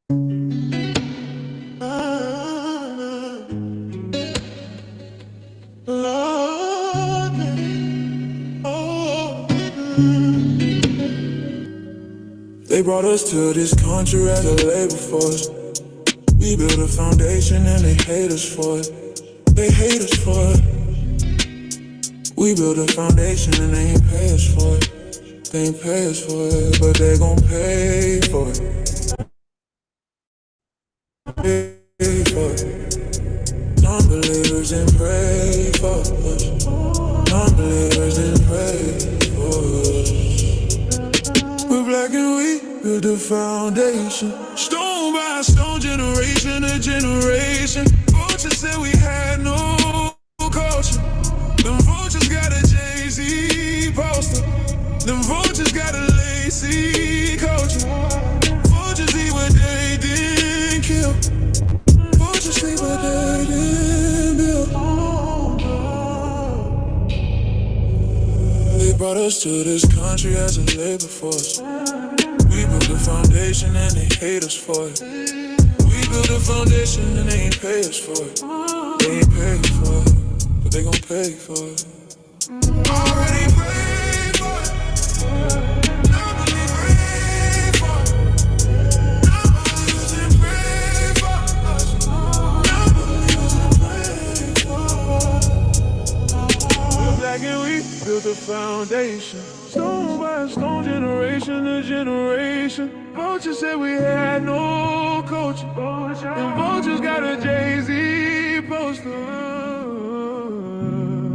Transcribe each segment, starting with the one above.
They brought us to this country as a labor force. We built a foundation and they hate us for it. They hate us for it. We built a foundation and they ain't pay us for it. They ain't pay us for it, but they gon' pay for it. Pay for it. Non-believers and pray for us. Non-believers and pray for us. We're black and we built a foundation. Stone by stone, generation to generation. Vultures said we had no culture. Them vultures got a Jay-Z poster. Them vultures got a lacy culture. Vultures eat what they didn't kill. Vultures sleep what they didn't build. They brought us to this country as a labor force. We built a foundation and they hate us for it. We built a foundation and they ain't pay us for it. They ain't pay for it, but they gon' pay for it. Already paid for it. Nobody prayed for it. Nobody doesn't pray for us. Nobody doesn't pray for us. We're black and we built a foundation. Stone by stone, generation to generation. Vultures said we had no culture. And vultures got a Jay-Z poster.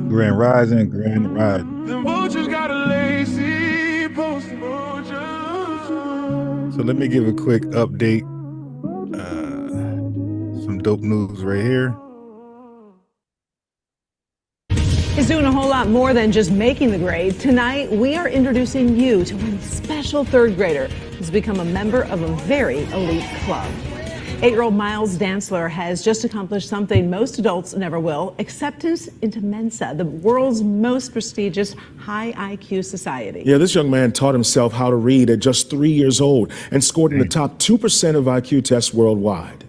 Grand Rising, Grand Rising. The vultures got a lacy poster. So let me give a quick update. Some dope news right here. He's doing a whole lot more than just making the grade. Tonight, we are introducing you to one special third grader who's become a member of a very elite club. 8-year-old Miles Dantzler has just accomplished something most adults never will: acceptance into Mensa, the world's most prestigious high IQ society. Yeah, this young man taught himself how to read at just 3 years old and scored in the top 2% of IQ tests worldwide.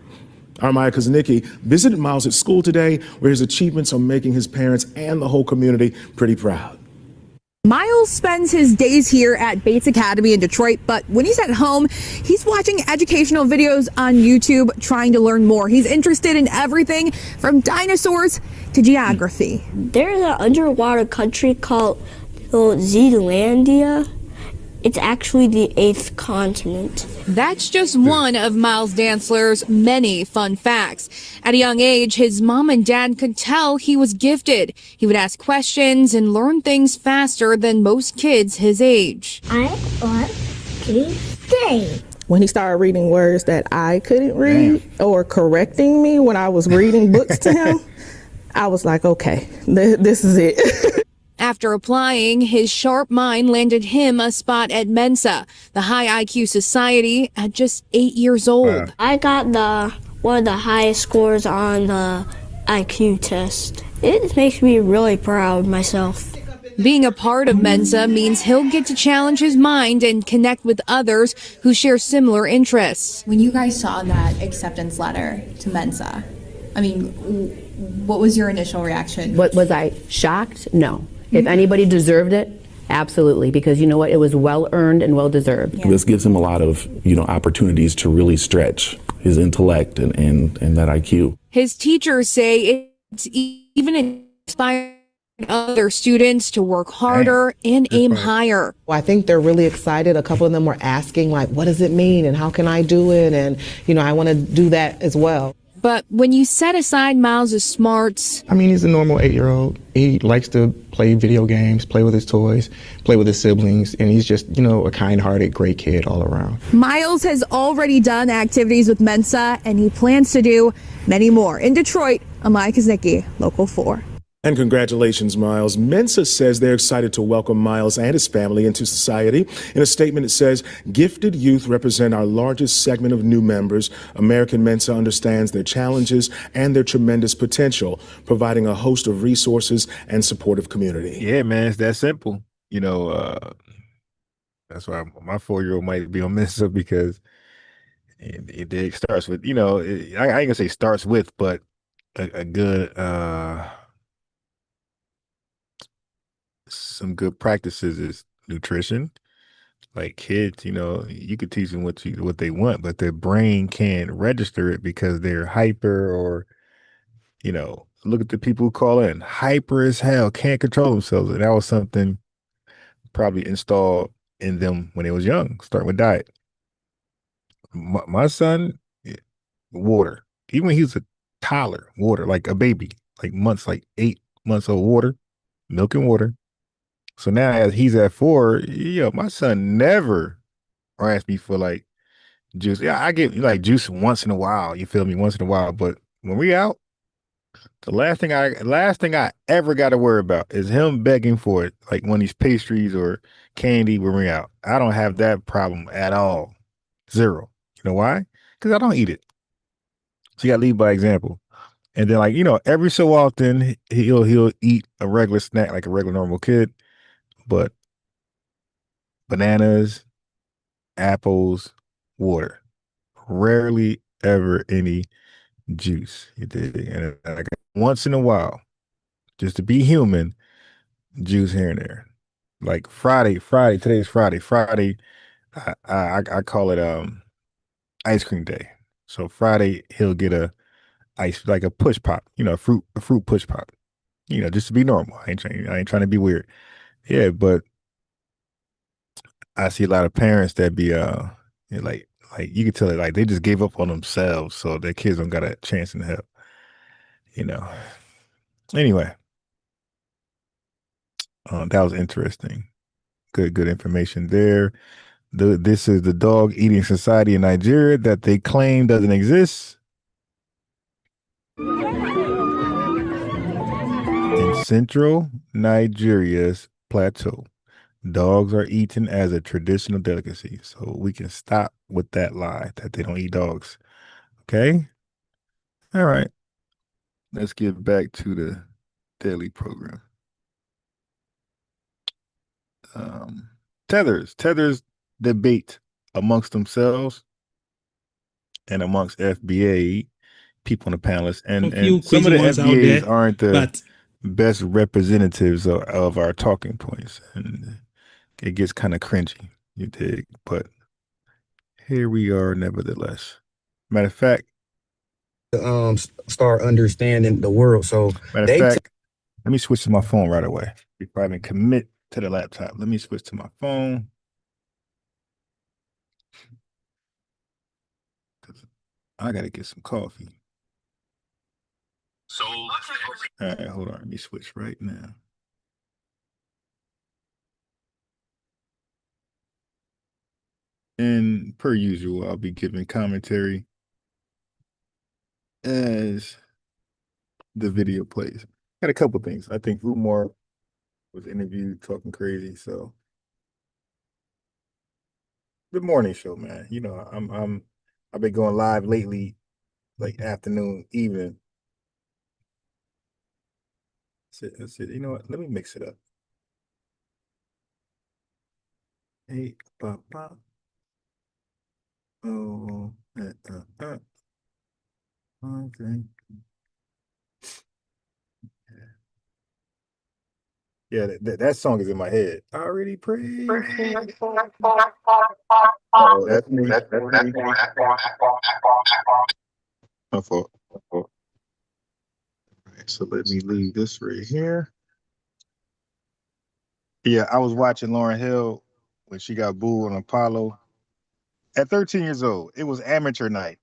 Our Maya Kaznicki visited Miles at school today, where his achievements are making his parents and the whole community pretty proud. Miles spends his days here at Bates Academy in Detroit, but when he's at home, he's watching educational videos on YouTube, trying to learn more. He's interested in everything from dinosaurs to geography. There's an underwater country called Zealandia. It's actually the 8th continent. That's just one of Miles Dantzler's many fun facts. At a young age, his mom and dad could tell he was gifted. He would ask questions and learn things faster than most kids his age. I want to stay. When he started reading words that I couldn't read or correcting me when I was reading books to him, I was like, okay, this is it. After applying, his sharp mind landed him a spot at Mensa, the high IQ society, at just 8 years old. I got one of the highest scores on the IQ test. It makes me really proud myself. Being a part of Mensa means he'll get to challenge his mind and connect with others who share similar interests. When you guys saw that acceptance letter to Mensa, I mean, what was your initial reaction? What was I shocked? No. If anybody deserved it, absolutely, because you know what, it was well earned and well deserved. Yeah. This gives him a lot of, opportunities to really stretch his intellect and that IQ. His teachers say it's even inspired other students to work harder and aim higher. Well, I think they're really excited. A couple of them were asking, like, what does it mean and how can I do it? And, I want to do that as well. But when you set aside Miles' smarts... I mean, he's a normal 8-year-old. He likes to play video games, play with his toys, play with his siblings, and he's just, a kind-hearted, great kid all around. Miles has already done activities with Mensa, and he plans to do many more. In Detroit, Amaya Kaznicki, Local 4. And congratulations, Miles. Mensa says they're excited to welcome Miles and his family into society. In a statement, it says, gifted youth represent our largest segment of new members. American Mensa understands their challenges and their tremendous potential, providing a host of resources and supportive community. Yeah, man, it's that simple. That's why my 4-year-old might be on Mensa, because It starts with, I ain't gonna say starts with, but a good some good practices is nutrition. Like kids, you could teach them what they want, but their brain can't register it because they're hyper or, look at the people who call in hyper as hell, can't control themselves. And that was something probably installed in them when they was young, starting with diet. My son, water. Even when he was a toddler, water, like a baby, like months, like 8 months old, water, milk and water. So now as he's at 4, my son never asked me for like juice. Yeah, I get like juice once in a while. You feel me? Once in a while. But when we out, the last thing I ever got to worry about is him begging for it, like one of these pastries or candy when we out. I don't have that problem at all. Zero. You know why? Because I don't eat it. So you got to lead by example. And then, like, every so often he'll eat a regular snack like a regular normal kid, but bananas, apples, water. Rarely ever any juice. You dig? And like once in a while, just to be human, juice here and there. Like Friday, today's Friday. Friday, I call it ice cream day. So Friday he'll get a ice like a push pop, a fruit push pop. Just to be normal. I ain't trying to be weird. Yeah, but I see a lot of parents that be like you can tell it like they just gave up on themselves, so their kids don't got a chance in hell. You know. Anyway, that was interesting. Good information there. This is the dog eating society in Nigeria that they claim doesn't exist. In central Nigeria's plateau, dogs are eaten as a traditional delicacy. So we can stop with that lie that they don't eat dogs. Okay? All right. Let's get back to the daily program. Tethers debate amongst themselves and amongst FBA people on the panelists, and some of the FBAs aren't the best representatives of our talking points, and it gets kind of cringy, you dig? But here we are, nevertheless. Matter of fact, start understanding the world. So let me switch to my phone right away before I even commit to the laptop. Let me switch to my phone. I gotta get some coffee. All right, hold on. Let me switch right now. And per usual, I'll be giving commentary as the video plays. Got a couple things. I think Umar was interviewed talking crazy. So the morning show, man. I've been going live lately, like afternoon, evening. That's it. You know what? Let me mix it up. Hey, pop. Oh, okay. Yeah, that song is in my head. I already prayed. Oh, that's me. That's me. My fault. All right, so let me leave this right here. Yeah, I was watching Lauryn Hill when she got booed on Apollo. At 13 years old, it was amateur night.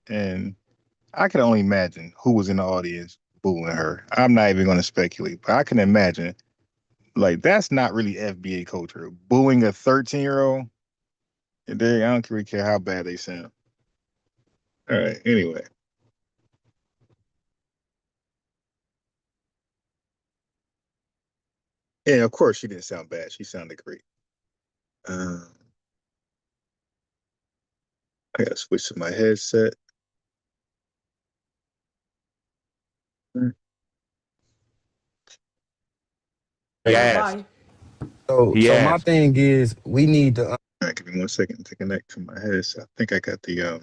And I can only imagine who was in the audience booing her. I'm not even going to speculate, but I can imagine. Like, that's not really FBA culture. Booing a 13-year-old, I don't really care how bad they sound. All right, anyway. And of course, she didn't sound bad. She sounded great. I got to switch to my headset. Yes. So my thing is, we need to. All right, Give me 1 second to connect to my headset. I think I got the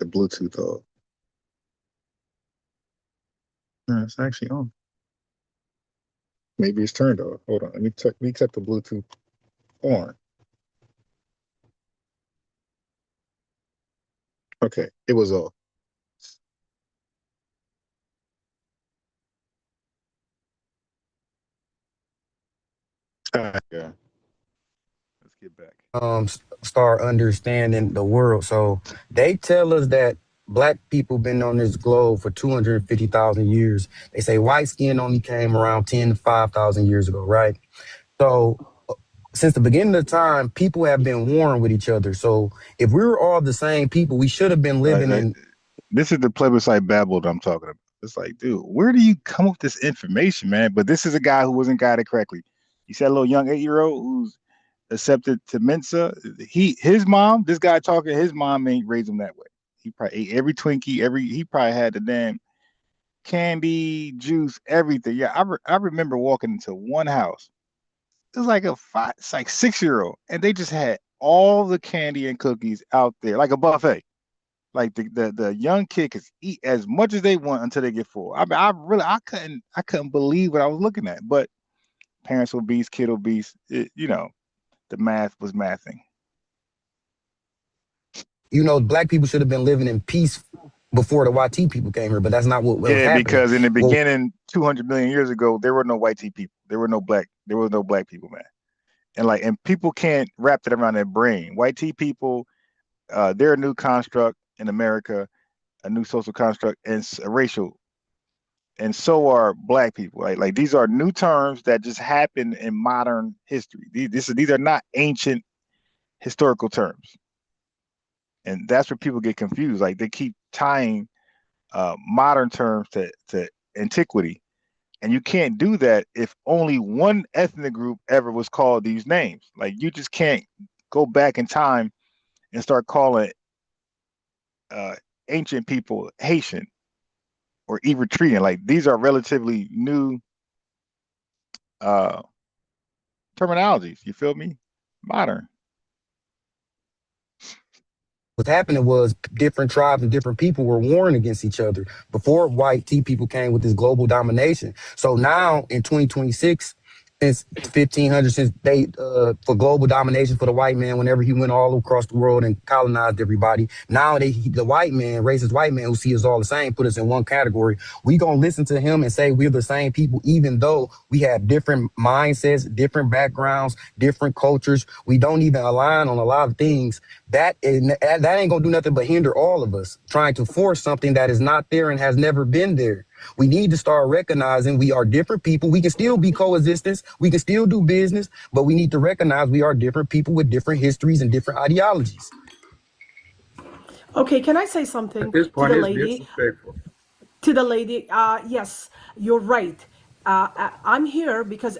Bluetooth off. No, it's actually on. Maybe it's turned off. Hold on. Let me set the Bluetooth on. Okay, it was off. Yeah. Let's get back. Start understanding the world. So they tell us that black people been on this globe for 250,000 years. They say white skin only came around 10 to 5,000 years ago, right? So since the beginning of time, people have been warring with each other. So if we were all the same people, we should have been living in. This is the plebiscite babble that I'm talking about. It's like, dude, where do you come up with this information, man? But this is a guy who wasn't guided correctly. You said a little young 8-year-old who's accepted to Mensa. His mom, this guy talking, his mom ain't raised him that way. He probably ate every Twinkie, he probably had the damn candy, juice, everything. Yeah, I remember walking into one house. It was like it's like 6-year-old, and they just had all the candy and cookies out there, like a buffet. Like the young kid could eat as much as they want until they get full. I mean, I couldn't believe what I was looking at. But parents obese, kid obese, the math was mathing. Black people should have been living in peace before the YT people came here, but that's not what was happening. Yeah, because in the beginning, 200 million years ago, there were no white people. There was no black people, man. And people can't wrap that around their brain. White people, they're a new construct in America, a new social construct, and a racial. And so are black people. Like these are new terms that just happen in modern history. These are not ancient historical terms. And that's where people get confused. Like they keep tying modern terms to antiquity. And you can't do that if only one ethnic group ever was called these names. Like you just can't go back in time and start calling ancient people Haitian or Eritrean. Like these are relatively new terminologies. You feel me? Modern. What's happening was different tribes and different people were warring against each other before white people came with this global domination. So now in 2026, since 1500, since they for global domination for the white man, whenever he went all across the world and colonized everybody, now the white man, racist white man who see us all the same, put us in one category. We gonna listen to him and say we're the same people, even though we have different mindsets, different backgrounds, different cultures. We don't even align on a lot of things. That ain't gonna do nothing but hinder all of us trying to force something that is not there and has never been there. We need to start recognizing we are different people. We can still be coexistence. We can still do business, but we need to recognize we are different people with different histories and different ideologies. Okay, can I say something to the lady? To the lady, yes, you're right. I'm here because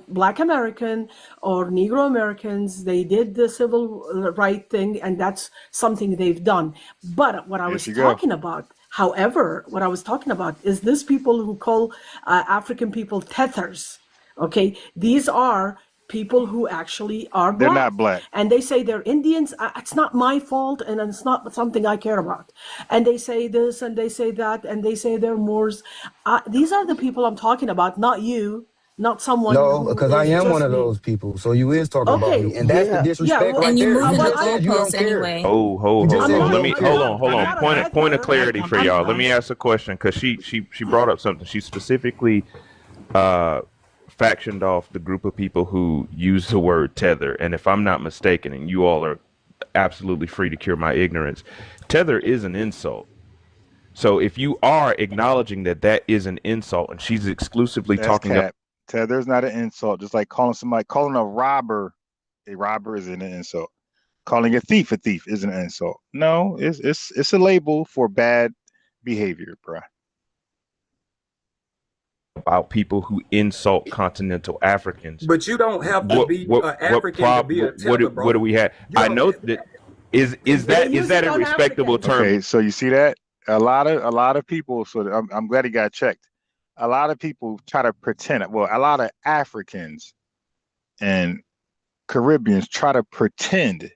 Black American or Negro Americans, they did the civil right thing, and that's something they've done. But what I was talking about, however, what I was talking about is this people who call African people tethers. Okay, these are people who actually are black. They're not black. And they say they're Indians. It's not my fault, and it's not something I care about. And they say this, and they say that, and they say they're Moors. These are the people I'm talking about, not you, not someone. No, because I am one of those people. So you is talking about me, and that's the disrespect right there. And you moving the goalposts anyway. Hold on. Point of clarity for y'all. Let me ask a question because she brought up something. She specifically factioned off the group of people who use the word tether, and if I'm not mistaken, and you all are absolutely free to cure my ignorance, tether is an insult. So if you are acknowledging that is an insult, and she's exclusively talking about tether's not an insult, just like calling a robber is an insult. Calling a thief is an insult. No, it's a label for bad behavior, bruh. About people who insult continental Africans. But you don't have to be African to be a tether, bro. What do we have? I know that is that a respectable term? Okay, so you see that a lot of people. So I'm glad he got checked. A lot of people try to pretend. Well, a lot of Africans and Caribbeans try to pretend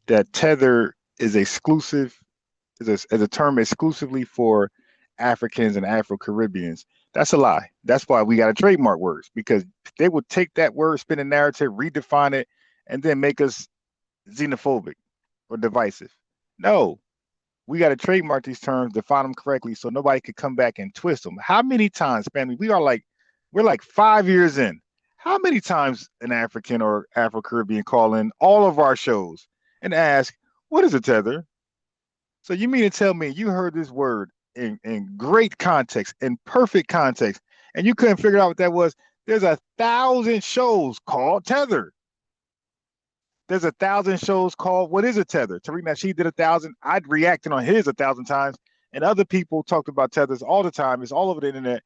that Tether is exclusive, is a term exclusively for Africans and Afro-Caribbeans. That's a lie. That's why we got to trademark words, because they would take that word, spin a narrative, redefine it, and then make us xenophobic or divisive. No, we got to trademark these terms, define them correctly, so nobody could come back and twist them. How many times, family? We're like 5 years in. How many times an African or Afro-Caribbean call in all of our shows and ask, "What is a tether?" So you mean to tell me you heard this word in great context, in perfect context, and you couldn't figure out what that was? There's 1,000 shows called Tether. There's 1,000 shows called What is a Tether? Tariq Nasheed did 1,000. I'd reacted on his 1,000 times, and other people talked about tethers all the time. It's all over the internet.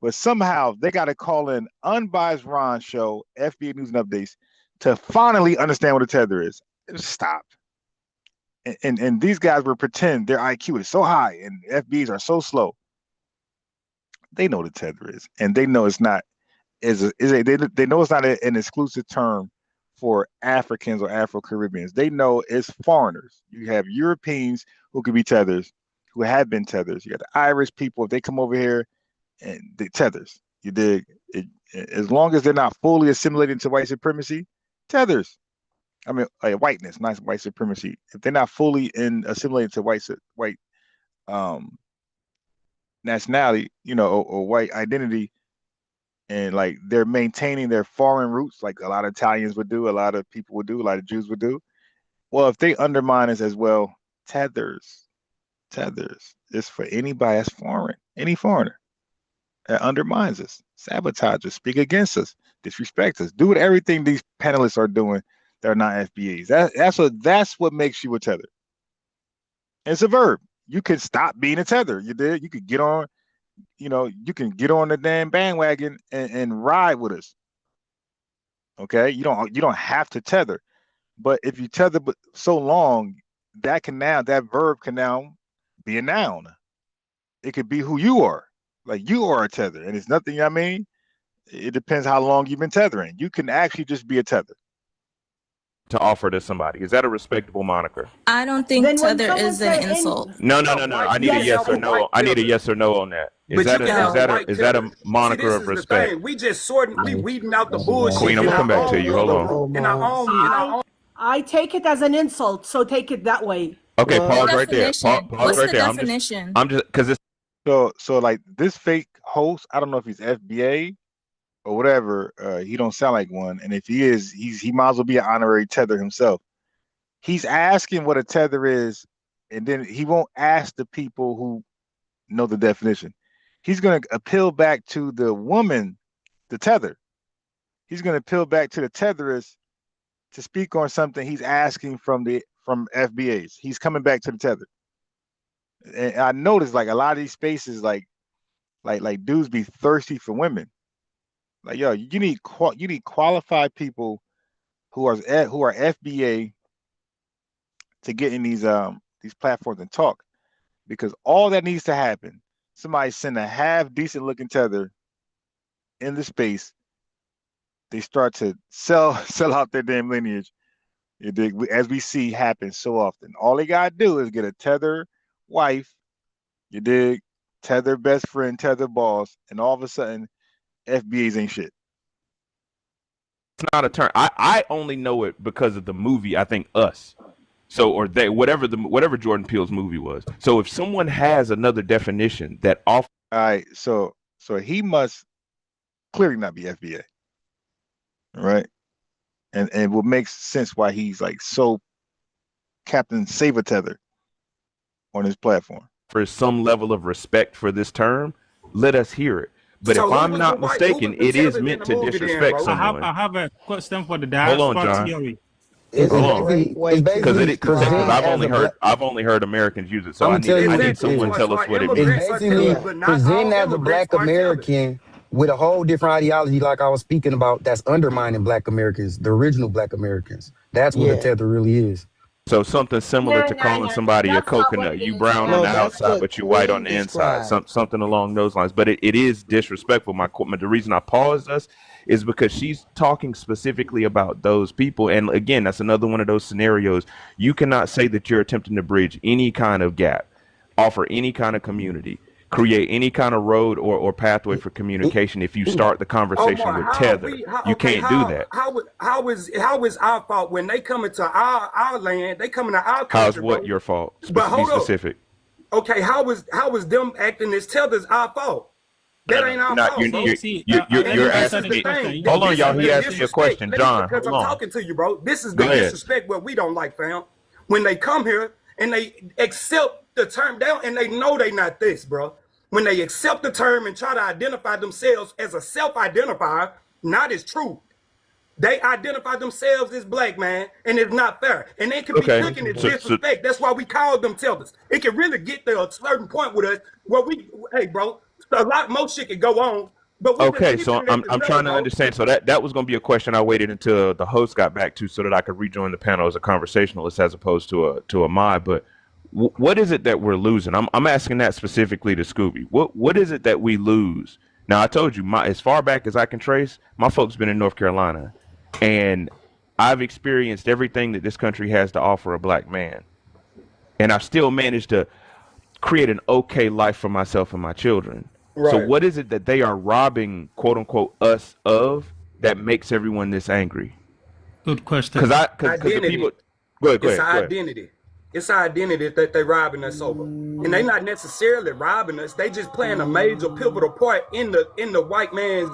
But somehow they got to call in Unbiased Ron show, FBA News and Updates, to finally understand what a tether is. Stop. And these guys will pretend their IQ is so high and FBAs are so slow. They know what a tether is, and they know it's not they know it's not an exclusive term for Africans or Afro-Caribbeans. They know it's foreigners. You have Europeans who could be tethers, who have been tethers. You got the Irish people, if they come over here, and the tethers. You dig? As long as they're not fully assimilated into white supremacy, tethers. I mean, whiteness, not white supremacy. If they're not fully assimilated to white nationality, or white identity, and like they're maintaining their foreign roots, like a lot of Italians would do, a lot of people would do, a lot of Jews would do. Well, if they undermine us as well, tethers is for anybody that's foreign, any foreigner that undermines us, sabotages us, speak against us, disrespect us, do what everything these panelists are doing that are not FBAs. That's what makes you a tether. It's a verb. You can stop being a tether. You did. You could get on, you can get on the damn bandwagon and ride with us. Okay, you don't have to tether, but if you tether so long, that verb can now be a noun. It could be who you are. Like you are a tether, and it's nothing. I mean, it depends how long you've been tethering. You can actually just be a tether. To offer to somebody, is that a respectable moniker? I don't think tether is an insult. No. I need a yes or no. I need a yes or no on that. Is that a moniker of respect? We just we weeding out the bullshit. Queen, I'm gonna come back to you. Hold on. I take it as an insult, so take it that way. Okay, pause right there. Pause right there. Definition? I'm just because it's so like this fake host. I don't know if he's FBA or whatever. He don't sound like one, and if he is, he might as well be an honorary tether himself. He's asking what a tether is, and then he won't ask the people who know the definition. He's going to appeal back to the woman, the tether. He's going to appeal back to the tetherist to speak on something he's asking from FBAs. He's coming back to the tether. And I noticed like a lot of these spaces, like dudes be thirsty for women. Like, yo, you need qualified people who are FBA to get in these platforms and talk, because all that needs to happen, somebody send a half decent looking tether in the space, they start to sell out their damn lineage. You dig? As we see happen so often. All they gotta do is get a tether wife, you dig, tether best friend, tether boss, and all of a sudden FBAs ain't shit. It's not a term. I only know it because of the movie, I think Us. So, or they, whatever Jordan Peele's movie was. So if someone has another definition that off. All right, so he must clearly not be FBA. Right? And what makes sense why he's like so Captain Save a Tether on his platform. For some level of respect for this term, let us hear it. But so if I'm not mistaken, it is meant to disrespect someone. I have a question for the diaspora theory. Because I've only heard Americans use it, so I need someone to tell us what it means. It's basically presenting as a Black American with a whole different ideology, like I was speaking about, that's undermining Black Americans, the original Black Americans. That's what a tether really is. So something similar to calling somebody a coconut. You brown on the outside, but you white on the inside. Something along those lines. But it is disrespectful. The reason I paused us is because she's talking specifically about those people. And again, that's another one of those scenarios. You cannot say that you're attempting to bridge any kind of gap, offer any kind of community, create any kind of road or pathway for communication if you start the conversation with Tether. You can't do that. How is our fault when they come into our land, they come into our country? How's what your fault? Be specific. Okay, how is them acting as Tether's our fault? That ain't our fault. You're asking me. Hold on, y'all. He asked me a question, John. Because I'm talking to you, bro. This is the disrespect what we don't like, fam. When they come here and they accept the term down and they know they not this, bro. When they accept the term and try to identify themselves as a self-identifier, not as true. They identify themselves as black, man, and it's not fair. And they can be taken as disrespect. That's why we call them tethers. It can really get to a certain point with us where hey, bro, a lot more shit can go on. But so I'm trying to understand. So that was going to be a question I waited until the host got back to so that I could rejoin the panel as a conversationalist as opposed to a mod. But what is it that we're losing? I'm asking that specifically to Scooby. What is it that we lose? Now, I told you, as far back as I can trace, my folks been in North Carolina, and I've experienced everything that this country has to offer a black man, and I've still managed to create an okay life for myself and my children. Right. So what is it that they are robbing, quote unquote, us of that makes everyone this angry? Good question. Because the people, go ahead. It's our identity. It's our identity that they're robbing us over. And they're not necessarily robbing us. They just playing a major pivotal part in the white man's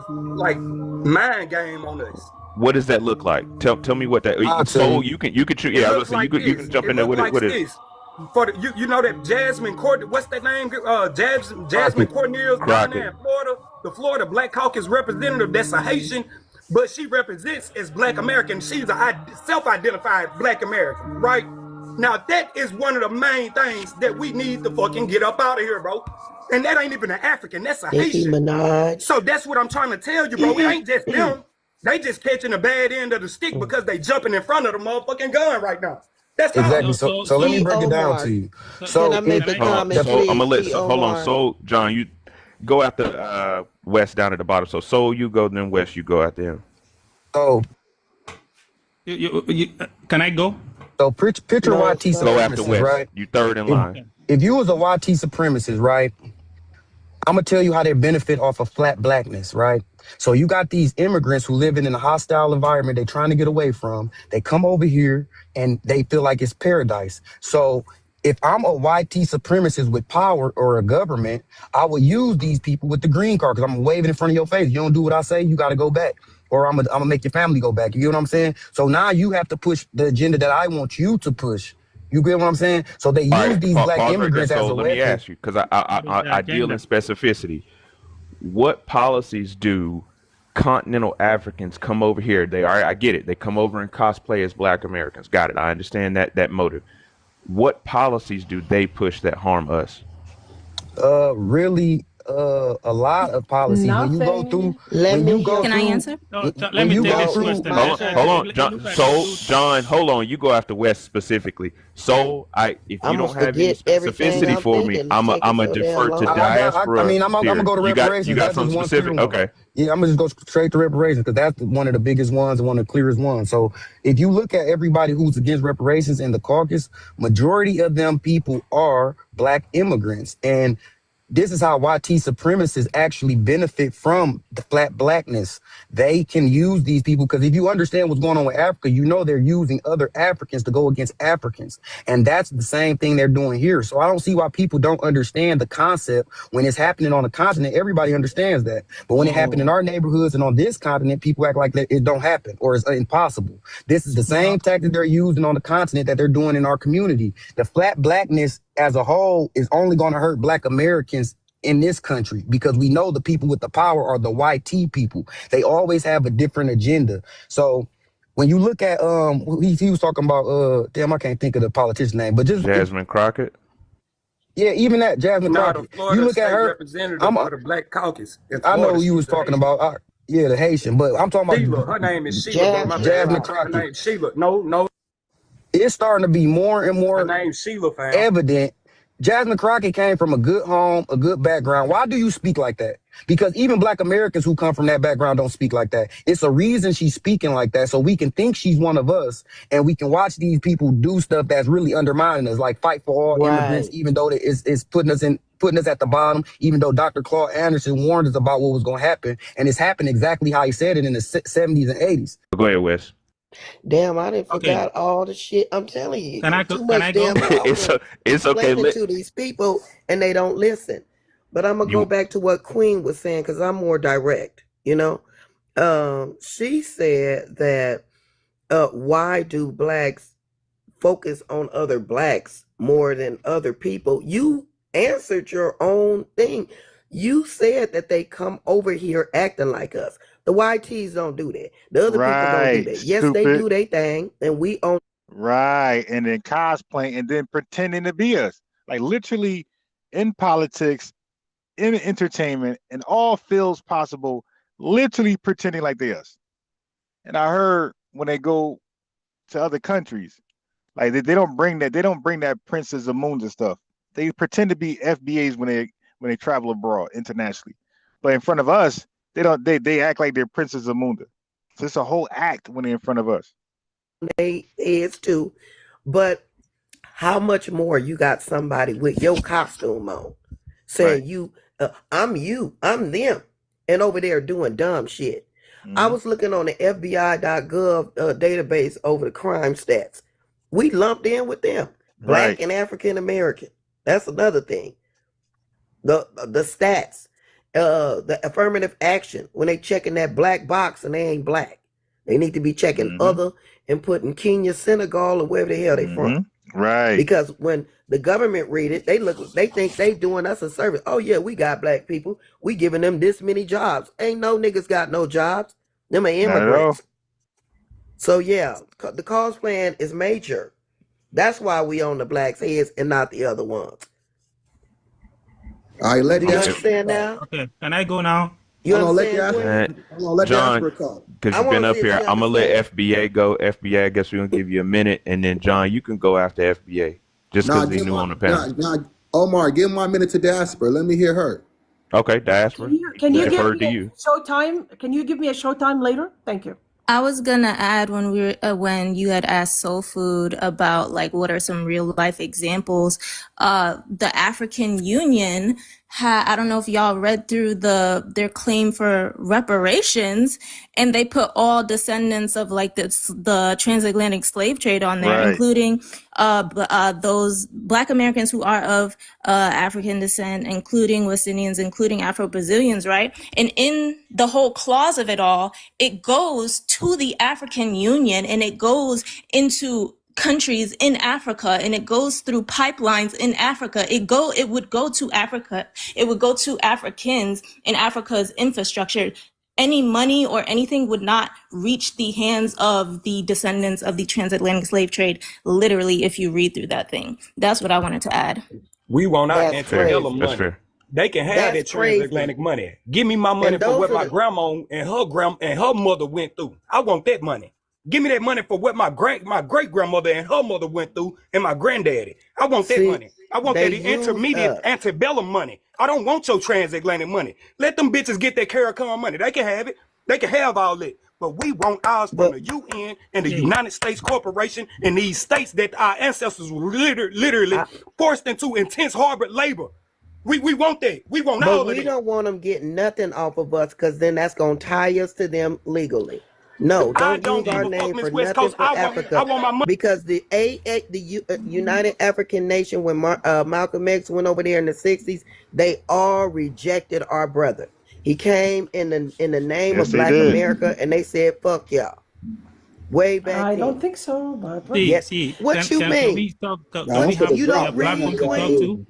mind game on us. What does that look like? Tell me what that. So you can choose. Yeah, listen, you can jump in there with it. For you know that Jasmine Court, what's that name? Jasmine Cornelius down there in Florida, the Florida Black Caucus representative. That's a Haitian, but she represents as Black American. She's a self-identified Black American, right? Now that is one of the main things that we need to fucking get up out of here, bro. And that ain't even an African, that's a Haitian. So that's what I'm trying to tell you, bro. It ain't just them. They just catching the bad end of the stick because they jumping in front of the motherfucking gun right now. That's exactly. So let me break it down to you. So I'm gonna let hold on. So John, you go after West down at the bottom. So Soul, you go, then West, you go after him. So can I go? So picture YT supremacist, go after West. Right? You third in line. If you was a YT supremacist, right? I'm gonna tell you how they benefit off of flat blackness, right? So you got these immigrants who live in a hostile environment they're trying to get away from. They come over here and they feel like it's paradise. So if I'm a YT supremacist with power or a government, I will use these people with the green card because I'm waving in front of your face. You don't do what I say, you got to go back. Or I'm gonna make your family go back. You get what I'm saying? So now you have to push the agenda that I want you to push. You get what I'm saying? So they use these black immigrants as a weapon. Let me ask you, because I deal in specificity. What policies do continental Africans come over here? I get it. They come over and cosplay as Black Americans. Got it. I understand that motive. What policies do they push that harm us? Really, a lot of policies. Nothing. When you go through, Can I answer? No, let me take this question. Hold on, John, hold on. You go after West specifically. So if you don't have any specificity for me, I'm a defer to diaspora. I'm gonna go to reparations. You got something specific? Okay. Yeah, I'm gonna just go straight to reparations because that's one of the biggest ones and one of the clearest ones. So if you look at everybody who's against reparations in the caucus, majority of them people are Black immigrants. And this is how YT supremacists actually benefit from the flat blackness. They can use these people because if you understand what's going on with Africa, you know they're using other Africans to go against Africans. And that's the same thing they're doing here. So I don't see why people don't understand the concept. When it's happening on the continent, everybody understands that. But when it happened in our neighborhoods and on this continent, people act like it don't happen or it's impossible. This is the same tactic they're using on the continent that they're doing in our community. The flat blackness as a whole is only going to hurt Black Americans in this country because we know the people with the power are the YT people. They always have a different agenda. So when you look at he was talking about damn, I can't think of the politician's name, but just Jasmine Crockett. Yeah, even that Jasmine Crockett. You look at her. Representative of the Black Caucus. I know who you was talking about. Yeah, the Haitian, but I'm talking about Sheila. Her name is Sheila. Jasmine Crockett. Her name is Sheila. No. it's starting to be more and Her more name's Sheila, fam. evident. Jasmine Crockett came from a good home, a good background. Why do you speak like that? Because even Black Americans who come from that background don't speak like that. It's a reason she's speaking like that, so we can think she's one of us, and we can watch these people do stuff that's really undermining us, like fight for all immigrants, even though it's putting us at the bottom, even though Dr. Claude Anderson warned us about what was going to happen, and it's happened exactly how he said it in the 70s and 80s. Go ahead, Wes. Damn, I didn't forgot all the shit. I'm telling you, Can I go? too Can much I go? damn It's okay. explaining to these people, and they don't listen. But I'm gonna go back to what Queen was saying because I'm more direct. You know, she said that why do blacks focus on other blacks more than other people? You answered your own thing. You said that they come over here acting like us. The YTs don't do that. The other people don't do that. Yes, they do their thing, and we own. Right, and then cosplaying and then pretending to be us. Like literally in politics, in entertainment, in all fields possible, literally pretending like they us. And I heard when they go to other countries, like they don't bring that Princess Zamunda stuff. They pretend to be FBAs when they travel abroad internationally. But in front of us, they act like they're Princess Zamunda. So it's a whole act when they're in front of us. They is too, but how much more you got somebody with your costume on saying I'm them, and over there doing dumb shit. I was looking on the FBI.gov database over the crime stats. We lumped in with them, Black and African American. That's another thing. The stats, the affirmative action when they checking that black box and they ain't black. They need to be checking other and putting Kenya, Senegal, or wherever the hell they from. Right. Because when the government read it, they think they doing us a service. Oh yeah, we got black people. We giving them this many jobs. Ain't no niggas got no jobs. Them are immigrants. So yeah, the cause plan is major. That's why we on the blacks' heads and not the other ones. All right, let Do you understand now? Okay, can I go now? You John, because you've been up here, I'm gonna let FBA go. FBA, I guess we're gonna give you a minute, and then John, you can go after FBA, just because he's new on the panel. Omar, give my minute to Diaspora. Let me hear her. Okay, Diaspora. Can you give me a showtime? Can you give me a showtime later? Thank you. I was gonna add when you had asked Soul Food about like what are some real life examples. The African Union I don't know if y'all read through their claim for reparations, and they put all descendants of like the transatlantic slave trade on there, including those Black Americans who are of African descent, including West Indians, including Afro-Brazilians, right? And in the whole clause of it all, it goes to the African Union and it goes into countries in Africa, and it goes through pipelines in Africa. It would go to Africa. It would go to Africans in Africa's infrastructure. Any money or anything would not reach the hands of the descendants of the transatlantic slave trade, literally, if you read through that thing. That's what I wanted to add. We want our antebellum money. They can have that transatlantic money. Give me my money for what my grandma and her mother went through. I want that money. Give me that money for what my great grandmother and her mother went through, and my granddaddy. I want that money. I want that intermediate antebellum money. I don't want your transatlantic money. Let them bitches get their CARICOM money. They can have it. They can have all it. But we want ours from the UN and the United States Corporation and these states that our ancestors were literally forced into intense hard labor. We want that. We want all of it. But we don't want them getting nothing off of us, because then that's going to tie us to them legally. No, don't use our name for nothing for Africa. I want my money. Because the United African Nation, when Malcolm X went over there in the 60s, they all rejected our brother. He came in the name of Black America, and they said, fuck y'all. Way back I don't think so, but what you mean? You don't read?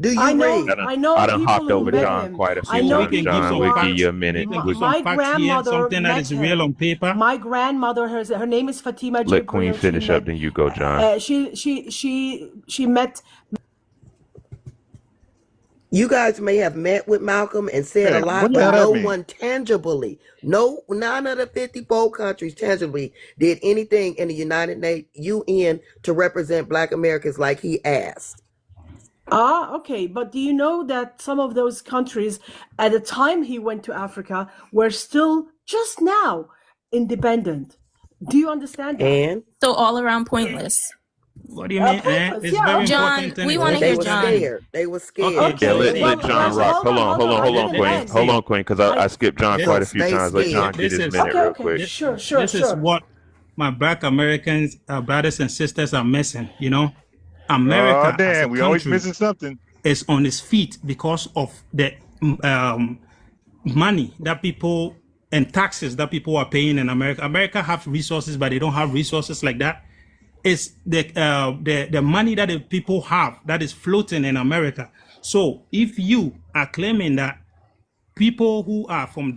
Do you I know I done people hopped who over met John him. quite a few I know times, John. We'll give you a minute. My grandmother something that met is real on paper. My grandmother, her name is Fatima. Let Queen finish up, then you go, John. She met. You guys may have met with Malcolm and said a lot, what the but hell no that mean? one tangibly, none of the 54 countries tangibly did anything in the UN to represent Black Americans like he asked. Okay. But do you know that some of those countries, at the time he went to Africa, were still just now independent? Do you understand that? And So all around pointless. What do you mean? Pointless, It's yeah. very John, important. we want to they hear were John. scared. They were scared. Okay, Yeah, so let John rock. Hold on, Queen. Hold on, Queen, because I skipped John quite a few Stay times. Let John scared. get his minute real quick. Sure. This is what my Black Americans, brothers and sisters are missing. You know, America as a we always country missing something. is on its feet because of the money that people and taxes that people are paying in America. America have resources, but they don't have resources like that. It's the money that the people have that is floating in America. So if you are claiming that people who are from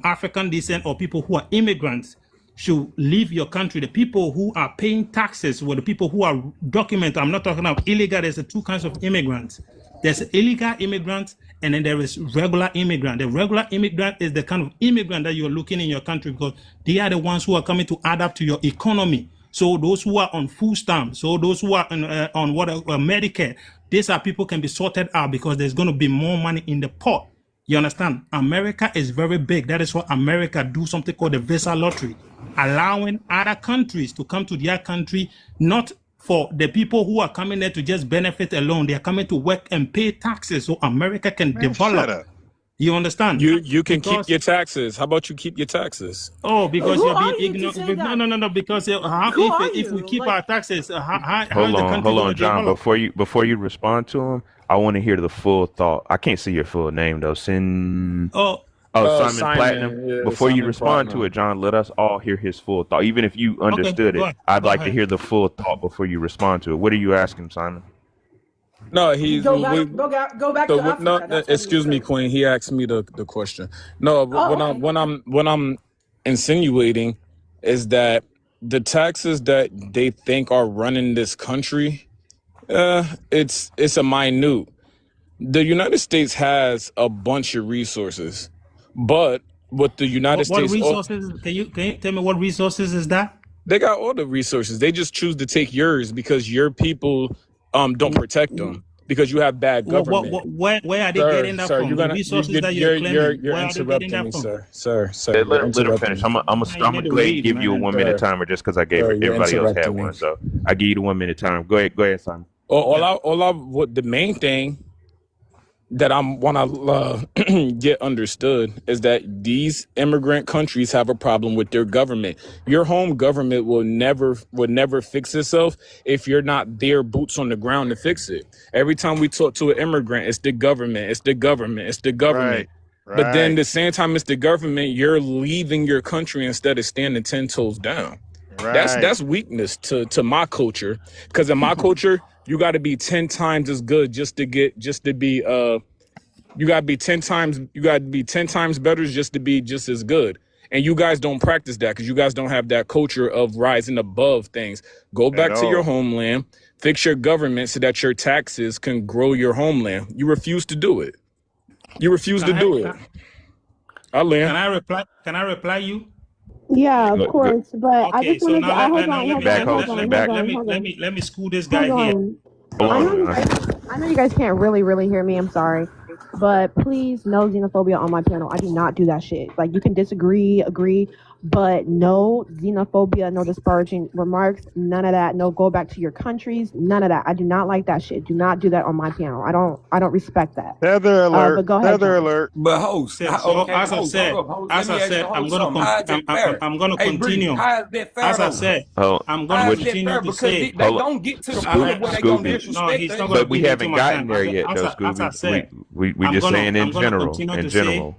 African descent or people who are immigrants should leave your country, the people who are paying taxes were the people who are documented. I'm not talking about illegal. There's two kinds of immigrants. There's illegal immigrants, and then there is regular immigrant. The regular immigrant is the kind of immigrant that you're looking in your country because they are the ones who are coming to add up to your economy. So those who are on food stamps, so those who are on Medicare, these are people can be sorted out because there's going to be more money in the pot. You understand? America is very big. That is why America do something called the visa lottery, allowing other countries to come to their country, not for the people who are coming there to just benefit alone. They are coming to work and pay taxes so America can develop. You understand? You can keep your taxes. How about you keep your taxes? Oh, because Who you're are being you to say ignorant. that? No. Because if we keep our taxes, how Hold is the on, country going to John. develop? Before you respond to him, I want to hear the full thought. I can't see your full name though. Simon Platinum. Yeah, Before you Simon respond Platinum. to it, John, let us all hear his full thought. Even if you understood it, I'd like to hear the full thought before you respond to it. What are you asking, Simon? No, he's Go back to Africa. No, That's what excuse he me, said. Queen. He asked me the question. No, what I'm insinuating is that the taxes that they think are running this country, it's a minute. The United States has a bunch of resources, but what the United States resources? Can you tell me what resources is that? They got all the resources. They just choose to take yours because your people don't protect them because you have bad government. Where are they getting that from? The resources that you're claiming, you're where are they getting interrupting me, that from? sir. Let him finish. I'm gonna go ahead and give you a 1 minute timer just because I gave everybody else had one. So I give you the 1 minute timer. Go ahead, Simon. What the main thing that I want to get understood is that these immigrant countries have a problem with their government. Your home government will never fix itself if you're not there, boots on the ground to fix it. Every time we talk to an immigrant, it's the government, it's the government, it's the government. Right. But then the same time it's the government, you're leaving your country instead of standing 10 toes down. Right. That's weakness to my culture, because in my culture you got to be 10 times as good you got to be 10 times better just to be just as good. And you guys don't practice that because you guys don't have that culture of rising above things. Go back to your homeland, fix your government so that your taxes can grow your homeland. You refuse to do it. Can I reply you? Yeah, of course, but I just so wanted now let me school this guy here. I know you guys can't really hear me. I'm sorry, but please, no xenophobia on my panel. I do not do that shit. Like, you can disagree, agree, but no xenophobia, no disparaging remarks, none of that. No, go back to your countries, none of that. I do not like that shit. Do not do that on my panel. I don't respect that. Tether alert. But go ahead, Tether John. alert. But host, As I said, I'm gonna continue. As I said, I'm gonna continue to say. They don't get to the point where they gonna disrespect. No, he's not gonna But we haven't gotten there yet, though, As I said, Scooby. We just saying in general.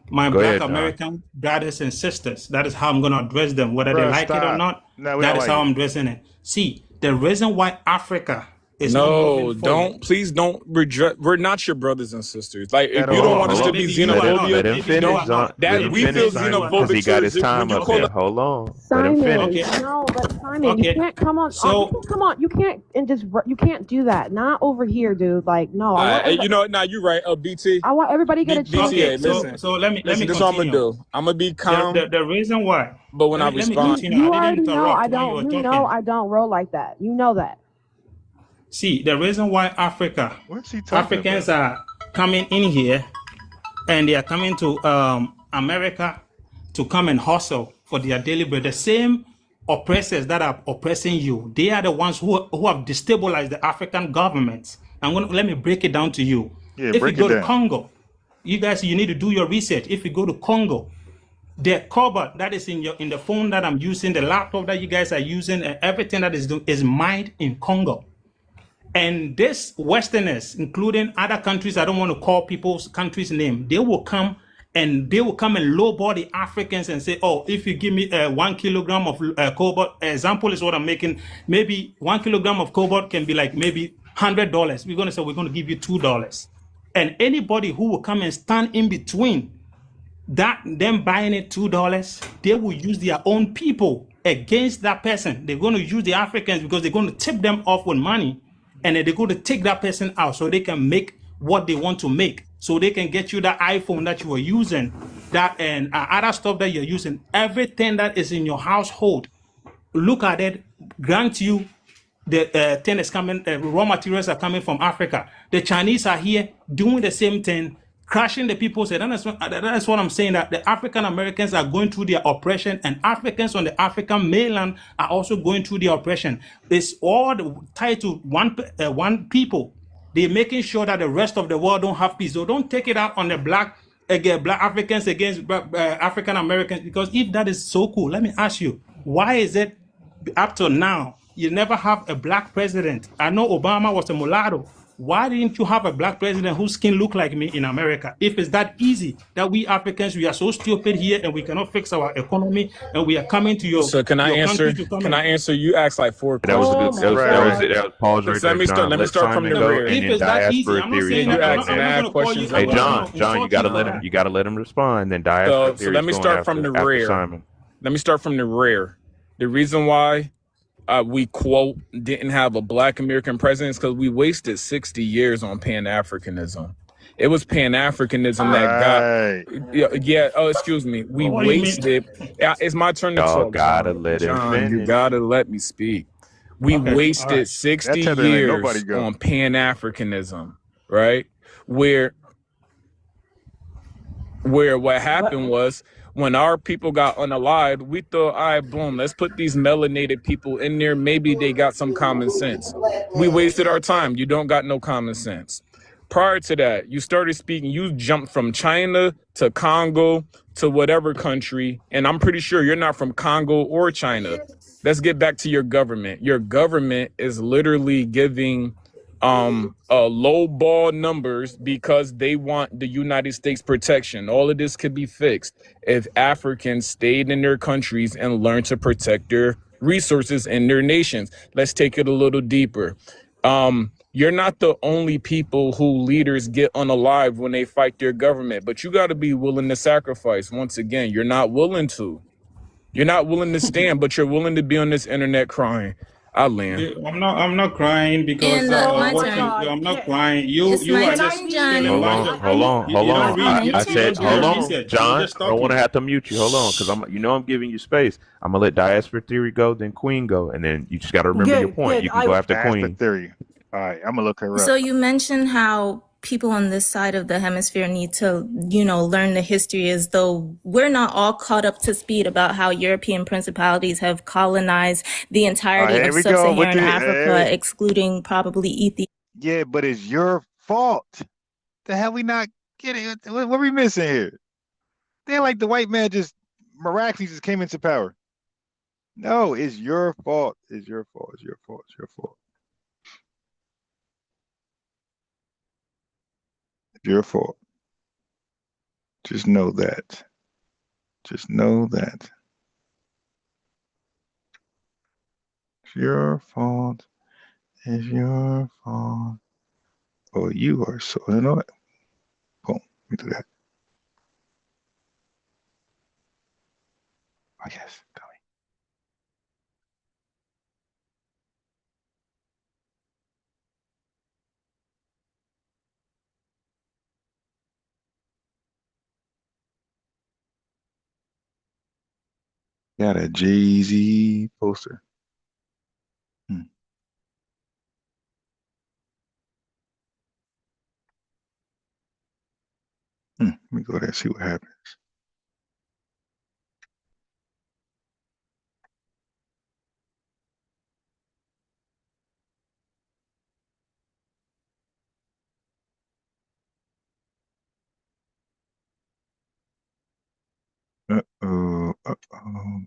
My Go Black ahead, John. American brothers and sisters, that is how I'm going to address them, whether they like it or not. No, we That don't is like how it. I'm addressing it. See, the reason why Africa It's not moving forward. Don't, please don't reject. We're not your brothers and sisters. Like, if At you don't all. want us to be xenophobia, Let him finish, John. Let him we feel finish, Simon, because he xenophobic got too. his Is if when time you up call there. it. Hold on. Let Simon, him finish. no, but Simon, you can't come on. You can't and just you can't do that. Not over here, dude. Like, no. You know what? Nah, you're right. BT. I want everybody to get a chance. BTA, listen. So let me Listen, this is what I'm gonna do. I'm gonna be calm. The reason why. But when I let me respond, continue. You I already didn't know interrupt I when don't. you were You talking. know I don't roll like that. You know that. See, the reason why Africans are coming in here and they are coming to America to come and hustle for their daily bread. The same oppressors that are oppressing you, they are the ones who have destabilized the African governments. Let me break it down to you. Yeah, If you break go it to down. Congo, you need to do your research. If you go to Congo, the cobalt that is in the phone that I'm using, the laptop that you guys are using, and everything that is mined in Congo. And this Westerners, including other countries, I don't want to call people's countries' name, they will come and lowball the Africans and say, oh, if you give me 1 kilogram of cobalt, example is what I'm making, maybe 1 kilogram of cobalt can be like maybe $100. We're going to say we're going to give you $2. And anybody who will come and stand in between them buying it $2, they will use their own people against that person. They're going to use the Africans because they're going to tip them off with money, and then they're going to take that person out so they can make what they want to make. So they can get you that iPhone that you were using, that and other stuff that you're using. Everything that is in your household, look at it, grant you the thing is coming, raw materials are coming from Africa. The Chinese are here doing the same thing, crashing the people's head. That's what I'm saying, that the African Americans are going through their oppression, and Africans on the African mainland are also going through their oppression. It's all tied to one people. They're making sure that the rest of the world don't have peace. So don't take it out on the black Africans against African Americans, because if that is so cool, let me ask you, why is it up to now you never have a black president? I know Obama was a mulatto. Why didn't you have a black president whose skin looked like me in America? If it's that easy that we Africans, we are so stupid here and we cannot fix our economy, and we are coming to your So can I answer? Can I answer? You asked like 4 questions. That was it. That was pause right there, John. Let me start from the rear. And then diaspora theory. You asked mad questions. Hey, John, you gotta let him. You gotta let him respond. Then diaspora theory. So let me start from the rear. Let me start from the rear. The reason why we quote didn't have a black American president is because we wasted 60 years on Pan-Africanism. It was Pan-Africanism that got oh, excuse me. We wasted. It's my turn to talk. Gotta let him finish. You gotta let me speak. We wasted 60 years on Pan-Africanism, right? Where what happened was, when our people got unalived, we thought, all right, boom, let's put these melanated people in there. Maybe they got some common sense. We wasted our time. You don't got no common sense. Prior to that, you started speaking, you jumped from China to Congo to whatever country. And I'm pretty sure you're not from Congo or China. Let's get back to your government. Your government is literally giving low ball numbers because they want the United States protection. All of this could be fixed if Africans stayed in their countries and learned to protect their resources in their nations. Let's take it a little deeper. You're not the only people who leaders get unalive when they fight their government, but you got to be willing to sacrifice. Once again, you're not willing to. You're not willing to stand, but you're willing to be on this internet crying. I land. I'm not crying because I'm not crying. You are just hold on. I said hold on, John. I don't want to have to mute you. Hold on, because I'm giving you space. I'm gonna let diaspora theory go, then Queen go, and then you just got to remember your point. You can go after Queen. Theory. All right, I'm gonna look her up. So you mentioned how people on this side of the hemisphere need to, learn the history, as though we're not all caught up to speed about how European principalities have colonized the entirety of sub-Saharan Africa, excluding probably Ethiopia. Yeah, but it's your fault. The hell we not getting? What are we missing here? They're like the white man just miraculously just came into power. No, it's your fault. It's your fault. It's your fault. It's your fault. Your fault. Just know that. Just know that. It's your fault. It's your fault. Oh, you are so annoying. Boom. Let me do that. Oh, yes. Got a Jay-Z poster. Let me go there and see what happens. Uh-oh. Uh-oh.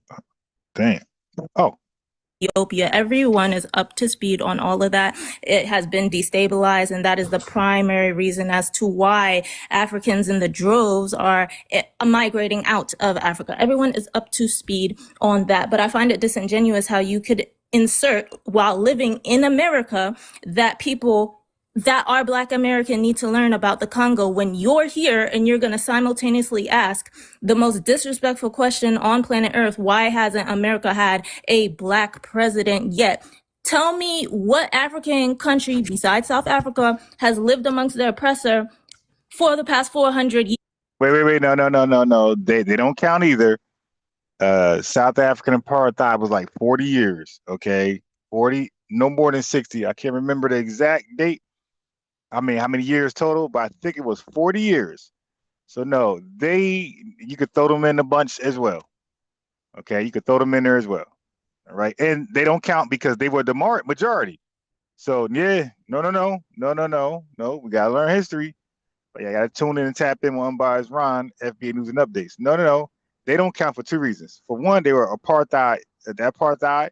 Damn. Oh. Ethiopia. Everyone is up to speed on all of that. It has been destabilized, and that is the primary reason as to why Africans in the droves are migrating out of Africa. Everyone is up to speed on that. But I find it disingenuous how you could insert, while living in America, that people that are Black American need to learn about the Congo when you're here and you're going to simultaneously ask the most disrespectful question on planet Earth: why hasn't America had a Black president yet? Tell me what African country besides South Africa has lived amongst their oppressor for the past 400 years. Wait. No. They don't count either. South African apartheid was like 40 years. Okay. 40, no more than 60. I can't remember the exact date. I mean, how many years total, but I think it was 40 years. So no, you could throw them in the bunch as well. Okay, you could throw them in there as well. All right, and they don't count because they were the majority. So yeah, no. We gotta learn history. But yeah, I gotta tune in and tap in with Unbiased Ron, FBA News and Updates. No. They don't count for two reasons. For one, they were apartheid. That apartheid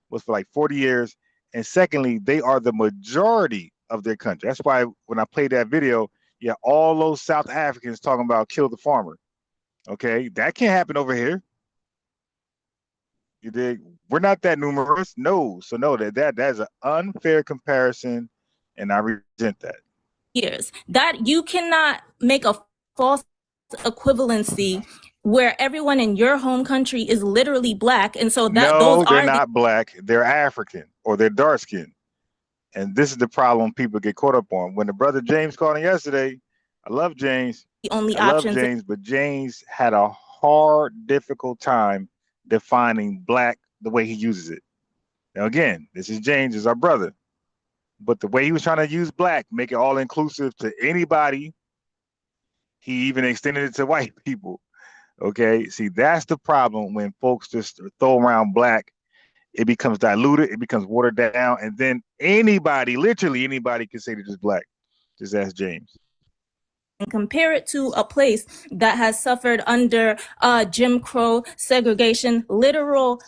was for like 40 years. And secondly, they are the majority of their country. That's why when I played that video, yeah, all those South Africans talking about kill the farmer. Okay, that can't happen over here. You dig? We're not that numerous. No. So no, that's an unfair comparison, and I resent that. Years that you cannot make a false equivalency where everyone in your home country is literally Black, and so that no, they're not Black. They're African or they're dark skinned, and this is the problem people get caught up on. When the brother James called in yesterday, I love James. The only I love options. James, but James had a hard, difficult time defining Black the way he uses it. Now, again, this is James, is our brother, but the way he was trying to use Black, make it all inclusive to anybody. He even extended it to white people. Okay, see, that's the problem when folks just throw around Black. It becomes diluted, it becomes watered down, and then anybody, literally anybody, can say they're just Black. Just ask James. And compare it to a place that has suffered under Jim Crow, segregation, literal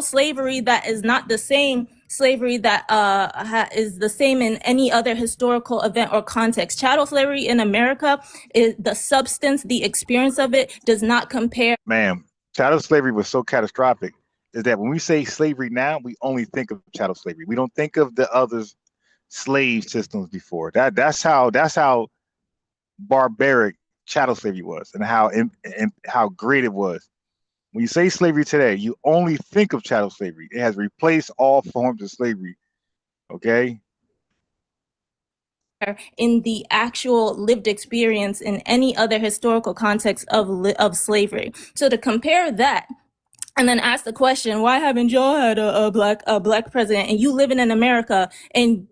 slavery that is not the same slavery that is the same in any other historical event or context. Chattel slavery in America, is the substance, the experience of it does not compare. Ma'am, chattel slavery was so catastrophic is that when we say slavery now, we only think of chattel slavery. We don't think of the other slave systems before. That's how barbaric chattel slavery was, and how great it was. When you say slavery today, you only think of chattel slavery. It has replaced all forms of slavery. Okay. In the actual lived experience in any other historical context of slavery. So to compare that and then ask the question, why haven't y'all had a black president, and you living in America, and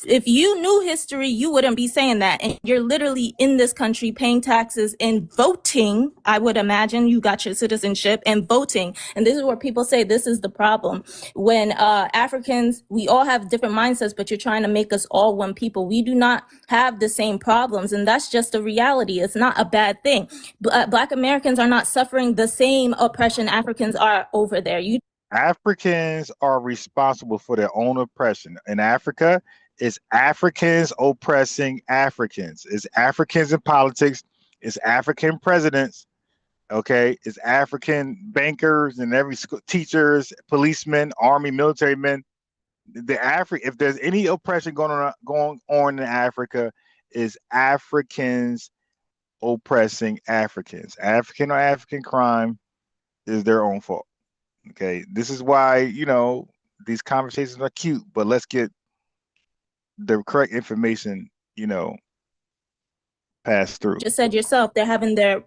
if you knew history, you wouldn't be saying that. And you're literally in this country paying taxes and voting. I would imagine you got your citizenship and voting. And this is where people say this is the problem. When Africans, we all have different mindsets, but you're trying to make us all one people. We do not have the same problems. And that's just a reality. It's not a bad thing. Black Americans are not suffering the same oppression Africans are over there. Africans are responsible for their own oppression. In Africa, it's Africans oppressing Africans. It's Africans in politics. It's African presidents. Okay, it's African bankers and every school, teachers, policemen, army, military men. If there's any oppression going on in Africa, is Africans oppressing Africans. African or African crime is their own fault. Okay, this is why these conversations are cute, but let's get the correct information, passed through. Just said yourself, they're having their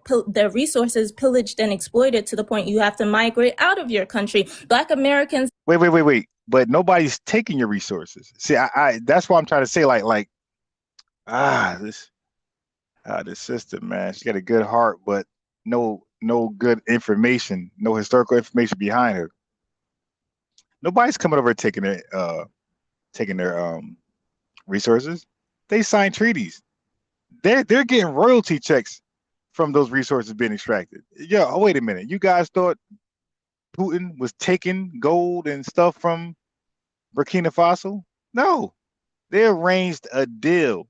resources pillaged and exploited to the point you have to migrate out of your country. Black Americans. Wait. But nobody's taking your resources. See, I that's why I'm trying to say this sister, man, she got a good heart, but no good information, no historical information behind her. Nobody's coming over taking their resources. They signed treaties. They're getting royalty checks from those resources being extracted. Oh, wait a minute. You guys thought Putin was taking gold and stuff from Burkina Faso? No, they arranged a deal.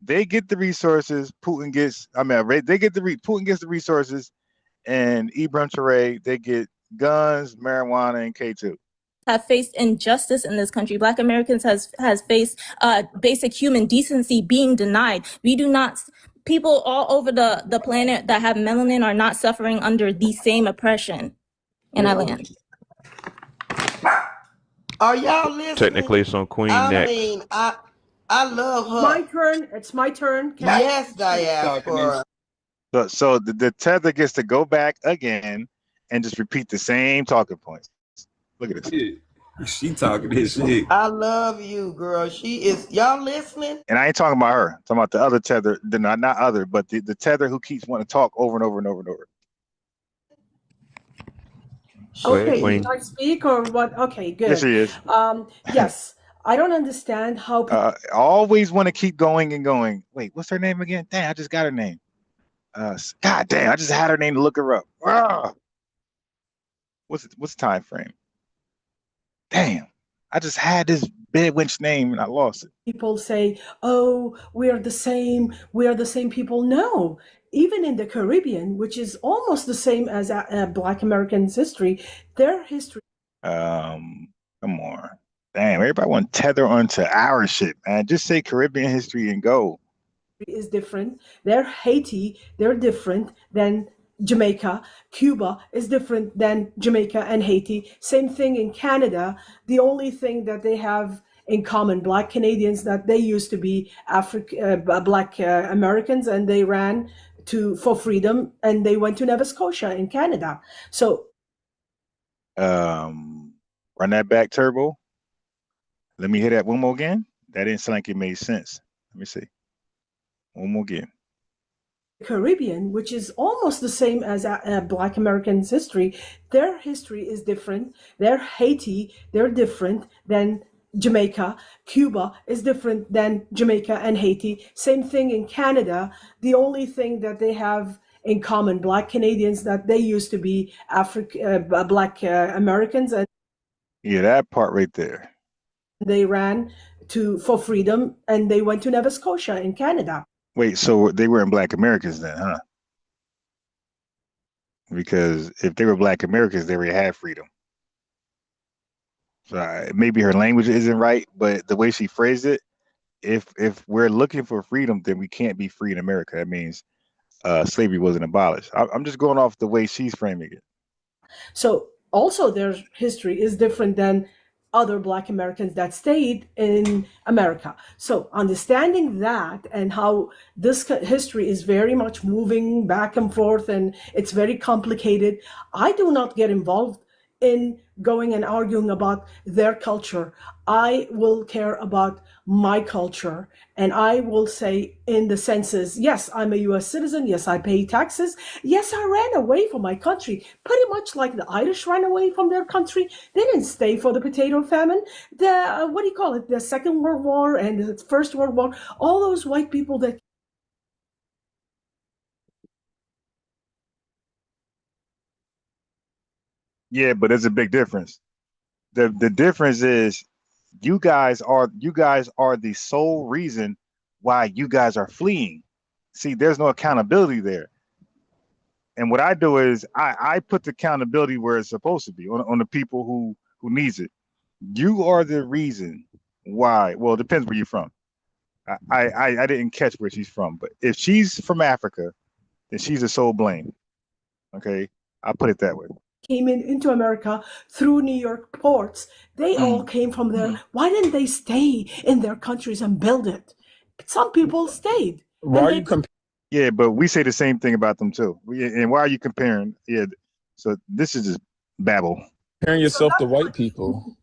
They get the resources. Putin gets the resources, and Ibrahim Traoré, they get guns, marijuana, and K2. Have faced injustice in this country. Black Americans has faced basic human decency being denied. We do not. People all over the planet that have melanin are not suffering under the same oppression in our land. Are y'all listening? Technically, it's on Queen next. I mean, I love her. My turn. It's my turn. Yes, Diaspora. So the tether gets to go back again and just repeat the same talking points. Look at this. Yeah. She talking this shit. I love you, girl. She is. Y'all listening? And I ain't talking about her. I'm talking about the other tether. Not other, but the tether who keeps wanting to talk over and over and over and over. Okay, can I speak or what? Okay, good. Yes, she is. Yes, I don't understand how people always want to keep going and going. Wait, what's her name again? Dang, I just got her name. God damn, I just had her name to look her up. What's the time frame? Damn, I just had this bedwench name and I lost it. People say, "Oh, we are the same. We are the same people." No, even in the Caribbean, which is almost the same as Black Americans' history, their history. Come on, damn! Everybody want to tether onto our shit, man. Just say Caribbean history and go. Is different. Their Haiti, they're different than Jamaica. Cuba is different than Jamaica and Haiti. Same thing in Canada. The only thing that they have in common, Black Canadians, that they used to be Black Americans, and they ran for freedom, and they went to Nova Scotia in Canada. So, run that back, Turbo. Let me hear that one more again. That didn't sound like it made sense. Let me see. One more again. Caribbean, which is almost the same as Black Americans' history, their history is different. Their Haiti, they're different than Jamaica. Cuba is different than Jamaica and Haiti. Same thing in Canada. The only thing that they have in common, Black Canadians, that they used to be Black Americans, and yeah, that part right there. They ran for freedom, and they went to Nova Scotia in Canada. Wait, so they weren't Black Americans then, huh? Because if they were Black Americans, they already had freedom. So maybe her language isn't right, but the way she phrased it, if we're looking for freedom, then we can't be free in America. That means slavery wasn't abolished. I'm just going off the way she's framing it. So also their history is different than other Black Americans that stayed in America. So understanding that and how this history is very much moving back and forth and it's very complicated, I do not get involved in going and arguing about their culture. I will care about my culture, and I will say in the senses, yes, I'm a US citizen, yes, I pay taxes, yes, I ran away from my country, pretty much like the Irish ran away from their country. They didn't stay for the potato famine, the Second World War and the First World War, all those white people that Yeah, but there's a big difference. The difference is you guys are the sole reason why you guys are fleeing. See, there's no accountability there. And what I do is I put the accountability where it's supposed to be on the people who needs it. You are the reason why. Well, it depends where you're from. I didn't catch where she's from, but if she's from Africa, then she's the sole blame. Okay, I'll put it that way. Came into America through New York ports. They all came from there. Why didn't they stay in their countries and build it? Some people stayed. Why are you Yeah, but we say the same thing about them too. And why are you comparing? Yeah, so this is just babble. Comparing yourself to white people.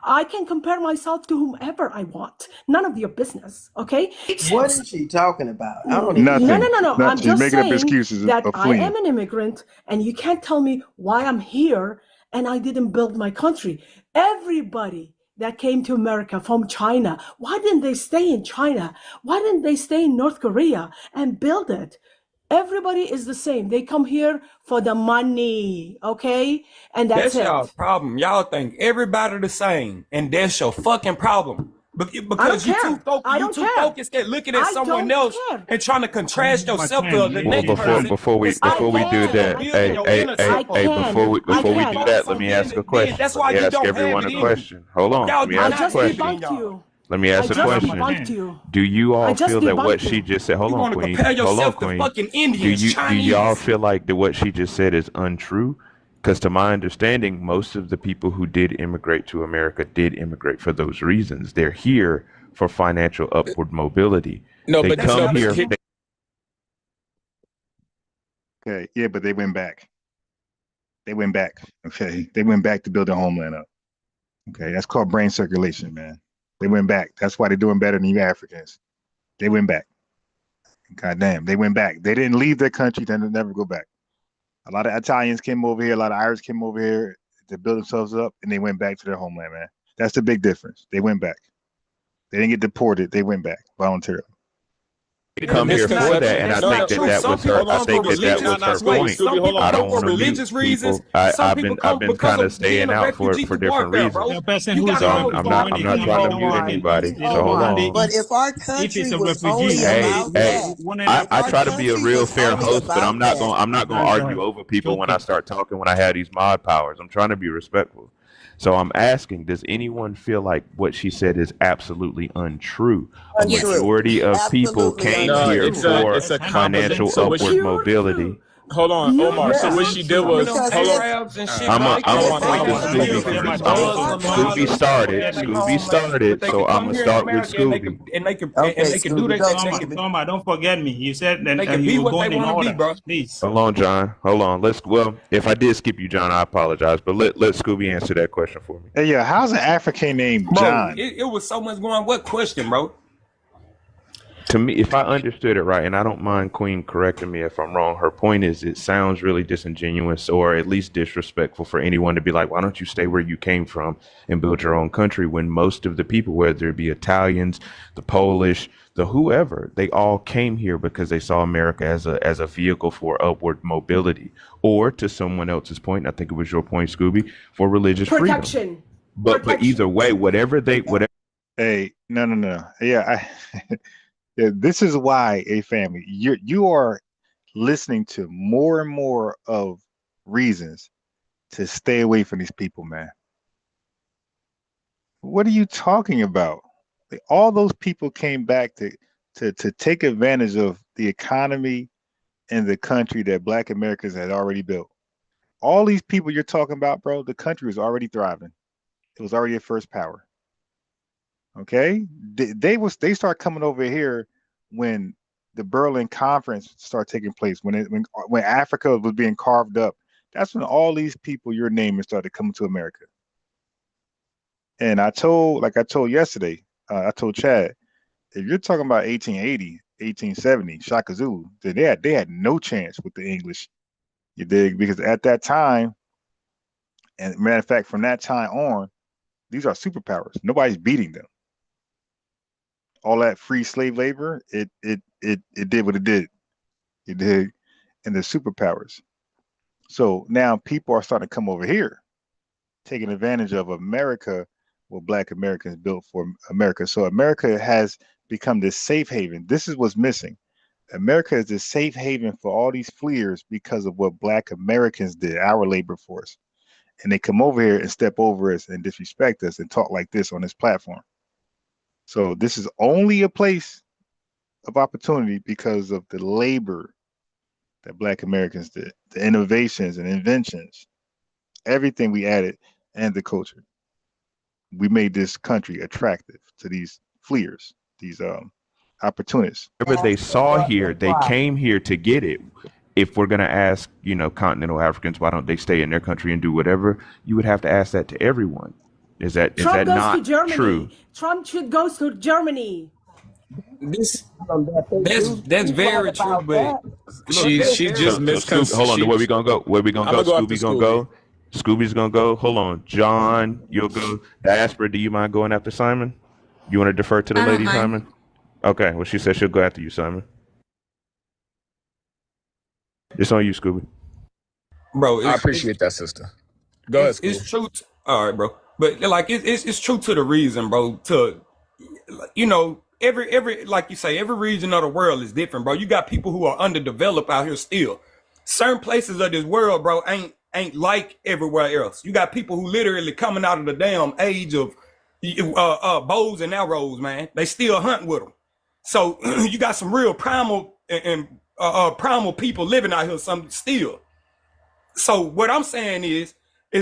I can compare myself to whomever I want. None of your business, okay? What is she talking about? I don't Nothing. No. I'm She's just making up saying excuses that of I fleeing. am an immigrant, and you can't tell me why I'm here and I didn't build my country. Everybody that came to America from China, why didn't they stay in China? Why didn't they stay in North Korea and build it? Everybody is the same. They come here for the money, okay? And that's it. y'all's problem. Y'all think everybody the same, and that's your fucking problem. Because you too focused at looking at someone else and trying to contrast yourself to the next person. Before we do that, before we do that, let me ask a question. That's why you ask don't everyone have it a in question. Hold on. Let me ask a question. Let me ask a question. Do you all feel that what she just said? Hold on, Queen. Hold on, Queen. Do y'all feel like that what she just said is untrue? Because to my understanding, most of the people who did immigrate to America did immigrate for those reasons. They're here for financial upward mobility. No, they but come here. Okay, yeah, but they went back. They went back. Okay, they went back to build their homeland up. Okay, that's called brain circulation, man. They went back. That's why they're doing better than you Africans. They went back. God damn, they went back. They didn't leave their country, then they never go back. A lot of Italians came over here, a lot of Irish came over here to build themselves up, and they went back to their homeland, man. That's the big difference. They went back. They didn't get deported. They went back voluntarily. Come here for that, and I think that was her. I think that was her point. I don't want to mute people. I've been kind of staying out for different reasons. So I'm not trying to mute anybody. So hold on. But if our country was only about that, I try to be a real fair host, but I'm not gonna argue over people when I start talking when I have these mod powers. I'm trying to be respectful. So I'm asking, does anyone feel like what she said is absolutely untrue? A majority of people came here for financial upward mobility. Hold on, Omar. So what she did was, hold on. I'm a point to Scooby first. Scooby started, so I'm gonna start with Scooby. And they can do that. Thomas, don't forget me. You said that they can be what they want to be, bro. Please. Hold on, John. Hold on. Well, if I did skip you, John, I apologize. But let Scooby answer that question for me. Hey, yeah, how's an African named John? Bro, it was so much going on. What question, bro? To me, if I understood it right, and I don't mind Queen correcting me if I'm wrong, her point is it sounds really disingenuous or at least disrespectful for anyone to be like, why don't you stay where you came from and build your own country, when most of the people, whether it be Italians, the Polish, the whoever, they all came here because they saw America as a vehicle for upward mobility, or to someone else's point, I think it was your point, Scooby, for religious freedom. But either way, whatever. Hey, no. Yeah, yeah, this is why a family you are listening to more and more of reasons to stay away from these people, man. What are you talking about? Like, all those people came back to take advantage of the economy and the country that Black Americans had already built. All these people you're talking about, bro, the country was already thriving. It was already a first power. Okay, they start coming over here when the Berlin Conference started taking place, when Africa was being carved up. That's when all these people you're naming started coming to America. And I told yesterday, I told Chad, if you're talking about 1880, 1870, Shaka Zulu, then they had no chance with the English. You dig? Because at that time, and matter of fact, from that time on, these are superpowers. Nobody's beating them. All that free slave labor, it did what it did. It did, and the superpowers. So now people are starting to come over here, taking advantage of America, what Black Americans built for America. So America has become this safe haven. This is what's missing. America is this safe haven for all these fleers because of what Black Americans did, our labor force. and they come over here and step over us and disrespect us and talk like this on this platform. So this is only a place of opportunity because of the labor that Black Americans did, the innovations and inventions, everything we added, and the culture. We made this country attractive to these fleers, these opportunists. Whatever they saw here, they came here to get it. If we're going to ask, you know, continental Africans, why don't they stay in their country and do whatever, you would have to ask that to everyone. Is that not true? Trump should go to Germany. That's very true, but she just misconstrued. Hold on, where we gonna go? Where we gonna go? Scooby's gonna go. Scooby's gonna go. Hold on, John, you'll go. Diaspora, do you mind going after Simon? You want to defer to the lady, Simon? Okay. Well, she said she'll go after you, Simon. It's on you, Scooby. Bro, I appreciate that, sister. Go ahead, Scooby. It's true. All right, bro. But like it's true to the reason, bro. To, you know, every like you say, every region of the world is different, bro. You got people who are underdeveloped out here still. Certain places of this world, bro, ain't like everywhere else. You got people who literally coming out of the damn age of bows and arrows, man. They still hunt with them. So you got some real primal and primal people living out here, some still. So what I'm saying is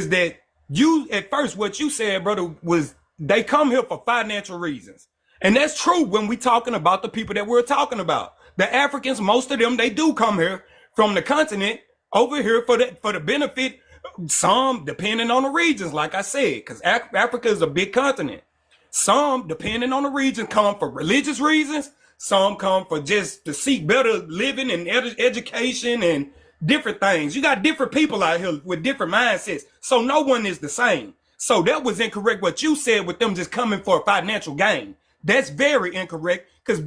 that you, at first, what you said, brother, was they come here for financial reasons. And that's true when we talking about the people that we're talking about. The Africans, most of them, they do come here from the continent over here for the benefit. Some depending on the regions, like I said, because Africa is a big continent. Some, depending on the region, come for religious reasons. Some come for just to seek better living and education and different things. You got different people out here with different mindsets. So no one is the same. So that was incorrect what you said with them just coming for financial gain. That's very incorrect because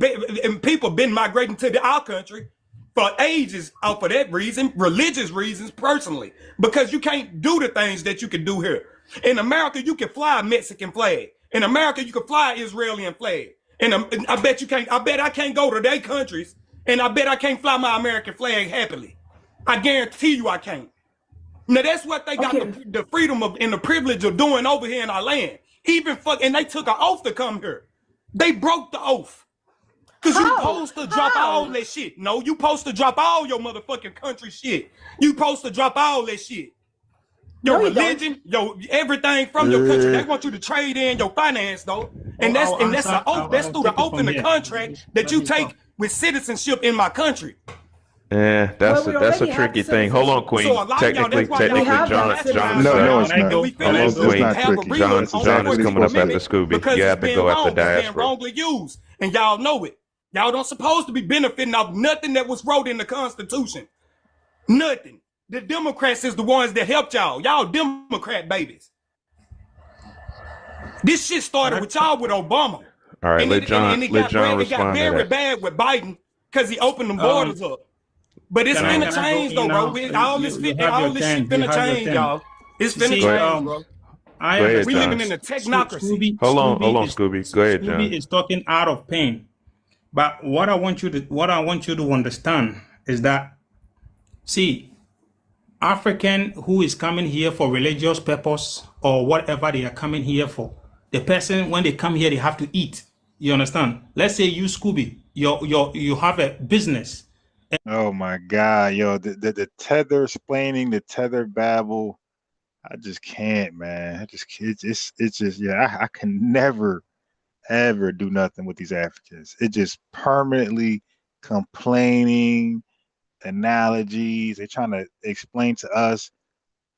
people been migrating to our country for ages for that reason, religious reasons, personally, because you can't do the things that you can do here. In America, you can fly a Mexican flag. In America, you can fly an Israeli flag. And I bet you can't. I bet I can't go to their countries, and I bet I can't fly my American flag happily. I guarantee you I can't. Now that's what they got the freedom of and the privilege of doing over here in our land. And they took an oath to come here. They broke the oath. Cause you supposed to drop all that shit. No, you supposed to drop all your motherfucking country shit. You supposed to drop all that shit. Your religion, your everything from your country. They want you to trade in your finance though. And that's the oath. That's through the oath in the contract that you take with citizenship in my country. Yeah, that's a tricky thing. Hold on, Queen. So technically, John is no, it's not. John is coming up after Scooby. You have to go after Diaspora. Wrongly used, and y'all know it. Y'all don't supposed to be benefiting off nothing that was wrote in the Constitution. Nothing. The Democrats is the ones that helped y'all. Y'all Democrat babies. This shit started with y'all with Obama. All right, let John respond. It got very bad with Biden because he opened the borders up. But it's finna change though, bro. All this shit finna change, y'all. It's finna change, bro. We living in a technocracy. Hold on, Scooby. Go ahead, John. Scooby is talking out of pain. But what I want you to understand is that, see, African who is coming here for religious purpose or whatever they are coming here for, the person when they come here they have to eat. You understand? Let's say you, Scooby, you have a business. Oh my God, yo, the tether explaining the tether babble, I just can't, man. It's just yeah, I can never ever do nothing with these Africans. It just permanently complaining, analogies. They're trying to explain to us.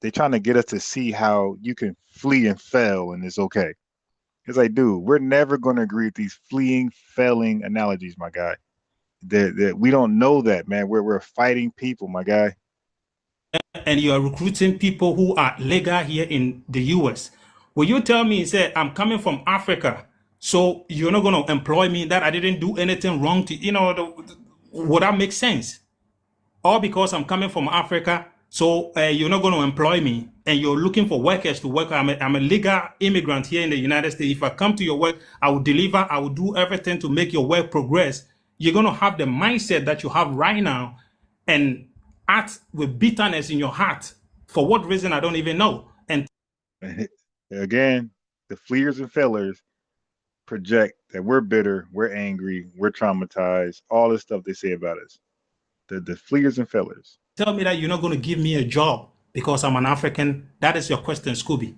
They're trying to get us to see how you can flee and fail and it's okay. It's like, dude, we're never going to agree with these fleeing, failing analogies, my guy. That we don't know that, man. We're fighting people, my guy. And you are recruiting people who are legal here in the US. Will you tell me, say, I'm coming from Africa, so you're not going to employ me that I didn't do anything wrong to, would that make sense? Or because I'm coming from Africa, so you're not going to employ me and you're looking for workers to work. I'm a legal immigrant here in the United States. If I come to your work, I will deliver, I will do everything to make your work progress. You're going to have the mindset that you have right now and act with bitterness in your heart. For what reason, I don't even know. And Again, the fleers and fillers project that we're bitter, we're angry, we're traumatized, all this stuff they say about us. The fleers and fillers. Tell me that you're not going to give me a job because I'm an African. That is your question, Scooby.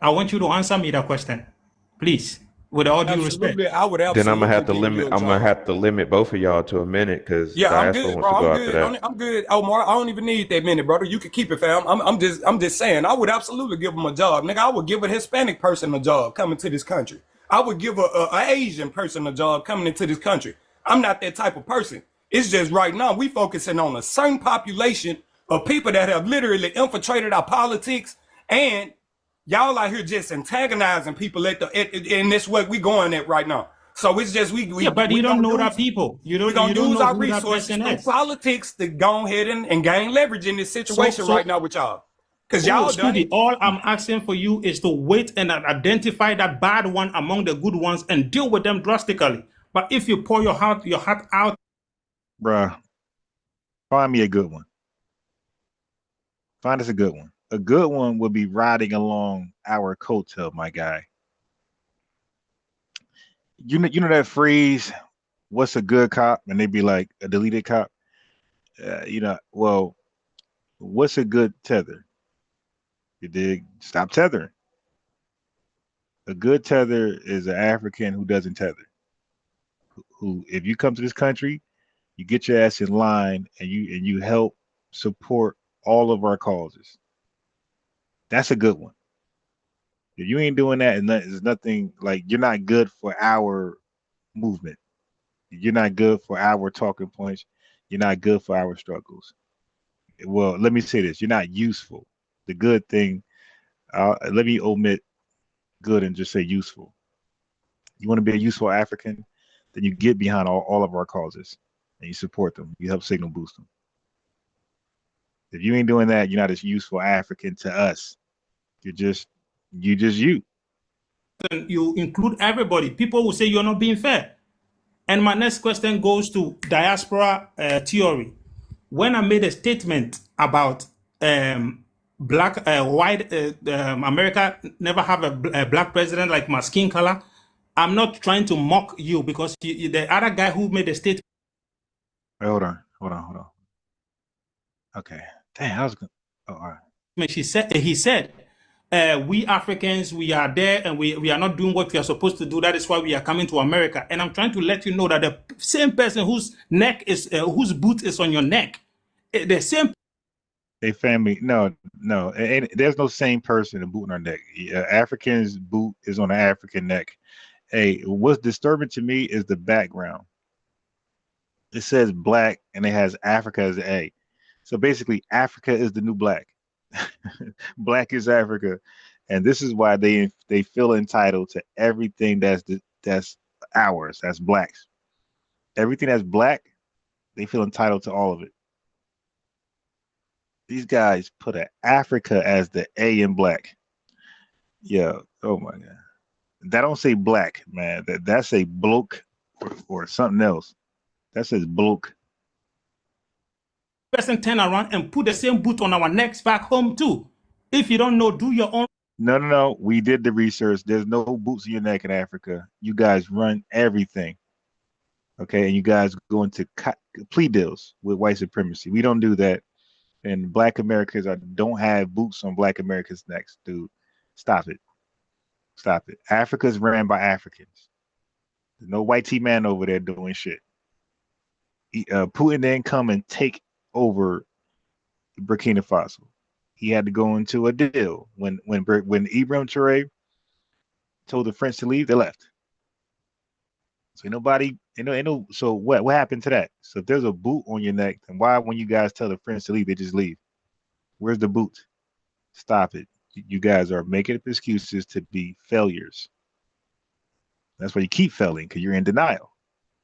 I want you to answer me that question, please, with all due respect. Absolutely, I would absolutely. Then I'm gonna have to give you limit. a I'm gonna job. have to limit both of y'all to a minute because Yeah, I'm Diaspora good, wants bro. to go I'm after good. that. I'm good. Omar, I don't even need that minute, brother. You can keep it, fam. I'm just saying. I would absolutely give him a job, nigga. I would give a Hispanic person a job coming to this country. I would give a Asian person a job coming into this country. I'm not that type of person. It's just right now we focusing on a certain population of people that have literally infiltrated our politics, and y'all out here just antagonizing people and that's what we going at right now. So it's just we but you don't know that people. We're gonna use our resources through politics to go ahead and gain leverage in this situation right now with y'all. Because y'all done it. All I'm asking for you is to wait and identify that bad one among the good ones and deal with them drastically. But if you pour your heart out, bruh, find me a good one. Find us a good one. A good one would be riding along our coattail, my guy. You know that phrase, what's a good cop? And they be like a deleted cop. Well, what's a good tether? You dig? Stop tethering. A good tether is an African who doesn't tether. Who, if you come to this country, you get your ass in line and you help support all of our causes. That's a good one. If you ain't doing that, and there's nothing like you're not good for our movement. You're not good for our talking points. You're not good for our struggles. Well, let me say this: you're not useful. The good thing. Let me omit good and just say useful. You want to be a useful African, then you get behind all of our causes and you support them. You help signal boost them. If you ain't doing that, you're not as useful African to us. You just you. and you include everybody, people will say you're not being fair. And my next question goes to diaspora theory. When I made a statement about white America never have a black president like my skin color, I'm not trying to mock you because the other guy who made the statement. Hold on. Okay. Damn, I was gonna. Oh, all right. He said, we Africans, we are there and we are not doing what we are supposed to do. That is why we are coming to America. And I'm trying to let you know that the same person whose neck is, whose boot is on your neck, the same. Hey, family, no, and there's no same person a boot on our neck. African's boot is on the African neck. Hey, what's disturbing to me is the background. It says black and it has Africa as an A. So basically, Africa is the new black. Black is Africa, and this is why they feel entitled to everything that's ours. That's blacks. Everything that's black, they feel entitled to all of it. These guys put Africa as the A in black. Yeah. Oh my God. That don't say black, man. That's a bloke or something else. That says bloke. Person turn around and put the same boot on our necks back home too. If you don't know, do your own. No. We did the research. There's no boots in your neck in Africa. You guys run everything. Okay, and you guys go into plea deals with white supremacy. We don't do that. And black Americans don't have boots on black Americans' necks, dude. Stop it. Africa's ran by Africans. There's no white T-man over there doing shit. Putin didn't come and take over Burkina Faso. He had to go into a deal. When Ibrahim Traoré told the French to leave, they left. So nobody, so what happened to that? So if there's a boot on your neck, then why when you guys tell the French to leave, they just leave? Where's the boot? Stop it. You guys are making up excuses to be failures. That's why you keep failing, because you're in denial.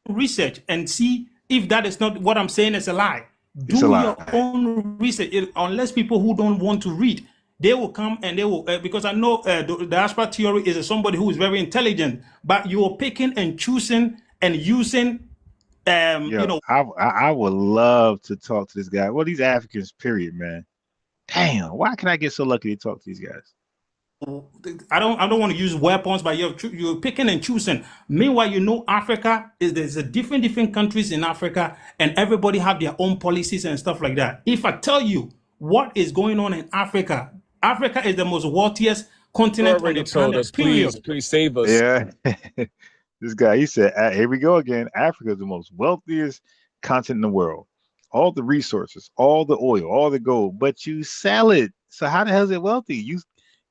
Research and see if that is not what I'm saying is a lie. Do your own research. Unless people who don't want to read, they will come and they will, because I know the diaspora theory is somebody who is very intelligent, but you are picking and choosing and using, I would love to talk to this guy. Well, these Africans, period, man. Damn, why can I get so lucky to talk to these guys? I don't want to use weapons, but you're picking and choosing. Meanwhile, Africa there's a different countries in Africa, and everybody have their own policies and stuff like that. If I tell you what is going on in Africa, Africa is the most wealthiest You continent on already the told planet. us. Please, Period. please save us. Yeah. This guy, he said, here we go again. Africa is the most wealthiest continent in the world. All the resources, all the oil, all the gold, but you sell it. So how the hell is it wealthy?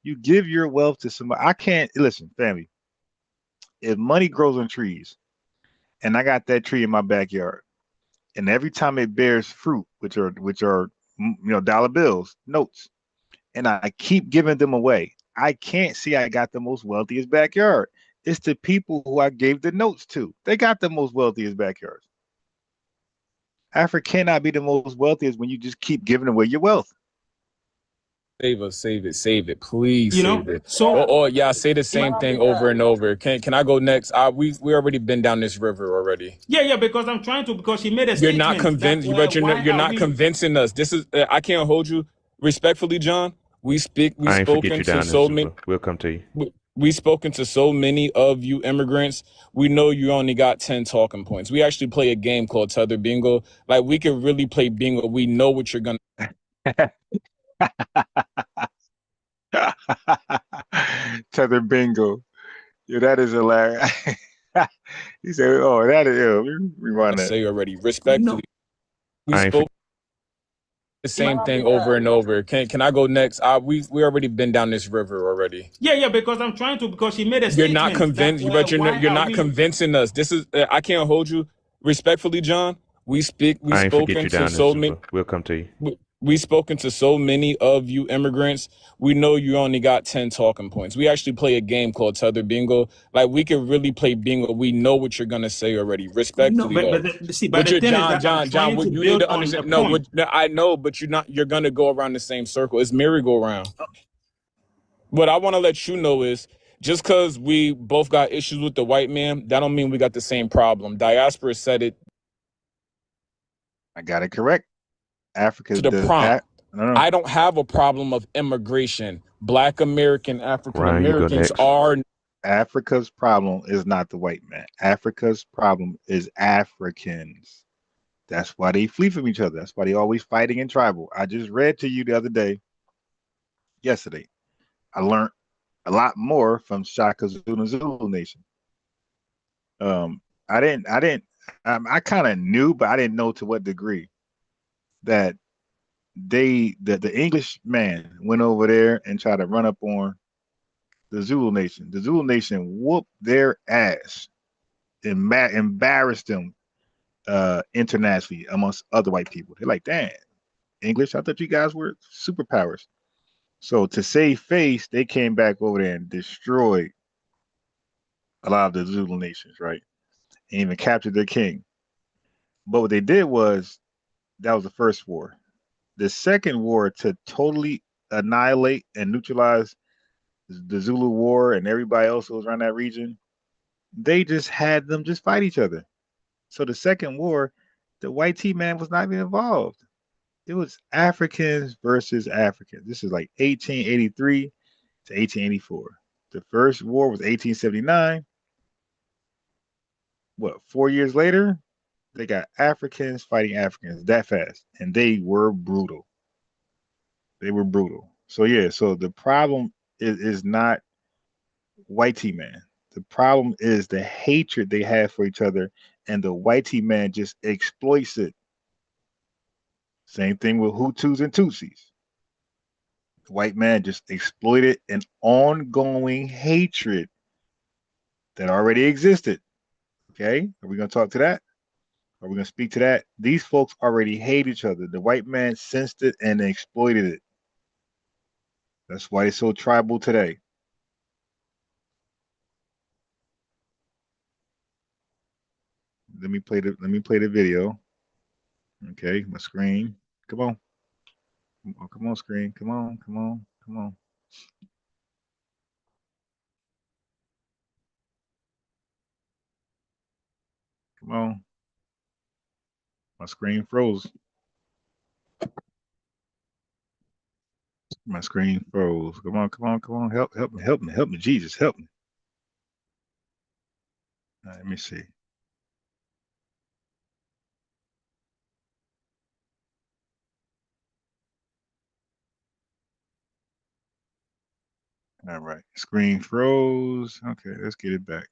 You give your wealth to somebody. I can't listen, family. If money grows on trees, and I got that tree in my backyard, and every time it bears fruit, which are dollar bills, notes, and I keep giving them away, I can't see I got the most wealthiest backyard. It's the people who I gave the notes to. They got the most wealthiest backyards. Africa cannot be the most wealthiest when you just keep giving away your wealth. Save us, save it, please save it. So or yeah, say the same thing over and over. Can I go next? We already been down this river already. Yeah, because I'm trying to, because he made a You're statement. not convinced, but you're not convincing us. This is I can't hold you respectfully, John. We've spoken to so many. We'll come to you. We've spoken to so many of you immigrants. We know you only got 10 talking points. We actually play a game called Tether Bingo. Like, we can really play bingo. We know what you're gonna. Tether Bingo. Yeah, that is hilarious. He said, "Oh, that is ill." We run that. Say already, respectfully. We spoke the same thing over and over. Can I go next? We already been down this river already. Yeah, because I'm trying to, because he made a You're statement. not convinced, but you're not convincing us. This is I can't hold you respectfully, John. We've spoken to so many. We'll come to you. We've spoken to so many of you immigrants. We know you only got 10 talking points. We actually play a game called Tether Bingo. Like, we can really play bingo. We know what you're gonna say already. Respectfully, but the thing is that John, what you need to understand. No, I know, but you're gonna go around the same circle. It's merry-go-round. What I want to let you know is, just because we both got issues with the white man, that don't mean we got the same problem. Diaspora said it. I got it correct. Africa To the prompt. I don't have a problem of immigration. Black American, African Americans are. Africa's problem is not the white man. Africa's problem is Africans. That's why they flee from each other. That's why they always fighting in tribal. I just read to you the other day, yesterday. I learned a lot more from Shaka Zulu Zulu Nation. I kind of knew, but I didn't know to what degree that the English man went over there and tried to run up on the Zulu Nation. The Zulu Nation whooped their ass and embarrassed them internationally amongst other white people. They're like, damn, English, I thought you guys were superpowers. So to save face, they came back over there and destroyed a lot of the Zulu nations, right? And even captured their king. But what they did was, that was the first war. The second war, to totally annihilate and neutralize the Zulu war and everybody else who was around that region, they just had them just fight each other. So the second war, the white T-man was not even involved. It was Africans versus Africans. This is like 1883 to 1884. The first war was 1879. What, 4 years later, they got Africans fighting Africans that fast, and they were brutal. They were brutal. So yeah, so the problem is not white T-man. The problem is the hatred they have for each other, and the white T-man just exploits it. Same thing with Hutus and Tutsis. The white man just exploited an ongoing hatred that already existed. Okay, are we going to talk to that? Are we going to speak to that? These folks already hate each other. The white man sensed it and exploited it. That's why they're so tribal today. Let me play the video. Okay, my screen. Come on. Come on, screen. Come on. Come on. My screen froze. My screen froze. Come on, come on, come on. Help me, help me, help me. Jesus, help me. All right, let me see. All right, screen froze. Okay, let's get it back.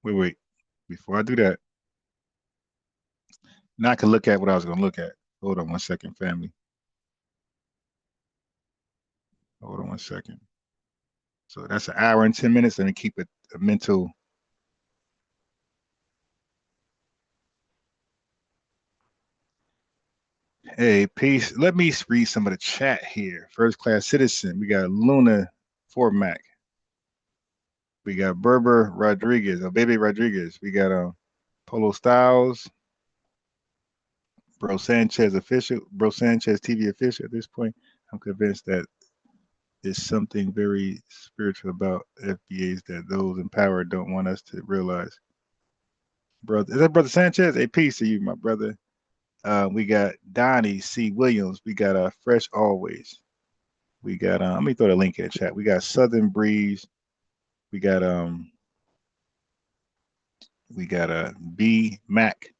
Wait. Before I do that, now I can look at what I was going to look at. Hold on 1 second, family. Hold on 1 second. So that's 1 hour and 10 minutes. Let me keep it a mental. Hey, peace. Let me read some of the chat here. First class citizen. We got Luna Formac. We got Berber Rodriguez, Baby Rodriguez. We got Polo Styles, Bro Sanchez official, Bro Sanchez TV official. At this point, I'm convinced that there's something very spiritual about FBAs that those in power don't want us to realize. Brother, is that Brother Sanchez? Hey, peace to you, my brother. We got Donnie C. Williams. We got Fresh Always. We got let me throw the link in the chat. We got Southern Breeze. We got B Mac.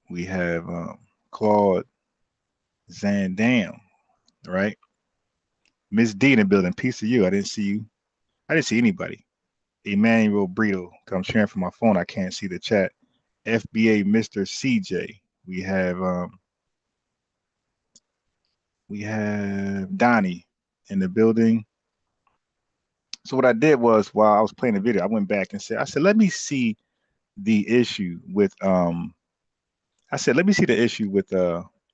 We have Claude Zandam, right? Miss D in the building. Peace to you. I didn't see you. I didn't see anybody. Emmanuel Brito. I'm sharing from my phone. I can't see the chat. FBA Mr. CJ. We have Donnie in the building. So what I did was while I was playing the video, I went back and said, let me see the issue with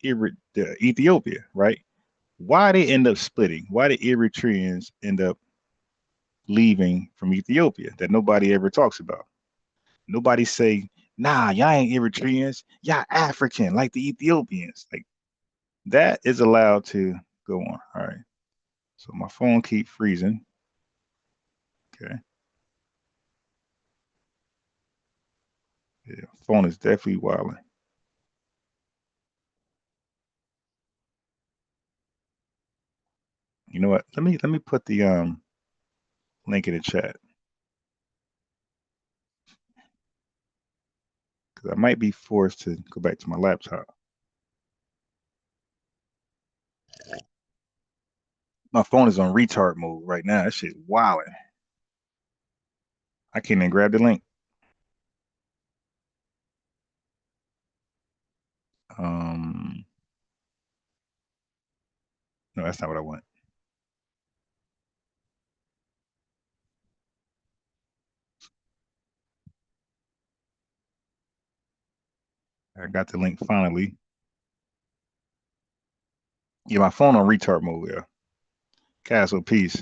Ethiopia, right? Why they end up splitting? Why the Eritreans end up leaving from Ethiopia that nobody ever talks about? Nobody say, nah, y'all ain't Eritreans, y'all African, like the Ethiopians. Like that is allowed to go on. All right. So my phone keep freezing. Okay. Yeah, phone is definitely wilding. You know what? Let me put the link in the chat. Because I might be forced to go back to my laptop. My phone is on retard mode right now. That shit wilding. I can't even grab the link. No, that's not what I want. I got the link finally. Yeah, my phone on retard mode, yeah. Castle, peace.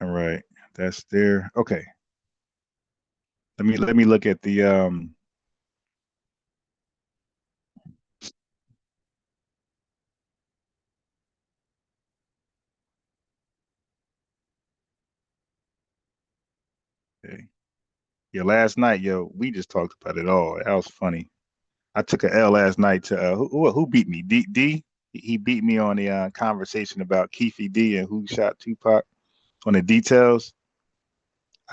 All right, that's there. Okay. Let me look at the okay. Yeah, last night, we just talked about it all. That was funny. I took a L last night to who beat me? D. He beat me on the conversation about Keefe D and who shot Tupac on the details.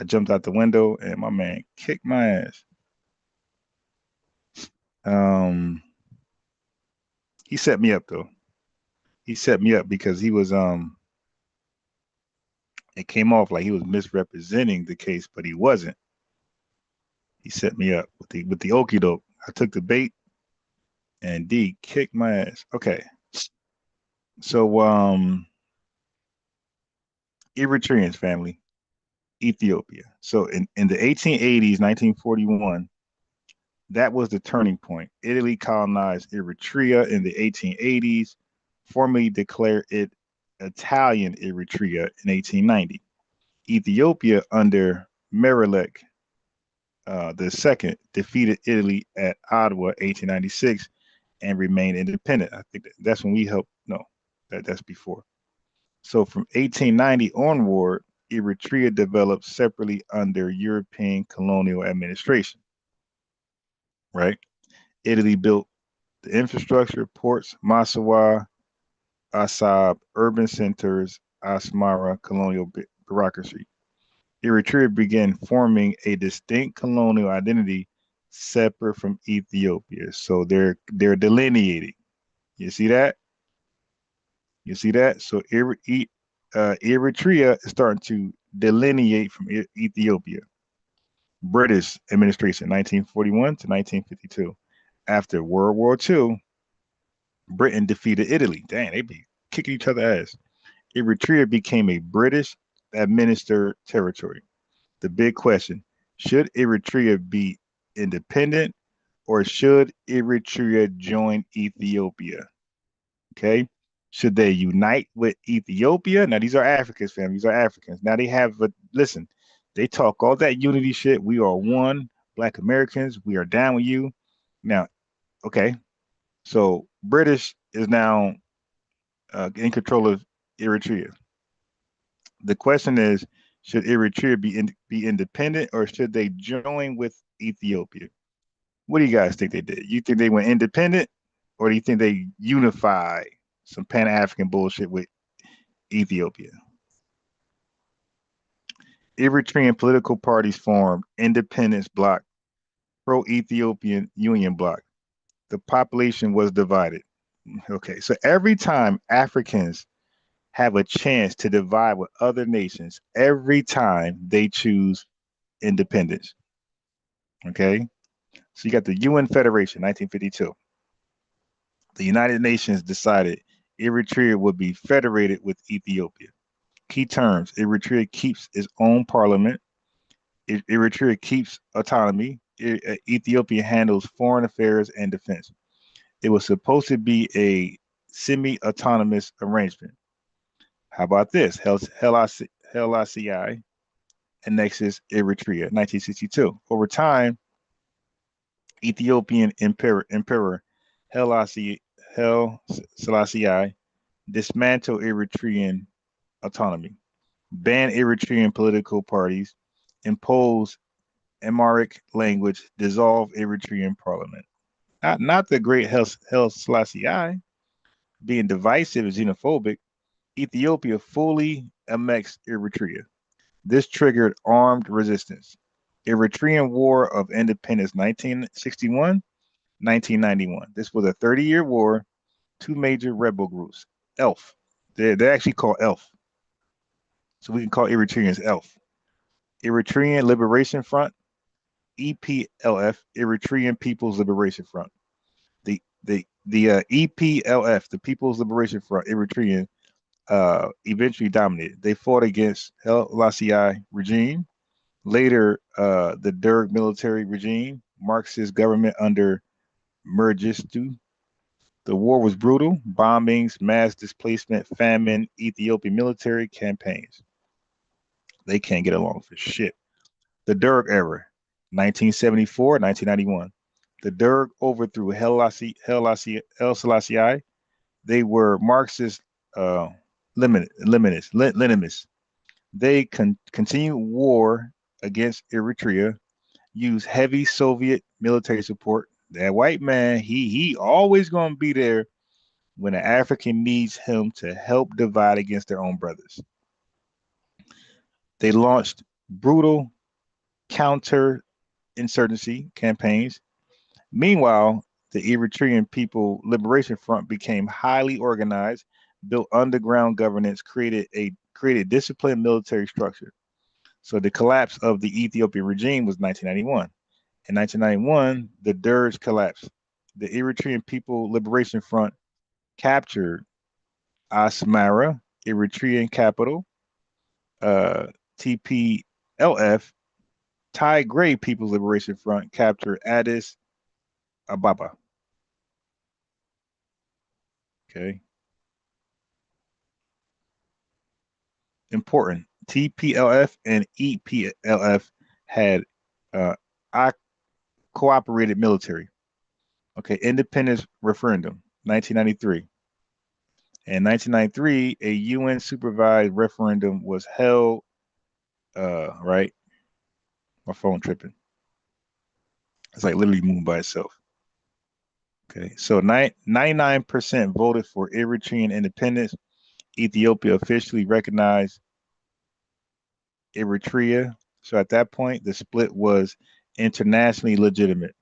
I jumped out the window and my man kicked my ass. He set me up though. He set me up because he was it came off like he was misrepresenting the case, but he wasn't. He set me up with the okie doke. I took the bait and D kicked my ass. Okay. So Eritreans family, Ethiopia. So in the 1880s, 1941, that was the turning point. Italy colonized Eritrea in the 1880s, formally declared it Italian Eritrea in 1890. Ethiopia under Menelik II defeated Italy at Ottawa 1896 and remained independent. I think that's when we helped. No, that's before. So from 1890 onward, Eritrea developed separately under European colonial administration, right? Italy built the infrastructure, ports, Massawa, Assab, urban centers, Asmara, colonial bureaucracy. Eritrea began forming a distinct colonial identity separate from Ethiopia. So they're delineating. You see that? You see that? So Eritrea is starting to delineate from Ethiopia. British administration, 1941 to 1952. After World War II, Britain defeated Italy. Dang, they be kicking each other ass. Eritrea became a British administered territory. The big question, should Eritrea be independent or should Eritrea join Ethiopia? Okay. Should they unite with Ethiopia? Now, these are Africans, fam. These are Africans. Now, they have, listen, they talk all that unity shit. We are one, Black Americans. We are down with you. Now, okay. So, British is now in control of Eritrea. The question is, should Eritrea be independent or should they join with Ethiopia? What do you guys think they did? You think they went independent or do you think they unified some Pan-African bullshit with Ethiopia? Eritrean political parties formed Independence Bloc, Pro-Ethiopian Union Bloc. The population was divided. Okay, so every time Africans have a chance to divide with other nations, every time they choose independence. Okay, so you got the UN Federation, 1952. The United Nations decided Eritrea would be federated with Ethiopia. Key terms: Eritrea keeps its own parliament. Eritrea keeps autonomy. Ethiopia handles foreign affairs and defense. It was supposed to be a semi-autonomous arrangement. How about this? Selassie annexes Eritrea, 1962. Over time, Ethiopian Emperor Haile Selassie dismantled Eritrean autonomy, banned Eritrean political parties, imposed Amharic language, dissolved Eritrean parliament. Not the great Haile Selassie being divisive and xenophobic. Ethiopia fully annexed Eritrea. This triggered armed resistance. Eritrean War of Independence, 1961, 1991. This was a 30-year war. Two major rebel groups. ELF. They're actually called ELF. So we can call Eritreans ELF. Eritrean Liberation Front, EPLF, Eritrean People's Liberation Front. The EPLF, the People's Liberation Front, Eritrean, eventually dominated. They fought against Haile Selassie regime. Later, the Derg military regime, Marxist government under Mengistu. The war was brutal: bombings, mass displacement, famine, Ethiopian military campaigns. They can't get along for shit. The Derg era, 1974, 1991. The Derg overthrew Haile Selassie. They were Marxist Leninists. They continued war against Eritrea, used heavy Soviet military support. That white man, he always gonna be there when an African needs him to help divide against their own brothers. They launched brutal counter-insurgency campaigns. Meanwhile, the Eritrean People Liberation Front became highly organized, built underground governance, created disciplined military structure. So the collapse of the Ethiopian regime was 1991. In 1991, the Derg collapsed. The Eritrean People Liberation Front captured Asmara, Eritrean capital. TPLF, Tigray People's Liberation Front, captured Addis Ababa. Okay. Important. TPLF and EPLF had cooperated military. Okay. Independence referendum, 1993. In 1993, a UN supervised referendum was held. Right? My phone tripping. It's like literally moving by itself. Okay, so 99% voted for Eritrean independence. Ethiopia officially recognized Eritrea. So at that point, the split was internationally legitimate.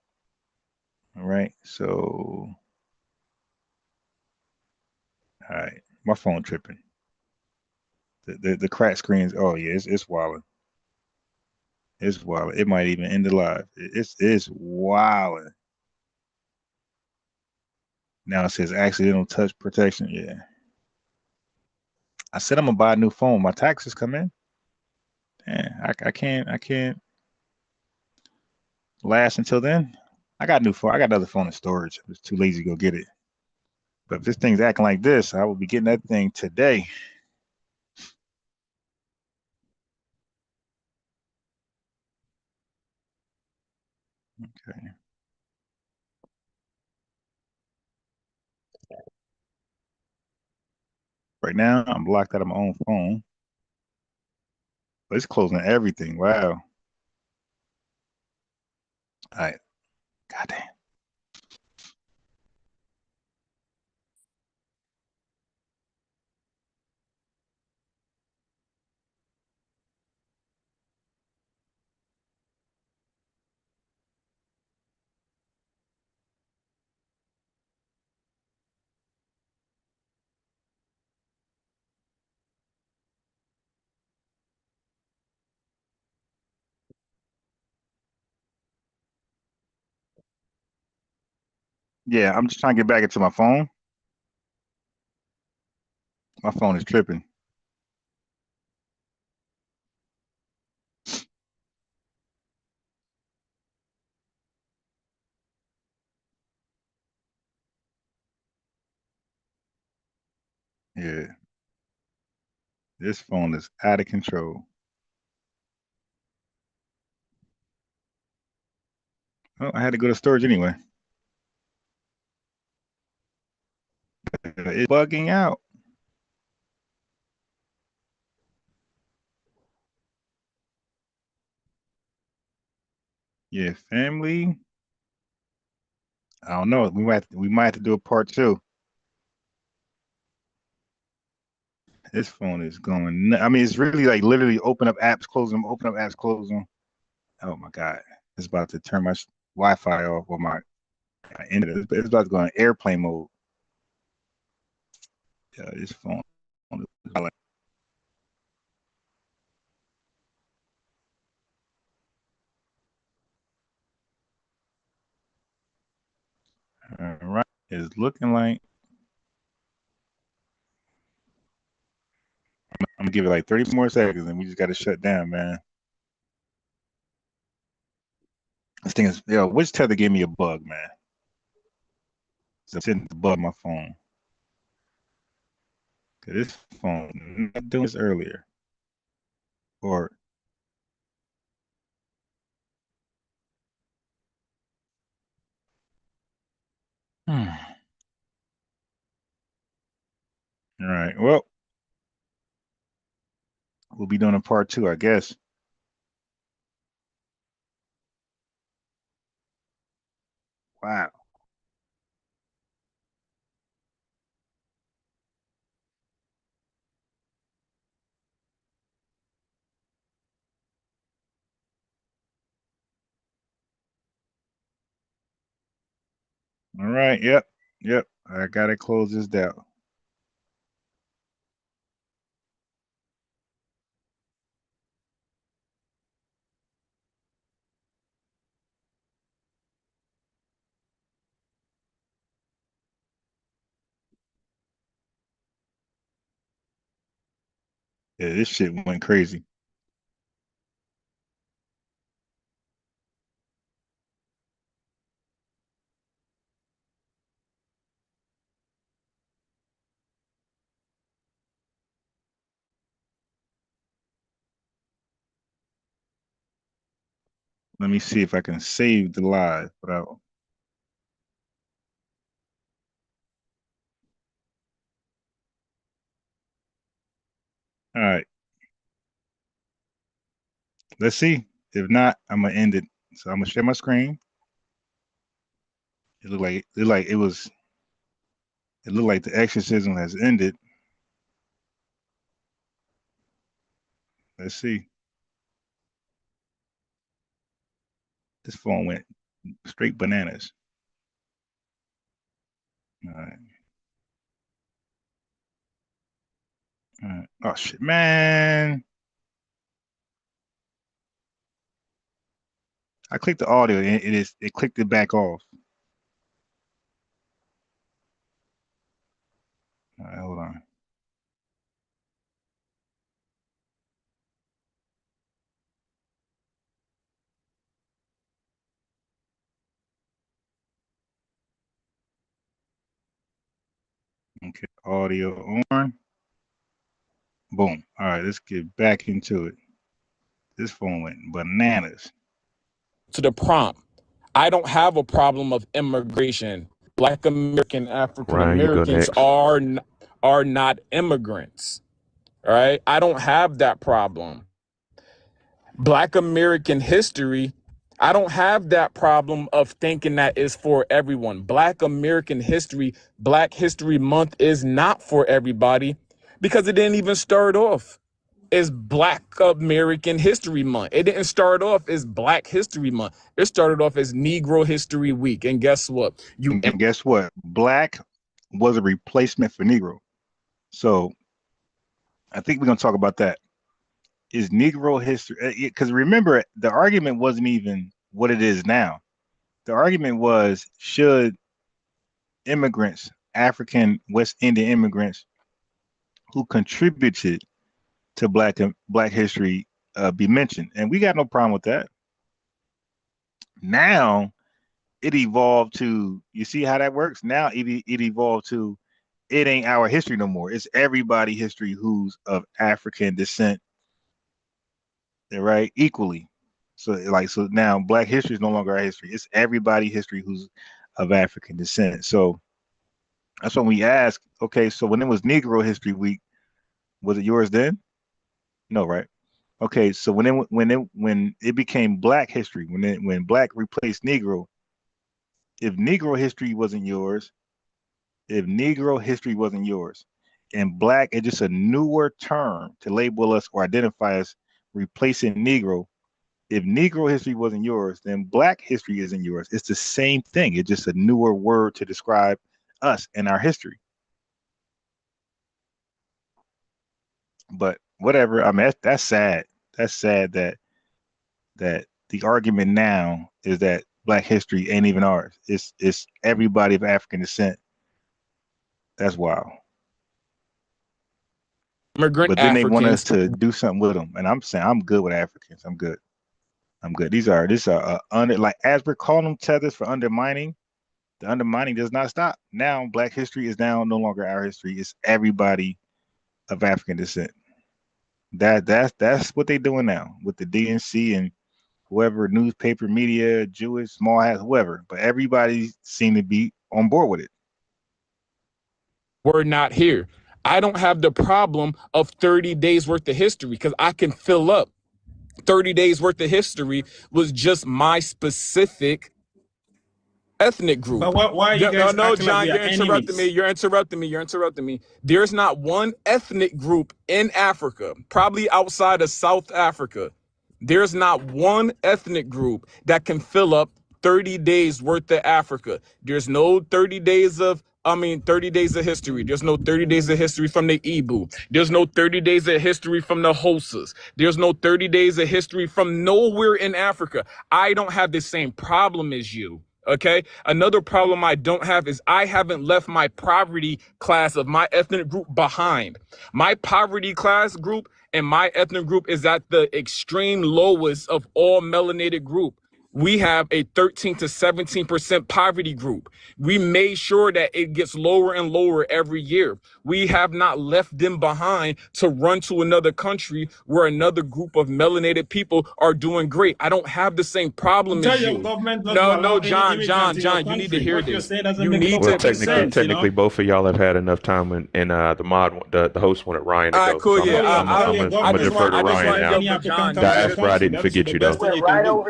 All right, so all right, my phone tripping. The crack screens. Oh yeah, it's wilding. It's wilding. It might even end the live. It's wilding. Now it says accidental touch protection. Yeah. I said I'm gonna buy a new phone. My taxes come in. Yeah, I can't last until then. I got a new phone. I got another phone in storage. I was too lazy to go get it. But if this thing's acting like this, I will be getting that thing today. Okay. Right now, I'm locked out of my own phone. But it's closing everything. Wow. All right. Goddamn. Yeah, I'm just trying to get back into my phone. My phone is tripping. Yeah. This phone is out of control. Oh, I had to go to storage anyway. It's bugging out. Yeah, family. I don't know. We might have to do a part 2. This phone is going. I mean, it's really like literally open up apps, close them, open up apps, close them. Oh my god, it's about to turn my Wi-Fi off or my internet. It's about to go in airplane mode. Yeah, this phone. All right, it's looking like I'm gonna give it like 30 more seconds, and we just got to shut down, man. This thing is, which tether gave me a bug, man? So it's in the bug my phone. Cause this phone not doing this earlier, or all right. Well, we'll be doing a part 2, I guess. Wow. All right. Yep. Yep. I gotta close this down. Yeah, this shit went crazy. Let me see if I can save the live without. All right. Let's see. If not, I'm gonna end it. So I'm gonna share my screen. It looked like it was. It looked like the exorcism has ended. Let's see. This phone went straight bananas. All right. All right. Oh shit, man! I clicked the audio and it clicked it back off. All right, hold on. Okay, audio on. Boom. All right, let's get back into it. This phone went bananas. To the prompt, I don't have a problem of immigration. Black American, African Ryan, you go Americans next. are not immigrants. All right, I don't have that problem. Black American history, I don't have that problem of thinking that is for everyone. Black American history, Black History Month is not for everybody because it didn't even start off as Black American History Month. It didn't start off as Black History Month. It started off as Negro History Week. And guess what? And guess what? Black was a replacement for Negro. So I think we're gonna talk about that. Is Negro history, because remember, the argument wasn't even what it is now. The argument was, should immigrants, African West Indian immigrants who contributed to Black history be mentioned? And we got no problem with that. Now it evolved to, you see how that works? Now it evolved to, it ain't our history no more. It's everybody history who's of African descent, right? Equally. So now Black history is no longer our history. It's everybody history who's of African descent. So that's when we ask, okay, so when it was Negro History Week, was it yours then? No, right? Okay, so when it became Black history, when Black replaced Negro, if Negro history wasn't yours, and Black is just a newer term to label us or identify us, replacing Negro. If Negro history wasn't yours, then Black history isn't yours. It's the same thing. It's just a newer word to describe us and our history. But whatever. I mean, that's sad. That's sad that the argument now is that Black history ain't even ours. It's everybody of African descent. That's wild. Immigrant but then Africans, they want us to do something with them, and I'm saying I'm good with Africans. I'm good. These are under, like, as we're calling them tethers for undermining. The undermining does not stop. Now Black history is now no longer our history. It's everybody of African descent. That's what they're doing now with the DNC and whoever, newspaper, media, Jewish, small hats, whoever. But everybody seemed to be on board with it. We're not here. I don't have the problem of 30 days worth of history because I can fill up 30 days worth of history was just my specific ethnic group. But why are you guys no, acting John, like you're interrupting me. You're interrupting me. There's not one ethnic group in Africa, probably outside of South Africa. There's not one ethnic group that can fill up 30 days worth of Africa. There's no 30 days of 30 days of history. There's no 30 days of history from the Ibu. There's no 30 days of history from the Hosas. There's no 30 days of history from nowhere in Africa. I don't have the same problem as you. Okay. Another problem I don't have is I haven't left my poverty class of my ethnic group behind. My poverty class group and my ethnic group is at the extreme lowest of all melanated group. we have a 13 to 17% poverty group. We made sure that it gets lower and lower every year. We have not left them behind to run to another country where another group of melanated people are doing great. I don't have the same problem Tell as your you. government not to No, allow no, any John, immigrants in your you need to country. hear What you're this. saying doesn't You make need no to. Well, fucking sense, you technically, know? both of y'all have had enough time, and the host wanted Ryan to All go. right, cool. So Yeah, Tell your I'm gonna government defer not to to Ryan let now. any African come to your Diaspora, I country. didn't forget That's you the best though. thing you can do.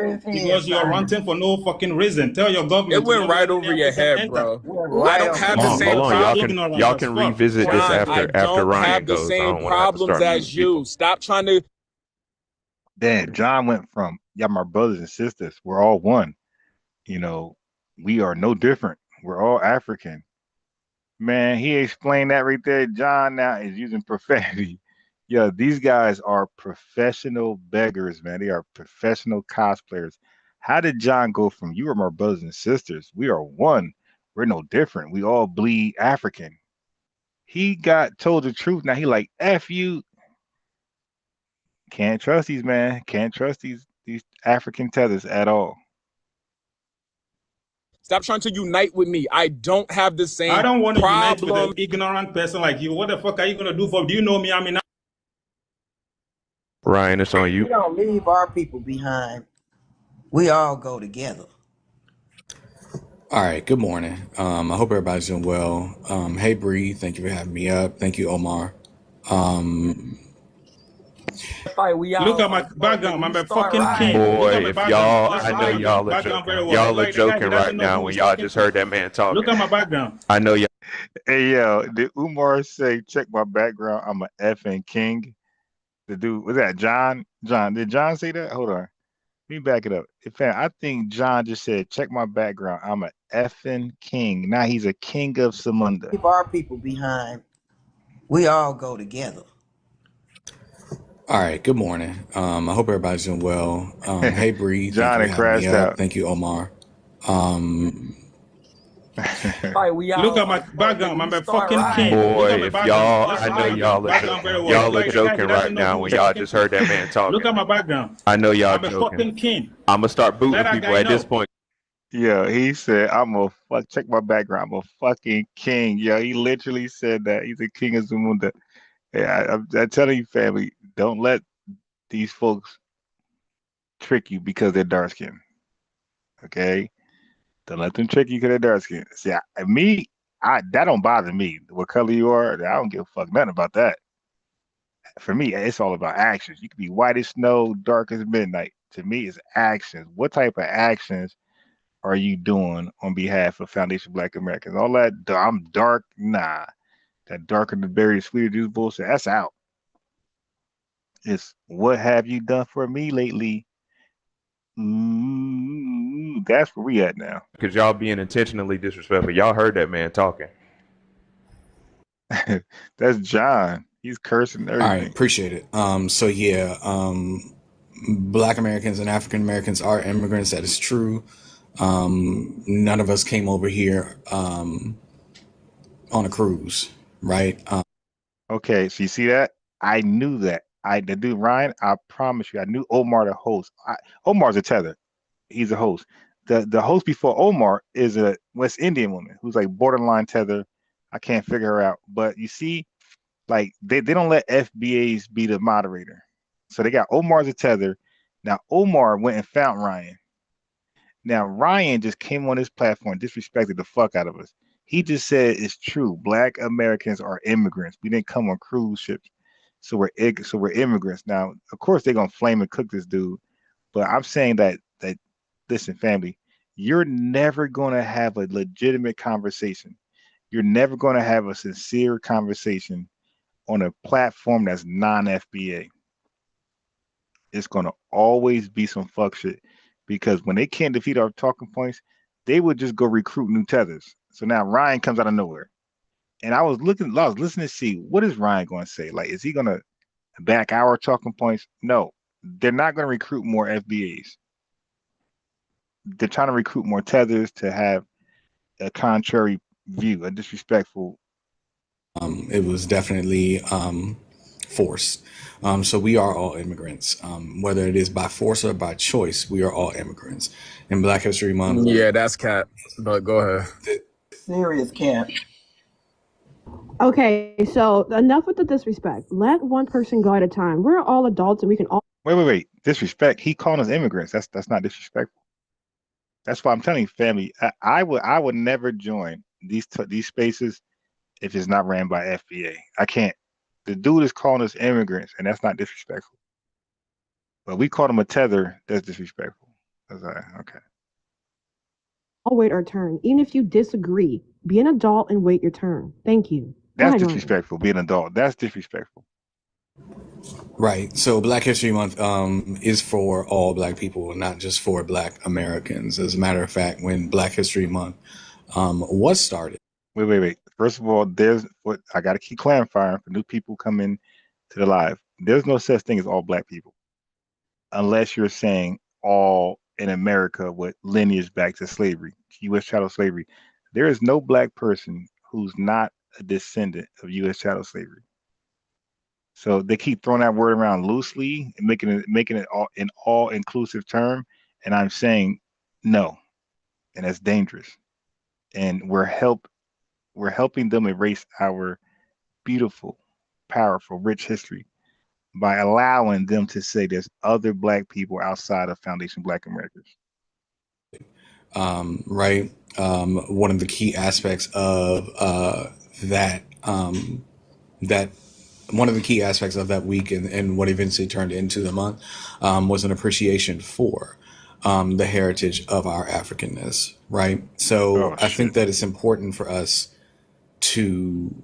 Because you're ranting for no fucking reason. Tell your it government to went never right let any over your African head, enter. bro. I don't have the Hold same on. Y'all problem. can Ignorant as fuck. revisit this John, I after don't Ryan have the goes. I same don't want to have to problems start muting as people. you. Stop trying to. Damn, John went from, y'all my brothers and sisters. We're all one. You know, we are no different. We're all African. Man, he explained that right there. John now is using profanity. Yeah, these guys are professional beggars, man. They are professional cosplayers. How did John go from you are my brothers and sisters? We are one. We're no different. We all bleed African. He got told the truth. Now he like, F you. Can't trust these, man. Can't trust these African tethers at all. Stop trying to unite with me. I don't have the same I don't want to unite with problem. an ignorant person like you. What the fuck are you going to do for? Do you know me? I mean, Ryan, it's on We you. don't leave our people behind. We all go together. All right, good morning. I hope everybody's doing well. Hey, Bree, thank you for having me up. Thank you, Omar. look at my background. I'm a fucking king. Look at Boy, my if background. y'all, Let's I talk know about my y'all are background joking. very well. Y'all are Like the guy, he joking doesn't right know now who when he's y'all talking just to. heard that man talking. Look at my background. I know y'all. Hey yo, did Umar say check my background? I'm a effing king. The dude was that John? John, did John say that? Hold on. Let me back it up. In fact, I think John just said, check my background. I'm a effing king. Now he's a king of Samunda. Leave our people behind. We all go together. All right, good morning. I hope everybody's doing well. Hey, Bree, thank John you for had having me crashed up. out. Thank you, Omar. Look at my background. I'm a fucking king. Look at Boy, my if background. y'all, Let's I talk know about y'all my are background very joking. well. Y'all are Like the guy, he joking right doesn't know now who when he's y'all talking just to. heard that man talking. Look at my background. I know y'all I'm a joking. fucking king. I'm gonna start Let booting that people guy at this know. point. Yeah, he said, I'm a fuck, check my background. I'm a fucking king. Yeah, he literally said that. He's the king of Zamunda. Yeah, I'm telling you, family, don't let these folks trick you because they're dark skinned. Okay? Don't let them trick you because they're dark skinned. See, that don't bother me. What color you are, I don't give a fuck nothing about that. For me, it's all about actions. You can be white as snow, dark as midnight. To me, it's actions. What type of actions are you doing on behalf of Foundation Black Americans? All that I'm dark, nah. That darker the berry, sweeter juice bullshit, that's out. It's what have you done for me lately? That's where we at now. Because y'all being intentionally disrespectful. Y'all heard that man talking. That's John. He's cursing All right, everything. appreciate it. So yeah, Black Americans and African Americans are immigrants. That is true. None of us came over here on a cruise, right? Okay, so you see that? I knew that. The dude Ryan, I promise you, I knew Omar the host. Omar's a tether. He's a host. The host before Omar is a West Indian woman who's like borderline tether. I can't figure her out. But you see, like they don't let FBAs be the moderator. So they got Omar's a tether. Now Omar went and found Ryan. Now Ryan just came on this platform, disrespected the fuck out of us. He just said it's true. Black Americans are immigrants. We didn't come on cruise ships, so we're immigrants. Now, of course, they're gonna flame and cook this dude, but I'm saying that listen, family, you're never gonna have a legitimate conversation. You're never gonna have a sincere conversation on a platform that's non-FBA. It's gonna always be some fuck shit because when they can't defeat our talking points, they would just go recruit new tethers. So now Ryan comes out of nowhere. And I was listening to see what is Ryan going to say. Like, is he going to back our talking points? No, they're not going to recruit more FBAs. They're trying to recruit more tethers to have a contrary view, a disrespectful. It was definitely forced. So we are all immigrants, whether it is by force or by choice. We are all immigrants. In Black History Month, Yeah, that's cap. But go ahead. Serious camp. Okay, so enough with the disrespect. Let one person go at a time. We're all adults and we can all. Wait. Disrespect. He calling us immigrants. That's not disrespectful. That's why I'm telling you, family. I would never join these spaces if it's not ran by FBA. I can't. The dude is calling us immigrants, and that's not disrespectful. But we called him a tether. That's disrespectful. That's all right. Okay. All wait our turn. Even if you disagree, be an adult and wait your turn. Thank you. That's disrespectful. Being an adult. That's disrespectful. right. So Black History Month is for all Black people, not just for Black Americans. As a matter of fact, when Black History Month was started. Wait. First of all, there's what I got to keep clarifying for new people coming to the live. There's no such thing as all Black people, unless you're saying all in America with lineage back to slavery, U.S. chattel slavery. There is no Black person who's not a descendant of U.S. chattel slavery. So they keep throwing that word around loosely and making it all an all-inclusive term. And I'm saying no, and that's dangerous. And we're helping them erase our beautiful, powerful, rich history by allowing them to say there's other Black people outside of Foundation Black Americans. Right. One of the key aspects of that one of the key aspects of that week and what eventually turned into the month was an appreciation for the heritage of our Africanness. Right. So I think that it's important for us to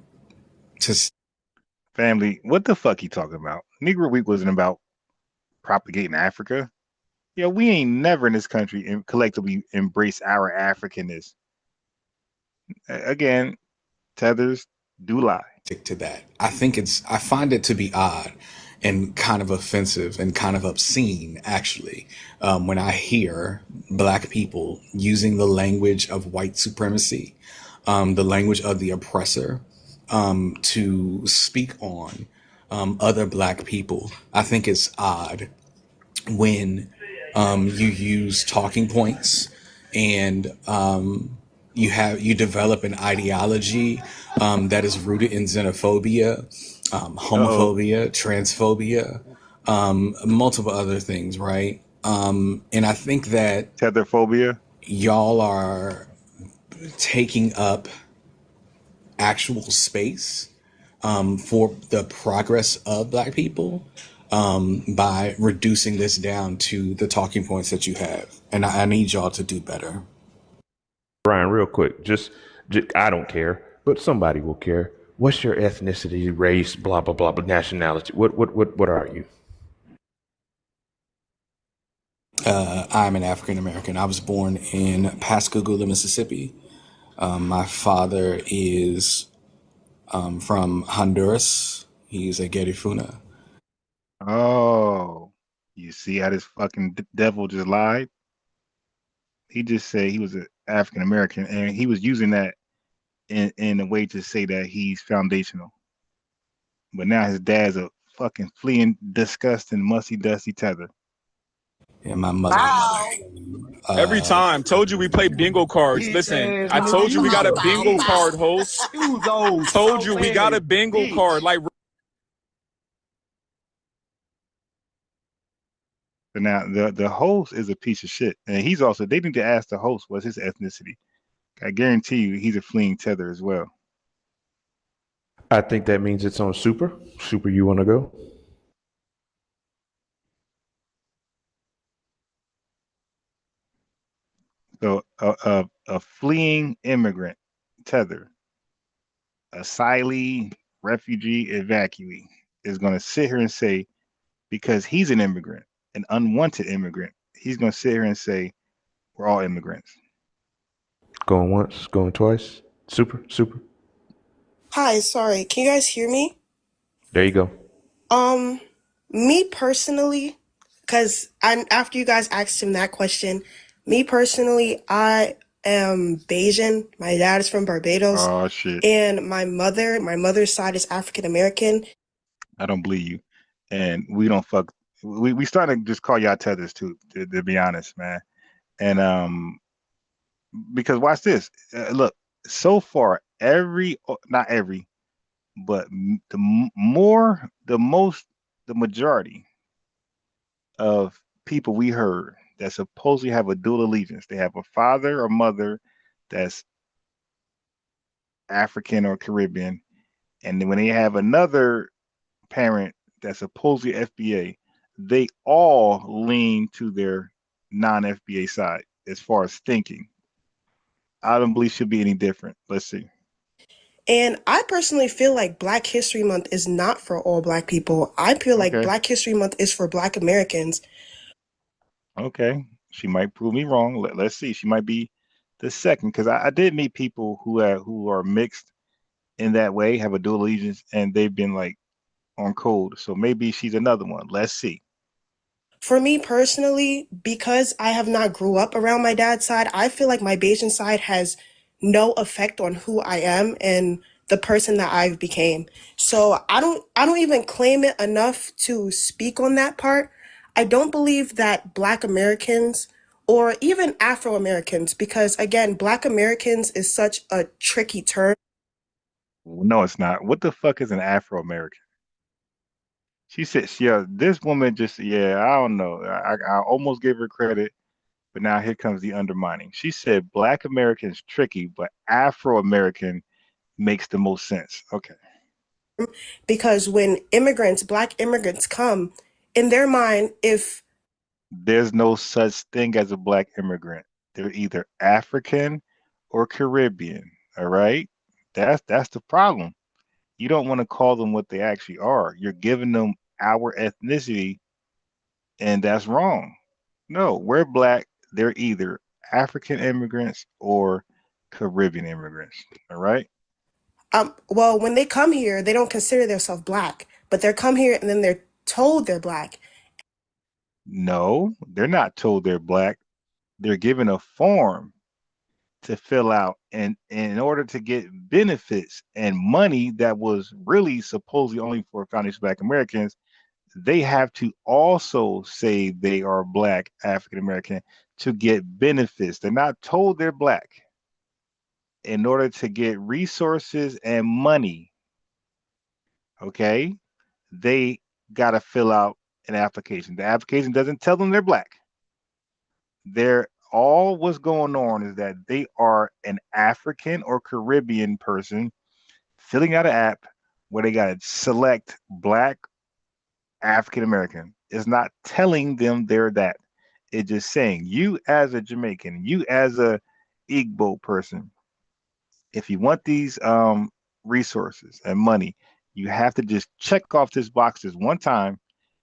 family. What the fuck you talking about? Negro Week wasn't about propagating Africa. Yeah, we ain't never in this country collectively embrace our Africanness. Again, tethers do lie. To that. I find it to be odd and kind of offensive and kind of obscene, actually, when I hear Black people using the language of white supremacy, the language of the oppressor, to speak on other Black people. I think it's odd when you use talking points and you develop an ideology that is rooted in xenophobia, homophobia, transphobia, multiple other things, right? And I think that tetherphobia, y'all are taking up actual space for the progress of Black people by reducing this down to the talking points that you have. And I need y'all to do better. Brian, real quick, just I don't care, but somebody will care. What's your ethnicity, race, blah blah blah, nationality? What are you? I'm an African American. I was born in Pascagoula, Mississippi. My father is from Honduras. He's a Garifuna. Oh, you see how this fucking devil just lied? He just said he was an African American, and he was using that in a way to say that he's foundational. But now his dad's a fucking fleeing, disgusting, musty, dusty tether. Yeah, my mother. Every time. Told you we play bingo cards. Listen, I told you we got a bingo card, host. Told you we got a bingo card. Like. But now the host is a piece of shit, and he's also. They need to ask the host what's his ethnicity. I guarantee you, he's a fleeing tether as well. I think that means it's on Super. Super, you want to go? So a fleeing immigrant, tether, asylee, refugee, evacuee is going to sit here and say, because he's an immigrant, an unwanted immigrant, he's going to sit here and say, we're all immigrants. Going once, going twice. Super. Hi, sorry. Can you guys hear me? There you go. Me personally, because after you guys asked him that question, me personally, I am Bayesian. My dad is from Barbados. Oh shit. And my mother's side is African American. I don't believe you. And we don't fuck. We starting to just call y'all tethers too, to be honest, man. And because watch this. Look, so far, not every, but the majority of people we heard that supposedly have a dual allegiance. They have a father or mother that's African or Caribbean, and then when they have another parent that's supposedly FBA, they all lean to their non-FBA side as far as thinking. I don't believe it should be any different. Let's see. And I personally feel like Black History Month is not for all Black people. I feel like Black History Month is for Black Americans. Okay. She might prove me wrong. Let's see. She might be the second, because I did meet people who are mixed in that way, have a dual allegiance, and they've been like on code. So maybe she's another one. Let's see. For me personally, because I have not grew up around my dad's side, I feel like my Bayesian side has no effect on who I am and the person that I've became. So I don't even claim it enough to speak on that part. I don't believe that Black Americans or even Afro-Americans, because again, Black Americans is such a tricky term. No, it's not. What the fuck is an Afro-American? She said, yeah, this woman just, yeah, I don't know. I almost gave her credit, but now here comes the undermining. She said Black American is tricky, but Afro-American makes the most sense. Okay. Because when Black immigrants come, in their mind, if there's no such thing as a Black immigrant, they're either African or Caribbean. All right. That's the problem. You don't want to call them what they actually are. You're giving them our ethnicity, and that's wrong. No, we're Black. They're either African immigrants or Caribbean immigrants. All right. well, when they come here, they don't consider themselves Black, but they come here and then they're told they're Black. No, they're not told they're Black. They're given a form to fill out, and in order to get benefits and money that was really supposedly only for foundation Black Americans, they have to also say they are Black African American to get benefits. They're not told they're Black. In order to get resources and money, okay, they got to fill out an application. The application doesn't tell them they're Black. They're all what's going on is that they are an African or Caribbean person filling out an app where they got to select Black African American. It's not telling them they're that. It's just saying you as a Jamaican, you as a Igbo person, if you want these resources and money, you have to just check off this box this one time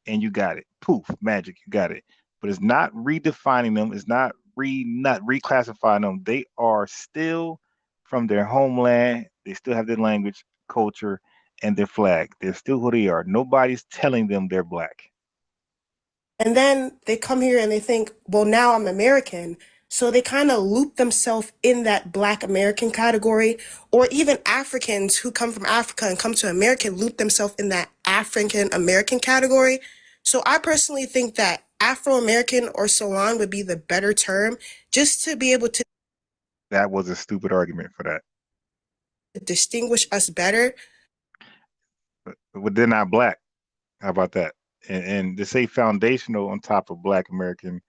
and you got it. Poof, magic, you got it. But it's not redefining them, it's not reclassifying them. They are still from their homeland, they still have their language, culture, and their flag. They're still who they are. Nobody's telling them they're Black. And then they come here and they think, well, now I'm American. So they kind of loop themselves in that Black American category, or even Africans who come from Africa and come to America loop themselves in that African American category. So I personally think that Afro-American or Salon would be the better term, just to be able to That was a stupid argument for that. distinguish us better. But they're not Black. How about that? And to say foundational on top of Black American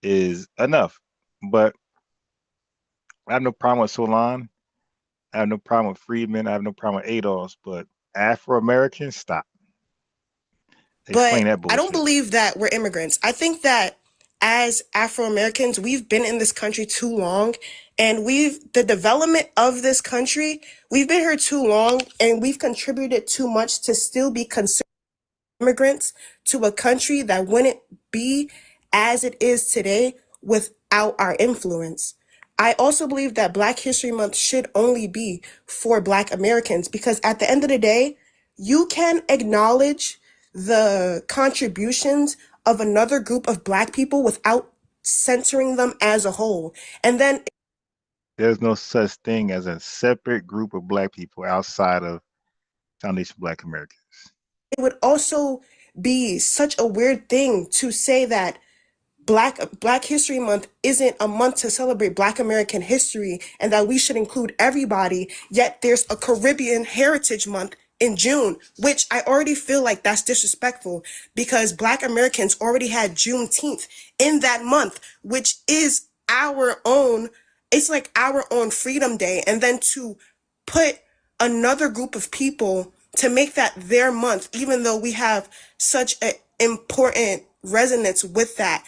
is enough. But I have no problem with Solon. I have no problem with Friedman. I have no problem with Adolphs. But Afro-Americans, stop. Explain that bullshit. I don't believe that we're immigrants. I think that as Afro-Americans, we've been in this country too long, and the development of this country, we've been here too long, and we've contributed too much to still be considered immigrants to a country that wouldn't be as it is today without our influence. I also believe that Black History Month should only be for Black Americans, because at the end of the day, you can acknowledge the contributions of another group of Black people without censoring them as a whole. And then there's no such thing as a separate group of Black people outside of Foundation Black Americans. It would also be such a weird thing to say that Black History Month isn't a month to celebrate Black American history and that we should include everybody, yet there's a Caribbean Heritage Month in June, which I already feel like that's disrespectful because Black Americans already had Juneteenth in that month, which is our own, it's like our own Freedom Day. And then to put another group of people to make that their month, even though we have such an important resonance with that,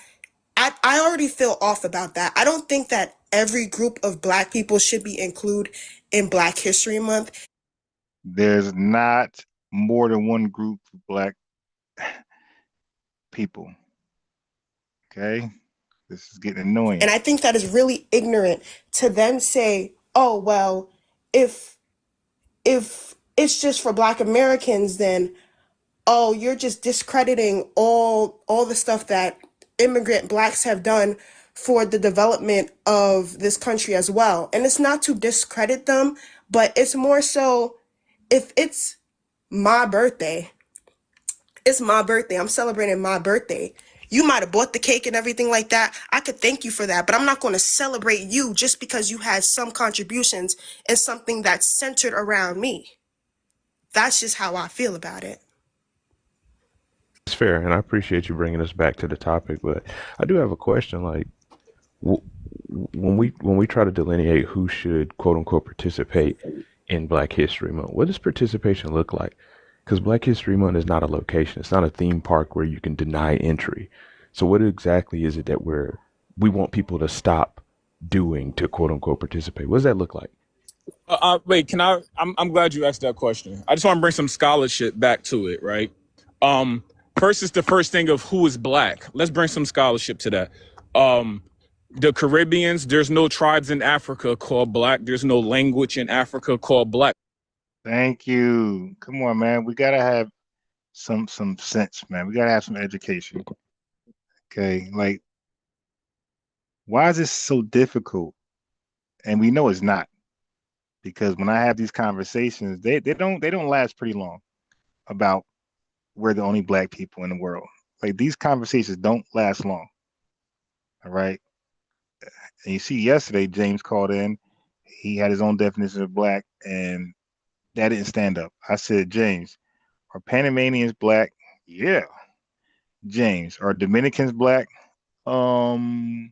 I already feel off about that. I don't think that every group of Black people should be included in Black History Month. There's not more than one group of Black people. Okay? This is getting annoying. And I think that is really ignorant to then say, oh, well, if it's just for Black Americans, then, oh, you're just discrediting all the stuff that immigrant Blacks have done for the development of this country as well. And it's not to discredit them, but it's more so, if it's my birthday, it's my birthday, I'm celebrating my birthday. You might have bought the cake and everything like that. I could thank you for that, but I'm not going to celebrate you just because you had some contributions in something that's centered around me. That's just how I feel about it. It's fair, and I appreciate you bringing us back to the topic, but I do have a question. Like, when we try to delineate who should quote unquote participate in Black History Month, what does participation look like? Because Black History Month is not a location; it's not a theme park where you can deny entry. So, what exactly is it that we want people to stop doing to quote unquote participate? What does that look like? Wait, can I? I'm glad you asked that question. I just want to bring some scholarship back to it, right? First is the first thing of who is Black. Let's bring some scholarship to that. The Caribbeans, there's no tribes in Africa called Black. There's no language in Africa called Black. Thank you. Come on, man. We gotta have some sense, man. We gotta have some education. Okay, like, why is this so difficult? And we know it's not, because when I have these conversations, they don't last pretty long about we're the only Black people in the world. Like, these conversations don't last long. All right. And you see, yesterday James called in. He had his own definition of Black, and that didn't stand up. I said, James, are Panamanians Black? Yeah. James, are Dominicans Black? Yeah,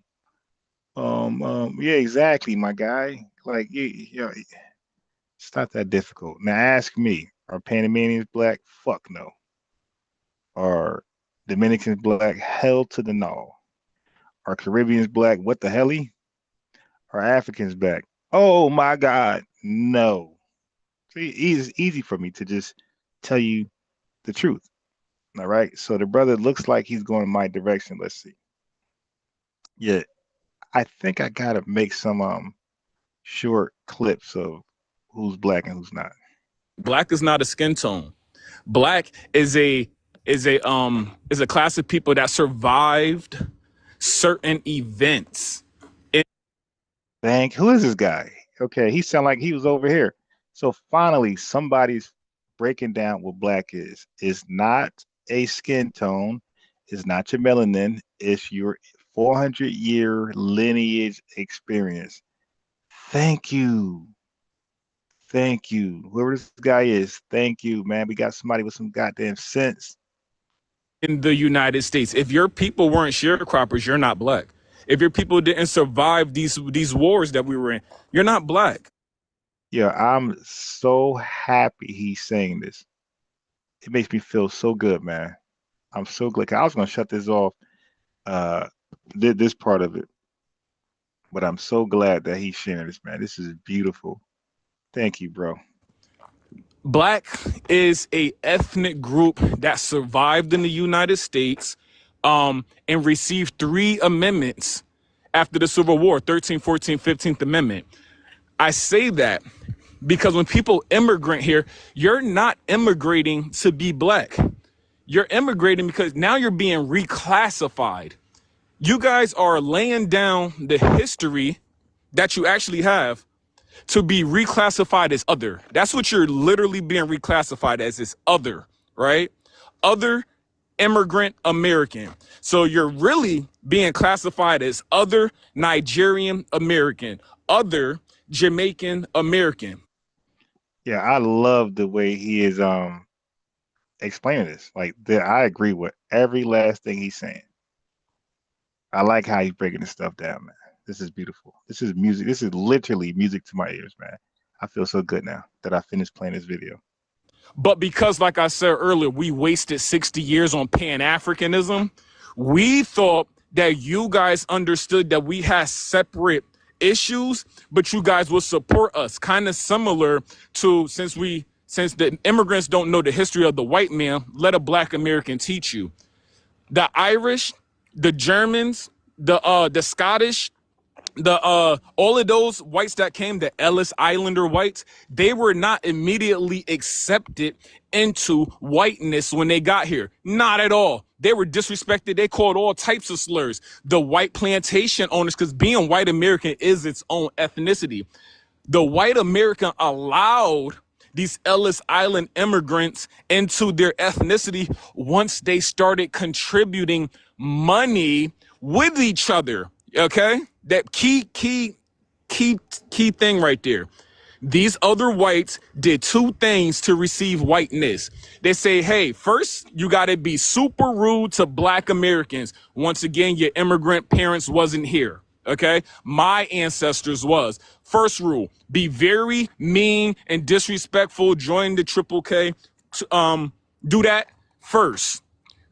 exactly, my guy. Like, yeah, it's not that difficult. Now ask me, are Panamanians Black? Fuck no. Are Dominicans Black? Hell to the no. Are Caribbeans Black? What the helly? Are Africans Black? Oh my God, no. See, it's easy for me to just tell you the truth. All right. So the brother looks like he's going my direction. Let's see. Yeah, I think I gotta make some short clips of who's Black and who's not. Black is not a skin tone. Black is a class of people that survived certain events. Who is this guy? Okay, he sound like he was over here. So finally, somebody's breaking down what Black is. It's not a skin tone. It's not your melanin. It's your 400-year lineage experience. Thank you. Thank you. Whoever this guy is, thank you, man. We got somebody with some goddamn sense. In the United States, if your people weren't sharecroppers, you're not Black. If your people didn't survive these wars that we were in, you're not Black. Yeah, I'm so happy he's saying this. It makes me feel so good, man. I'm so glad. I was gonna shut this off, this part of it, but I'm so glad that he's sharing this, man. This is beautiful. Thank you, bro. Black is a ethnic group that survived in the United States, and received 3 amendments after the Civil War, 13th, 14th, 15th Amendment. I say that because when people immigrate here, you're not immigrating to be Black. You're immigrating because now you're being reclassified. You guys are laying down the history that you actually have to be reclassified as other. That's what you're literally being reclassified as, is other, right? other immigrant American. So you're really being classified as other Nigerian American, other Jamaican American. Yeah, I love the way he is explaining this. Like, I agree with every last thing he's saying. I like how he's breaking this stuff down, man. This is beautiful. This is music. This is literally music to my ears, man. I feel so good now that I finished playing this video. But because, like I said earlier, we wasted 60 years on Pan-Africanism, we thought that you guys understood that we had separate issues, but you guys will support us. Kind of similar to since the immigrants don't know the history of the white man, let a black American teach you. The Irish, the Germans, the Scottish, all of those whites that came, the Ellis Islander whites, they were not immediately accepted into whiteness when they got here. Not at all. They were disrespected. They called all types of slurs. The white plantation owners, because being white American is its own ethnicity. The white American allowed these Ellis Island immigrants into their ethnicity once they started contributing money with each other. Okay, that key thing right there. These other whites did two things to receive whiteness. They say, hey, first, you got to be super rude to black Americans. Once again, your immigrant parents wasn't here. Okay, my ancestors was. First rule, be very mean and disrespectful. Join the Triple K. Do that first.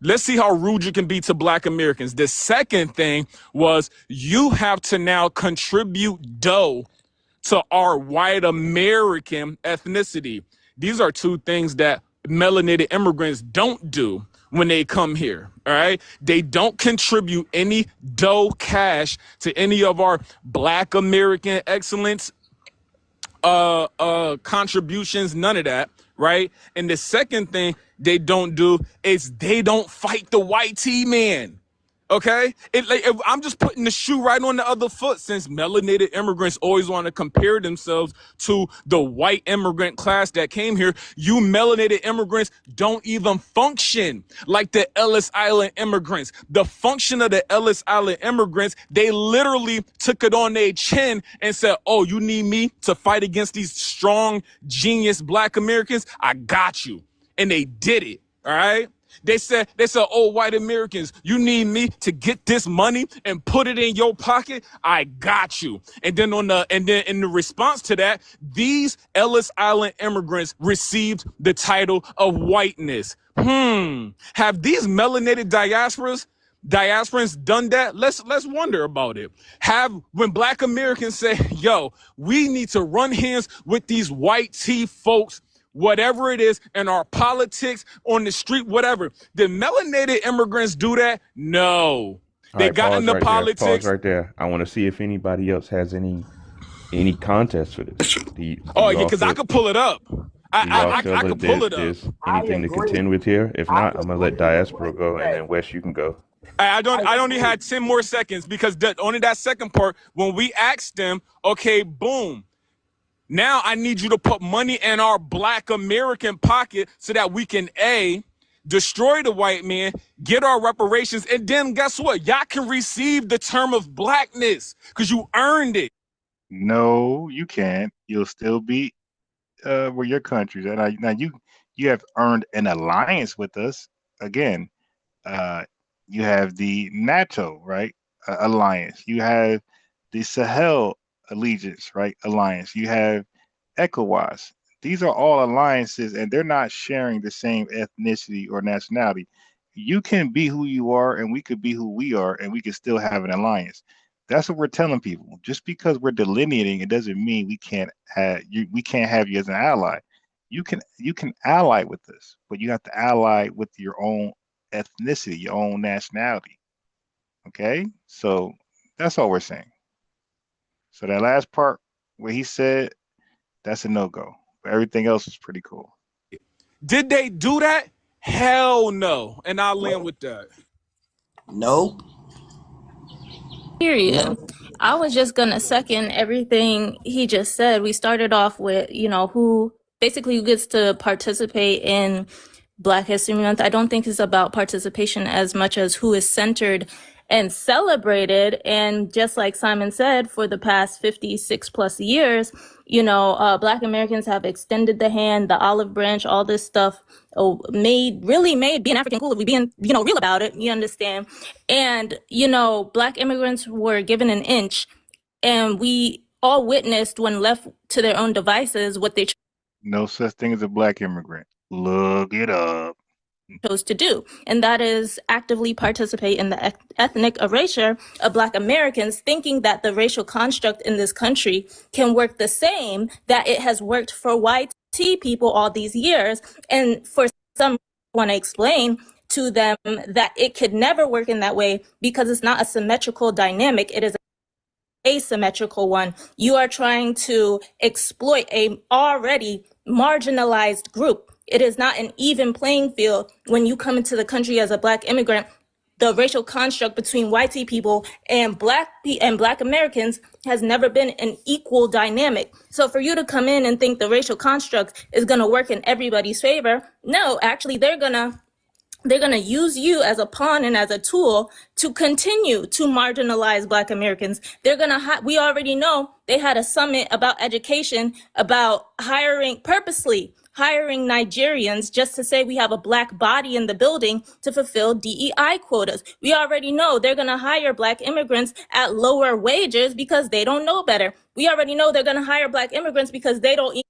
Let's see how rude you can be to black Americans. The second thing was you have to now contribute dough to our white American ethnicity. These are two things that melanated immigrants don't do when they come here, all right? They don't contribute any dough cash to any of our black American excellence contributions, none of that, right? And the second thing they don't do is they don't fight the white T-man. Okay, I'm just putting the shoe right on the other foot, since melanated immigrants always want to compare themselves to the white immigrant class that came here. You melanated immigrants don't even function like the Ellis Island immigrants. The function of the Ellis Island immigrants, they literally took it on their chin and said, oh, you need me to fight against these strong, genius black Americans? I got you. And they did it, all right? They said, oh, white Americans, you need me to get this money and put it in your pocket? I got you. And then in the response to that, these Ellis Island immigrants received the title of whiteness. Have these melanated diasporans done that? Let's wonder about it. When black Americans say, yo, we need to run hands with these white tea folks, whatever it is, in our politics, on the street, whatever. Did melanated immigrants do that? No. They got into politics. Pause right there. I want to see if anybody else has any contest for this. Oh, yeah, because I could pull it up. I could pull it up. There's anything to contend with here? If not, I'm gonna let Diaspora go, and then Wes, you can go. I only had 10 more seconds, because only that second part, when we asked them, okay, boom, now I need you to put money in our black American pocket so that we can destroy the white man, get our reparations, and then guess what? Y'all can receive the term of blackness because you earned it. No, you can't. You'll still be where your country's at. Now you have earned an alliance with us. Again, you have the NATO, right? Alliance. You have the Sahel allegiance, right? Alliance. You have ECOWAS. These are all alliances, and they're not sharing the same ethnicity or nationality. You can be who you are, and we could be who we are, and we can still have an alliance. That's what we're telling people. Just because we're delineating, it doesn't mean we can't have you. We can't have you as an ally. You can ally with us, but you have to ally with your own ethnicity, your own nationality. Okay, so that's all we're saying. So that last part where he said, that's a no-go. But everything else is pretty cool. Did they do that? Hell no. And I'll land with that. No. Period. No. I was just gonna second everything he just said. We started off with, who basically gets to participate in Black History Month, I don't think it's about participation as much as who is centered and celebrated. And just like Simon said, for the past 56 plus years, Black Americans have extended the hand, the olive branch, all this stuff, really made being African cool if we being, real about it, you understand? And, Black immigrants were given an inch, and we all witnessed when left to their own devices what they No such thing as a Black immigrant. Look it up. chose to do, and that is actively participate in the ethnic erasure of Black Americans, thinking that the racial construct in this country can work the same that it has worked for white people all these years. And for some, I want to explain to them that it could never work in that way because it's not a symmetrical dynamic. It is asymmetrical one. You are trying to exploit a already marginalized group. It is not an even playing field when you come into the country as a Black immigrant. The racial construct between white people and Black Americans has never been an equal dynamic. So for you to come in and think the racial construct is going to work in everybody's favor, no, actually they're going to use you as a pawn and as a tool to continue to marginalize Black Americans. We already know they had a summit about education, about purposely hiring Nigerians just to say we have a Black body in the building to fulfill DEI quotas. We already know they're going to hire Black immigrants at lower wages because they don't know better. We already know they're going to hire Black immigrants because they don't.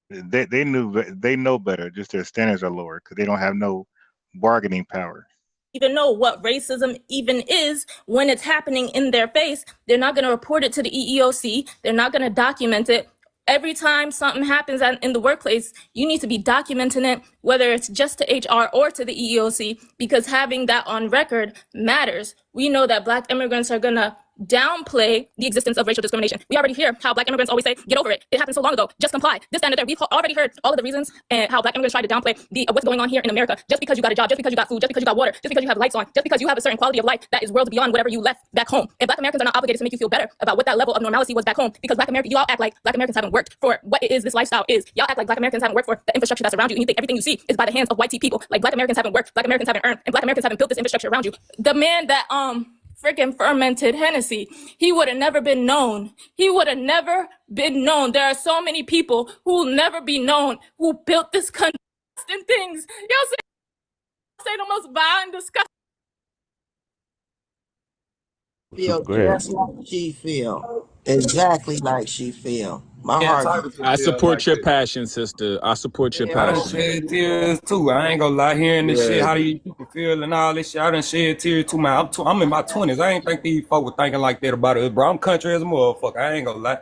They know better. Just their standards are lower because they don't have no bargaining power. Even know what racism even is when it's happening in their face. They're not going to report it to the EEOC. They're not going to document it. Every time something happens in the workplace, you need to be documenting it, whether it's just to HR or to the EEOC, because having that on record matters. We know that Black immigrants are going to downplay the existence of racial discrimination. We already hear how Black immigrants always say, get over it. It happened so long ago. Just comply. This, that, and the other. We've already heard all of the reasons and how Black immigrants try to downplay what's going on here in America. Just because you got a job, just because you got food, just because you got water, just because you have lights on, just because you have a certain quality of life that is worlds beyond whatever you left back home. And Black Americans are not obligated to make you feel better about what that level of normalcy was back home, because you all act like Black Americans haven't worked for what it is this lifestyle is. Y'all act like Black Americans haven't worked for the infrastructure that's around you, and you think everything you see is by the hands of white people. Like Black Americans haven't worked, Black Americans haven't earned, and Black Americans haven't built this infrastructure around you. The man that freaking fermented Hennessy, he would have never been known. He would have never been known. There are so many people who will never be known who built this country and things. Y'all say the most vile and disgusting. Feel just like she feel. Exactly like she feel. My heart. I support your passion, sister. I support your I done passion. shed tears too. I ain't gonna lie, hearing this shit, how these people feel and all this shit. I done shed tears too, man. I'm in my 20s. I ain't think these folk were thinking like that about us, bro. I'm country as a motherfucker. I ain't gonna lie.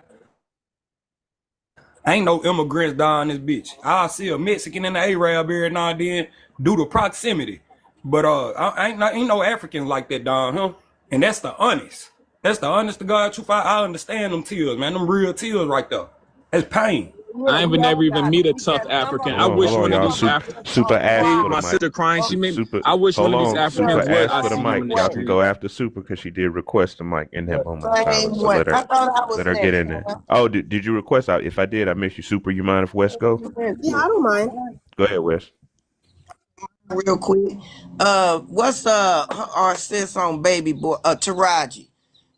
Ain't no immigrants down this bitch. I see a Mexican and an Arab every now and then due to proximity. But ain't no Africans like that down here. And that's the honest. That's the honest to God truth. I understand them tears, man. Them real tears right there. It's pain. I ain't never even meet a tough African. I wish one of these Africans. Super asked for the my mic. sister crying. She made. Super, I wish one of these Africans Super would. asked for the mic. Y'all can go after Super because she did request the mic in that moment. So let her get in there. Oh, did you request? If I did, I missed you. Super, you mind if Wes go? Yeah, I don't mind. Go ahead, Wes. Real quick. What's our sis on baby boy Taraji?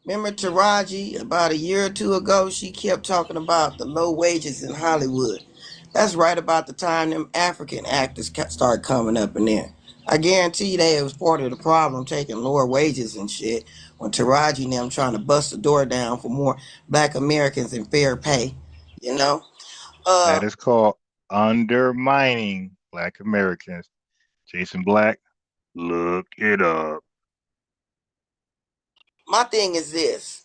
Remember Taraji about a year or two ago? She kept talking about the low wages in Hollywood. That's right about the time them African actors started coming up in there. I guarantee you it was part of the problem, taking lower wages and shit, when Taraji and them trying to bust the door down for more Black Americans and fair pay, you know? That is called undermining Black Americans. Jason Black, look it up. My thing is this.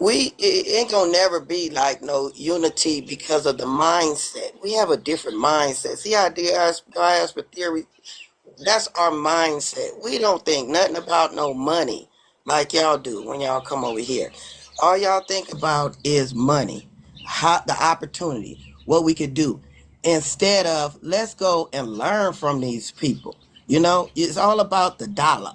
It ain't gonna never be like no unity because of the mindset. We have a different mindset. See how diaspora theory, that's our mindset. We don't think nothing about no money like y'all do when y'all come over here. All y'all think about is money, the opportunity, what we could do. Instead of let's go and learn from these people. You know, it's all about the dollar.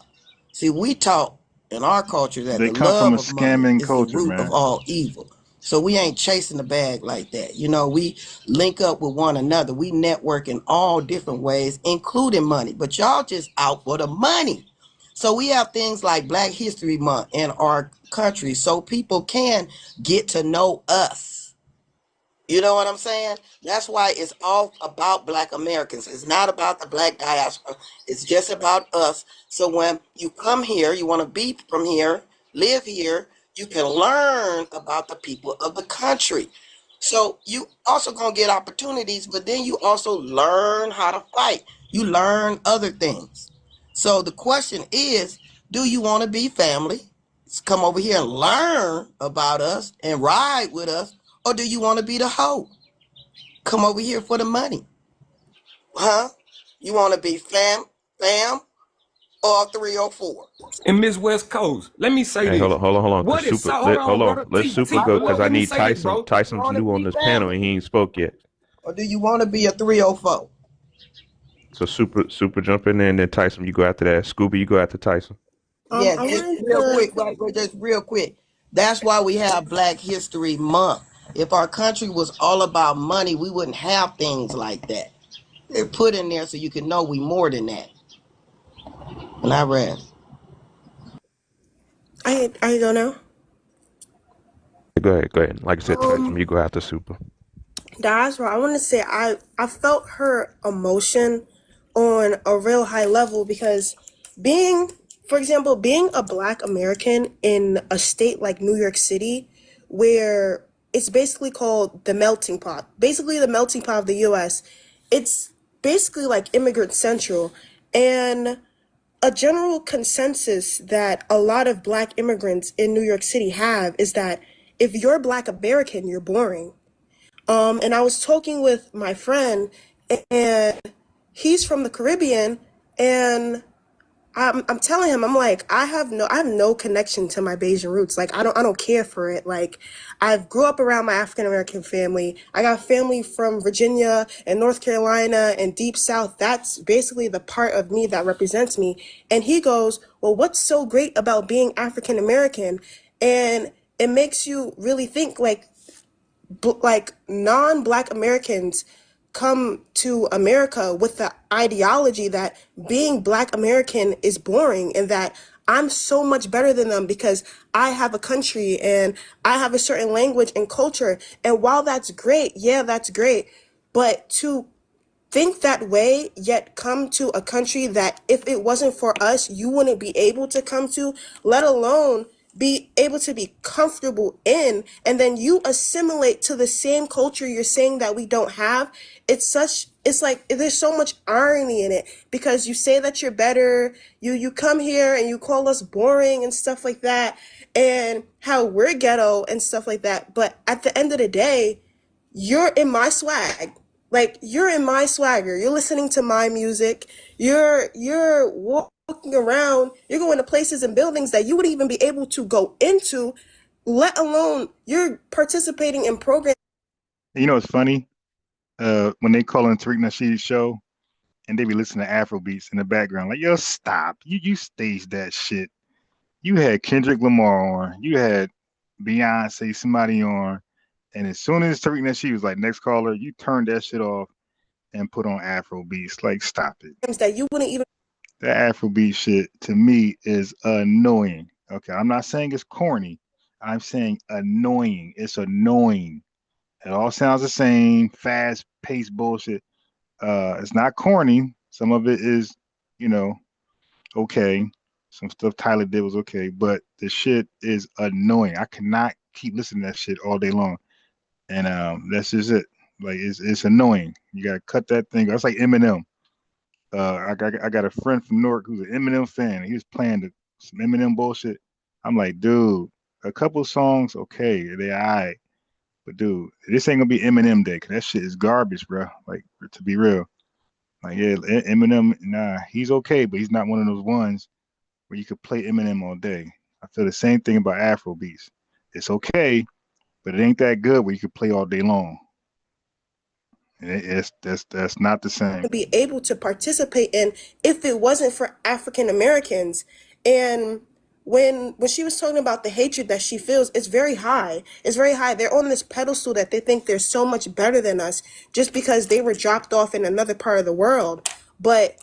See, we taught in our culture that they the come from love a of money scamming is culture, the root man. of all evil. So we ain't chasing the bag like that. You know, we link up with one another. We network in all different ways, including money. But y'all just out for the money. So we have things like Black History Month in our country so people can get to know us. You know what I'm saying? That's why it's all about Black Americans. It's not about the Black diaspora. It's just about us. So when you come here, you want to be from here, live here, you can learn about the people of the country. So you also going to get opportunities, but then you also learn how to fight. You learn other things. So the question is, do you want to be family? Come over here and learn about us and ride with us, or do you want to be the hoe? Come over here for the money. Huh? You want to be fam, or 304? And Miss West Coast, let me say Hey, this. hold on. What is so? Hold on, brother. Let Super go because I Let me need say this, Tyson. bro. Tyson's You new on wanna this be panel family? and he ain't spoke yet. Or do you want to be a 304? So Super jump in there and then Tyson, you go after that. Scooby, you go after Tyson. Yeah, I just wanted real to. quick, right, just real quick. That's why we have Black History Month. If our country was all about money, we wouldn't have things like that. They're put in there so you can know we more than that. And I rest. I don't know. Go ahead. Like I said, Tyson, you go after Super. Diaspora, I want to say I felt her emotion on a real high level because being, for example, being a Black American in a state like New York City, where it's basically called the melting pot, basically the melting pot of the U.S. It's basically like immigrant central, and a general consensus that a lot of Black immigrants in New York City have is that if you're Black American, you're boring. And I was talking with my friend, and he's from the Caribbean, and I'm telling him, I'm like, I have no connection to my Bayesian roots. Like, I don't care for it. Like, I grew up around my African American family. I got family from Virginia and North Carolina and Deep South. That's basically the part of me that represents me. And he goes, well, what's so great about being African American? And it makes you really think, like non-Black Americans come to America with the ideology that being Black American is boring and that I'm so much better than them because I have a country and I have a certain language and culture. And while that's great, yeah, that's great. But to think that way, yet come to a country that if it wasn't for us, you wouldn't be able to come to, let alone be able to be comfortable in, and then you assimilate to the same culture you're saying that we don't have. It's like there's so much irony in it because you say that you're better, you come here and you call us boring and stuff like that, and how we're ghetto and stuff like that. But at the end of the day, you're in my swag. Like, you're in my swagger. You're listening to my music. You're walking around. You're going to places and buildings that you wouldn't even be able to go into, let alone you're participating in programs. You know, it's funny when they call in Tariq Nasheed's show and they be listening to Afro beats in the background. Like, yo, stop. You staged that shit. You had Kendrick Lamar on. You had Beyonce, somebody on. And as soon as Tariq Nasheed was like, next caller, you turned that shit off and put on Afro beats. Like, stop it. That you wouldn't even. That Afrobeat shit to me is annoying. Okay, I'm not saying it's corny. I'm saying annoying. It's annoying. It all sounds the same, fast-paced bullshit. It's not corny. Some of it is, you know, okay. Some stuff Tyler did was okay, but the shit is annoying. I cannot keep listening to that shit all day long. And that's just it. Like it's annoying. You gotta cut that thing. That's like Eminem. I got a friend from Newark who's an Eminem fan. He was playing some Eminem bullshit. I'm like, dude, a couple songs, okay, they alright, but dude, this ain't gonna be Eminem day, cause that shit is garbage, bro. Like, to be real, like, yeah, Eminem, nah, he's okay, but he's not one of those ones where you could play Eminem all day. I feel the same thing about Afro beats. It's okay, but it ain't that good where you could play all day long. That's not the same. Be able to participate in if it wasn't for African Americans. And when she was talking about the hatred that she feels, it's very high. It's very high. They're on this pedestal that they think they're so much better than us just because they were dropped off in another part of the world. But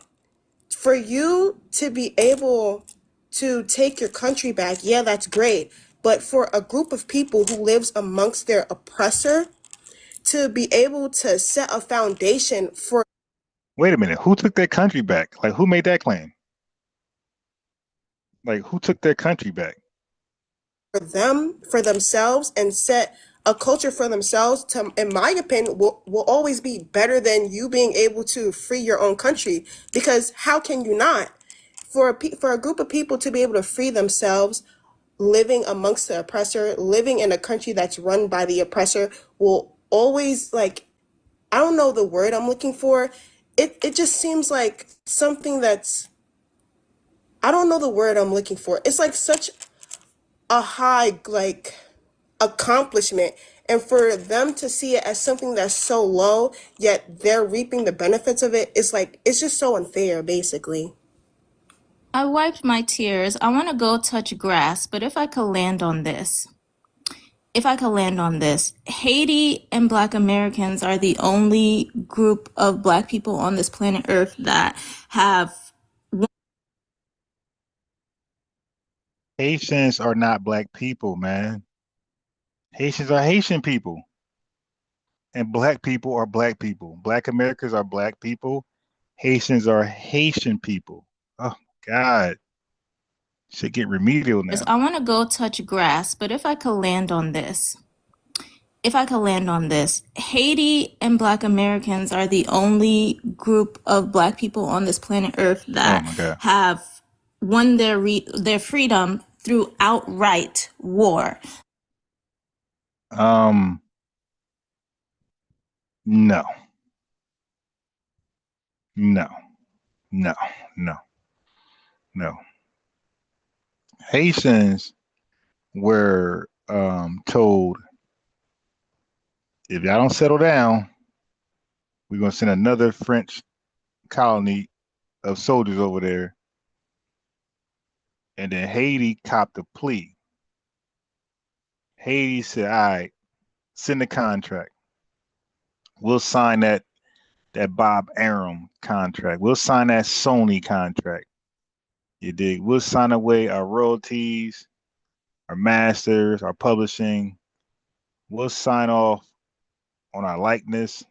for you to be able to take your country back, yeah, that's great. But for a group of people who lives amongst their oppressor to be able to set a foundation for Wait a minute. Who took their country back? Like, who made that claim? Like, who took their country back? them, for themselves, and set a culture for themselves, to, in my opinion, will always be better than you being able to free your own country. Because how can you not? For a group of people to be able to free themselves, living amongst the oppressor, living in a country that's run by the oppressor, will always, like, I don't know the word I'm looking for. It just seems like something that's, I don't know the word I'm looking for. It's like such a high, like, accomplishment, and for them to see it as something that's so low, yet they're reaping the benefits of it, it's like, it's just so unfair, basically. I wiped my tears. I want to go touch grass, but if I could land on this, Haiti and Black Americans are the only group of Black people on this planet Earth that have. Haitians are not Black people, man. Haitians are Haitian people. And Black people are Black people. Black Americans are Black people. Haitians are Haitian people. Oh, God. Should get remedial now. I want to go touch grass, but if I could land on this, Haiti and Black Americans are the only group of Black people on this planet Earth that have won their freedom through outright war. No. Haitians were told, if y'all don't settle down, we're going to send another French colony of soldiers over there. And then Haiti copped a plea. Haiti said, all right, send the contract. We'll sign that Bob Arum contract. We'll sign that Sony contract. You dig? We'll sign away our royalties, our masters, our publishing. We'll sign off on our likeness,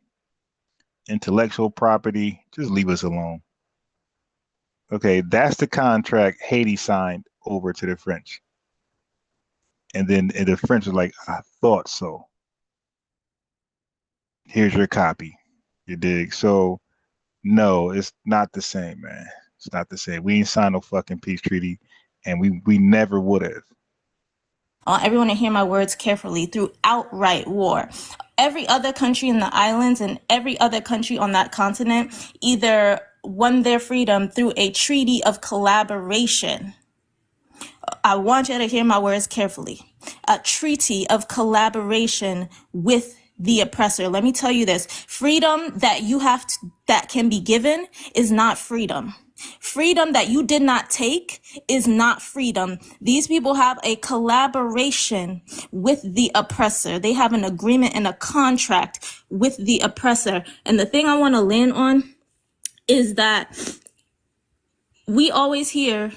intellectual property. Just leave us alone. Okay, that's the contract Haiti signed over to the French. And then the French was like, I thought so. Here's your copy. You dig? So, no, it's not the same, man. It's not the same. We ain't signed no fucking peace treaty, and we never would have. I want everyone to hear my words carefully. Through outright war. Every other country in the islands and every other country on that continent either won their freedom through a treaty of collaboration. I want you to hear my words carefully. A treaty of collaboration with the oppressor. Let me tell you this. Freedom that that can be given is not freedom. Freedom that you did not take is not freedom. These people have a collaboration with the oppressor. They have an agreement and a contract with the oppressor. And the thing I want to land on is that we always hear,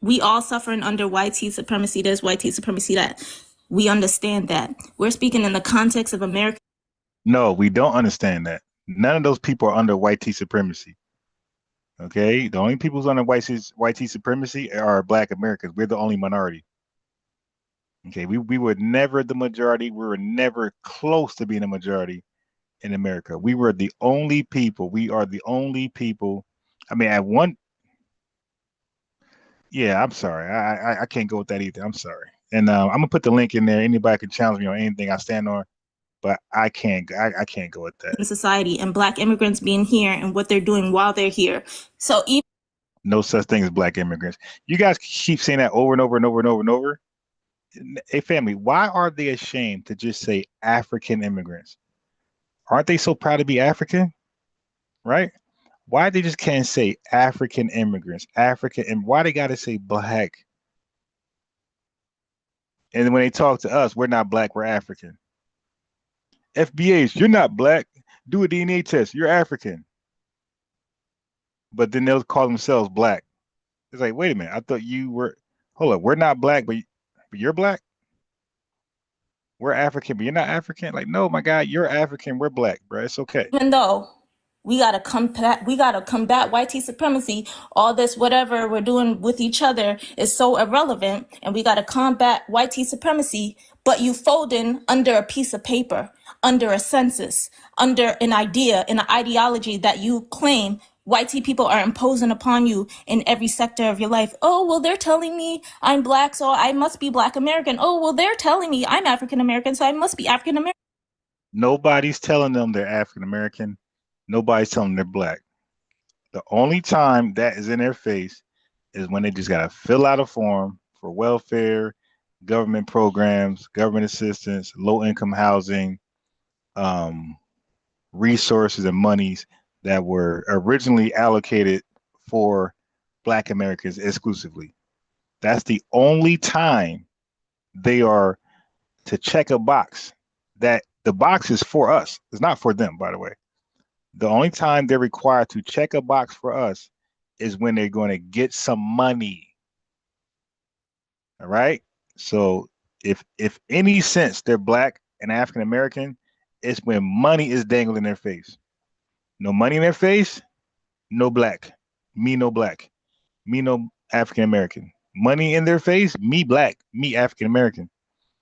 we all suffering under white supremacy, this, white supremacy, that. We understand that. We're speaking in the context of America. No, we don't understand that. None of those people are under white supremacy. Okay, the only people who's under white supremacy are Black Americans. We're the only minority. Okay, we were never the majority. We were never close to being a majority in America. We were the only people. We are the only people. I mean, at one. Yeah, I'm sorry. I can't go with that either. I'm sorry. And I'm gonna put the link in there. Anybody can challenge me on anything I stand on, but I can't go with that. In society and Black immigrants being here and what they're doing while they're here. So even no such thing as Black immigrants. You guys keep saying that over and over and over and over and over. Hey, family, why are they ashamed to just say African immigrants? Aren't they so proud to be African? Right? Why they just can't say African immigrants, African, and why they got to say Black And when they talk to us, we're not black, we're African. FBAs, you're not black. Do a DNA test. You're African. But then they'll call themselves black. It's like, wait a minute. I thought you were. Hold up. We're not black, but you're black. We're African, but you're not African. Like, no, my guy, you're African. We're black, bro. It's okay. Even though we gotta combat white supremacy, all this whatever we're doing with each other is so irrelevant, and we gotta combat white supremacy, but you folding under a piece of paper, under a census, under an idea, an ideology that you claim white people are imposing upon you in every sector of your life. Oh, well, they're telling me I'm black, so I must be Black American. Oh, well, they're telling me I'm African American, so I must be African American. Nobody's telling them they're African American. Nobody's telling them they're black. The only time that is in their face is when they just got to fill out a form for welfare, government programs, government assistance, low-income housing, resources and monies that were originally allocated for Black Americans exclusively. That's the only time they are to check a box. That the box is for us. It's not for them, by the way. The only time they're required to check a box for us is when they're going to get some money. All right. So if any sense they're black and African American, it's when money is dangled in their face. No money in their face, no black. Me no black. Me no African American. Money in their face, me black. Me African American.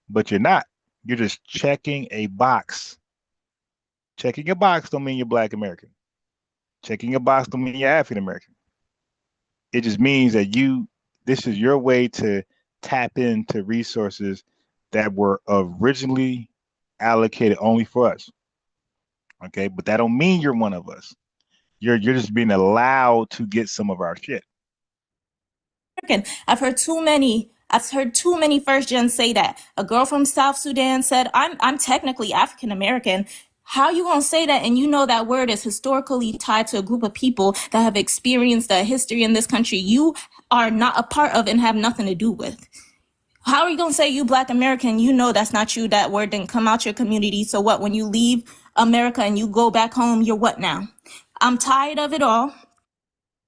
But you're not. You're just checking a box. Checking a box don't mean you're Black American. Checking a box don't mean you're African American. It just means that this is your way to tap into resources that were originally allocated only for us. Okay, but that don't mean you're one of us. You're just being allowed to get some of our shit. I've heard too many first gens say that. A girl from South Sudan said, I'm technically African American. How you gonna say that and you know that word is historically tied to a group of people that have experienced a history in this country you are not a part of and have nothing to do with? How are you gonna say you Black American? You know that's not you. That word didn't come out your community. So what, when you leave America and you go back home, you're what now? I'm tired of it all.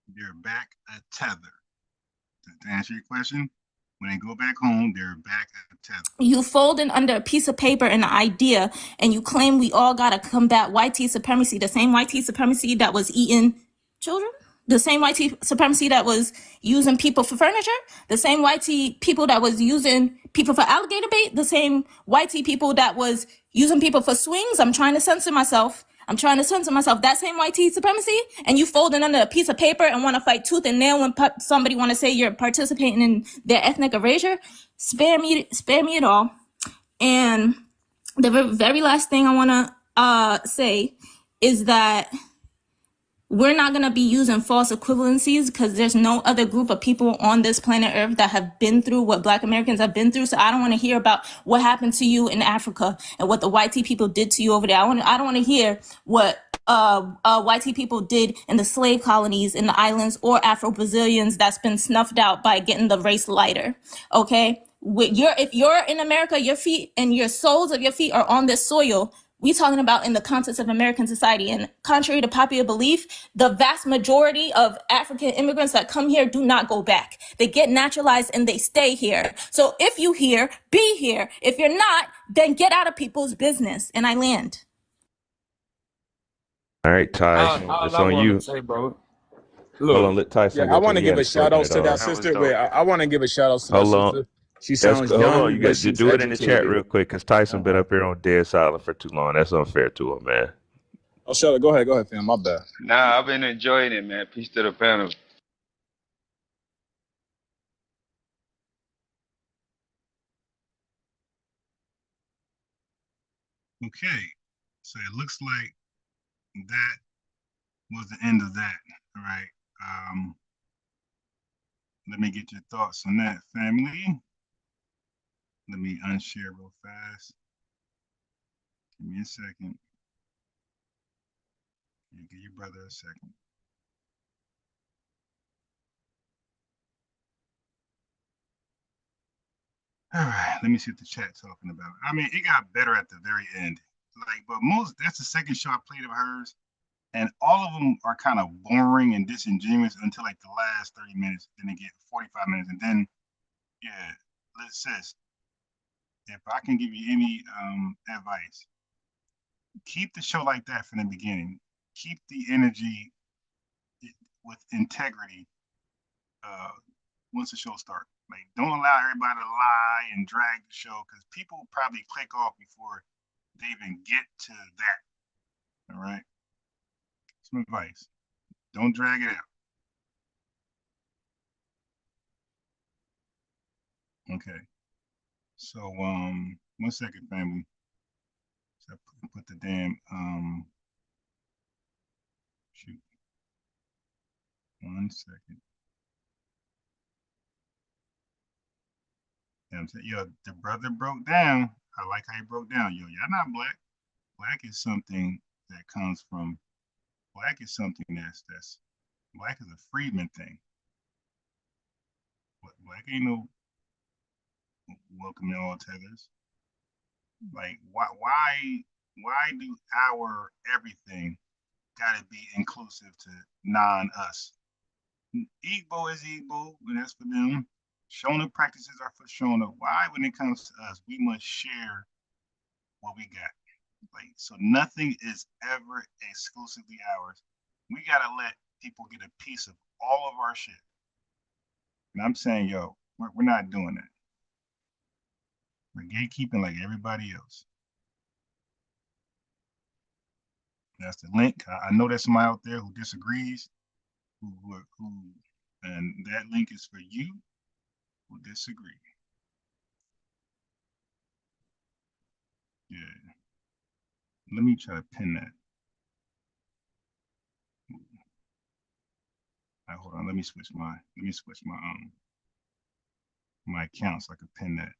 They're back at Tether. To answer your question, when they go back home, they're back at Tether. You folding under a piece of paper an idea, and you claim we all gotta combat white supremacy, the same white supremacy that was eating children, the same white supremacy that was using people for furniture, the same white people that was using people for alligator bait, the same white people that was using people for swings. I'm trying to censor myself. That same white supremacy, and you folding under a piece of paper and want to fight tooth and nail when somebody want to say you're participating in their ethnic erasure. Spare me it all. And the very last thing I want to say is that we're not going to be using false equivalencies because there's no other group of people on this planet Earth that have been through what Black Americans have been through. So I don't want to hear about what happened to you in Africa and what the white people did to you over there. I don't want to hear what white people did in the slave colonies in the islands or Afro-Brazilians that's been snuffed out by getting the race lighter. Okay? If you're in America, your feet and your soles of your feet are on this soil. We talking about in the context of American society, and contrary to popular belief, the vast majority of African immigrants that come here do not go back. They get naturalized and they stay here. So if you here, be here. If you're not, then get out of people's business. And I land. All right, Ty, it's on you. Say, bro. Look, hold on, let Tyson. I want to give a shout out to that sister. Wait, I want to give a shout out to that sister. She sounds young. Hold on, you guys do it in the chat real quick because Tyson been up here on dead silent for too long. That's unfair to him, man. Oh, shut up. Go ahead, fam. My bad. Nah, I've been enjoying it, man. Peace to the panel. Okay, so it looks like that was the end of that. All right. Let me get your thoughts on that, family. Let me unshare real fast. Give me a second. Give your brother a second. All right, let me see what the chat talking about. I mean, it got better at the very end. Like, but that's the second show I played of hers, and all of them are kind of boring and disingenuous until like the last 30 minutes. Then they get 45 minutes, and then yeah, let's sis, if I can give you any advice, keep the show like that from the beginning. Keep the energy with integrity once the show starts. Like, don't allow everybody to lie and drag the show, because people probably click off before they even get to that. All right. Some advice. Don't drag it out. Okay. So 1 second, family. So I put the damn shoot. 1 second. You know what I'm saying? Yo, the brother broke down. I like how he broke down. Yo, y'all not black. Black is something that comes from, black is something that's black is a freedman thing. Black ain't no welcoming all tethers. Like, why do our everything gotta be inclusive to non-us? Igbo is Igbo, and that's for them. Shona practices are for Shona. Why, when it comes to us, we must share what we got? Like, so nothing is ever exclusively ours. We gotta let people get a piece of all of our shit. And I'm saying, yo, we're not doing that. We're gatekeeping like everybody else. That's the link. I know there's somebody out there who disagrees, and that link is for you who disagree. Yeah. Let me try to pin that. Right, hold on. Let me switch my my account so I can pin that.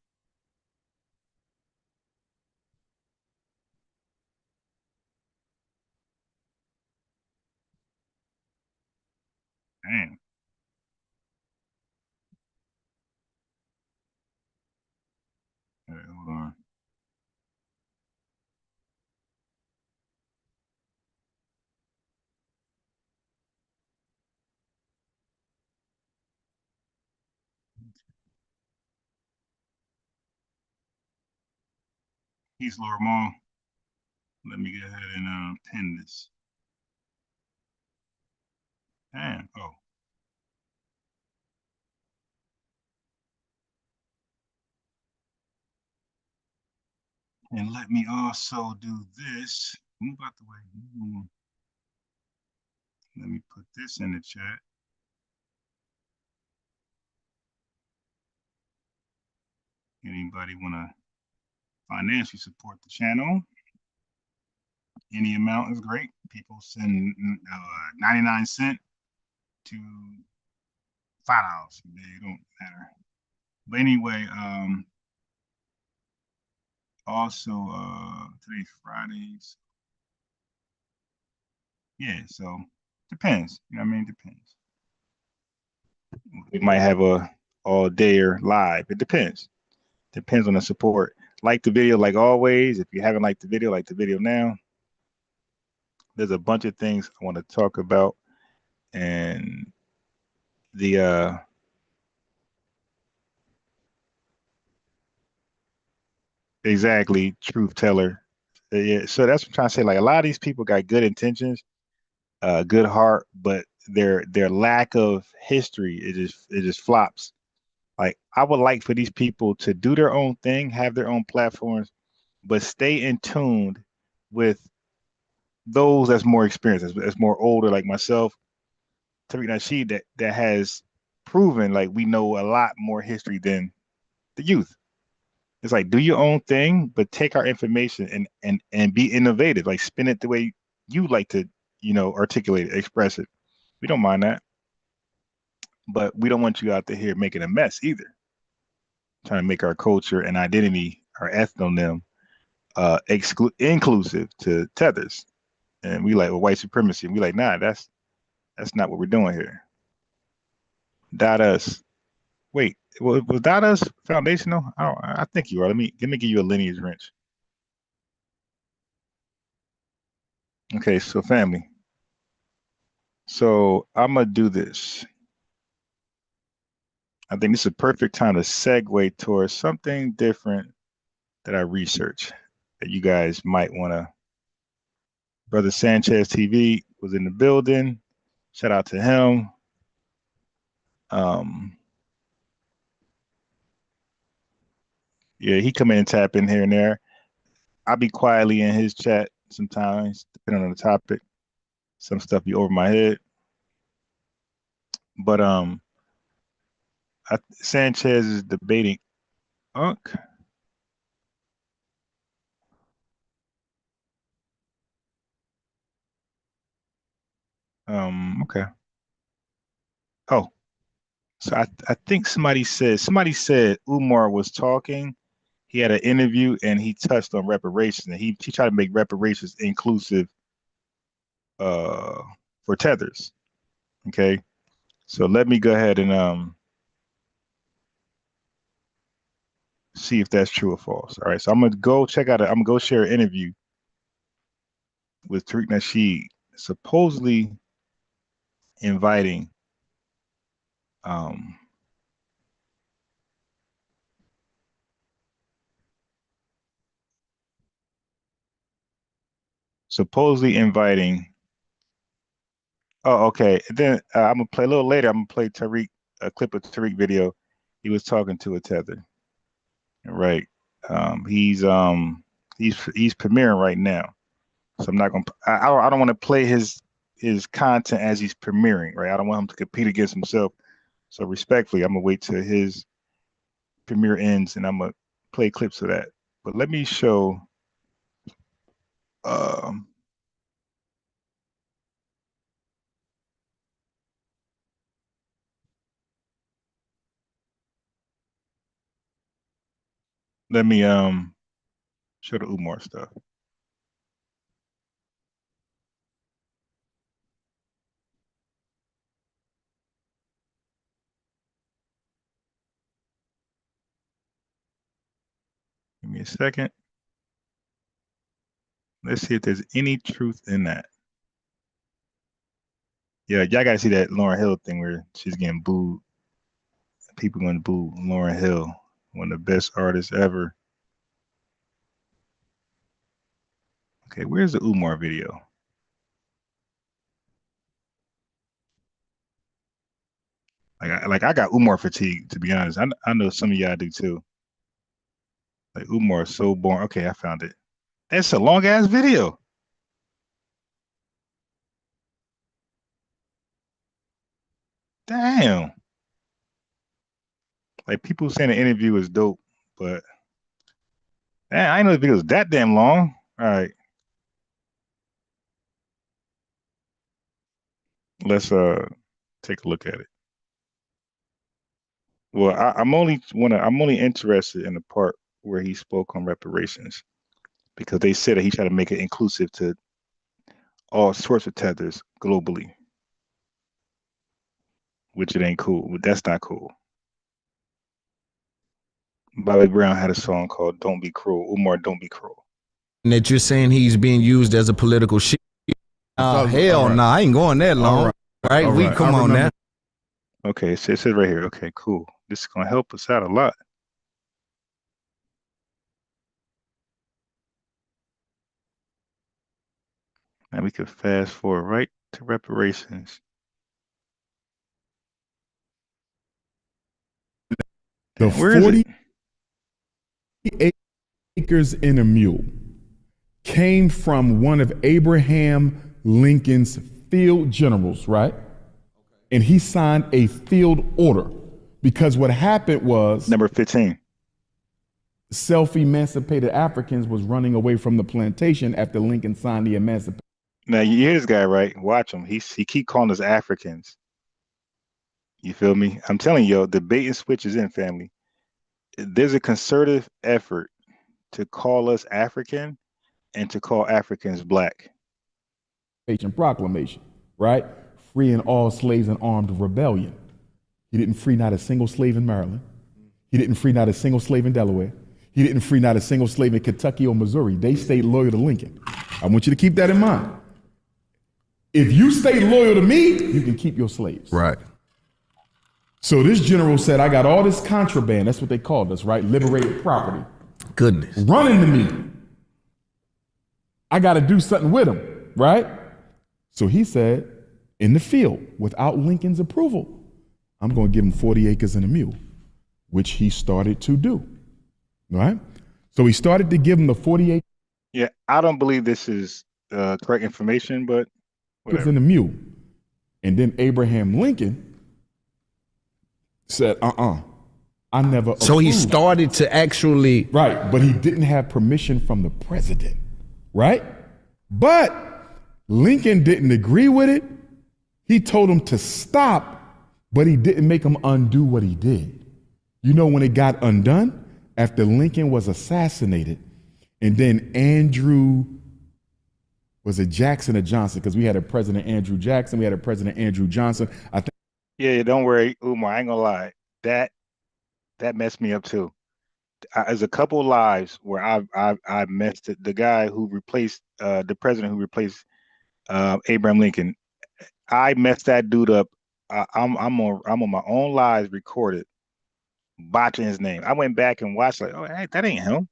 Damn. All right, hold on. Peace, Laura Mall. Let me go ahead and pin this. Damn. Oh. And let me also do this. Move out the way. Let me put this in the chat. Anybody want to financially support the channel? Any amount is great. People send 99 cents to $5. They don't matter. But anyway, also today's Fridays. Yeah, so depends. You know what I mean? Depends. We might have a all dayer live. It depends. Depends on the support. Like the video, like always. If you haven't liked the video, like the video now. There's a bunch of things I want to talk about, and the exactly, truth teller. Yeah, so that's what I'm trying to say. Like, a lot of these people got good intentions, good heart, but their lack of history, it just flops. Like, I would like for these people to do their own thing, have their own platforms, but stay in tune with those that's more experienced, that's more older, like myself, Tariq Nasheed, that has proven like we know a lot more history than the youth. It's like, do your own thing, but take our information and be innovative. Like, spin it the way you like to, articulate it, express it. We don't mind that, but we don't want you out there here making a mess either. Trying to make our culture and identity, our ethnonym, inclusive to tethers. And we like, well, white supremacy. And we like, nah, that's not what we're doing here. Not us. Wait, was Dada's foundational? I think you are. Let me give you a lineage wrench. Okay, so family. So I'm gonna do this. I think this is a perfect time to segue towards something different that I researched that you guys might want to. Brother Sanchez TV was in the building. Shout out to him. Yeah, he come in and tap in here and there. I'll be quietly in his chat sometimes, depending on the topic. Some stuff be over my head. But Sanchez is debating Unc. Okay. Oh, so I think somebody said Umar was talking. He had an interview and he touched on reparations, and he tried to make reparations inclusive for tethers. Okay. So let me go ahead and see if that's true or false. All right. So I'm gonna go check out I'm gonna go share an interview with Tariq Nasheed, supposedly inviting oh, okay. Then I'm gonna play a little later. I'm gonna play Tariq a clip of Tariq video. He was talking to a tether. Right. He's premiering right now. So I'm not gonna I don't want to play his content as he's premiering, right? I don't want him to compete against himself. So respectfully, I'm gonna wait till his premiere ends and I'm gonna play clips of that. But let me show let me show the Umar stuff. Give me a second. Let's see if there's any truth in that. Yeah, y'all gotta see that Lauryn Hill thing where she's getting booed. People gonna boo Lauryn Hill, one of the best artists ever. Okay, where's the Umar video? I got Umar fatigue, to be honest. I know some of y'all do too. Like Umar is so boring. Okay, I found it. That's a long ass video. Damn. Like people saying the interview is dope, but man, I didn't know the video was that damn long. All right. Let's take a look at it. Well, I'm only interested in the part where he spoke on reparations because they said that he tried to make it inclusive to all sorts of tethers globally, which it ain't cool. That's not cool. Bobby Brown had a song called "Don't Be Cruel." Umar, don't be cruel. That you're saying he's being used as a political shit. Hell no, I ain't going that long. Right? We come on now. Okay, it says right here. Okay, cool. This is gonna help us out a lot. And we could fast forward right to reparations. The 40 acres and a mule came from one of Abraham Lincoln's field generals, right? And he signed a field order because what happened was number 15. Self-emancipated Africans was running away from the plantation after Lincoln signed the emancipation. Now you hear this guy, right? Watch him. He keep calling us Africans. You feel me? I'm telling you, the bait and switch is in, family. There's a concerted effort to call us African and to call Africans black. Proclamation, right? Freeing all slaves in armed rebellion. He didn't free not a single slave in Maryland. He didn't free not a single slave in Delaware. He didn't free not a single slave in Kentucky or Missouri. They stayed loyal to Lincoln. I want you to keep that in mind. If you stay loyal to me, you can keep your slaves. Right. So this general said, I got all this contraband. That's what they called us, right? Liberated property. Goodness. Running to me. I got to do something with them, right? So he said, in the field, without Lincoln's approval, I'm going to give him 40 acres and a mule, which he started to do, right? So he started to give him the 40 acres. Yeah, I don't believe this is correct information, but whatever. And a mule. And then Abraham Lincoln said, I never approved. So he started to actually. Right, but he didn't have permission from the president, right? But Lincoln didn't agree with it. He told him to stop, but he didn't make him undo what he did. You know when it got undone? After Lincoln was assassinated, and then Andrew, was it Jackson or Johnson? Because we had a President Andrew Jackson, we had a President Andrew Johnson. I think. Yeah, don't worry, Umar. I ain't gonna lie. That messed me up too. There's a couple lives where I messed it. The guy who replaced the president who replaced Abraham Lincoln. I messed that dude up. I'm on my own lives recorded, botching his name. I went back and watched like, oh, that ain't him.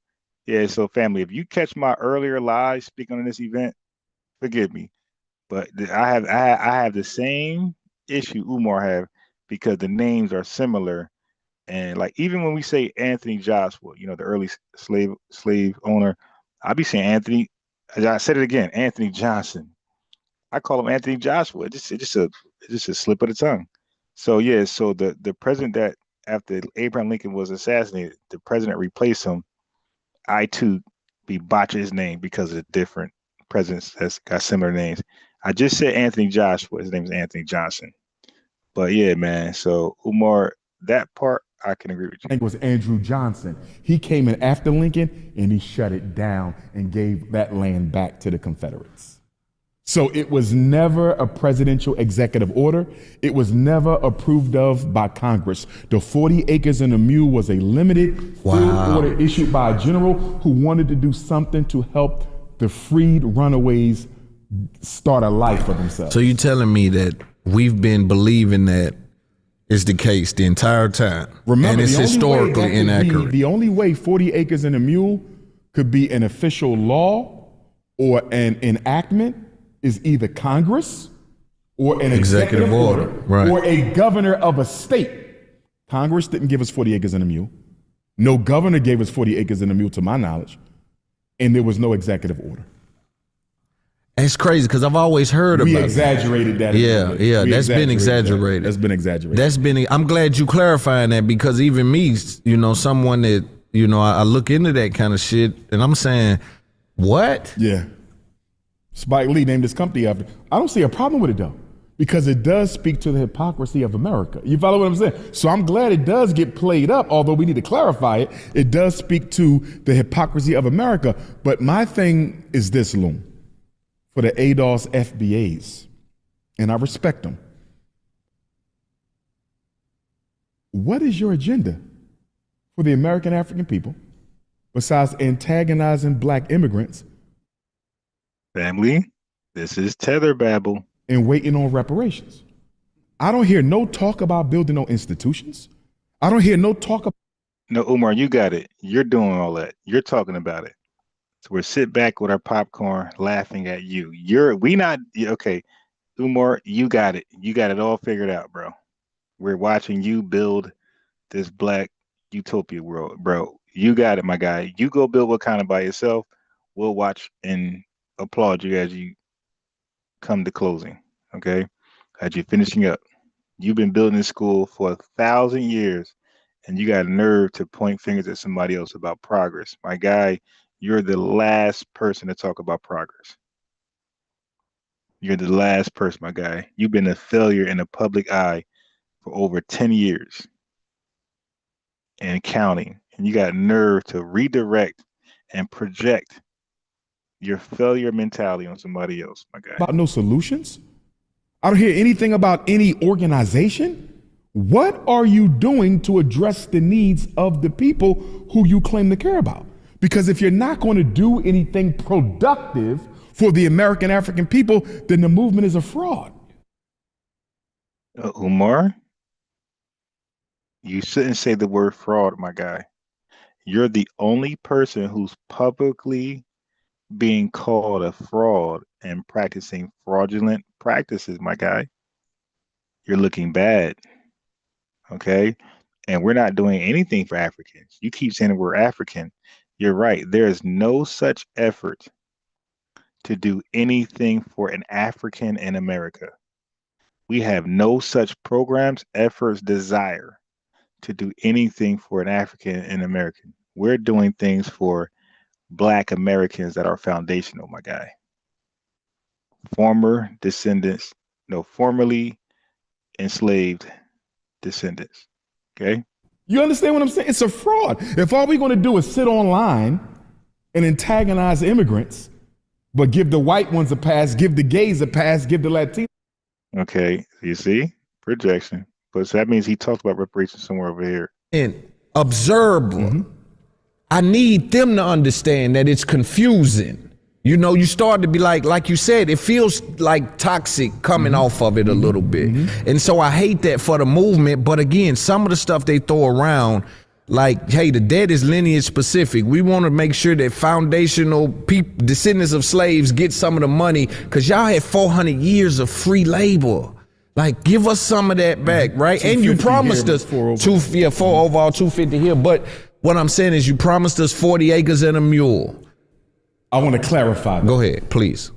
Yeah. So family, if you catch my earlier lives speaking on this event, forgive me, but I have the same issue Umar have because the names are similar, and like even when we say Anthony Joshua, you know, the early slave owner, I be saying Anthony. I said it again, Anthony Johnson. I call him Anthony Joshua. It's just a slip of the tongue. So yeah, so the president that after Abraham Lincoln was assassinated, the president replaced him. I too be botching his name because of the different presidents that's got similar names. I just said Anthony Joshua. His name is Anthony Johnson. But yeah, man. So Umar, that part I can agree with you. I think it was Andrew Johnson. He came in after Lincoln and he shut it down and gave that land back to the Confederates. So it was never a presidential executive order. It was never approved of by Congress. The 40 acres and a mule was a limited field order issued by a general who wanted to do something to help the freed runaways start a life for themselves. So you're telling me that we've been believing that is the case the entire time. Remember, and it's historically inaccurate. The only way 40 acres and a mule could be an official law or an enactment is either Congress or an executive order right. or a governor of a state. Congress didn't give us 40 acres and a mule. No governor gave us 40 acres and a mule to my knowledge. And there was no executive order. It's crazy because I've always heard about it. We exaggerated that. Yeah, that's been exaggerated. That's been exaggerated. I'm glad you clarifying that because even me, you know, someone that, you know, I look into that kind of shit and I'm saying, what? Yeah. Spike Lee named his company after. I don't see a problem with it though, because it does speak to the hypocrisy of America. You follow what I'm saying? So I'm glad it does get played up, although we need to clarify it. It does speak to the hypocrisy of America. But my thing is this, Loom, for the ADOS FBAs, and I respect them. What is your agenda for the American African people besides antagonizing black immigrants? Family, this is Tether Babble. And waiting on reparations. I don't hear no talk about building no institutions. I don't hear no talk about. No, Umar, you got it. You're doing all that. You're talking about it. So we're sit back with our popcorn laughing at you. Okay. Umar, you got it. You got it all figured out, bro. We're watching you build this black utopia world, bro. You got it, my guy. You go build Wakanda by yourself. We'll watch and applaud you as you come to closing, okay? As you're finishing up. You've been building this school for 1,000 years, and you got a nerve to point fingers at somebody else about progress. My guy, you're the last person to talk about progress. You're the last person, my guy. You've been a failure in the public eye for over 10 years and counting, and you got nerve to redirect and project your failure mentality on somebody else, my guy. About no solutions? I don't hear anything about any organization. What are you doing to address the needs of the people who you claim to care about? Because if you're not going to do anything productive for the American African people, then the movement is a fraud. Umar, you shouldn't say the word fraud, my guy. You're the only person who's publicly being called a fraud and practicing fraudulent practices, my guy. You're looking bad. Okay. And we're not doing anything for Africans. You keep saying we're African. You're right. There is no such effort to do anything for an African in America. We have no such programs, efforts, desire to do anything for an African and American. We're doing things for Black Americans that are foundational, my guy. Formerly enslaved descendants. Okay? You understand what I'm saying? It's a fraud. If all we're going to do is sit online and antagonize immigrants, but give the white ones a pass, give the gays a pass, give the Latinos. Okay, you see? Projection. But so that means he talked about reparations somewhere over here. And observer, I need them to understand that it's confusing. You know, you start to be like you said, it feels like toxic coming off of it a little bit. And so I hate that for the movement. But again, some of the stuff they throw around, like, hey, the debt is lineage specific. We want to make sure that foundational people, descendants of slaves, get some of the money because y'all had 400 years of free labor. Like, give us some of that back, right? And you promised us 4 overall, 250 here. But what I'm saying is you promised us 40 acres and a mule. I want to clarify that. Go ahead, please.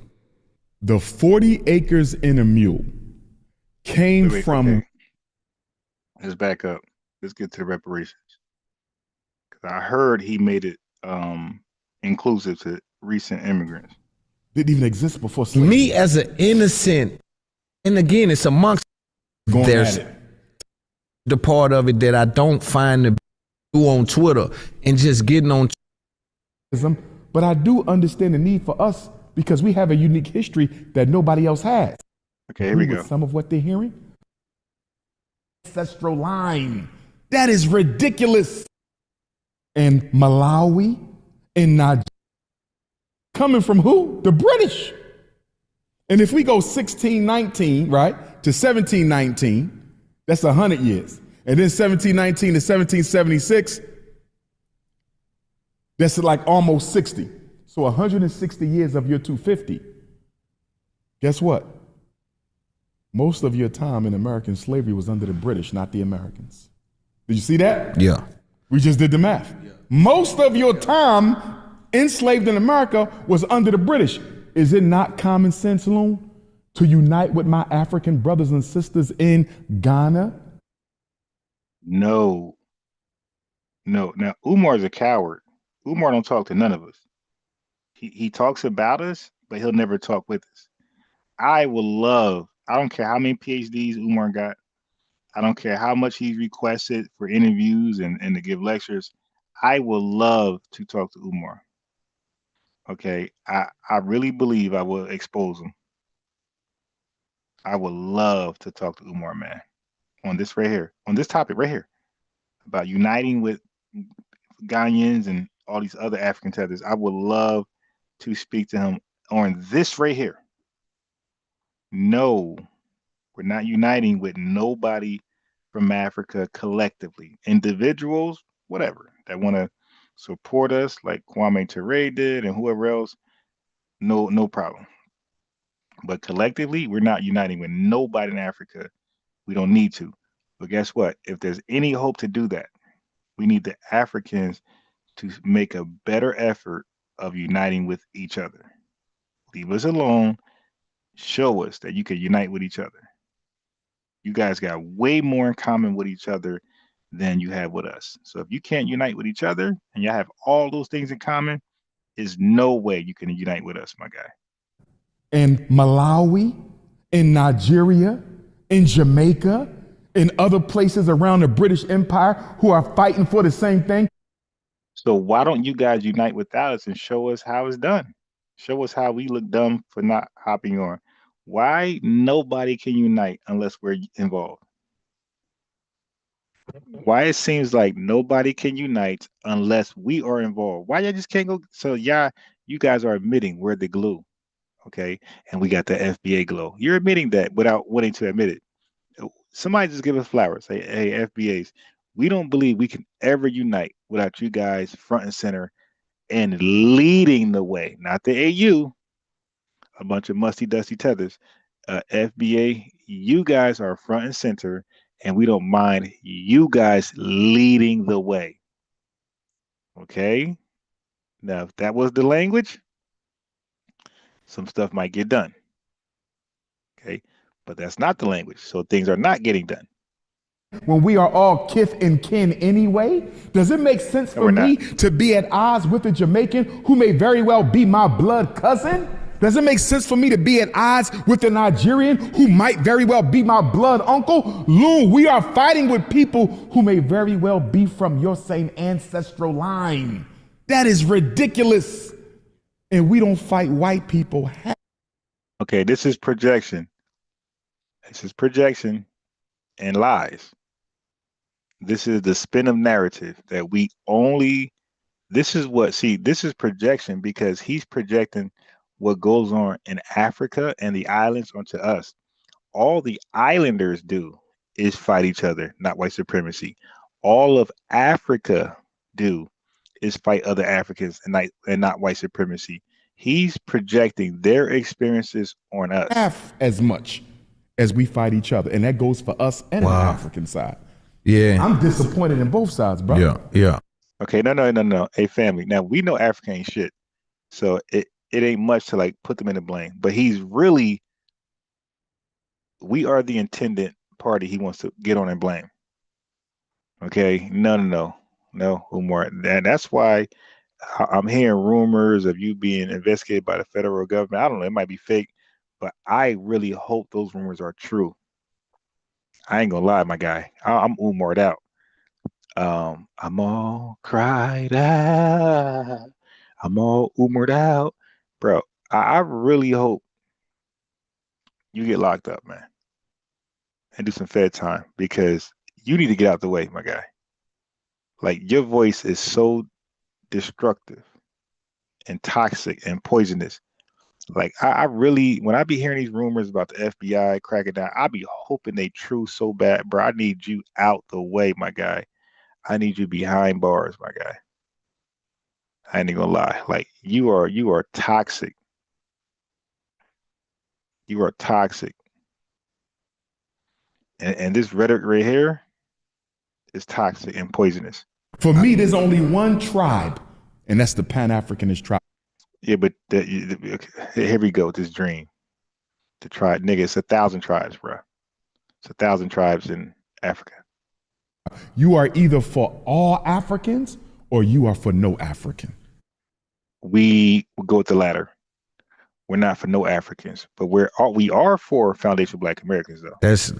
The 40 acres and a mule came from... Okay. Let's back up. Let's get to the reparations. Because I heard he made it inclusive to recent immigrants. Didn't even exist before slavery. Me as an innocent, and again, it's amongst... There's the part of it that I don't find to do on Twitter and just getting on... But I do understand the need for us because we have a unique history that nobody else has. Okay, here we go. Some of what they're hearing. Ancestral line. That is ridiculous. And Malawi and Nigeria. Coming from who? The British. And if we go 1619, right, to 1719, that's 100 years. And then 1719 to 1776, that's like almost 60. So 160 years of your 250. Guess what? Most of your time in American slavery was under the British, not the Americans. Did you see that? Yeah. We just did the math. Yeah. Most of your time enslaved in America was under the British. Is it not common sense, Loon, to unite with my African brothers and sisters in Ghana? No. Now, Umar's a coward. Umar don't talk to none of us. He talks about us, but he'll never talk with us. I don't care how many PhDs Umar got. I don't care how much he's requested for interviews and to give lectures. I will love to talk to Umar. Okay, I really believe I will expose him. I would love to talk to Umar, man, on this right here, on this topic right here, about uniting with Ghanaians and all these other African tethers. I would love to speak to him on this right here. No, we're not uniting with nobody from Africa collectively. Individuals, whatever, that want to support us like Kwame Ture did and whoever else, no problem. But collectively, we're not uniting with nobody in Africa. We don't need to. But guess what? If there's any hope to do that, we need the Africans to make a better effort of uniting with each other. Leave us alone. Show us that you can unite with each other. You guys got way more in common with each other than you have with us. So if you can't unite with each other and y'all have all those things in common, there's no way you can unite with us, my guy. In Malawi, in Nigeria, in Jamaica, in other places around the British Empire who are fighting for the same thing. So why don't you guys unite without us and show us how it's done? Show us how we look dumb for not hopping on. Why nobody can unite unless we're involved? Why it seems like nobody can unite unless we are involved. Why y'all just can't go? So you guys are admitting we're the glue, okay? And we got the FBA glow. You're admitting that without wanting to admit it. Somebody just give us flowers. Say, hey, FBAs, we don't believe we can ever unite without you guys front and center and leading the way. Not the AU, a bunch of musty, dusty tethers. FBA, you guys are front and center, and we don't mind you guys leading the way. Okay? Now, if that was the language, some stuff might get done. Okay? But that's not the language, so things are not getting done. When we are all kith and kin anyway, does it make sense for me to be at odds with a Jamaican who may very well be my blood cousin? Does it make sense for me to be at odds with a Nigerian who might very well be my blood uncle? Lou, we are fighting with people who may very well be from your same ancestral line. That is ridiculous. And we don't fight white people. Okay, this is projection. This is projection and lies. This is the spin of narrative that we only, this is projection because he's projecting what goes on in Africa and the islands onto us. All the islanders do is fight each other, not white supremacy. All of Africa do is fight other Africans and not white supremacy. He's projecting their experiences on us. Half as much as we fight each other. And that goes for us and the African side. Yeah. I'm disappointed in both sides, bro. Yeah. Okay, no. Hey, family. Now, we know Africa ain't shit. So it ain't much to like put them in the blame. But he's really, we are the intended party he wants to get on and blame. Okay, no, Umar. That's why I'm hearing rumors of you being investigated by the federal government. I don't know, it might be fake, but I really hope those rumors are true. I ain't gonna lie, my guy. I'm Umar'd out. I'm all cried out. I'm all Umar'd out. Bro, I really hope you get locked up, man, and do some Fed time because you need to get out the way, my guy. Like, your voice is so destructive and toxic and poisonous. Like, I really, when I be hearing these rumors about the FBI cracking down, I be hoping they true so bad, bro. I need you out the way, my guy. I need you behind bars, my guy. I ain't gonna lie. Like, you are toxic. You are toxic. And this rhetoric right here is toxic and poisonous. For me, there's only one tribe, and that's the Pan-Africanist tribe. Yeah, but here we go with this dream. The tribe, nigga, it's 1,000 tribes, bro. It's 1,000 tribes in Africa. You are either for all Africans or you are for no African. We will go with the latter. We're not for no Africans, but we are for foundational Black Americans, though. That's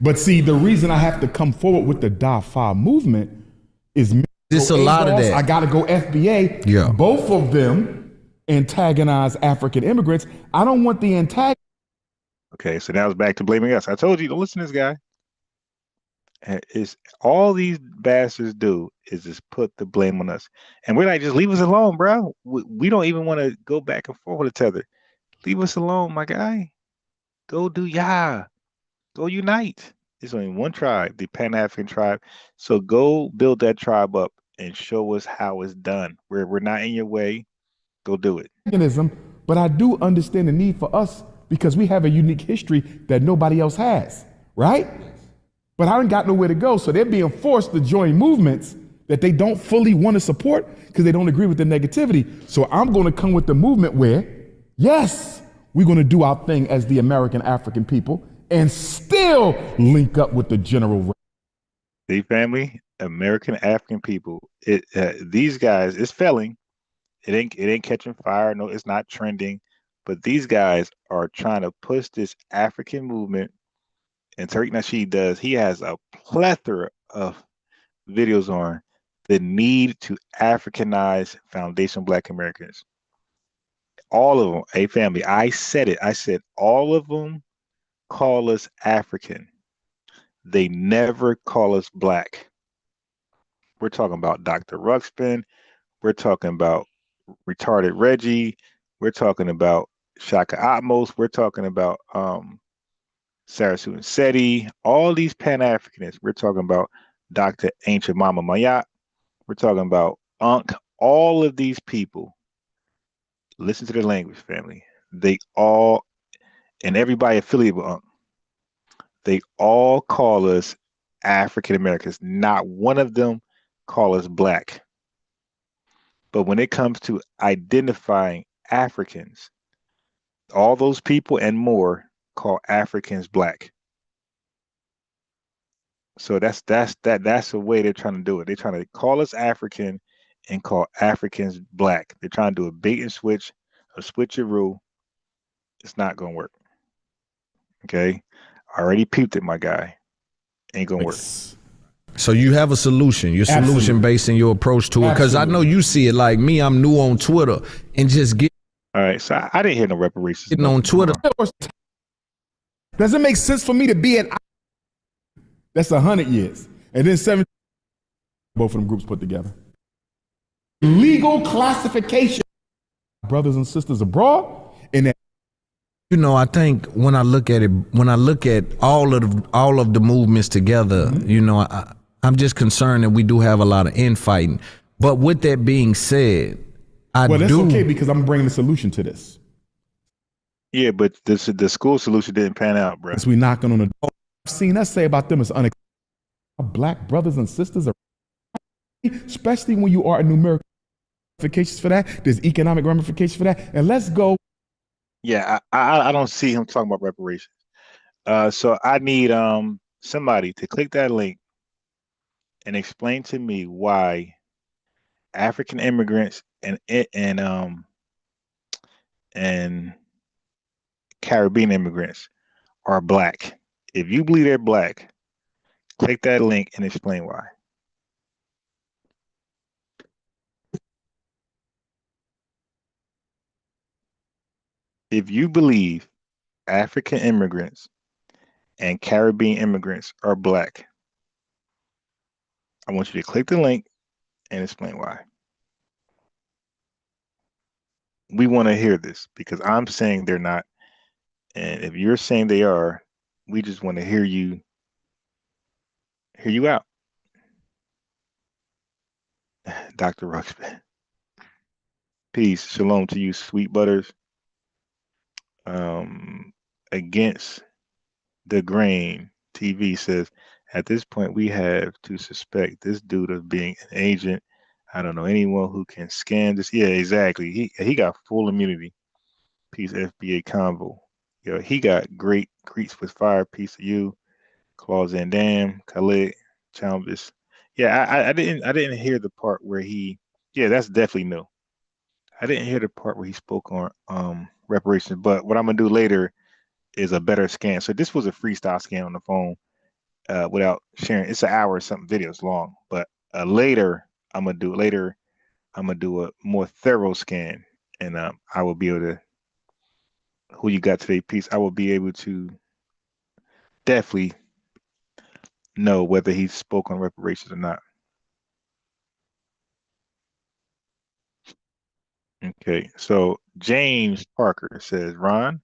But see, the reason I have to come forward with the DAFA movement is it's a lot of that. I got to go FBA. Yeah. Both of them antagonize African immigrants. I don't want the antagonist. Okay, so now it's back to blaming us. I told you, don't listen to this guy. It's all these bastards do is just put the blame on us, and we're like, just leave us alone, bro. We don't even want to go back and forth with each other. Leave us alone, my guy. Go do go unite. There's only one tribe, the Pan-African tribe. So go build that tribe up and show us how it's done. We're not in your way. Go do it. But I do understand the need for us because we have a unique history that nobody else has, right? But I ain't got nowhere to go. So they're being forced to join movements that they don't fully want to support because they don't agree with the negativity. So I'm going to come with the movement where, yes, we're going to do our thing as the American African people and still link up with the general. See, family, American African people, these guys, it's failing. It ain't catching fire. No, it's not trending. But these guys are trying to push this African movement. And Tariq Nasheed does. He has a plethora of videos on the need to Africanize foundational Black Americans. All of them, hey family, I said it. I said all of them call us African. They never call us black. We're talking about Dr. Ruxpin. We're talking about retarded Reggie. We're talking about Shaka Atmos. We're talking about Sarasu and Seti. All these Pan-Africanists. We're talking about Dr. Ancient Mama Mayat. We're talking about Unc. All of these people, listen to the language, family. They all, and everybody affiliated with Unc, they all call us African Americans. Not one of them call us black. But when it comes to identifying Africans, all those people and more call Africans black. So that's the way they're trying to do it. They're trying to call us African and call Africans black. They're trying to do a bait and switch, a switcheroo. It's not gonna work. Okay, I already peeped it, my guy. Ain't gonna work. So you have a solution. Your solution based in your approach to it, because I know you see it like me. I'm new on Twitter and just get. All right, so I didn't hear no reparations. Getting on Twitter. Does it make sense for me to be at? That's 100 years, and then 7. Both of them groups put together. Legal classification, brothers and sisters abroad, and that. You know, I think when I look at it, when I look at all of the movements together, you know, I'm just concerned that we do have a lot of infighting. But with that being said, that's okay because I'm bringing a solution to this. Yeah, but the school solution didn't pan out, bro. As we knocking on the door, I've seen us say about them as unacceptable. Black brothers and sisters are, especially when you are numerical ramifications for that. There's economic ramifications for that, and let's go. Yeah, I don't see him talking about reparations. So I need somebody to click that link and explain to me why African immigrants and Caribbean immigrants are black. If you believe they're black, click that link and explain why. If you believe African immigrants and Caribbean immigrants are black, I want you to click the link and explain why. We want to hear this because I'm saying they're not. And if you're saying they are, we just want to hear you out. Dr. Ruxpin. Peace. Shalom to you, sweet butters. Against the grain, TV says, at this point, we have to suspect this dude of being an agent. I don't know anyone who can scan this. Yeah, exactly. He got full immunity. Peace, FBA Convo. Yo, he got great greets with fire. Peace to you, Claus and Dam, Khalid, Chambis. Yeah, I didn't hear the part where he. Yeah, that's definitely new. I didn't hear the part where he spoke on reparations. But what I'm gonna do later is a better scan. So this was a freestyle scan on the phone without sharing. It's an hour or something. Video's long, but later I'm gonna do a more thorough scan, and I will be able to. Who you got today, Peace? I will be able to definitely know whether he spoke on reparations or not. Okay, so James Parker says, Ron,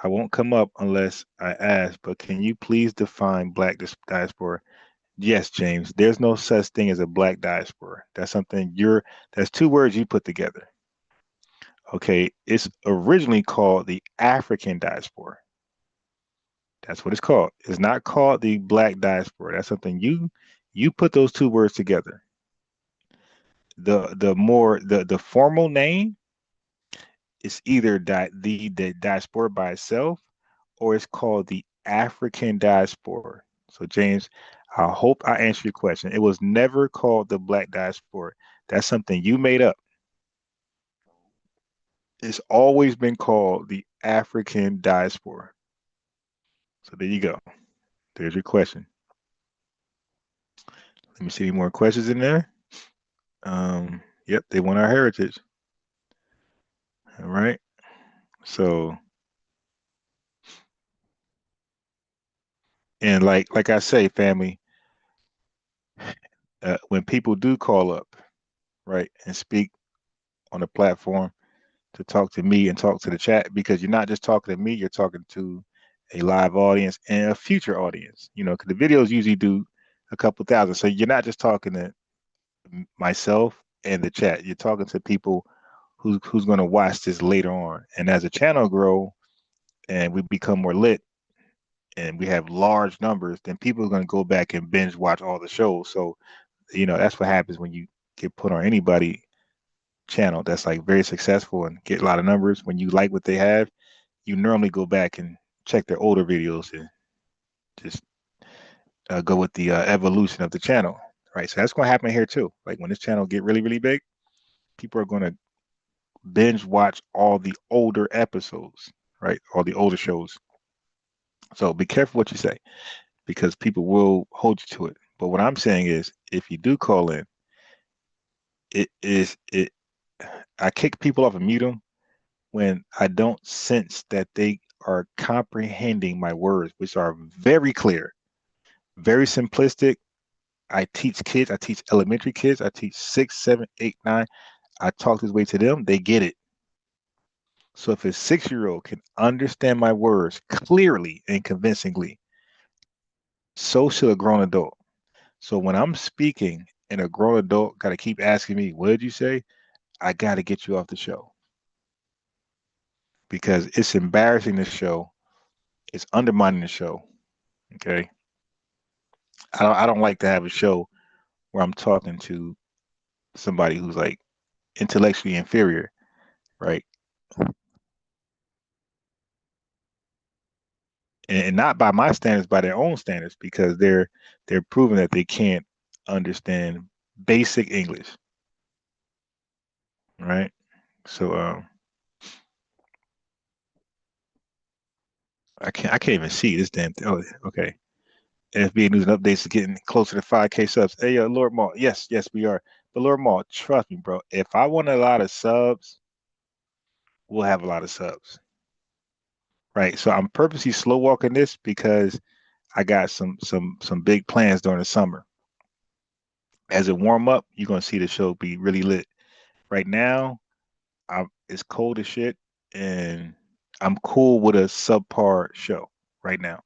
I won't come up unless I ask, but can you please define black diaspora? Yes, James, there's no such thing as a black diaspora. That's that's two words you put together. Okay, it's originally called the African diaspora. That's what it's called. It's not called the black diaspora. That's something you put those two words together. The formal name is either the diaspora by itself, or it's called the African diaspora. So James, I hope I answered your question. It was never called the black diaspora. That's something you made up. It's always been called the African diaspora. So there you go. There's your question. Let me see any more questions in there. Yep, they want our heritage. All right. So And like I say, family, when people do call up, right, and speak on the platform to talk to me and talk to the chat, because you're not just talking to me, you're talking to a live audience and a future audience, because the videos usually do a couple thousand. So you're not just talking to myself and the chat, you're talking to people who's going to watch this later on. And as the channel grow and we become more lit and we have large numbers, then people are going to go back and binge watch all the shows. So, that's what happens when you get put on anybody channel that's like very successful and get a lot of numbers. When you like what they have, you normally go back and check their older videos and just go with the evolution of the channel, right? So that's going to happen here too. Like when this channel get really, really big, people are going to binge watch all the older episodes, right? All the older shows. So be careful what you say, because people will hold you to it. But what I'm saying is, if you do call in, I kick people off and mute them when I don't sense that they are comprehending my words, which are very clear, very simplistic. I teach kids, I teach elementary kids, I teach 6, 7, 8, 9. I talk this way to them, they get it. So if a 6-year-old can understand my words clearly and convincingly, so should a grown adult. So when I'm speaking and a grown adult got to keep asking me, what did you say? I got to get you off the show, because it's embarrassing the show. It's undermining the show. Okay. I don't like to have a show where I'm talking to somebody who's like intellectually inferior, right? And not by my standards, by their own standards, because they're proving that they can't understand basic English, right? So I can't even see this damn thing. Oh, okay. FBA News Updates is getting closer to 5K subs. Hey, Lord Maul. Yes, we are. But Lord Maul, trust me, bro. If I want a lot of subs, we'll have a lot of subs. Right. So I'm purposely slow walking this because I got some big plans during the summer. As it warm up, you're gonna see the show be really lit. Right now, it's cold as shit, and I'm cool with a subpar show right now,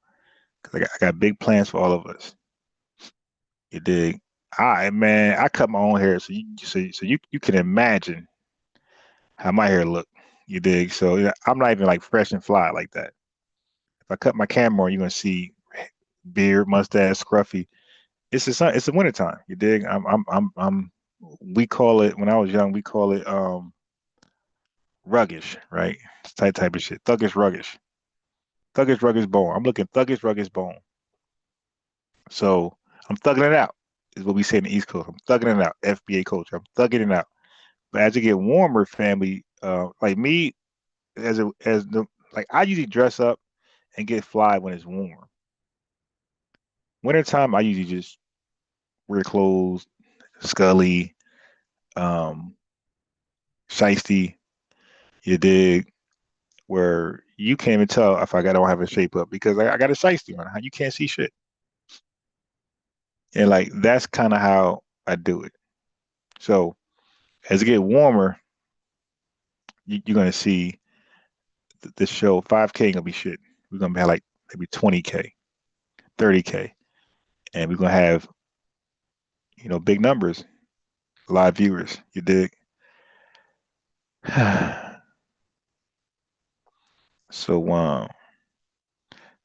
because I got big plans for all of us. You dig? Man, I cut my own hair, so you can imagine how my hair look. You dig? So yeah, I'm not even like fresh and fly like that. If I cut my camera on, you're gonna see beard, mustache, scruffy. It's the winter time. You dig? We call it, when I was young, we call it ruggish, right? It's type of shit. Thuggish, ruggish. Thuggish, ruggish bone. I'm looking thuggish, ruggish bone. So I'm thugging it out, is what we say in the East Coast. I'm thugging it out. FBA culture. I'm thugging it out. But as it get warmer, family, like me, I usually dress up and get fly when it's warm. Wintertime, I usually just wear clothes, scully, shiesty, you dig, where you can't even tell if don't have a shape up, because I got a shiesty on. You can't see shit. And like that's kind of how I do it. So as it get warmer, you're gonna see the show 5K gonna be shit. We're gonna have like maybe 20K, 30K, and we're gonna have big numbers, live viewers. You dig? So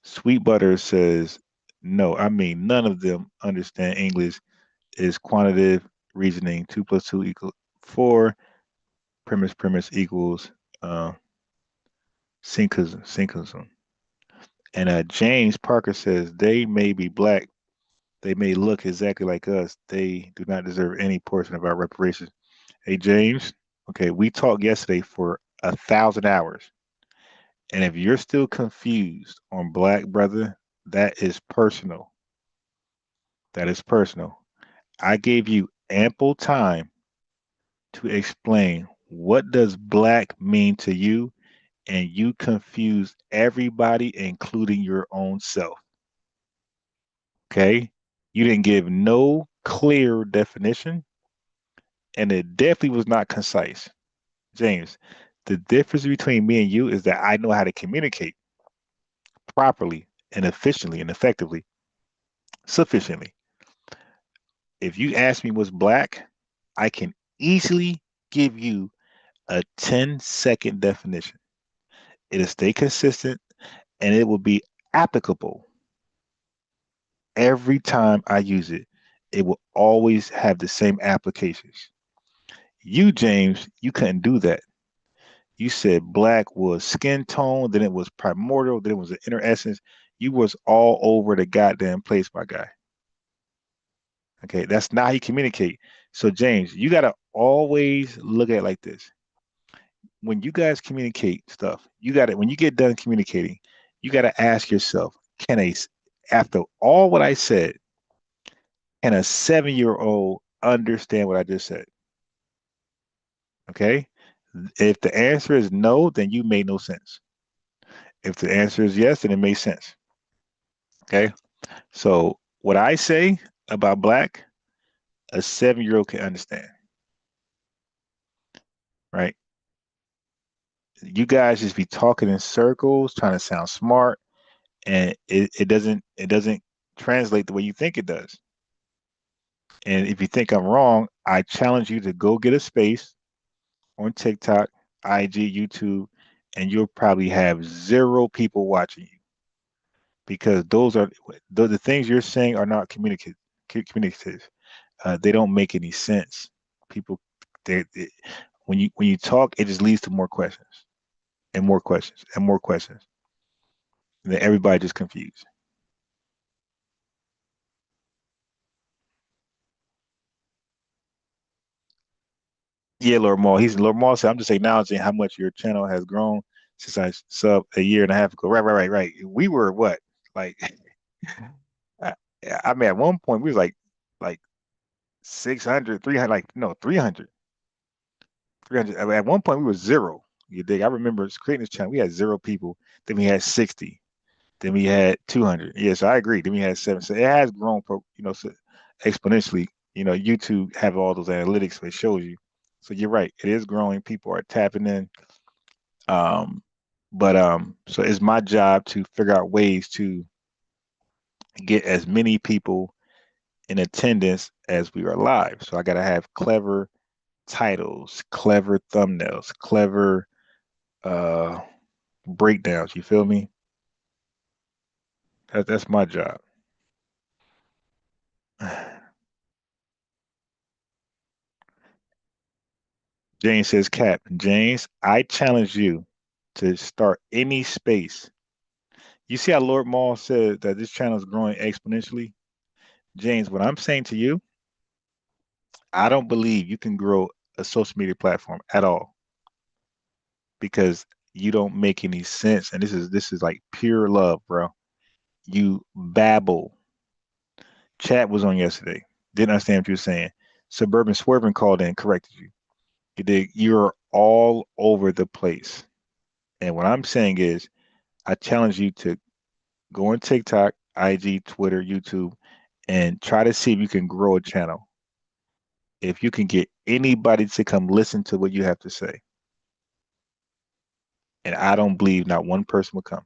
Sweet Butter says, no, I mean none of them understand English. Is quantitative reasoning. 2 + 2 = 4. Premise equals synchism. And James Parker says, they may be black, they may look exactly like us, they do not deserve any portion of our reparations. Hey James, okay, we talked yesterday for 1,000 hours, and if you're still confused on black brother, that is personal. That is personal. I gave you ample time to explain what does black mean to you, and you confuse everybody, including your own self. Okay. You didn't give no clear definition, and it definitely was not concise. James, the difference between me and you is that I know how to communicate properly and efficiently and effectively, sufficiently. If you ask me what's black, I can easily give you a 10-second definition. It'll stay consistent and it will be applicable every time I use it. It will always have the same applications. You, James, you couldn't do that. You said black was skin tone, then it was primordial, then it was the inner essence. You was all over the goddamn place, my guy. Okay, that's not how you communicate. So, James, you gotta always look at it like this. When you guys communicate stuff, when you get done communicating, you gotta ask yourself, after all what I said, can a 7-year-old understand what I just said? Okay? If the answer is no, then you made no sense. If the answer is yes, then it makes sense. Okay? So what I say about black, a 7-year-old can understand. Right? You guys just be talking in circles, trying to sound smart, and it doesn't translate the way you think it does. And if you think I'm wrong, I challenge you to go get a space on TikTok, IG, YouTube, and you'll probably have 0 people watching you because the things you're saying are not communicative. They don't make any sense. People, when you talk, it just leads to more questions and more questions and more questions. And then everybody just confused. Yeah, Lord Maul said, I'm just acknowledging how much your channel has grown since I sub a year and a half ago. Right. We were what? Like I, I mean at one point we was like 600, 300, like no, 300. I mean, at one point we were 0. You dig? I remember creating this channel. We had 0 people. Then we had 60. Then we had 200. Yes, I agree. Then we had 7. So it has grown, so exponentially. YouTube have all those analytics, so it shows you. So you're right. It is growing. People are tapping in. So it's my job to figure out ways to get as many people in attendance as we are live. So I got to have clever titles, clever thumbnails, clever breakdowns. You feel me? That's my job. James says, Cap, James, I challenge you to start any space. You see how Lord Maul said that this channel is growing exponentially? James, what I'm saying to you, I don't believe you can grow a social media platform at all because you don't make any sense. And this is like pure love, bro. You babble. Chat was on yesterday. Didn't understand what you were saying. Suburban Swerving called in, corrected you. You're all over the place. And what I'm saying is, I challenge you to go on TikTok, IG, Twitter, YouTube, and try to see if you can grow a channel. If you can get anybody to come listen to what you have to say. And I don't believe not one person will come.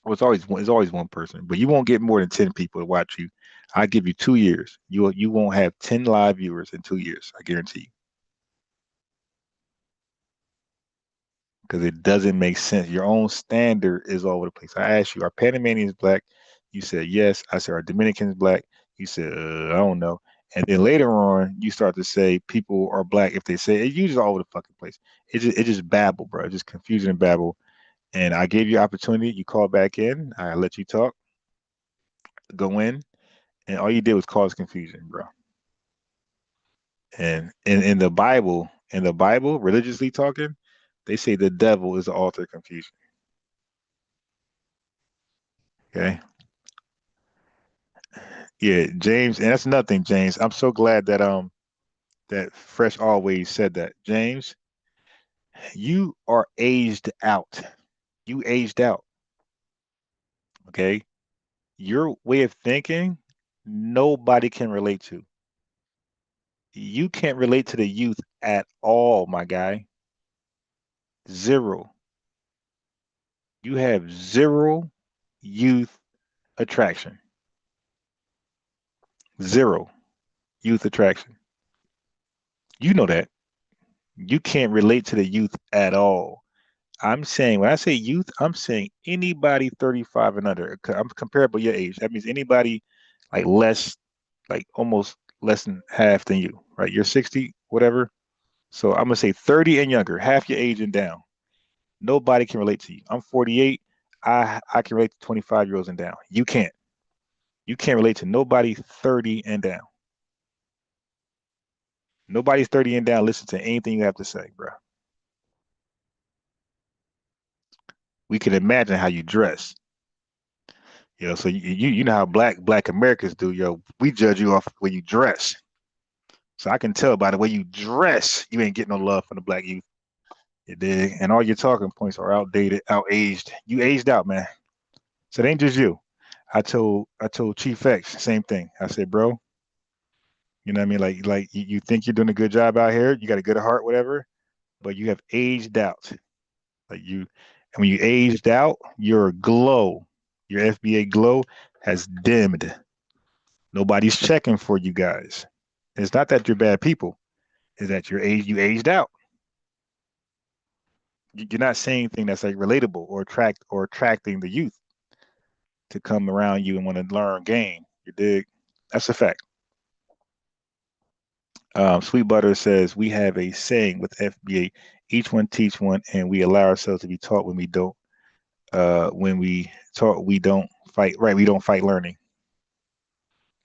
Well, it's always one person, but you won't get more than 10 people to watch you. I give you 2 years. You won't have 10 live viewers in 2 years. I guarantee you. Because it doesn't make sense. Your own standard is all over the place. I asked you, are Panamanians black? You said yes. I said, are Dominicans black? You said, I don't know. And then later on, you start to say people are black if they say it. You just all over the fucking place. It just babble, bro. Just confusion and babble. And I gave you opportunity. You called back in. I let you talk. Go in, and all you did was cause confusion, bro. And in the Bible, religiously talking, they say the devil is the author of confusion. Okay. Yeah, James, and that's nothing, James. I'm so glad that Fresh always said that. James, you are aged out. You aged out. Okay. Your way of thinking, nobody can relate to. You can't relate to the youth at all, my guy. Zero. You have zero youth attraction. Zero youth attraction. You know that. You can't relate to the youth at all. I'm saying, when I say youth, I'm saying anybody 35 and under. I'm comparable your age. That means anybody like less, like almost less than half than you, right? You're 60, whatever. So I'm gonna say 30 and younger, half your age and down. Nobody can relate to you. I'm 48. I can relate to 25-year-olds and down. You can't. You can't relate to nobody 30 and down. Nobody's 30 and down. Listen to anything you have to say, bro. We can imagine how you dress. So you know how black Americans do, we judge you off the way you dress. So I can tell by the way you dress, you ain't getting no love from the black youth. You dig? And all your talking points are outdated, outaged. You aged out, man. So it ain't just you. I told Chief X, same thing. I said, bro, you know what I mean? Like you think you're doing a good job out here, you got a good heart, whatever, but you have aged out. And when you aged out, your glow, your FBA glow has dimmed. Nobody's checking for you guys. It's not that you're bad people. It's that you aged out. You're not saying anything that's like relatable or attracting the youth to come around you and want to learn game. You dig? That's a fact. Sweet Butter says we have a saying with FBA: each one teach one, and we allow ourselves to be taught when we don't. When we taught, we don't fight. Right? We don't fight learning.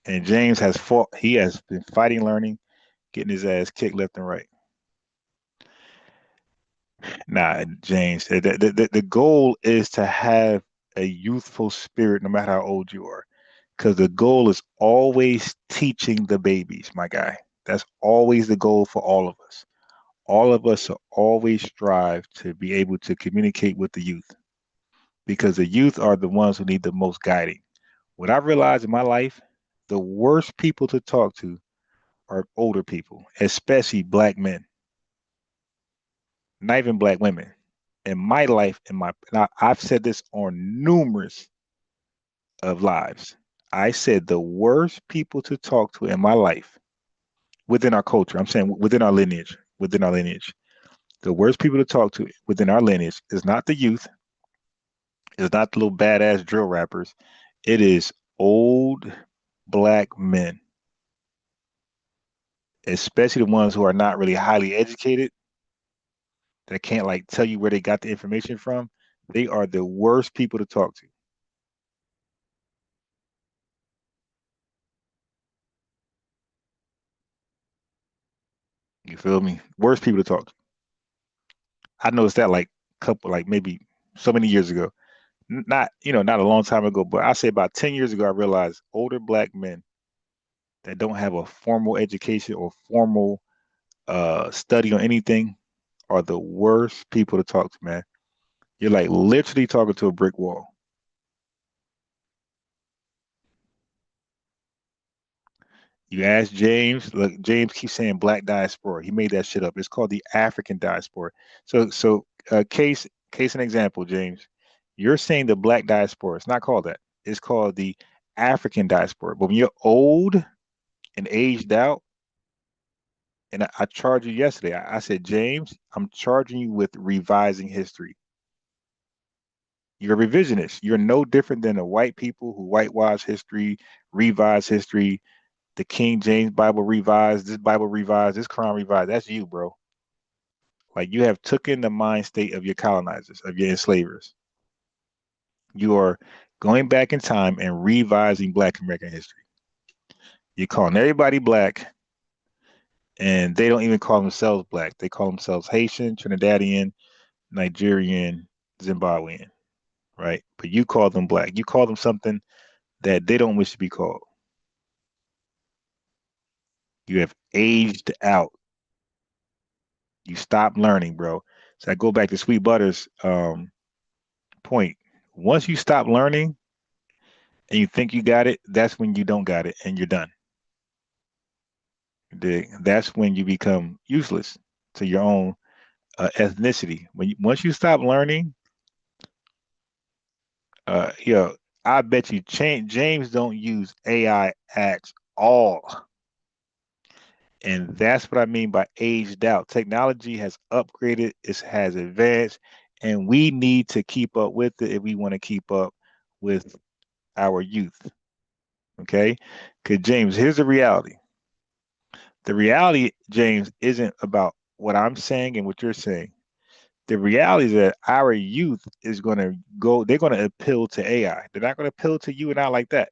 And James has fought. He has been fighting learning, getting his ass kicked left and right. Nah, James. The goal is to have a youthful spirit, no matter how old you are, because the goal is always teaching the babies, my guy. That's always the goal for all of us. All of us will always strive to be able to communicate with the youth, because the youth are the ones who need the most guiding. What I've realized in my life, the worst people to talk to are older people, especially black men, not even black women. In my life, I've said this on numerous of lives. I said the worst people to talk to in my life within our culture, I'm saying within our lineage, the worst people to talk to within our lineage is not the youth, is not the little badass drill rappers. It is old black men, especially the ones who are not really highly educated, that can't like tell you where they got the information from. They are the worst people to talk to. You feel me? Worst people to talk to. I noticed that like maybe so many years ago. Not not a long time ago, but I say about 10 years ago, I realized older black men that don't have a formal education or formal study on anything are the worst people to talk to, man. You're like literally talking to a brick wall. You ask James, look, James keeps saying black diaspora. He made that shit up. It's called the African diaspora. So case an example, James. You're saying the black diaspora. It's not called that. It's called the African diaspora. But when you're old and aged out, and I charged you yesterday, I said, James, I'm charging you with revising history. You're a revisionist. You're no different than the white people who whitewash history, revise history, the King James Bible revised, this Bible revised, this Quran revised. That's you, bro. Like you have taken the mind state of your colonizers, of your enslavers. You are going back in time and revising Black American history. You're calling everybody black, and they don't even call themselves black. They call themselves Haitian, Trinidadian, Nigerian, Zimbabwean, right? But you call them black. You call them something that they don't wish to be called. You have aged out. You stop learning, bro. So I go back to Sweet Butter's point. Once you stop learning, and you think you got it, that's when you don't got it and you're done. That's when you become useless to your own ethnicity. Once you stop learning, I bet you James don't use AI at all. And that's what I mean by aged out. Technology has upgraded, it has advanced, and we need to keep up with it if we want to keep up with our youth. Okay? Because James, here's the reality. The reality, James, isn't about what I'm saying and what you're saying. The reality is that our youth is going to they're going to appeal to AI. They're not going to appeal to you and I like that.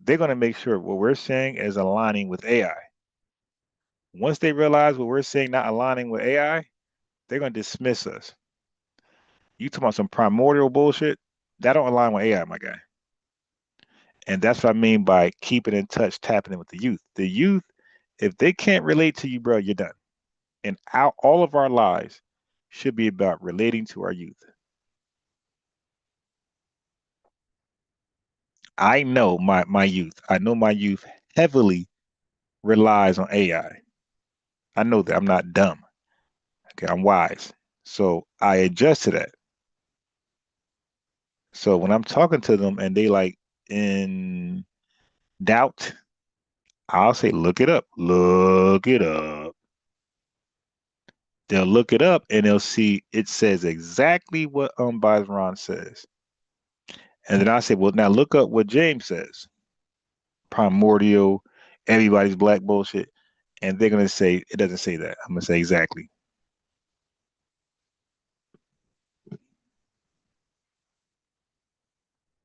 They're going to make sure what we're saying is aligning with AI. Once they realize what we're saying not aligning with AI, they're going to dismiss us. You talking about some primordial bullshit? That don't align with AI, my guy. And that's what I mean by keeping in touch, tapping in with the youth. The youth, if they can't relate to you, bro, you're done. And all of our lives should be about relating to our youth. I know my youth. I know my youth heavily relies on AI. I know that I'm not dumb. Okay, I'm wise. So I adjust to that. So when I'm talking to them and they like in doubt, I'll say, look it up. Look it up. They'll look it up and they'll see it says exactly what Byron says. And then I say, well, now look up what James says. Primordial, everybody's black bullshit. And they're gonna say it doesn't say that. I'm gonna say exactly.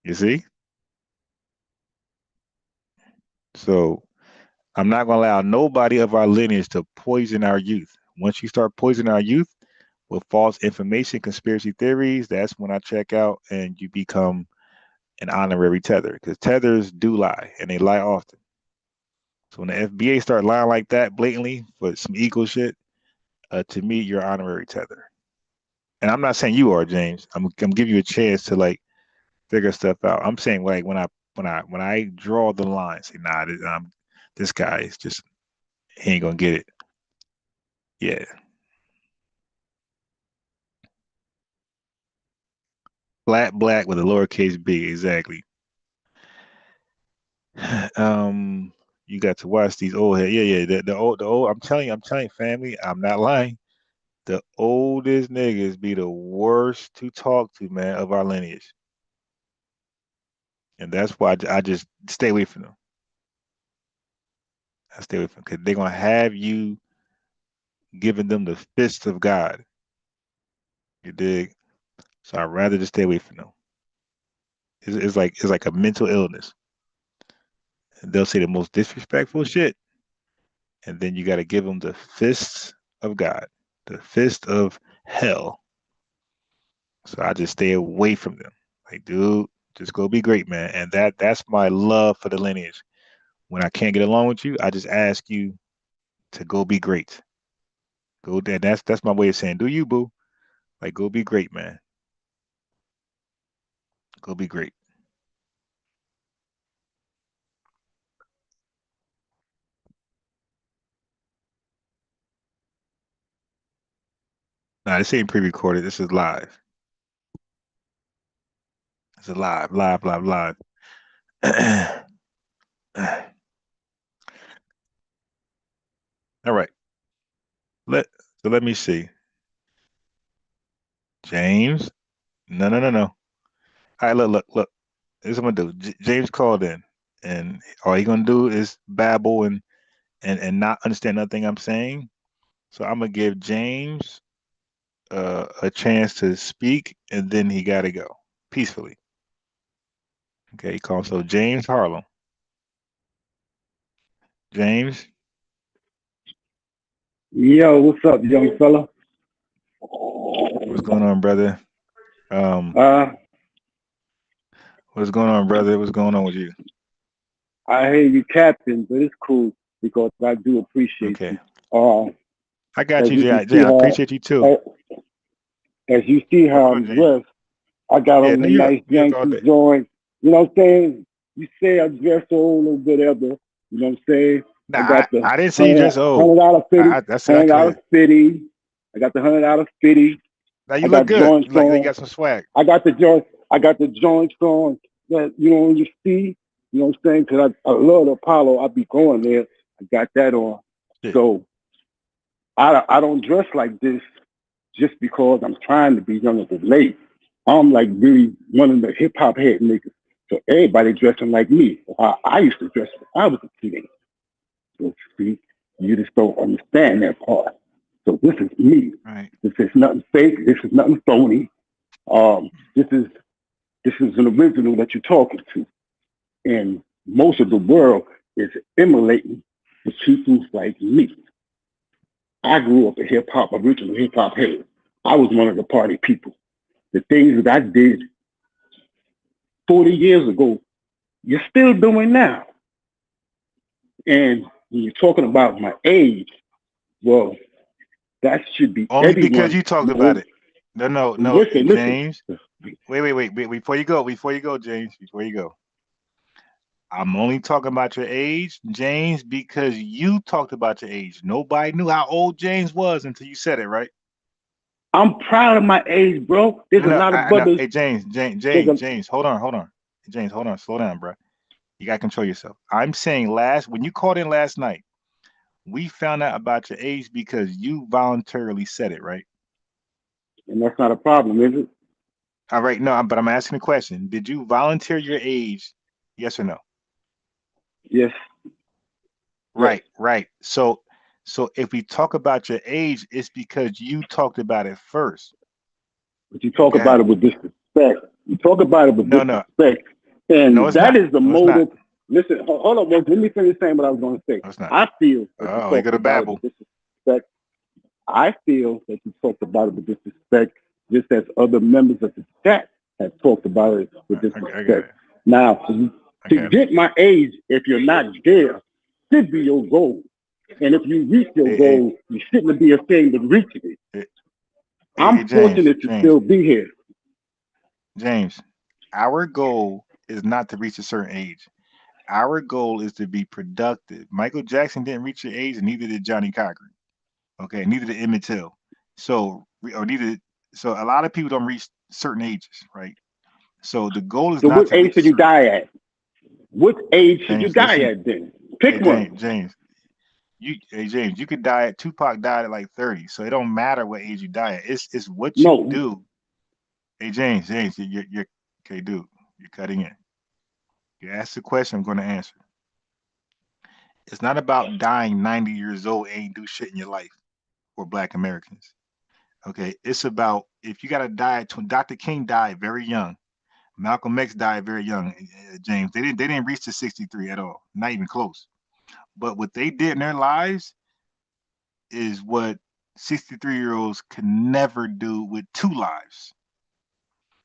You see? So I'm not gonna allow nobody of our lineage to poison our youth. Once you start poisoning our youth with false information, conspiracy theories, that's when I check out and you become an honorary tether. Because tethers do lie and they lie often. So when the FBA start lying like that blatantly for some ego shit, to me, you're honorary tether. And I'm not saying you are, James. I'm giving you a chance to like figure stuff out. I'm saying like when I draw the line, say, nah, this guy is just he ain't gonna get it. Yeah. Black with a lowercase b, exactly. You got to watch these old heads. Yeah. The old. I'm telling you, family. I'm not lying. The oldest niggas be the worst to talk to, man, of our lineage. And that's why I just stay away from them. I stay away from them because they're gonna have you giving them the fist of God. You dig? So I'd rather just stay away from them. It's like a mental illness. And they'll say the most disrespectful shit, and then you got to give them the fists of God, the fist of hell. So I just stay away from them. Like, dude, just go be great, man. And that's my love for the lineage. When I can't get along with you, I just ask you to go be great. Go there. That's my way of saying, do you, boo? Like, go be great, man. Go be great. Nah, this ain't pre-recorded. This is live. It's a live. All right. Let me see. James. No. All right, look. This is what I'm gonna do. James called in, and all he gonna do is babble and not understand nothing I'm saying. So I'm gonna give James a chance to speak, and then he gotta go peacefully. Okay, he called. So James Harlem. James. Yo, what's up, young fella? What's going on, brother? What's going on, brother? What's going on with you? I hear you, Captain, but it's cool because I do appreciate you. I got you, Jay. I appreciate you too. As you see how I'm dressed, I got on the nice Yankee joint, You know what I'm saying? You say I dress old or whatever. You know what I'm saying? Nah, I got the I didn't say you dress old. $100 fitty, I said I $100 could. fitty. I got the $100 fitty. Now you I look got good. joints You on. got some swag. I got the joints. I got the joints on that you see. You know what I'm saying? Because I love the Apollo. I be going there. I got that on. Yeah. So I don't dress like this just because I'm trying to be younger than late. I'm like really one of the hip hop head niggas. So everybody dressing like me. I used to dress when I was a teenager. So see, you just don't understand that part. So this is me. Right. This is nothing fake. This is nothing phony. This is an original that you're talking to. And most of the world is emulating the people like me. I grew up a original hip hop head. I was one of the party people. The things that I did 40 years ago, you're still doing now. And when you're talking about my age, well, that should be Only everyone. because you talked about it. No, Listen, James. Wait. Before you go, James. Before you go. I'm only talking about your age, James, because you talked about your age. Nobody knew how old James was until you said it, right? I'm proud of my age, bro. There's a lot of brothers. Hey, James, hold on. James, hold on. Slow down, bro. You got to control yourself. I'm saying when you called in last night, we found out about your age because you voluntarily said it, right? And that's not a problem, is it? All right, no, but I'm asking a question. Did you volunteer your age? Yes or no? Yes. Right. So if we talk about your age, it's because you talked about it first. But you talk about it with disrespect. You talk about it with disrespect. And that is the motive. Listen, hold on. Let me finish saying what I was going to say. I feel that you talked about it with disrespect. I feel that you talked about it with disrespect, just as other members of the chat have talked about it with disrespect. Now, to get my age, if you're not there, should be your goal. And if you reach your goal, you shouldn't be ashamed of reaching it. I'm fortunate to still be here. James, our goal is not to reach a certain age. Our goal is to be productive. Michael Jackson didn't reach your age, and neither did Johnny Cochran. Okay, neither did Emmett Till. So a lot of people don't reach certain ages, right? So the goal is not what to age should you die at? What age should you die at then? Pick one. James, you could die at Tupac died at like 30, so it don't matter what age you die at. It's what you do. Hey James, you're okay, dude. You're cutting in. You asked the question, I'm going to answer. It's not about dying 90 years old and ain't do shit in your life for Black Americans. Okay, it's about if you got to die at Dr. King died very young. Malcolm X died very young. James, they didn't reach the 63 at all, not even close. But what they did in their lives is what 63-year-olds can never do with 2 lives.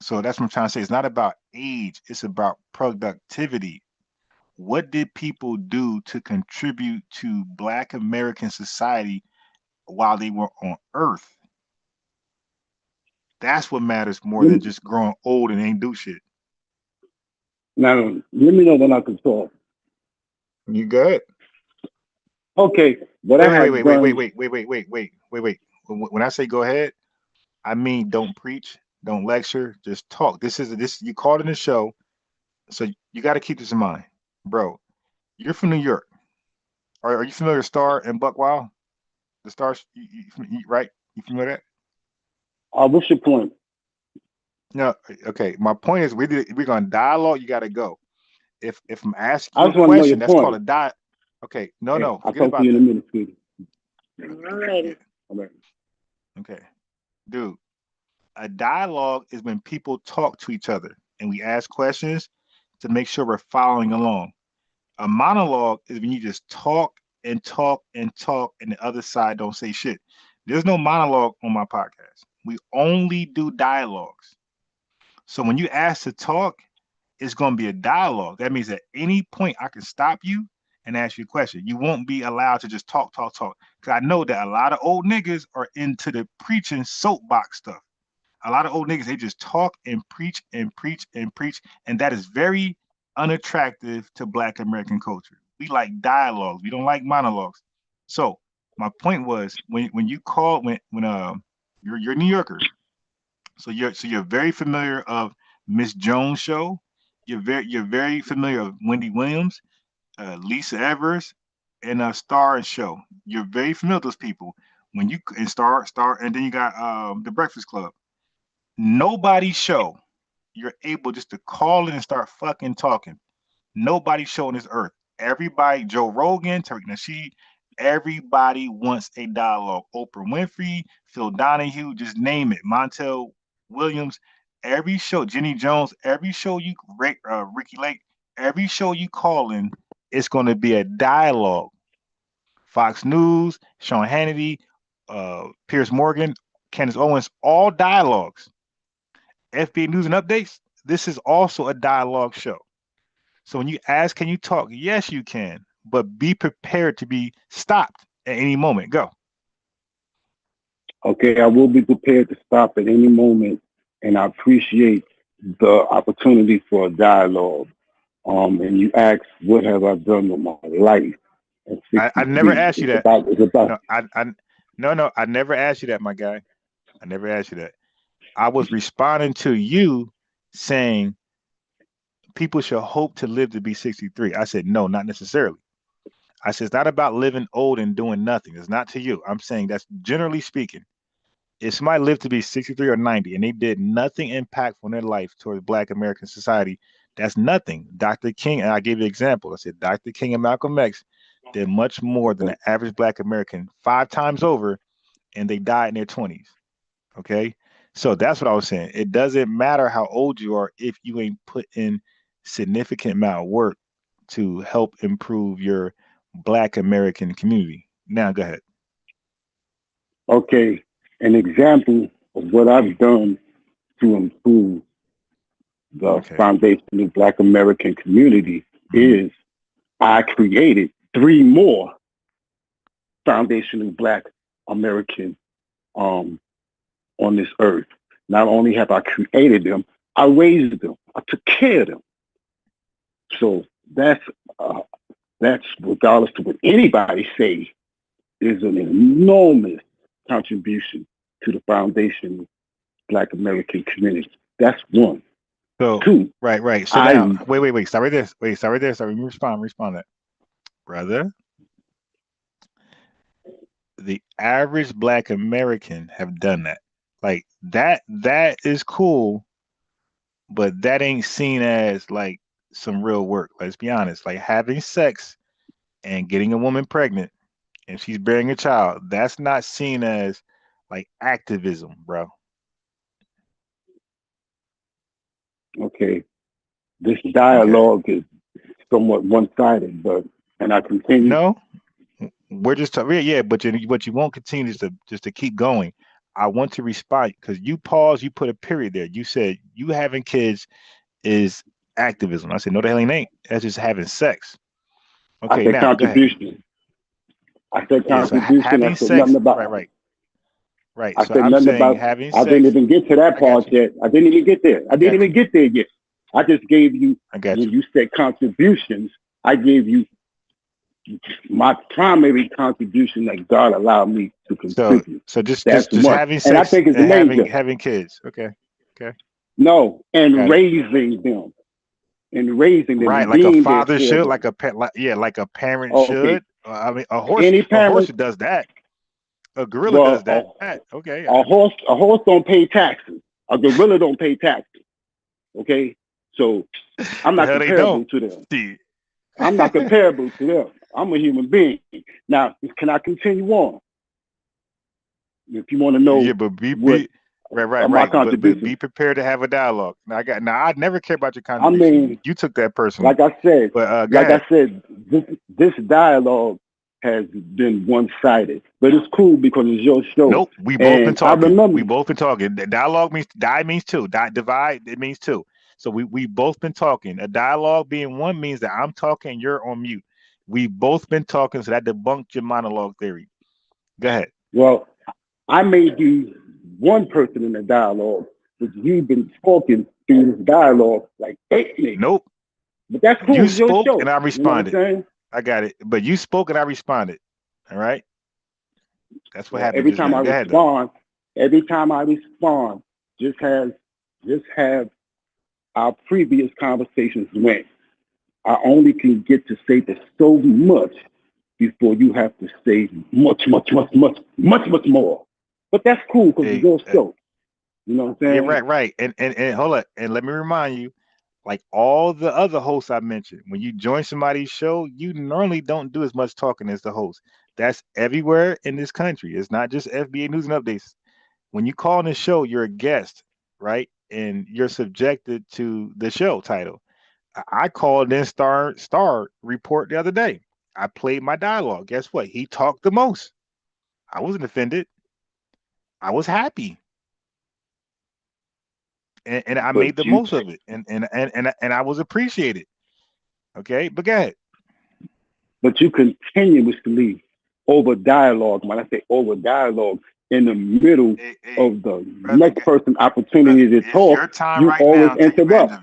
So that's what I'm trying to say. It's not about age, it's about productivity. What did people do to contribute to Black American society while they were on Earth? That's what matters more than just growing old and ain't do shit. Now, let me know when I can talk. You good? Okay. Wait. When I say go ahead, I mean don't preach, don't lecture, just talk. This you called in the show, so you got to keep this in mind, bro. You're from New York. Are you familiar with Star and Buck Wild? The Stars, right? You familiar with that? What's your point? No, okay. My point is we're going to dialogue. You got to go. If I'm asking you a question, that's called a dialogue. Okay, no, I'll forget talk about to you that. in a minute, sweetie. Yeah. Okay, dude. A dialogue is when people talk to each other and we ask questions to make sure we're following along. A monologue is when you just talk and talk and talk and the other side don't say shit. There's no monologue on my podcast. We only do dialogues. So when you ask to talk, it's going to be a dialogue. That means at any point I can stop you and ask you a question. You won't be allowed to just talk. Because I know that a lot of old niggas are into the preaching soapbox stuff. a lot of old niggas, they just talk and preach and preach and preach, and that is very unattractive to Black American culture. We like dialogues. We don't like monologues. So my point was when you call when you're New Yorkers, so you're very familiar of Miss Jones' show. You're very familiar of Wendy Williams, Lisa Evers, and Star and Show. You're very familiar with those people. When you and Star, and then you got the Breakfast Club. Nobody's show you're able just to call in and start fucking talking. Nobody's show on this earth. Everybody, Joe Rogan, Tariq Nasheed, everybody wants a dialogue. Oprah Winfrey, Phil Donahue, just name it. Montel Williams, every show, Jenny Jones, every show you, Ricky Lake, every show you call in, it's going to be a dialogue. Fox News, Sean Hannity, Piers Morgan, Candace Owens, all dialogues. FBA News and Updates, this is also a dialogue show. So when you ask, can you talk? Yes, you can, but be prepared to be stopped at any moment. Go. Okay, I will be prepared to stop at any moment, and I appreciate the opportunity for a dialogue. And you asked, what have I done with my life? I never asked you that. No, I never asked you that, my guy. I never asked you that. I was responding to you saying people should hope to live to be 63. I said, no, not necessarily. I said, it's not about living old and doing nothing. It's not to you. I'm saying that's generally speaking. If somebody lived to be 63 or 90 and they did nothing impactful in their life towards Black American society, that's nothing. Dr. King, and I gave you an example. I said, Dr. King and Malcolm X did much more than the average Black American 5 times over, and they died in their 20s. Okay? So that's what I was saying. It doesn't matter how old you are if you ain't put in significant amount of work to help improve your Black American community. Now, go ahead. Okay, an example of what I've done to improve the foundational Black American community is I created 3 more foundational Black American on this earth. Not only have I created them, I raised them. I took care of them. So that's regardless to what anybody say, is an enormous contribution to the foundation Black American community. That's one. So 2. Right. So now, wait. Stop right there. Stop right there. Sorry, respond that, brother. The average Black American have done that. Like that is cool, but that ain't seen as like some real work. Let's be honest. Like having sex and getting a woman pregnant and she's bearing a child, that's not seen as like activism, bro. Okay. This dialogue is somewhat one-sided, and I continue. No, we're just talking. Yeah, but you won't continue just to keep going. I want to respond because you paused. You put a period there. You said you having kids is activism. I said no, the hell it ain't. That's just having sex. Okay, I said now contribution. I said contribution. So having sex. Nothing about right. I so said I'm nothing saying about having I sex. didn't even get to that part yet. I didn't even get there. I didn't even get there yet. I just gave you, when you said contributions, I gave you my primary contribution that God allowed me to contribute. So just one. having sex and I think it's and having kids. Okay. No, and raising them. And raising them. Right, like a father should, like a parent should. I mean, a horse does that. A gorilla does that. Okay. A horse don't pay taxes. A gorilla don't pay taxes. Okay, so I'm not comparable to them. I'm not comparable to them. I'm a human being. Now, can I continue on? If you want to know, right. My contribution. But be prepared to have a dialogue. Now, I'd never care about your contribution. I mean, you took that personally. Like I said, but, this dialogue has been one-sided, but it's cool because it's your show. Nope, we both been talking. We both been talking. Dialogue means two. Divide, it means two. So we both been talking. A dialogue being one means that I'm talking, you're on mute. We both been talking, so that debunked your monologue theory. Go ahead. Well, I made you one person in the dialogue, but you've been talking through this dialogue like 8 niggas. Nope. But that's cool. You It's your spoke show. and I responded. You know what I'm saying? I got it. But you spoke and I responded. All right. That's what happened. Every just time now. I Go ahead, respond, just have our previous conversations went. I only can get to say this so much before you have to say much more. But that's cool because it's your show. You know what I'm saying? Yeah, right. And hold up. And let me remind you, like all the other hosts I mentioned, when you join somebody's show, you normally don't do as much talking as the host. That's everywhere in this country. It's not just FBA News and Updates. When you call on the show, you're a guest, right? And you're subjected to the show title. I called in Star Report the other day. I played my dialogue. Guess what? He talked the most. I wasn't offended. I was happy. And I made the most of it. And I was appreciated. Okay, but go ahead. But you continuously over dialogue. When I say over dialogue, in the middle of the next person's opportunity to talk, you always interrupt.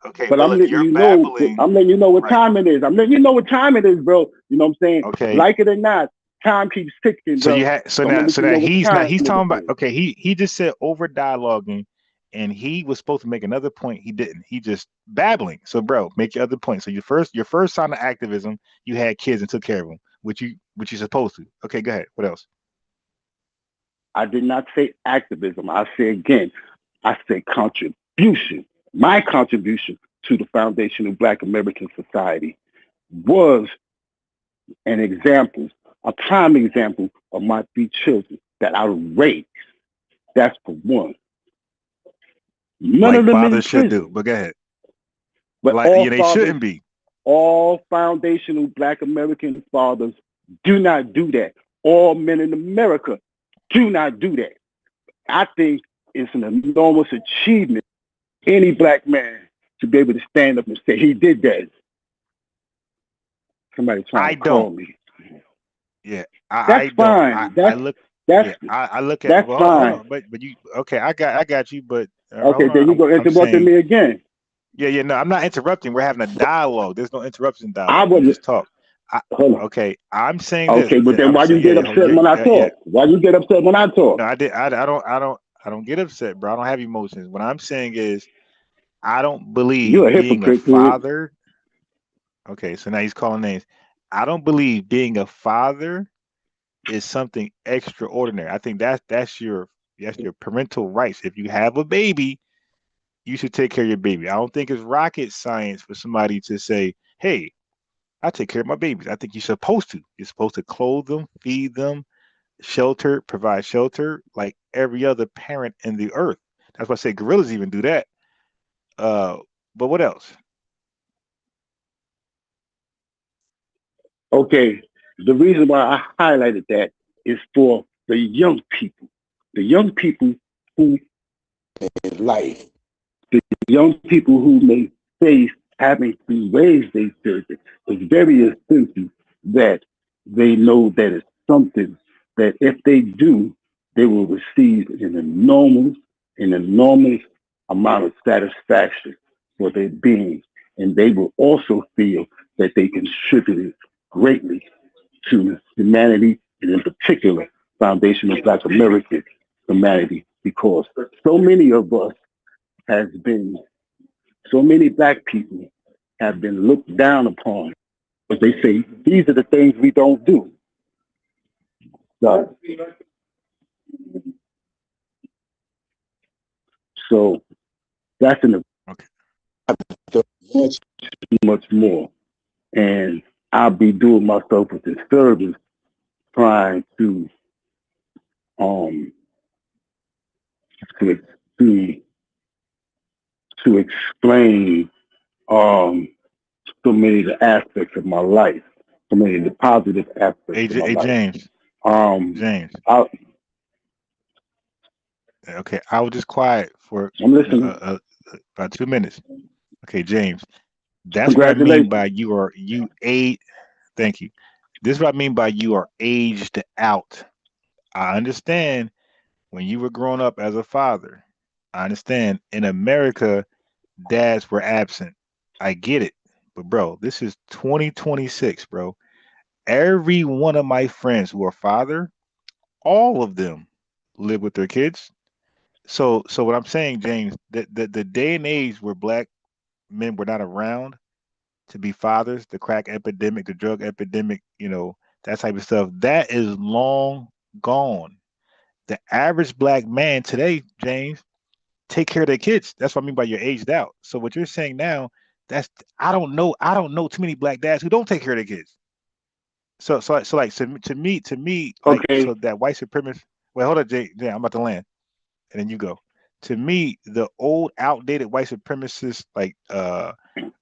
Okay, but I'm letting you know. I'm letting you know what time it is. I'm letting you know what time it is, bro. You know what I'm saying? Okay. Like it or not, time keeps ticking, So bro. you had so now he's talking about he just said over dialoguing, and he was supposed to make another point. He didn't. He just babbling. So bro, make your other point. So your first sign of activism, you had kids and took care of them, which you're supposed to. Okay, go ahead. What else? I did not say activism. I say again, I say contribution. My contribution to the foundation of Black American society was an example, a prime example of my 3 children that I raised. That's for one. None of them fathers should do, but go ahead. But all they shouldn't be. All foundational Black American fathers do not do that. All men in America do not do that. I think it's an enormous achievement. Any Black man to be able to stand up and say he did that. Somebody trying to call me. Yeah, that's fine. I look at. That's well, fine. Hold on, but you okay? I got you. But okay, then you go interrupting me again. Yeah. No, I'm not interrupting. We're having a dialogue. There's no interruption dialogue. We just talk. Okay, I'm saying this. Okay, but then why you get upset when I talk? Why you get upset when I talk? No, I don't get upset, bro. I don't have emotions. What I'm saying is, I don't believe you're a being hypocrite, a father. Okay, so now he's calling names. I don't believe being a father is something extraordinary. I think that's your parental rights. If you have a baby, you should take care of your baby. I don't think it's rocket science for somebody to say, "Hey, I take care of my babies." I think you're supposed to. You're supposed to clothe them, feed them, provide shelter, like every other parent in the earth. That's why I say gorillas even do that. But what else? Okay, the reason why I highlighted that is for the young people who in life, the young people who may face having to raise their children. It's very essential that they know that it's something that if they do, they will receive an enormous amount of satisfaction for their being, and they will also feel that they contributed greatly to humanity, and in particular, foundation of Black American humanity, because so many of us so many Black people have been looked down upon, but they say these are the things we don't do. So that's much more. And I'll be doing myself a disservice trying to explain so many of the aspects of my life, so many of the positive aspects of my life. James. James. Okay, I was just quiet for about 2 minutes. Okay, James. That's what I mean by thank you. This is what I mean by you are aged out. I understand when you were growing up as a father, I understand in America, dads were absent. I get it. But bro, this is 2026, bro. Every one of my friends who are father, all of them live with their kids. So what I'm saying, James, that the day and age where black men were not around to be fathers, the crack epidemic, the drug epidemic, that type of stuff, that is long gone. The average black man today, James, take care of their kids. That's what I mean by you're aged out. So what you're saying now, I don't know too many black dads who don't take care of their kids. So to me, like, okay. So that white supremacist. Wait, hold on, Jay, I'm about to land, and then you go. To me, the old, outdated white supremacist, like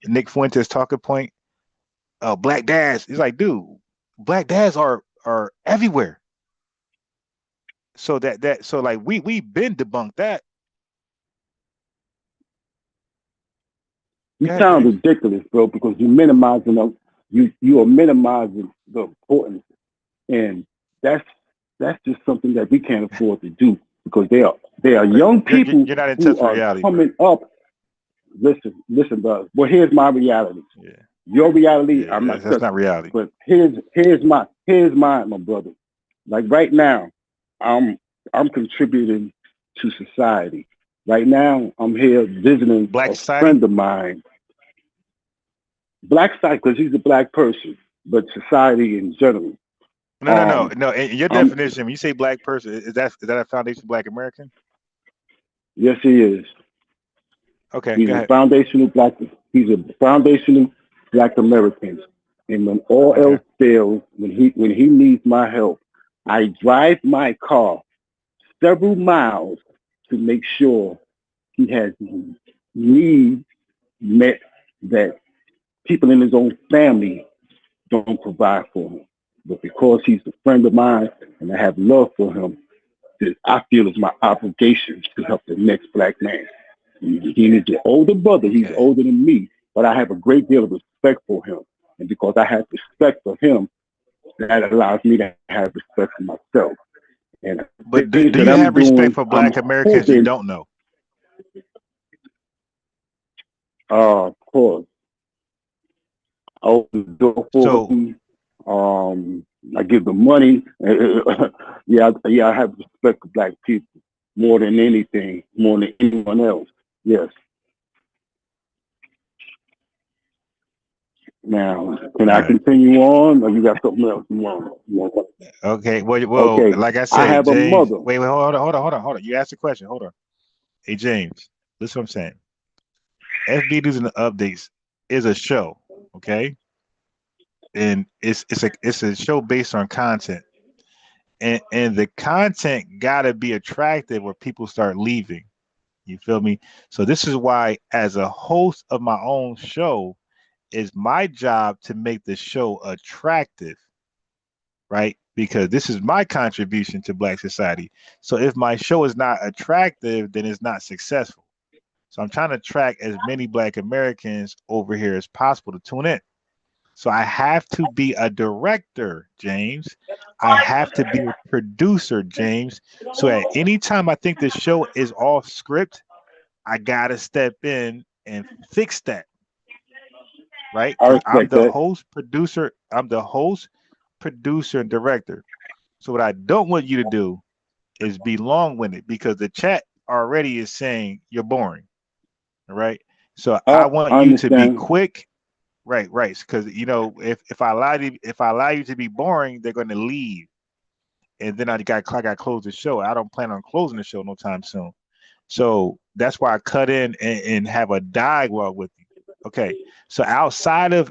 Nick Fuentes talking point, black dads. He's like, dude, black dads are everywhere. So so like we've been debunked that. You sound ridiculous, bro, because you're minimizing them. You are minimizing the importance, and that's just something that we can't afford to do because they are young people you're not in who touch with are reality, coming up. Listen, bro. Well, here's my reality. Yeah. Your reality, I'm not. That's not reality. But here's mine, my brother. Like right now, I'm contributing to society. Right now, I'm here visiting a friend of mine. Black side, because he's a black person, but society in general. No. In your definition, when you say black person, is that a foundation black American? Yes, he is. Okay, he's go a ahead. foundational black. He's a foundational black American, and when all else fails, when he needs my help, I drive my car several miles to make sure he has needs met that people in his own family don't provide for him. But because he's a friend of mine and I have love for him, I feel it's my obligation to help the next black man. He is the older brother. He's older than me, but I have a great deal of respect for him. And because I have respect for him, that allows me to have respect for myself. And but do you have respect for black Americans you don't know? Of course. I open the door for them. I give them money. I have respect for black people more than anything, more than anyone else. Yes. Now, can I continue on, or you got something else you want? Okay. Well, okay. Like I said, I have James, a mother. Wait, hold on. You asked a question. Hold on. Hey, James, listen what I'm saying. FBA News Updates is a show, okay? And it's a show based on content. And the content gotta be attractive where people start leaving. You feel me? So this is why, as a host of my own show, it's my job to make the show attractive, right? Because this is my contribution to Black society. So if my show is not attractive, then it's not successful. So I'm trying to attract as many Black Americans over here as possible to tune in. So I have to be a director, James. I have to be a producer, James. So at any time I think the show is off script, I gotta step in and fix that. Right? I'm the host, producer. I'm the host, producer, and director. So what I don't want you to do is be long-winded because the chat already is saying you're boring. All right. So I want you to be quick. Right. Because if I allow you to be boring, they're going to leave, and then I got to close the show. I don't plan on closing the show no time soon. So that's why I cut in and have a dialogue with you. Okay. So outside of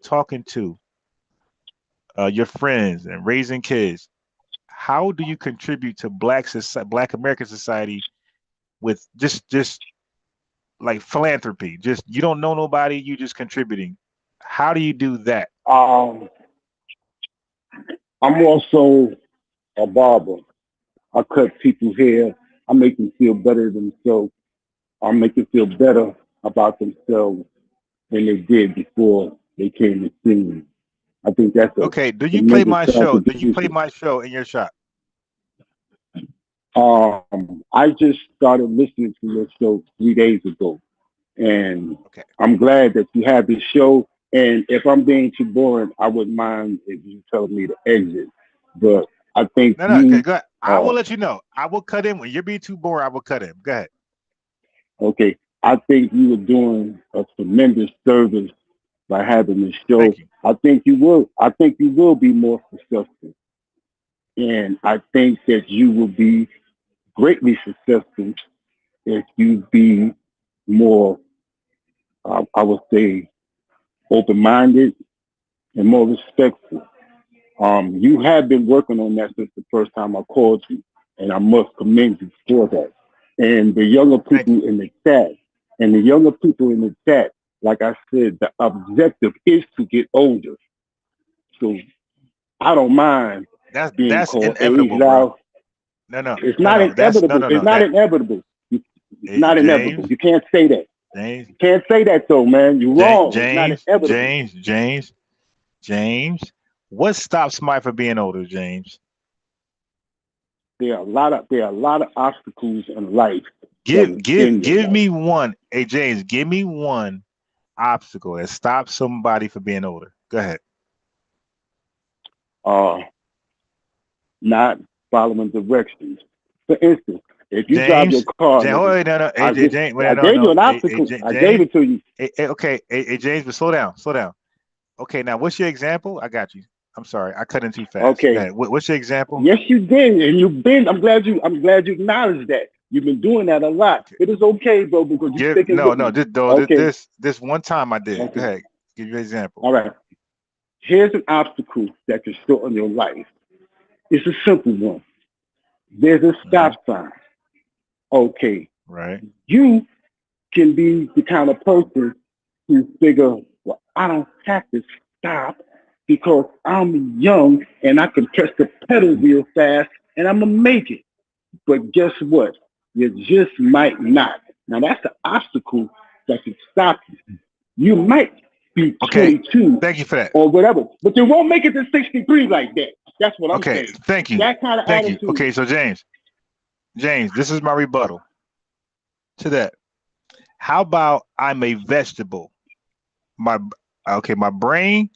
talking to your friends and raising kids, how do you contribute to Black American society with just like philanthropy? Just you don't know nobody, you just contributing. How do you do that? I'm also a barber. I cut people's hair. I make them feel better themselves. I make them feel better about themselves than they did before they came to see me. I think that's okay. Do you play my show? Do you play my show in your shop? I just started listening to your show 3 days ago, and I'm glad that you have this show. And if I'm being too boring, I wouldn't mind if you tell me to exit. But I think No, you. go ahead. I will let you know. I will cut in when you're being too boring. I will cut in. Go ahead. Okay, I think you are doing a tremendous service by having this show. I think you will. I think you will be more successful, and I think that you will be greatly successful if you be more, I would say, open-minded and more respectful. You have been working on that since the first time I called you, and I must commend you for that. And the younger people in the chat, like I said, the objective is to get older. So I don't mind being That's called age inevitable, loud. bro. No, It's not inevitable. It's not inevitable. It's not inevitable. You can't say that. James, You can't say that though, man. You're wrong. It's not inevitable. James. What stops somebody from being older, James? There are a lot of obstacles in life. Give me one. Hey James, give me one obstacle that stops somebody from being older. Go ahead. Not following directions. For instance, if you drive your car, I gave you an obstacle. I gave it to you. Hey, James, but slow down. Okay, now what's your example? I got you. I'm sorry, I cut in too fast. Okay, what's your example? Yes, you did, and you've been. I'm glad you acknowledged that. You've been doing that a lot. It is okay, bro, because you're sticking with me. This one time I did. Go ahead, give you an example. All right. Here's an obstacle that can shorten your life. It's a simple one. There's a stop sign. Okay. Right. You can be the kind of person who figure, well, I don't have to stop because I'm young and I can press the pedal real fast and I'm gonna make it. But guess what? You just might not. Now that's the obstacle that can stop you. You might be 22. Thank you for that. Or whatever, but you won't make it to 63 like that. That's what I'm saying. Thank you. That kind of attitude. You. Okay, so James, this is my rebuttal to that. How about I'm a vegetable? My brain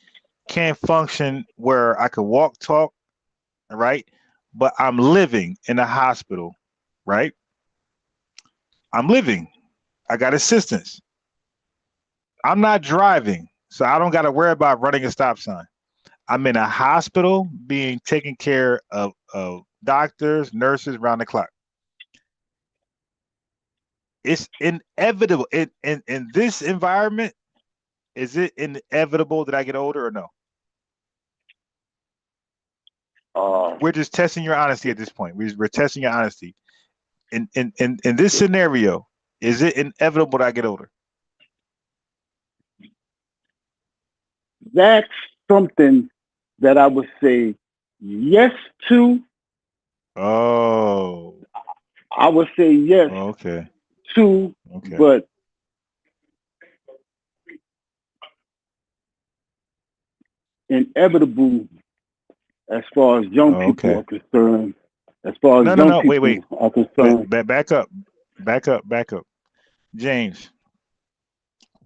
can't function where I can walk, talk, right? But I'm living in a hospital, right? I'm living. I got assistance. I'm not driving, so I don't got to worry about running a stop sign. I'm in a hospital being taken care of doctors, nurses around the clock. It's inevitable. In this environment, is it inevitable that I get older or no? We're just testing your honesty at this point. We're testing your honesty. In this scenario, is it inevitable that I get older? That's something that I would say yes to. Oh. I would say yes to, but inevitable as far as young people are concerned. As far as young people are concerned. Back up. James,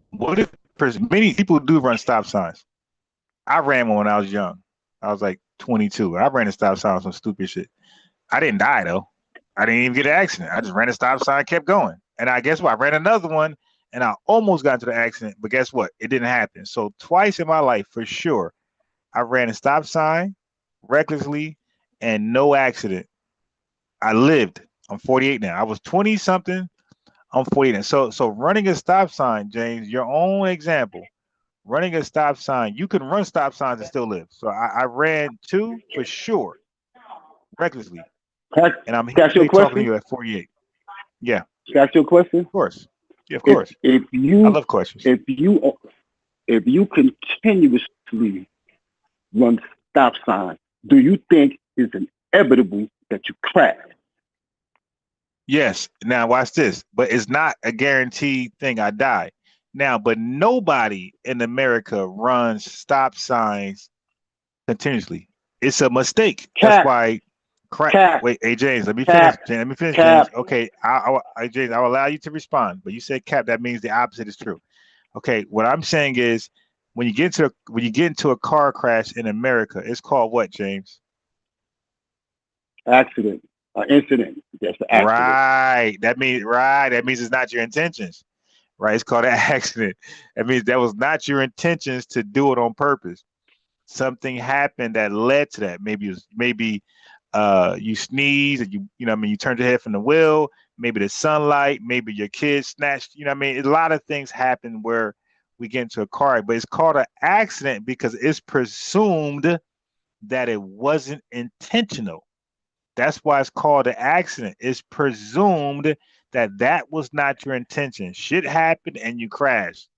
what if many people do run stop signs? I ran one when I was young. I was like 22. I ran a stop sign on some stupid shit. I didn't die though. I didn't even get an accident. I just ran a stop sign, kept going. And I guess what? I ran another one and I almost got into the accident, but guess what? It didn't happen. So twice in my life, for sure, I ran a stop sign recklessly and no accident. I lived. I'm 48 now. I was 20 something. I'm 48 now. So running a stop sign, James, your own example, running a stop sign, you can run stop signs and still live. So I ran two for sure, recklessly. And I'm here talking to you at 48. Yeah. Can I ask you a question? Of course. Yeah, of course. I love questions. If you continuously run stop sign, do you think it's inevitable that you crash? Yes. Now watch this, but it's not a guaranteed thing I die. Now, but nobody in America runs stop signs continuously. It's a mistake. That's why Wait, hey James, let me finish. James, let me finish, James. Okay, James, I'll allow you to respond, but you said cap. That means the opposite is true. Okay, what I'm saying is, when you get into a car crash in America, it's called what, James? Accident, incident. That's the accident. Right. That means it's not your intentions. Right. It's called an accident. That means that was not your intentions to do it on purpose. Something happened that led to that. Maybe you sneeze and you turned your head from the wheel. Maybe the sunlight. Maybe your kid snatched. A lot of things happen where we get into a car, but it's called an accident because it's presumed that it wasn't intentional. That's why it's called an accident. It's presumed that was not your intention. Shit happened and you crashed.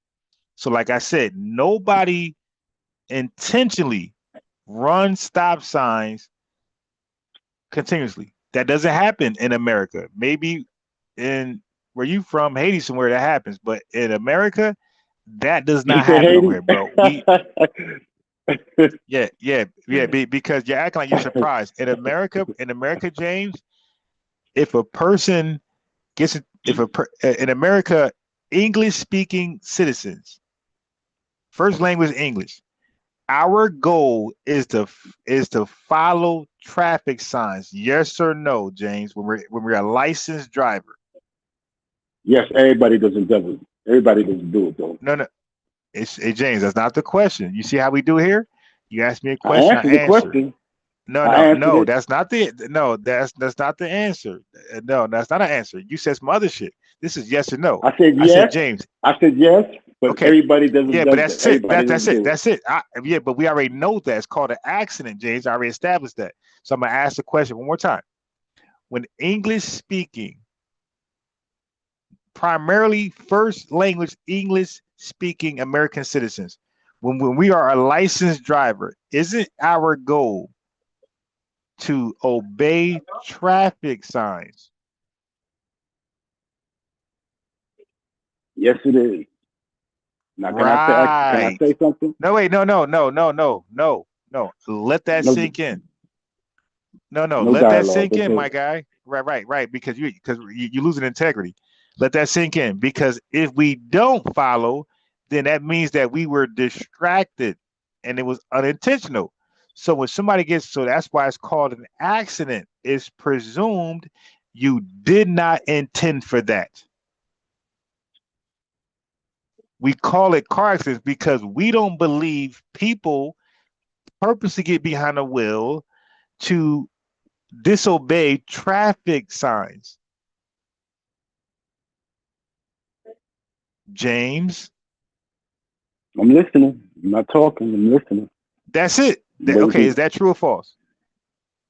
So like I said, nobody intentionally runs stop signs continuously. That doesn't happen in America. Maybe in where you from, Haiti, somewhere that happens, but in America, that does not happen over here, bro. Because you're acting like you're surprised. In America, James, if a person gets in America, English-speaking citizens, first language English. Our goal is to follow traffic signs. Yes or no, James? When we're a licensed driver. Yes, everybody doesn't do it. Everybody doesn't do it though. No. Hey James, that's not the question. You see how we do here? You ask me a question, I answer. The question. No, that's not the answer. No, that's not an answer. You said some other shit. This is yes or no. I said yes. I said James. I said yes, but okay. Everybody doesn't. Yeah, but that's it. That's it. But we already know that it's called an accident, James. I already established that. So I'm gonna ask the question one more time. When English speaking, primarily first language English speaking American citizens, when we are a licensed driver, isn't our goal to obey traffic signs? Yes, it is. Now, can I say something? No, wait, no. Let that sink in. No, let that sink in, my guy. Right. Because you losing integrity. Let that sink in. Because if we don't follow, then that means that we were distracted and it was unintentional. So when somebody so that's why it's called an accident. It's presumed you did not intend for that. We call it car accidents because we don't believe people purposely get behind the wheel to disobey traffic signs. James? I'm listening. I'm not talking. I'm listening. That's it. Okay, is that true or false?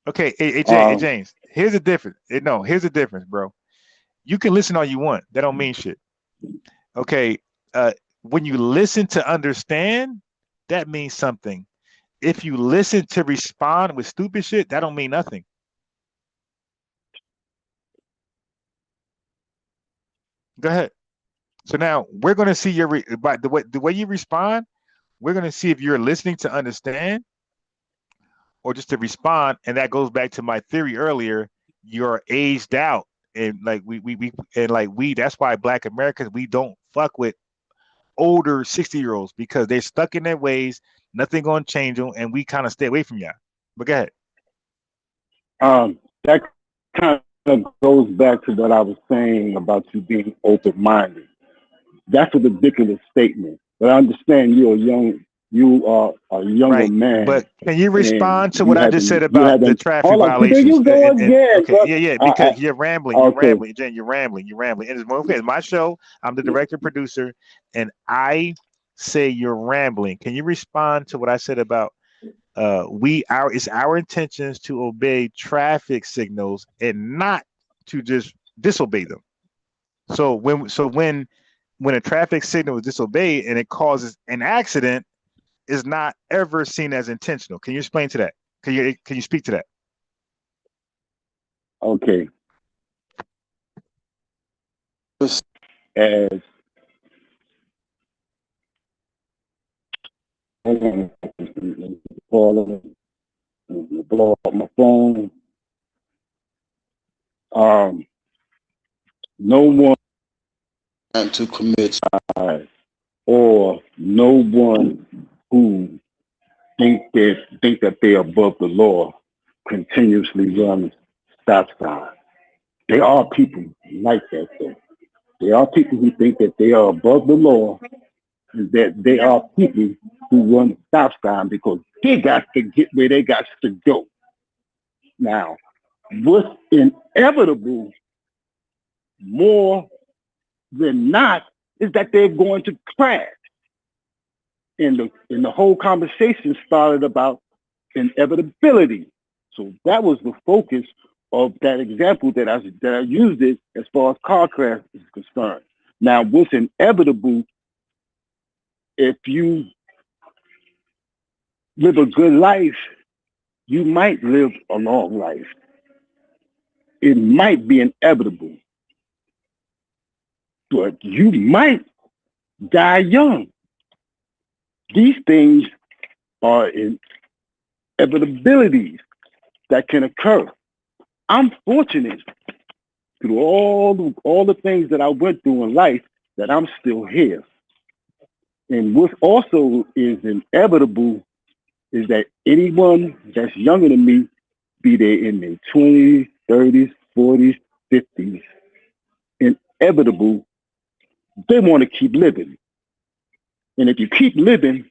Okay, hey James, here's the difference. Here's the difference, bro. You can listen all you want. That don't mean shit. Okay, when you listen to understand, that means something. If you listen to respond with stupid shit, that don't mean nothing. Go ahead. So now we're going to see by the way you respond. We're going to see if you're listening to understand or just to respond. And that goes back to my theory earlier. You're aged out, and that's why Black Americans, we don't fuck with older 60-year-olds because they're stuck in their ways. Nothing going to change them, and we kind of stay away from y'all. But go ahead. That kind of goes back to what I was saying about you being open-minded. That's a ridiculous statement. But I understand you are a younger man. But can you respond to what I just said about the traffic violations? You go again. Okay, because you're rambling. You're rambling, Jen. You're rambling. And it's my show. I'm the director, producer, and I say you're rambling. Can you respond to what I said about it's our intentions to obey traffic signals and not to just disobey them. So when a traffic signal is disobeyed and it causes an accident, is not ever seen as intentional. Can you explain to that? Can you speak to that? Okay. As blow up my phone. no one to commit suicide, or no one who think that they're above the law continuously run stop signs. There are people like that though. There are people who think that they are above the law, and that they are people who run stop sign because they got to get where they got to go. Now, what's inevitable more than not is that they're going to crash. And the whole conversation started about inevitability. So that was the focus of that example that I used it as far as car crash is concerned. Now, what's inevitable, if you live a good life, you might live a long life. It might be inevitable, but you might die young. These things are inevitabilities that can occur. I'm fortunate through all the things that I went through in life that I'm still here. And what also is inevitable is that anyone that's younger than me, be they in their 20s, 30s, 40s, 50s, inevitable, they want to keep living. And if you keep living,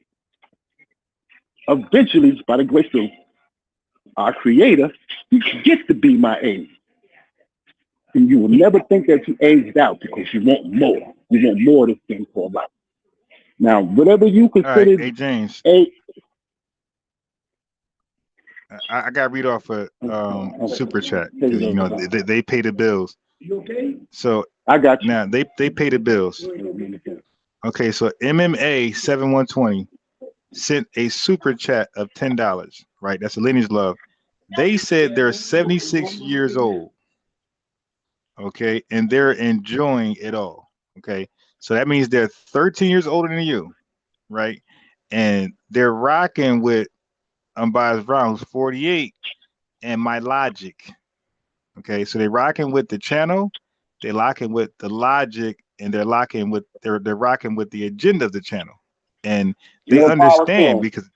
eventually, by the grace of our Creator, you get to be my age. And you will never think that you aged out because you want more. You want more of this thing for life. Now, whatever you consider, hey James, I got to read off a super chat because you know they pay the bills. So I got you. Now they pay the bills. Okay, so MMA 7120 sent a super chat of $10. Right, that's a lineage love. They said they're 76 years old. Okay, and they're enjoying it all. Okay, so that means they're 13 years older than you, right? And they're rocking with Unbiased Brown, who's 48, and My Logic. Okay, so they're rocking with the channel, they're locking with the logic, and they're rocking with the agenda of the channel, and they understand because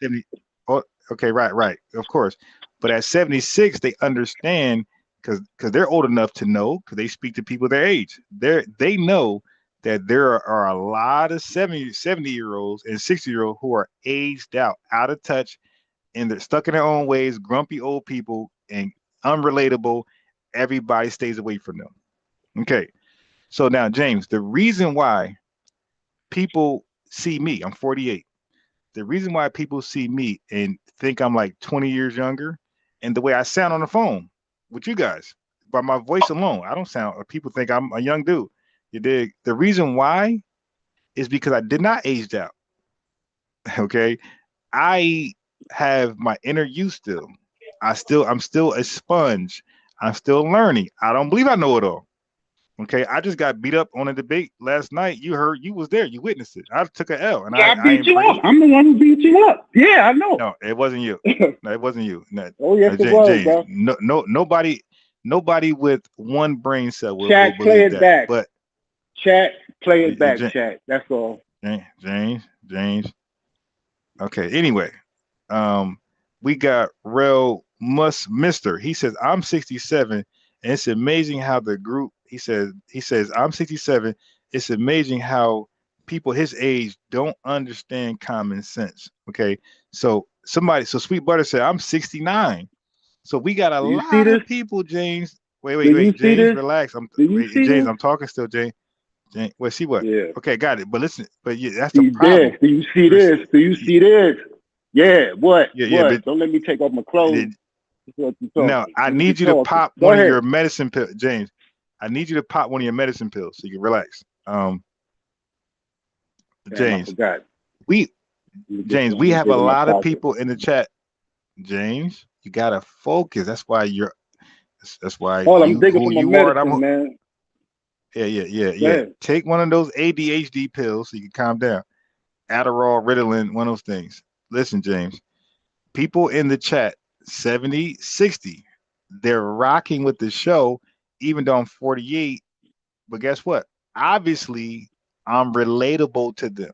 70. Oh, okay, right, of course. But at 76, they understand because they're old enough to know because they speak to people their age. They know that there are a lot of 70-year-olds and 60-year-olds who are aged out of touch, and they're stuck in their own ways, grumpy old people and unrelatable. Everybody stays away from them. Okay. So now, James, the reason why people see me, I'm 48. The reason why people see me and think I'm like 20 years younger, and the way I sound on the phone with you guys, by my voice alone, I don't sound, people think I'm a young dude. You dig? The reason why is because I did not age out. Okay. I have my inner you still. I'm still a sponge. I'm still learning. I don't believe I know it all. Okay, I just got beat up on a debate last night. You was there. You witnessed it. I took an L, and I beat you up. I'm the one who beat you up. Yeah, I know. No, it wasn't you. No, it wasn't you. No, oh yes, it was, James, bro. Nobody with one brain cell will Chat, believe play it that. back. But chat, play it back. Chat. That's all. James. Okay. Anyway, we got Rel Mister. He says I'm 67, and it's amazing how the group. He says I'm 67. It's amazing how people his age don't understand common sense. Okay, so Sweet Butter said I'm 69. So we got a lot of people, James. Wait, James, relax. James, I'm talking still, James. Wait, see what? Yeah. Okay, got it. But listen, but yeah, that's the problem. Do you see this? Do you see this? Yeah. What? Yeah. But don't let me take off my clothes. No, I need you to pop one of your medicine pills, James. I need you to pop one of your medicine pills so you can relax. James, we have a lot of people in the chat. James, you gotta focus. That's why I'm digging for my medicine, man. Yeah. Take one of those ADHD pills so you can calm down. Adderall, Ritalin, one of those things. Listen, James, people in the chat, 70, 60, they're rocking with the show even though I'm 48, but guess what? Obviously, I'm relatable to them.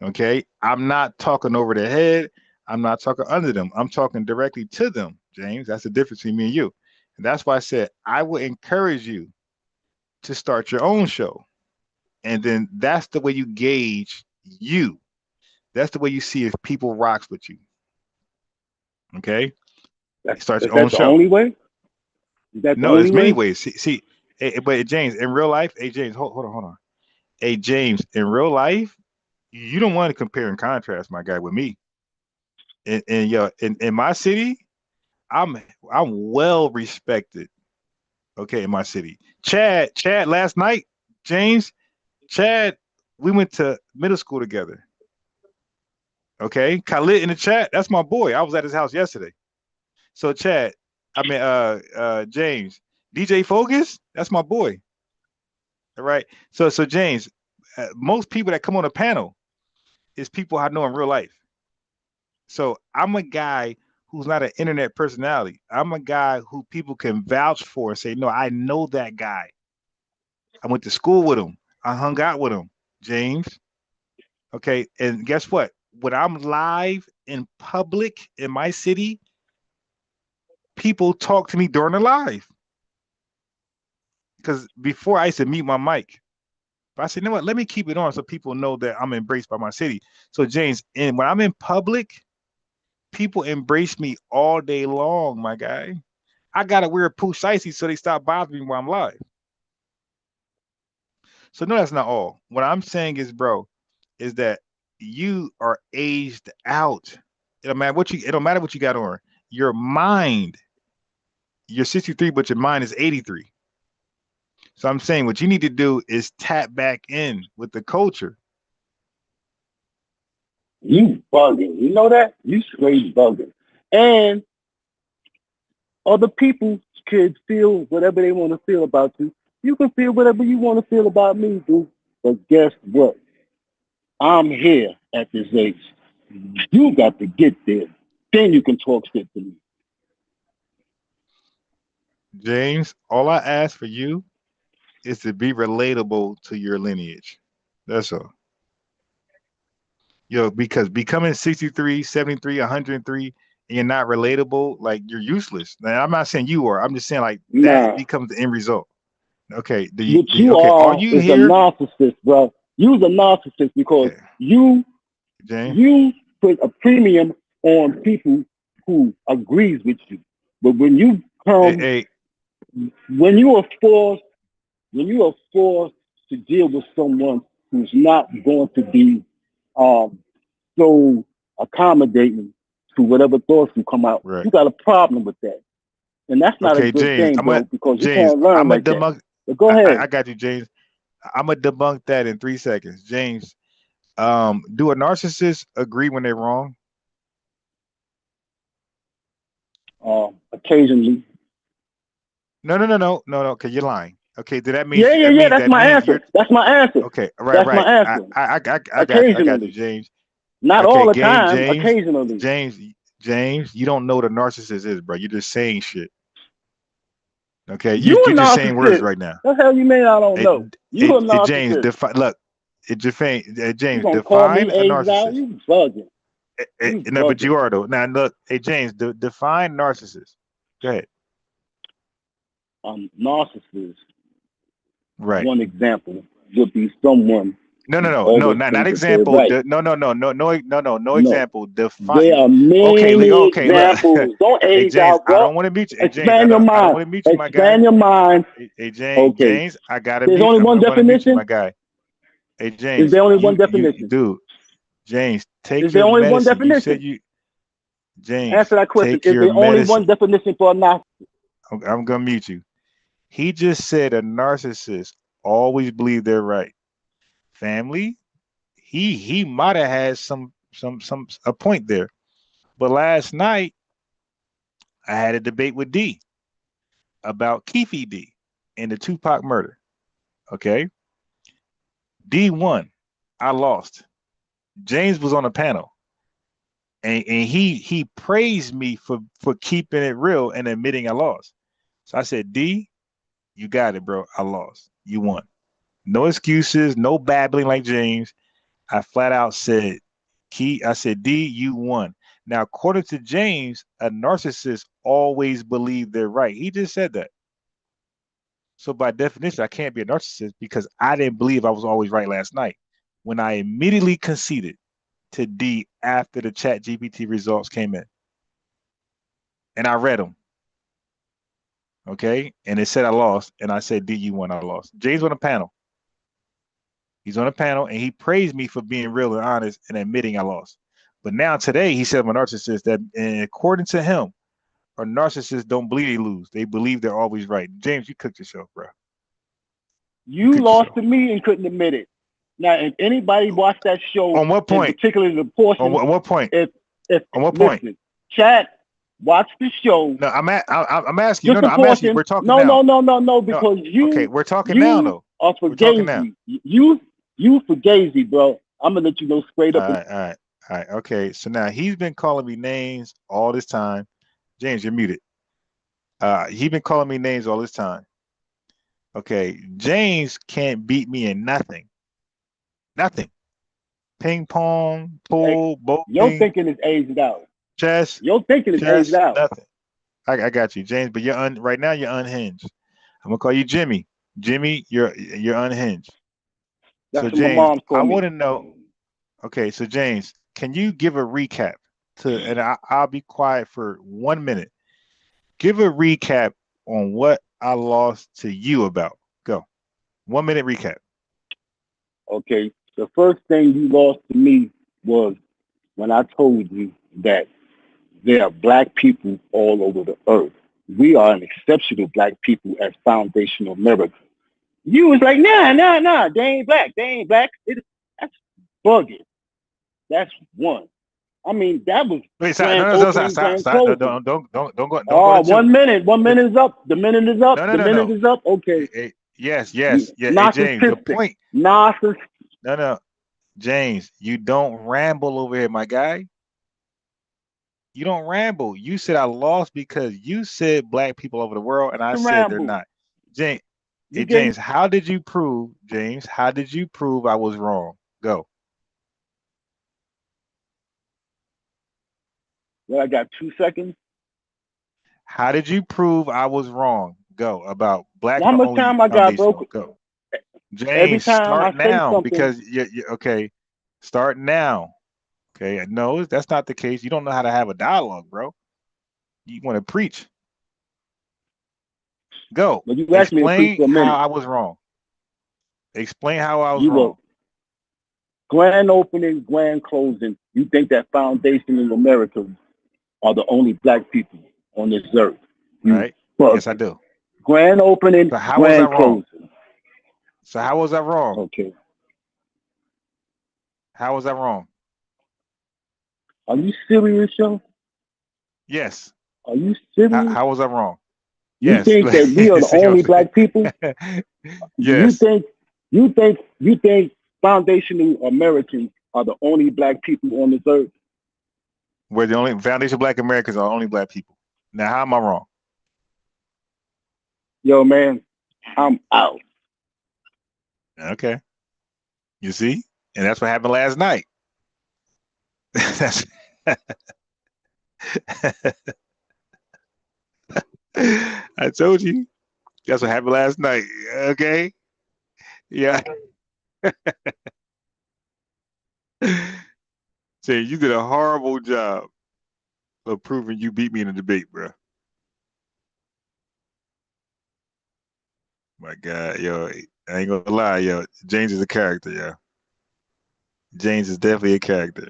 Okay, I'm not talking over their head. I'm not talking under them. I'm talking directly to them, James. That's the difference between me and you. And that's why I said I would encourage you to start your own show. And then that's the way you gauge you. That's the way you see if people rocks with you. Okay? Start your own show. That's the only way? No, there's many ways. See, but James, in real life, hey James, hold on. Hey James, in real life, you don't want to compare and contrast, my guy, with me. In my city, I'm well respected. Okay, in my city. Chad, last night, James, Chad, we went to middle school together. Okay, Khalid in the chat, that's my boy. I was at his house yesterday. So Chad, James, DJ Focus, that's my boy. All right. So James, most people that come on a panel is people I know in real life. So I'm a guy who's not an internet personality. I'm a guy who people can vouch for and say, no, I know that guy. I went to school with him. I hung out with him, James. Okay. And guess what? When I'm live in public in my city, people talk to me during the live. Because before I used to mute my mic. But I said, you know what? Let me keep it on so people know that I'm embraced by my city. So James, and when I'm in public, people embrace me all day long, my guy. I gotta wear a pooch icy so they stop bothering me while I'm live. So no, that's not all. What I'm saying is, bro, is that you are aged out. It don't matter what you got on. Your mind, you're 63, but your mind is 83. So I'm saying what you need to do is tap back in with the culture. You bugging. You know that? You straight bugging. And other people could feel whatever they want to feel about you. You can feel whatever you want to feel about me, dude. But guess what? I'm here at this age. You got to get there. Then you can talk shit to me. James, all I ask for you is to be relatable to your lineage. That's all. Because becoming 63, 73, 103, and you're not relatable, like you're useless. Now, I'm not saying you are. I'm just saying like that becomes the end result. Okay. Are you here? A narcissist, bro. You's a narcissist because you put a premium on people who agrees with you. But when you come, when you are forced to deal with someone who's not going to be so accommodating to whatever thoughts you come out, you got a problem with that. And that's not a good thing, bro, because you can't learn like that. But go ahead. I got you, James. I'm going to debunk that in 3 seconds. James, do a narcissist agree when they're wrong? Occasionally. No, because you're lying. Okay, did that mean? Yeah. That's my answer. That's my answer. Okay, right. My answer. I got you, James. Not all the time. Occasionally. James, you don't know what a narcissist is, bro. You're just saying shit. Okay, you're just saying words right now. What the hell you mean I don't know? You a narcissist. James, you define a narcissist. You bugging. No, but you are though. Now look, hey James, define narcissist. Go ahead. Narcissist. Right. One example would be someone. No, not example. Right. No example. Define. There are many examples. Don't age James, out, bro. I don't want to meet you. Expand your mind. I don't want to meet you, my guy. Expand your mind. Hey James, James, I gotta. There's only one definition, my guy. Hey James, is there only one definition, dude? James, take is there your only medicine. one definition? James, answer that question. Is there only one definition for a narcissist? I'm gonna mute you. He just said a narcissist always believe they're right. Family, he might have had a point there, but last night I had a debate with D about Keefe D and the Tupac murder. Okay, D won, I lost. James was on the panel, and he praised me for keeping it real and admitting I lost. So I said, D, you got it, bro. I lost. You won. No excuses, no babbling like James. I flat out said, I said, D, you won. Now, according to James, a narcissist always believes they're right. He just said that. So by definition, I can't be a narcissist because I didn't believe I was always right last night when I immediately conceded to D after the chat GPT results came in. And I read them. Okay. And it said I lost. And I said, D, you won, I lost. James on the panel. He's on a panel and he praised me for being real and honest and admitting I lost. But now today he said I'm a narcissist that, and according to him, a narcissist don't believe they lose. They believe they're always right. James, you cooked yourself, bro. You lost to me and couldn't admit it. Now, if anybody watched that show, on what point? Particularly the portion. On what point? If on what listen, point? Chat, watch the show. No, I'm asking you. No, I'm asking you. We're talking no, now. No, because you. Okay, we're talking now, though. Are fugazi. You fugazi, bro. I'm gonna let you know straight up. All right. Okay, so now he's been calling me names all this time. James, you're muted. He's been calling me names all this time. Okay, James can't beat me in nothing. Nothing. Ping pong, pool, boating. Your thinking is aged out. Chess. Your thinking is aged out. Nothing. I got you, James. But you're right now. You're unhinged. I'm gonna call you Jimmy. Jimmy, you're unhinged. That's so what James, my mom's I want to know. Okay, so James, can you give a recap and I'll be quiet for 1 minute. Give a recap on what I lost to you about. Go. 1 minute recap. Okay. The first thing you lost to me was when I told you that there are black people all over the earth. We are an exceptional black people as foundational America. You was like, nah, they ain't black. They ain't black. That's bugging. That's one. I mean, that was stop. Don't go. Oh, 1 minute. 1 minute is up. The minute is up. The minute is up. Okay. Yes. Yeah. Hey, James, the point. No. James, you don't ramble over here, my guy. You don't ramble. You said I lost because you said black people over the world, and I said they're not. James, how did you prove? James, how did you prove I was wrong? Go. Well, I got 2 seconds. How did you prove I was wrong? Go about black. How much time I got, bro? Go. James, every time start I say now something, because okay. Start now. Okay, no, that's not the case. You don't know how to have a dialogue, bro. You want to preach. Go. Well, you asked me to preach for a minute. How I was wrong. Explain how I was wrong. Grand opening, grand closing. You think that foundation in America are the only black people on this earth? Right. Yes, I do. Grand opening, so how grand was I wrong? closing. So how was I wrong? Okay. How was I wrong? Are you serious, yo? Yes. Are you serious? How was I wrong? You think that we are the only black people? Yes. You think foundational Americans are the only black people on this earth? We're the only foundational black Americans are only black people. Now, how am I wrong? Yo, man, I'm out. Okay. You see? And that's what happened last night. I told you. That's what happened last night. Okay. Yeah. Say you did a horrible job of proving you beat me in a debate, bro. My God, yo, I ain't gonna lie, yo. James is a character, yo. James is definitely a character.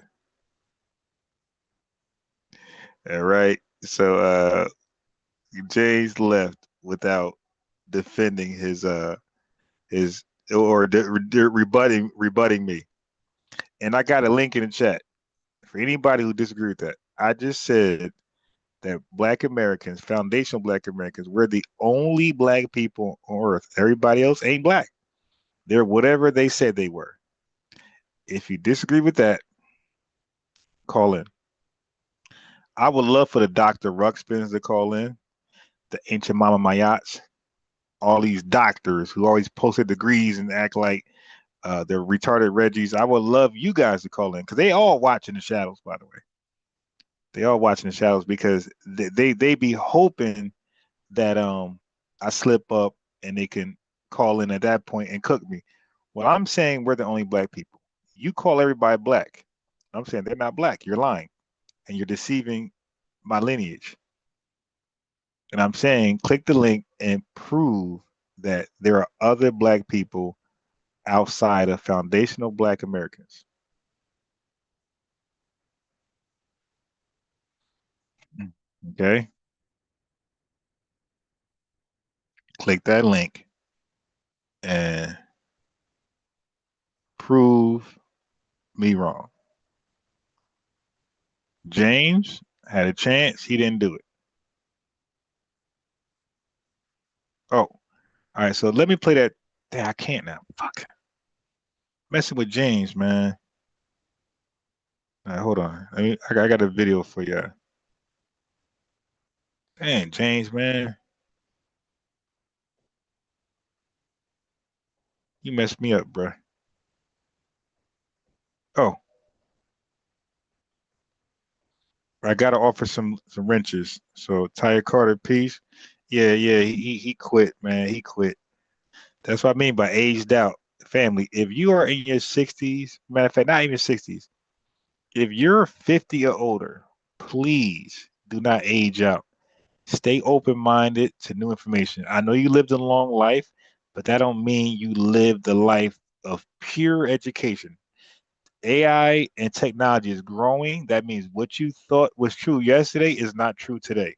All right. So James left without defending his or rebutting me. And I got a link in the chat for anybody who disagrees with that. I just said that black Americans, foundational black Americans, we're the only black people on earth. Everybody else ain't black. They're whatever they said they were. If you disagree with that, call in. I would love for the Dr. Ruxpins to call in. the ancient mama mayats, all these doctors who always posted degrees and act like they're retarded Reggies. I would love you guys to call in because they all watching the shadows, by the way. They all watching the shadows because they be hoping that I slip up and they can call in at that point and cook me. Well, I'm saying we're the only black people. You call everybody black. I'm saying they're not black. You're lying. And you're deceiving my lineage. And I'm saying click the link and prove that there are other black people outside of foundational black Americans. Okay. Click that link and prove me wrong. James had a chance. He didn't do it. Oh, all right. So let me play that. Damn, I can't now. Fuck. Messing with James, man. All right, hold on. I got a video for you. Dang, James, man. You messed me up, bro. Oh. I gotta offer some wrenches. So Tyre Carter, peace. Yeah, he quit, man. He quit. That's what I mean by aged out. Family, if you are in your 60s, matter of fact, not even 60s, if you're 50 or older, please do not age out. Stay open-minded to new information. I know you lived a long life, but that don't mean you lived a life of pure education. AI and technology is growing. That means what you thought was true yesterday is not true today.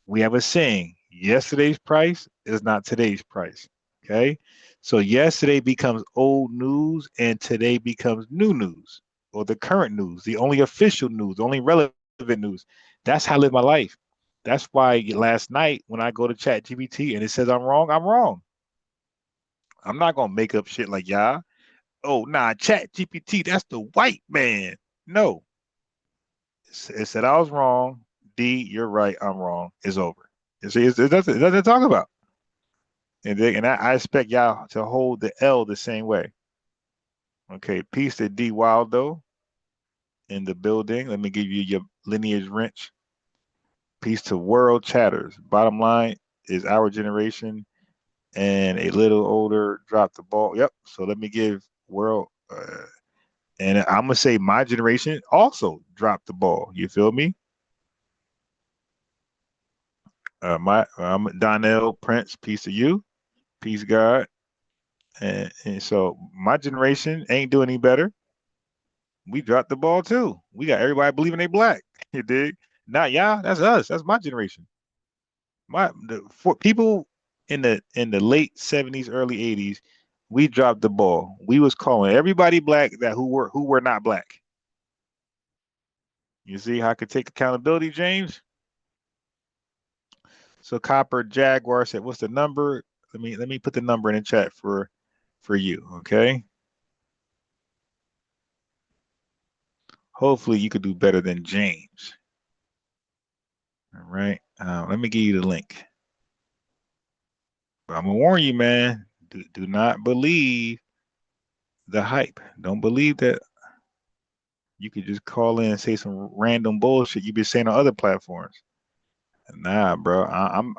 We have a saying, yesterday's price is not today's price. Okay. So yesterday becomes old news and today becomes new news or the current news, the only official news, the only relevant news. That's how I live my life. That's why last night when I go to ChatGPT and it says I'm wrong, I'm wrong. I'm not going to make up shit like y'all. Oh, nah, ChatGPT, that's the white man. No. It said I was wrong. D, you're right, I'm wrong. It's over. You see, it doesn't talk about. And I expect y'all to hold the L the same way. Okay, peace to D Wildo in the building. Let me give you your lineage wrench. Peace to World Chatters. Bottom line is our generation and a little older dropped the ball. Yep. So let me give World, and I'm gonna say my generation also dropped the ball. You feel me? I'm Donnell Prince. Peace to you. Peace, God. And so my generation ain't doing any better. We dropped the ball too. We got everybody believing they black. You dig? Not y'all. That's us. That's my generation. For people in the late 70s, early 80s, we dropped the ball. We was calling everybody black that who were not black. You see how I could take accountability, James? So Copper Jaguar said, "What's the number?" Let me put the number in the chat for you, okay? Hopefully you could do better than James. All right. Let me give you the link. But I'm gonna warn you, man. Do not believe the hype. Don't believe that you could just call in and say some random bullshit you've been saying on other platforms. Nah, bro. I'm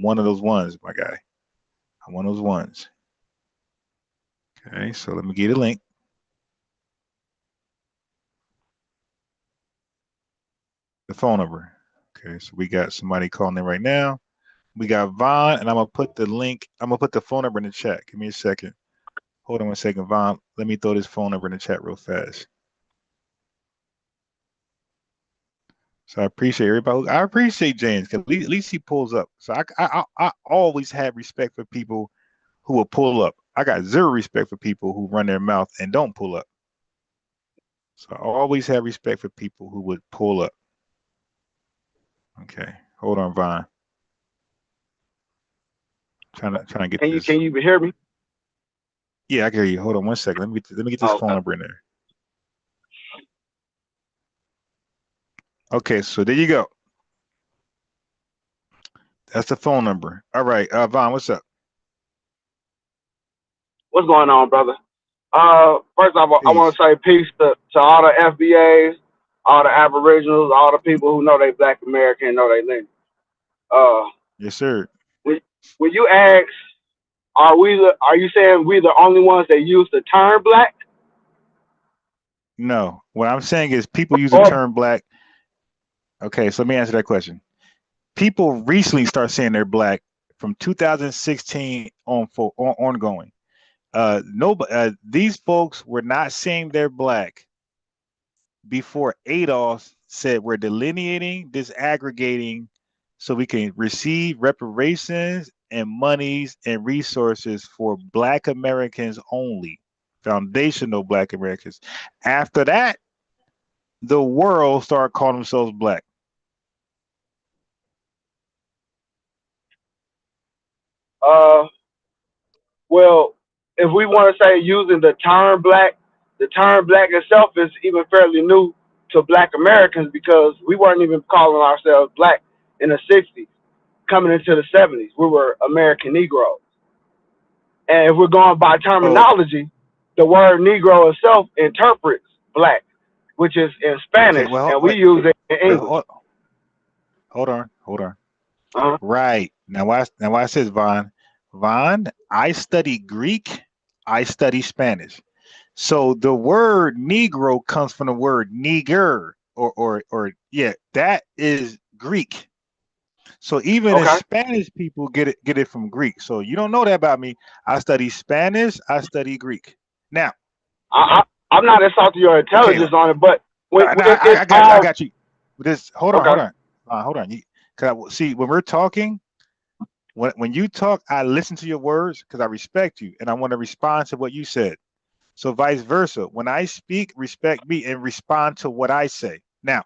one of those ones, my guy. I'm one of those ones. Okay, so let me give you the link. The phone number. Okay, so we got somebody calling in right now. We got Vaughn, and I'm gonna put the link. I'm gonna put the phone number in the chat. Give me a second. Hold on 1 second, Vaughn. Let me throw this phone number in the chat real fast. So I appreciate everybody. I appreciate James because at least he pulls up. So I always have respect for people who will pull up. I got zero respect for people who run their mouth and don't pull up. So I always have respect for people who would pull up. Okay, hold on, Vaughn. Trying to get this. Can you hear me? Yeah, I can hear you. Hold on 1 second. Let me get this phone number in there. Okay, so there you go. That's the phone number. All right, Vaughn, what's up? What's going on, brother? First off, I want to say peace to all the FBAs, all the Aboriginals, all the people who know they Black American and know they lineage. Yes, sir. When you ask, are you saying we the only ones that use the term Black? No, what I'm saying is people use the term Black. Okay, so let me answer that question. People recently start saying they're Black from 2016 ongoing. These folks were not saying they're Black before Adolf said we're delineating, disaggregating, so we can receive reparations and monies and resources for Black Americans only, foundational Black Americans. After that, the world started calling themselves Black. Well, if we want to say using the term Black itself is even fairly new to Black Americans because we weren't even calling ourselves Black in the 60s. Coming into the 70s, we were American Negroes. And if we're going by terminology, the word Negro itself interprets Black, which is in Spanish, and we use it in English. Hold on. Right. Now why it says Vaughn, I study Greek, I study Spanish. So the word Negro comes from the word nigger, or that is Greek. So even the Spanish people get it from Greek. So you don't know that about me. I study Spanish, I study Greek. Now, I'm not insulting your intelligence on it, but I got you. Hold on. Cause see, when we're talking, when you talk, I listen to your words because I respect you and I want to respond to what you said. So vice versa. When I speak, respect me and respond to what I say. Now,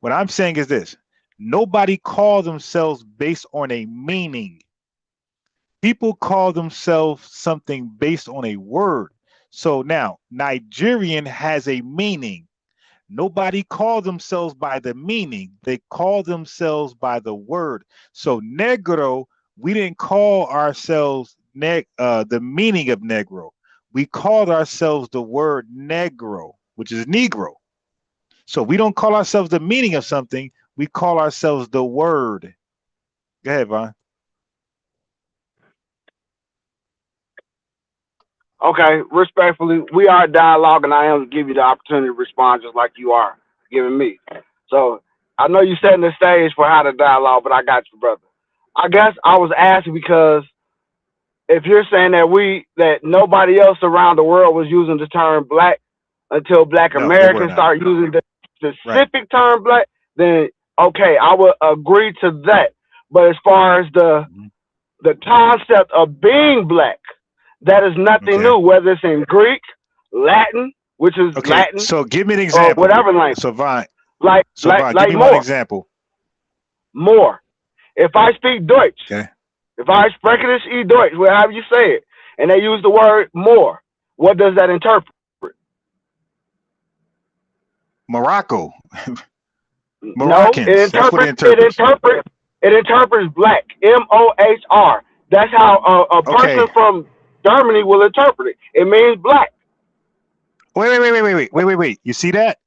what I'm saying is this. Nobody calls themselves based on a meaning. People call themselves something based on a word. So now, Nigerian has a meaning. Nobody calls themselves by the meaning. They call themselves by the word. So Negro, we didn't call ourselves the meaning of Negro. We called ourselves the word Negro, which is Negro. So we don't call ourselves the meaning of something. We call ourselves the word. Go ahead, Vaughn. Okay, respectfully, we are dialoguing. I am give you the opportunity to respond just like you are giving me. So I know you're setting the stage for how to dialogue, but I got you, brother. I guess I was asking because if you're saying that nobody else around the world was using the term Black until Black Americans start using the specific term Black, then okay, I would agree to that. But as far as the concept of being Black, that is nothing new, whether it's in Greek, Latin, which is Latin. So give me an example. Or whatever language. So Vaughn, like give me more. one example. More. If I speak Deutsch, if I spreche ich Deutsch, however you say it, and they use the word more, what does that interpret? Morocco. Moroccans. No, it interprets Black. M-O-H-R. That's how a person from Germany will interpret it. It means Black. Wait. You see that?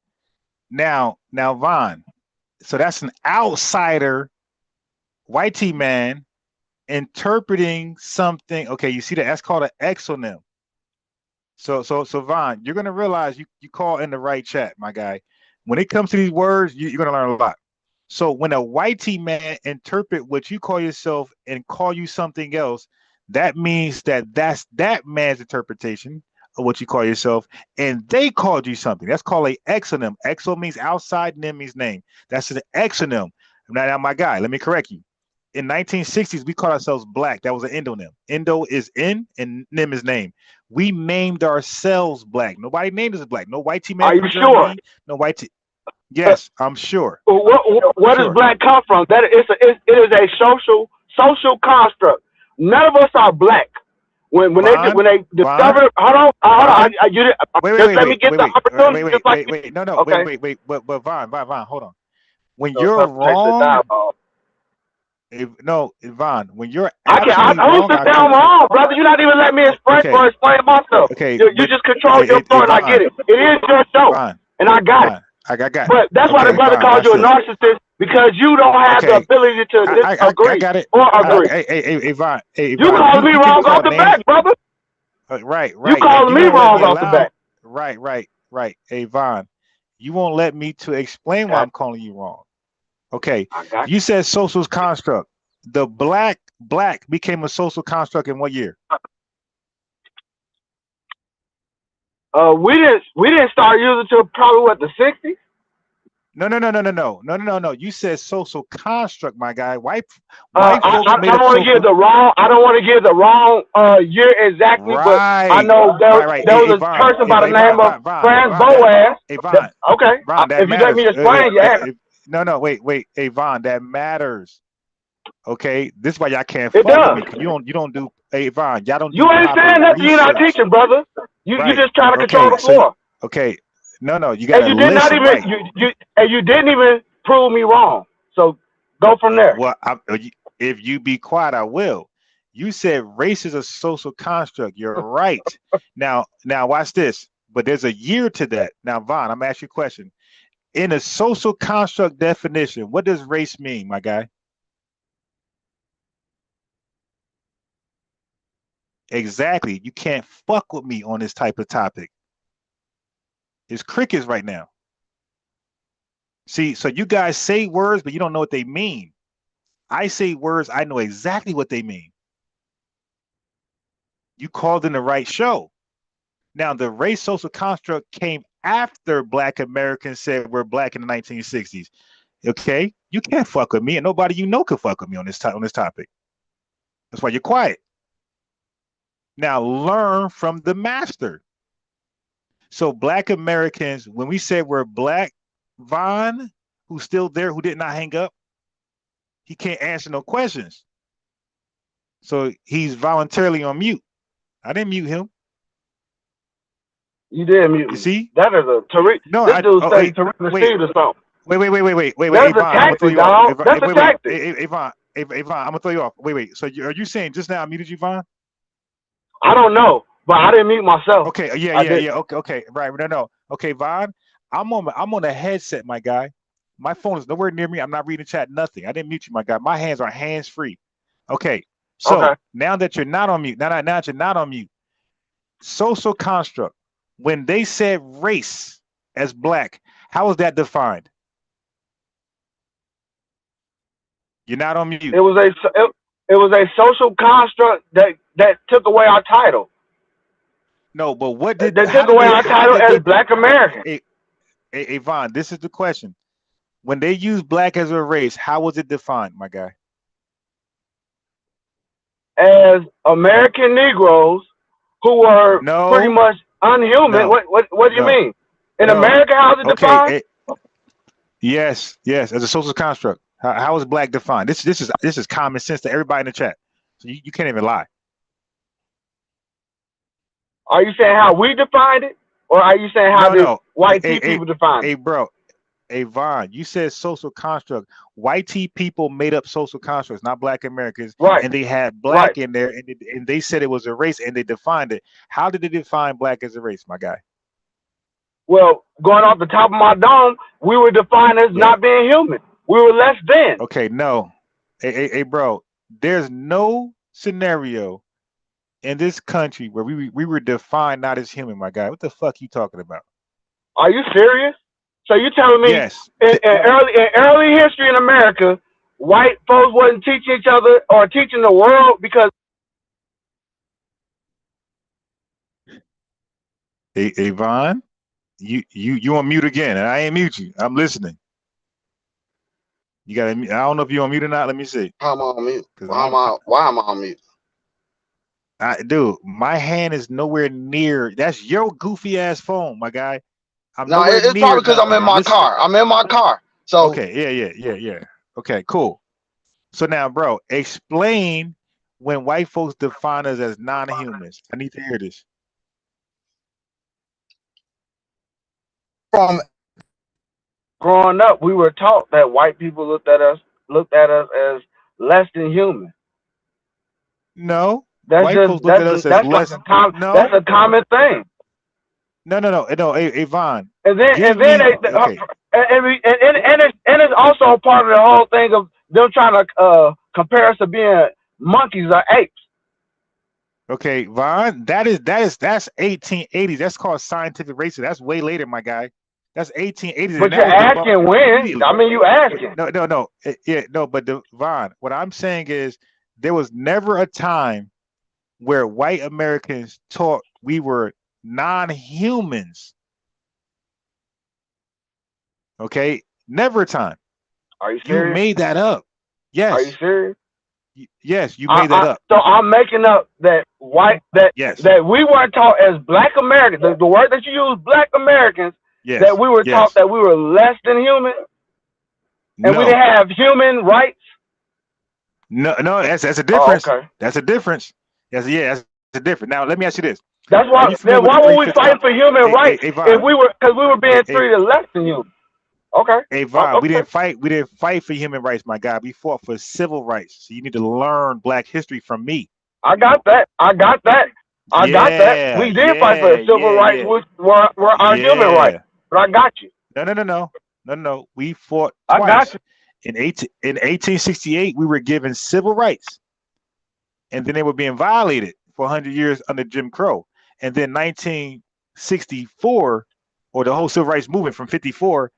Now, Vaughn. So that's an outsider, white man, interpreting something. Okay, you see that? That's called an exonym. So Vaughn, you're gonna realize you call in the right chat, my guy. When it comes to these words, you're gonna learn a lot. So when a white man interpret what you call yourself and call you something else, that means that's that man's interpretation of what you call yourself, and they called you something. That's called an exonym. Exo means outside, nim means name. That's an exonym. Now, my guy, let me correct you. In 1960s, we called ourselves Black. That was an endonym. Endo is in, and nim is name. We named ourselves Black. Nobody named us Black. No white man. Are you sure? No white. Yes, I'm sure. Where does Black come from? That it is a social construct. None of us are Black. When they discovered, hold on. Let me get the opportunity. Wait. No. Wait. But Vaughn, hold on. When you're wrong, No, Yvonne, when you're I absolutely who wrong, said I that I'm cut. wrong, brother? You're not even letting me express Okay, or explain myself. okay, You but just control your flow, and I get Yvonne, it. It is your show, Yvonne, and I got it. Yvonne, I got. But that's why the Okay, brother Yvonne, called watch you a this. narcissist because you don't have the Okay, ability to I disagree got it. or agree. Hey, Yvonne, You Yvonne, calling me you can wrong off call the names. back, brother. Right, You and calling you me won't let wrong me off the allow. back. Right, Yvonne, you won't let me to explain why I'm calling you wrong. Okay, I got you said social construct. The black became a social construct in what year? We didn't start using till probably what, the 60s. No. You said social construct, my guy. White I folks made don't up want to give social. the wrong. I don't want to give the wrong year exactly, but I know there Hey, was a Yvonne, person by the name of Franz Vaughn, Boas. Yvonne, Okay, Vaughn, that if you let matters. me explain, No, wait, Yvonne, that matters. Okay, this is why y'all can't it fuck with does. me because you don't do. Hey, Yvonne, y'all don't You do ain't proper saying nothing. You're not research. teaching, brother. You just trying to control Okay, the floor. okay, no, you And gotta you did not listen, even right? you didn't even prove me wrong. So go from there. Well, if you be quiet, I will. You said race is a social construct. You're right. Now watch this. But there's a year to that. Now, Vaughn, I'm gonna ask you a question. In a social construct definition, what does race mean, my guy? Exactly. You can't fuck with me on this type of topic. It's crickets right now. See, so you guys say words, but you don't know what they mean. I say words, I know exactly what they mean. You called in the right show. Now, the race social construct came after Black Americans said we're black in the 1960s. Okay, you can't fuck with me, and nobody you know can fuck with me on this topic. That's why you're quiet. Now, learn from the master. So, Black Americans, when we said we're black, Vaughn, who's still there, who did not hang up, he can't answer no questions. So he's voluntarily on mute. I didn't mute him. You did mute me. You see? That is a Tariq. No, this dude say Tariq Nasheed or something. Wait, That's Yvonne, a I'm gonna throw tactic, you off. dog. That's a tactic. Yvonne, I'm gonna throw you off. Wait. So are you saying just now I muted you, Yvonne? I don't know, but I didn't mute myself. Okay, yeah. Okay, right. No. Okay, Vaughn, I'm on a headset, my guy. My phone is nowhere near me. I'm not reading chat, nothing. I didn't mute you, my guy. My hands are hands free. Okay, so now that you're not on mute, now that you're not on mute, social construct. When they said race as black, how was that defined? You're not on mute. It was a social construct that took away our title. No, but what did they took away our title as Black American? Hey, Yvonne, this is the question. When they use black as a race, how was it defined, my guy? As American Negroes who were pretty much unhuman. What do you mean? In America, how is it defined? Yes, as a social construct. How is black defined? This is common sense to everybody in the chat. So you can't even lie. Are you saying how we defined it, or are you saying how the white people defined it? Hey, bro. Hey, Vaughn, you said social construct. White people made up social constructs, not Black Americans. Right. And they had black in there, and they said it was a race, and they defined it. How did they define black as a race, my guy? Well, going off the top of my dome, we were defined as not being human. We were less than. Okay, no. Hey, bro, there's no scenario in this country where we were defined not as human, my guy. What the fuck you talking about? Are you serious? So you telling me in early history in America, white folks wasn't teaching each other or teaching the world because Hey, Vaughn, you on mute again, and I ain't mute you. I'm listening. You got. I don't know if you're on mute or not. Let me see. How am I on mute? Why am I on mute? Dude, my hand is nowhere near. That's your goofy ass phone, my guy. No, it's probably because I'm in my car. I'm in my car. So okay, yeah. Okay, cool. So now, bro, explain when white folks define us as non-humans. I need to hear this. From growing up, we were taught that white people looked at us as less than human. No, That's white just folks look at us as less. that's a common thing. No. Hey, Von, And then give they me okay. and it's also part of the whole thing of them trying to compare us to being monkeys or apes. Okay, Von, that's 1880s. That's called scientific racism. That's way later, my guy. That's 1880s. But you're asking when? I mean, you asking. No. Yeah, no. But Von, what I'm saying is there was never a time where white Americans taught we were non-humans. Okay, never a time. Are you serious? You made that up. Yes. Are you serious? Yes, you made that up. So I'm making up that that we weren't taught as Black Americans. The word that you use, Black Americans, that we were taught that we were less than human, and we didn't have human rights. No, that's a difference. Oh, okay. That's a difference. That's a difference. Now let me ask you this. That's why. Then why were we fighting for human rights if we were because we were being treated less than human? Okay. Hey Von, we didn't fight for human rights, my guy. We fought for civil rights. So you need to learn Black history from me. I got that. I got that. We did fight for civil rights, which were our human rights. But I got you. No. We fought twice. I got you. In 1868, we were given civil rights, and then they were being violated for 100 years under Jim Crow. And then 1964, or the whole civil rights movement from 54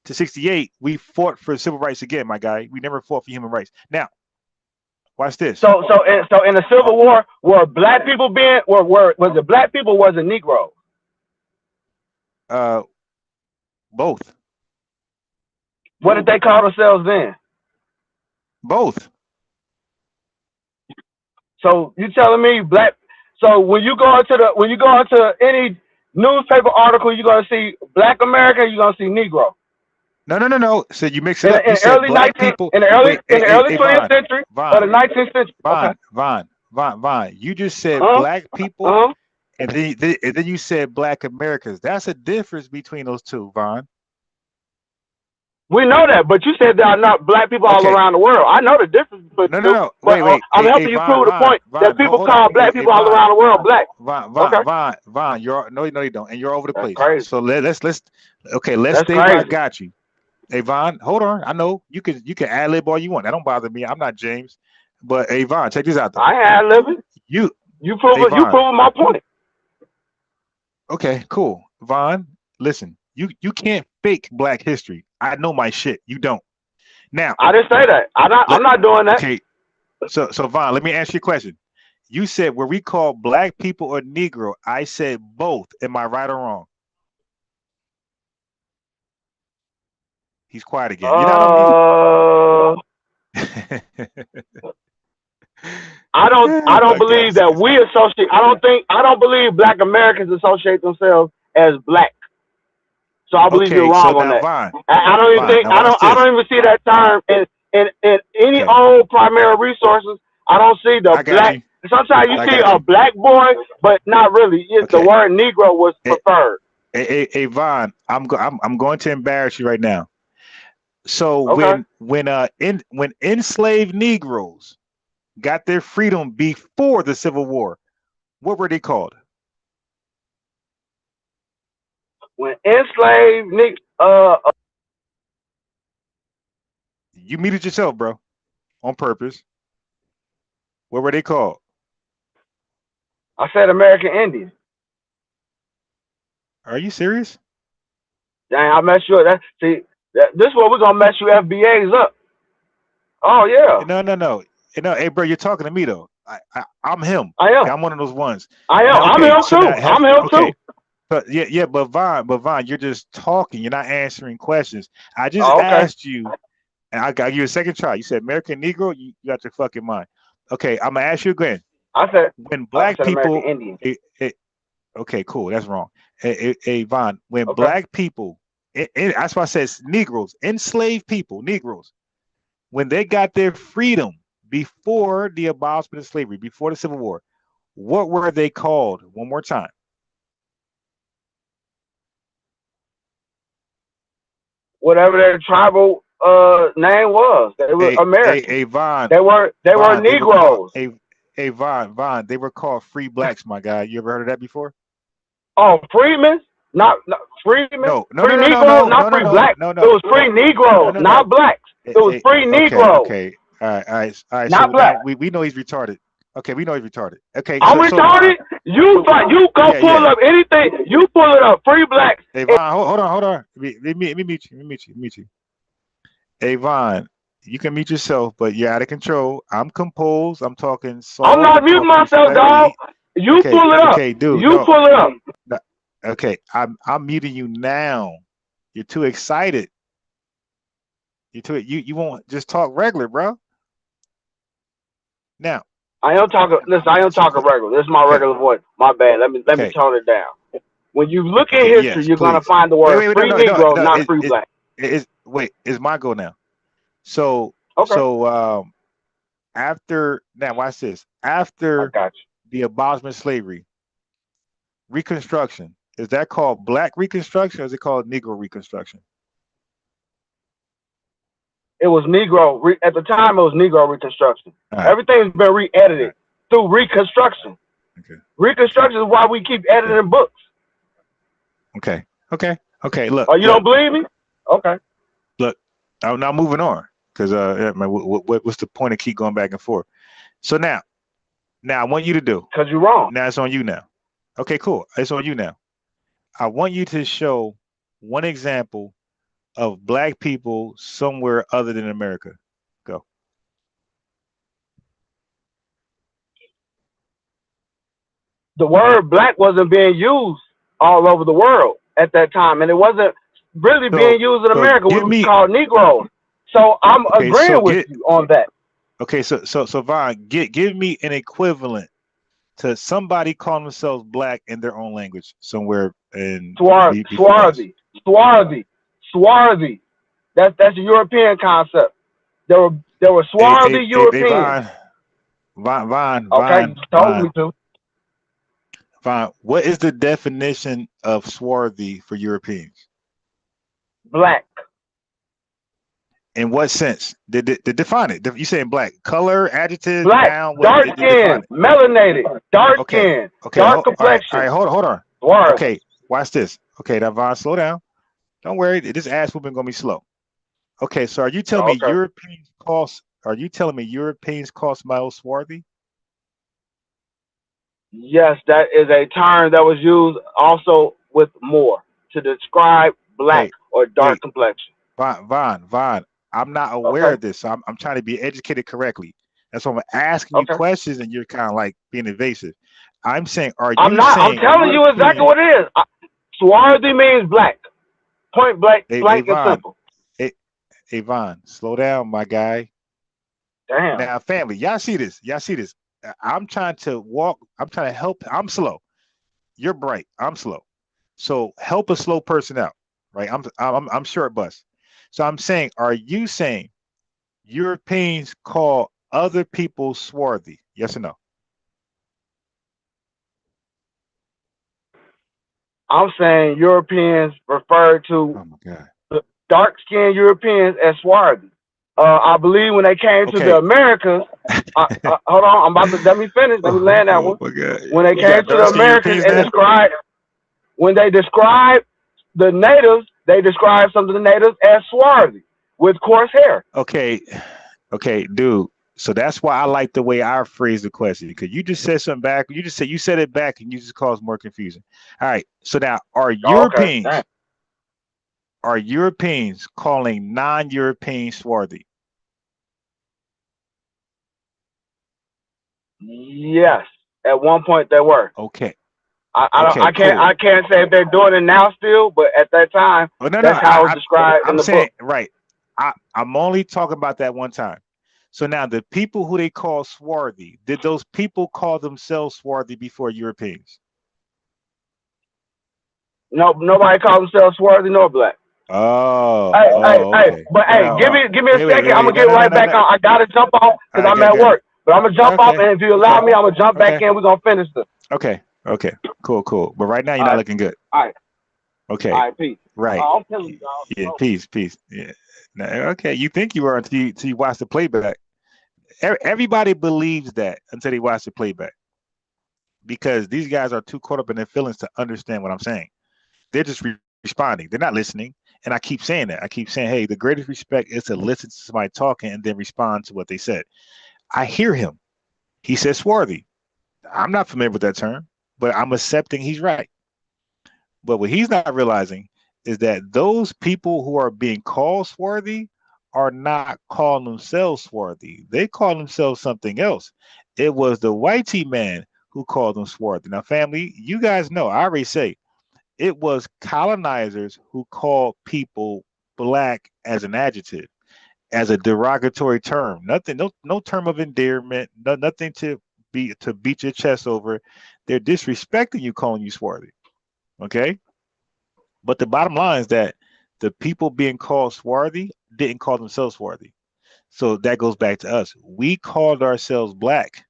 to 68, we fought for civil rights again, my guy. We never fought for human rights. Now, watch this. So in the Civil War, were Black people was it Black people or was it Negro? Both. What did they call themselves then? Both. So you telling me Black? So when you go into any newspaper article, you're gonna see Black American, you're gonna see Negro. No. So you mix it up. In the early 20th century or the 19th century. Von, you just said Black people, and then you said Black Americans. That's a difference between those two, Von. We know that, but you said there are not Black people all around the world. I know the difference. But no. Wait. I'm helping you prove the point that people call Black people all around the world Black. Von, you're no, you don't, and you're over the place. Crazy. So let's stay where I got you. Hey Von, hold on. I know you can ad lib all you want. That don't bother me. I'm not James. But hey Von, check this out though. I ain't ad libbing. You proving my point. Okay, cool. Von, listen, you can't fake Black history. I know my shit. You don't. Now I didn't say that. I'm not doing that. Okay. So Von, let me ask you a question. You said were we called Black people or Negro? I said both. Am I right or wrong? He's quiet again. You're not on mute. I don't believe that we associate. I don't believe Black Americans associate themselves as Black. So I believe you're wrong on that. Von, I don't even think I don't even see that term in any old primary resources. I don't see the Black. Sometimes you see a Black boy, but not really. The word Negro was preferred. Hey Von, I'm going to embarrass you right now. So when enslaved Negroes got their freedom before the Civil War, what were they called? When enslaved you muted yourself, bro, on purpose. What were they called? I said American Indian. Are you serious? Dang, I messed you up. This is what we're gonna mess you FBAs up. Oh yeah. No. Hey, bro, you're talking to me though. I'm him. I am. I'm one of those ones. I am. I'm him too. I'm him too. But but Von, you're just talking. You're not answering questions. I just asked you, and I got you a second try. You said American Negro. You got your fucking mind. Okay, I'm gonna ask you again. I said when Black people. Indian. Okay, cool. That's wrong. Hey Von, when Black people, that's why I said Negroes, enslaved people, Negroes, when they got their freedom before the abolishment of slavery, before the Civil War, what were they called? One more time. Whatever their tribal name was. They were Americans. Vaughn. They were Negroes. Vaughn. They were called free blacks, my guy. You ever heard of that before? Oh, freedmen? Not freedmen? No, free Negroes, not free blacks. No. It was free Negroes, not blacks. It was free Negroes. Okay. All right. Not so black. We know he's retarded. Okay, we know he's retarded. Okay, I'm retarded. You go pull up anything. You pull it up. Free blacks. Hey, Vaughn, hold on. Let me meet you. Hey, Vaughn, you can mute yourself, but you're out of control. I'm composed. I'm talking soft. I'm not muting myself, dog. You pull it up. Okay, dude. Pull it up. Okay, I'm muting you now. You're too excited. You won't just talk regular, bro. Now. I am talking. Listen, I am talking regular. This is my regular voice. My bad. Let me tone it down. When you look at history, you're gonna find the word free Negro, not free black. It's my go now. So after now, watch this. After the abolishment of slavery, Reconstruction, is that called Black Reconstruction or is it called Negro Reconstruction? It was Negro. At the time, it was Negro Reconstruction. Right. Everything's been re-edited through Reconstruction. Okay. Reconstruction is why we keep editing books. Okay. Look. Oh, you don't believe me? Okay. Look, I'm now moving on because what's the point of keep going back and forth? So now I want you to do. Because you're wrong. Now it's on you now. Okay, cool. It's on you now. I want you to show one example of black people somewhere other than America. Go. The word black wasn't being used all over the world at that time, and it wasn't really being used in America. We was called Negro. So I'm agreeing with you on that. Okay, so Vaughn, give me an equivalent to somebody calling themselves black in their own language somewhere in Swarthy. That's a European concept. There were swarthy Europeans. Vaughn. Okay, told me to. Vaughn, what is the definition of swarthy for Europeans? Black. In what sense? Define it. You saying black? Color, adjective, black, noun, dark skin, melanated, dark skin, dark complexion. All right, hold on. Swarthy. Okay, watch this. Okay, now Vaughn, slow down. Don't worry, this ass whooping gonna be slow. Okay, so are you telling me Europeans call somebody else swarthy? Yes, that is a term that was used also with more to describe black or dark complexion. Vaughn, I'm not aware of this, so I'm trying to be educated correctly. That's why I'm asking you questions, and you're kind of like being evasive. I'm saying, I'm telling you exactly what it is. Swarthy means black. Point blank, blank and simple. Hey, Vaughn, slow down, my guy. Damn. Now, family, y'all see this? I'm trying to help. I'm slow. You're bright. I'm slow. So help a slow person out, right? I'm short bus. So I'm saying, are you saying Europeans call other people swarthy? Yes or no? I'm saying Europeans refer to dark-skinned Europeans as swarthy. I believe when they came to the Americas, hold on, let me finish. Let me land that one. When they came to the Americas and when they described the natives, they described some of the natives as swarthy with coarse hair. Okay, dude. So that's why I like the way I phrase the question, because you just said something back. You said it back, and you just caused more confusion. All right. So now, are Europeans calling non-Europeans swarthy? Yes, at one point they were. Okay. I can't say if they're doing it now still, but at that time, that's how it's described in the book. Right. I'm only talking about that one time. So now the people who they call swarthy, did those people call themselves swarthy before Europeans? No, nobody calls themselves swarthy nor black. Oh. Hey, give me a second. I'm gonna get right back on. I gotta jump off because I'm at work. But I'm gonna jump off, and if you allow me, I'm gonna jump back in. We're gonna finish this. Okay. Cool. But right now you're not looking good. All right. Okay. All right, peace. Right. I'm telling you, dog. Yeah, peace. Yeah. Now, okay, you think you are until you watch the playback. Everybody believes that until they watch the playback, because these guys are too caught up in their feelings to understand what I'm saying. They're just responding. They're not listening. And I keep saying that. I keep saying, hey, the greatest respect is to listen to somebody talking and then respond to what they said. I hear him. He says swarthy. I'm not familiar with that term, but I'm accepting he's right. But what he's not realizing is that those people who are being called swarthy are not calling themselves swarthy. They call themselves something else. It was the white man who called them swarthy. Now, family, you guys know, I already say, it was colonizers who called people black as an adjective, as a derogatory term. Nothing, no term of endearment, nothing to beat your chest over. They're disrespecting you, calling you swarthy. Okay? But the bottom line is that the people being called swarthy didn't call themselves swarthy. So that goes back to us. We called ourselves black.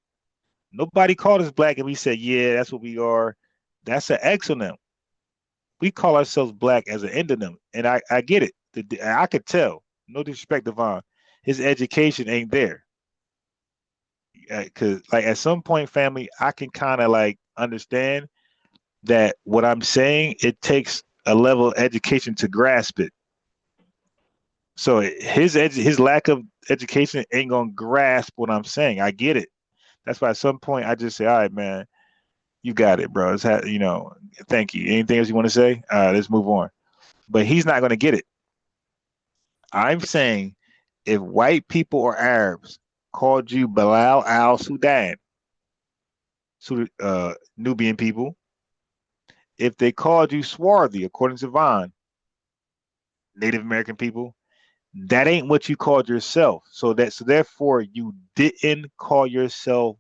Nobody called us black and we said, yeah, that's what we are. That's an exonym. We call ourselves black as an endonym. And I get it. I could tell. No disrespect, Devon. His education ain't there. Because like at some point, family, I can kind of like understand that what I'm saying, it takes a level of education to grasp it. So his lack of education ain't gonna grasp what I'm saying. I get it. That's why at some point I just say, all right, man, you got it, bro. Thank you. Anything else you want to say? Let's move on. But he's not gonna get it. I'm saying if white people or Arabs called you Bilal al-Sudan, Nubian people, if they called you swarthy, according to Vaughn, Native American people, that ain't what you called yourself. So therefore you didn't call yourself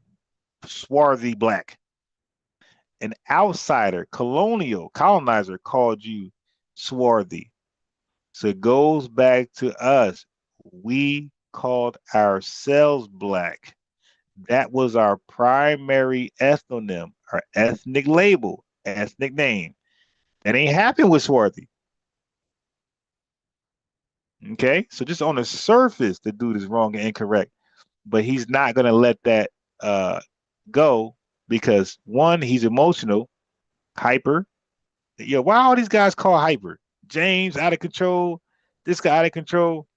swarthy black. An outsider, colonizer called you swarthy. So it goes back to us. We called ourselves black. That was our primary ethnonym, our ethnic label, ethnic name. That ain't happened with swarthy. Okay, so just on the surface, the dude is wrong and incorrect, but he's not gonna let that go because one, he's emotional, hyper. Yeah, why all these guys call hyper? James out of control, this guy out of control.